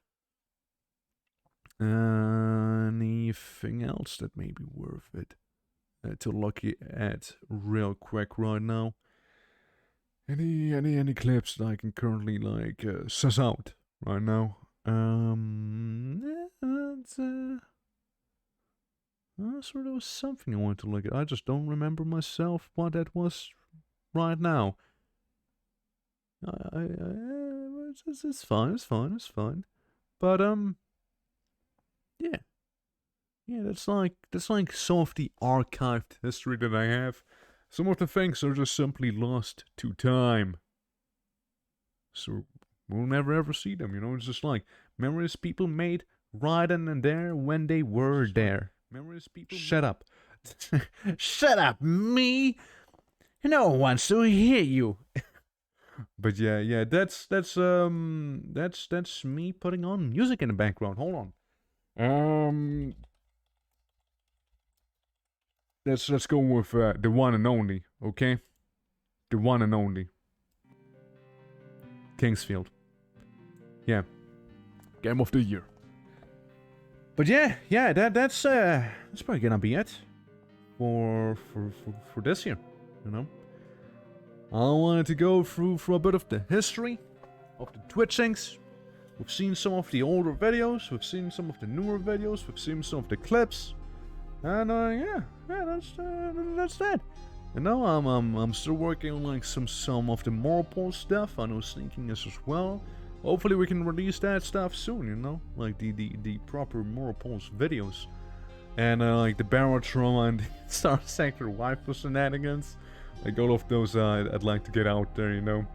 Speaker 1: Anything else that may be worth it to look at real quick right now? Any clips that I can currently like suss out right now? So there was something I wanted to look at. I just don't remember myself what that was right now. It's fine. But yeah. yeah, that's like some of the archived history that I have. Some of the things are just simply lost to time. So we'll never ever see them, you know. It's just like memories people made right then and there when they were there. Memories people. Shut up.
Speaker 6: Shut up, me. No one wants to hear you.
Speaker 1: But yeah, that's me putting on music in the background. Hold on. Let's go with the one and only, okay? The one and only. Kingsfield. Yeah. Game of the year. But yeah, that's probably gonna be it for this year, you know. I wanted to go through for a bit of the history of the Twitchings. We've seen some of the older videos, we've seen some of the newer videos, we've seen some of the clips, and yeah, that's that. You know, I'm still working on like some of the Moropol stuff. I know Sneaking is as well. Hopefully we can release that stuff soon, you know, like the proper Moropol's videos, and like the Barotrauma and the Star Sector waifu shenanigans. Like all of those, I'd like to get out there, you know.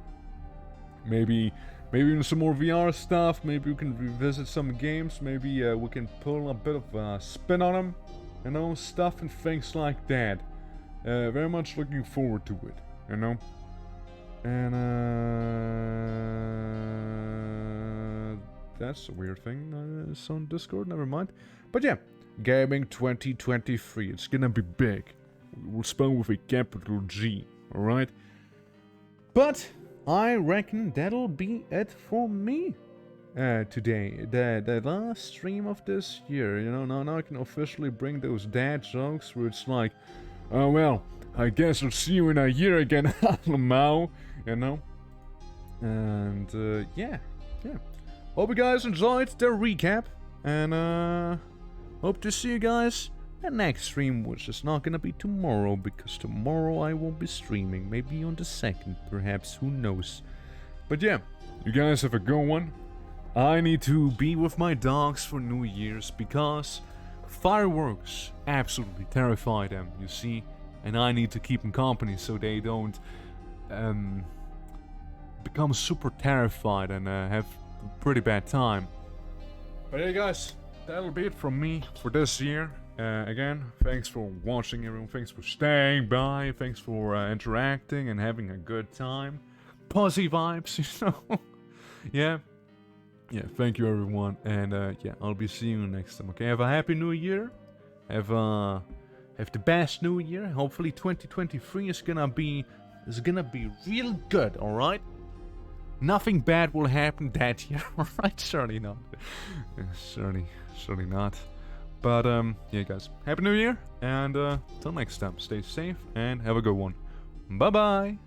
Speaker 1: Maybe even some more VR stuff. Maybe we can revisit some games. Maybe we can pull a bit of spin on them, you know, stuff and things like that. Very much looking forward to it, you know. And that's a weird thing. It's on Discord. Never mind. But yeah, Gaming 2023. It's gonna be big. We'll spell with a capital G, alright? But I reckon that'll be it for me today. The last stream of this year, you know. Now I can officially bring those dad jokes where it's like, oh well, I guess I'll see you in a year again, Mao, you know? And yeah. Hope you guys enjoyed the recap, and hope to see you guys. The next stream, which is not gonna be tomorrow, because tomorrow I won't be streaming. Maybe on the 2nd, perhaps, who knows. But yeah, you guys have a good one. I need to be with my dogs for New Year's, because fireworks absolutely terrify them, you see. And I need to keep them company so they don't become super terrified and have a pretty bad time. But hey guys, that'll be it from me for this year. Again, thanks for watching, everyone. Thanks for staying by. Thanks for interacting and having a good time. Posy vibes, you know. Yeah, thank you, everyone. And yeah, I'll be seeing you next time. Okay, have a happy New Year. Have the best New Year. Hopefully, 2023 is gonna be real good. All right. Nothing bad will happen that year. All right, surely not. Surely not. But, yeah, guys, Happy New Year, and till next time, stay safe, and have a good one. Bye-bye!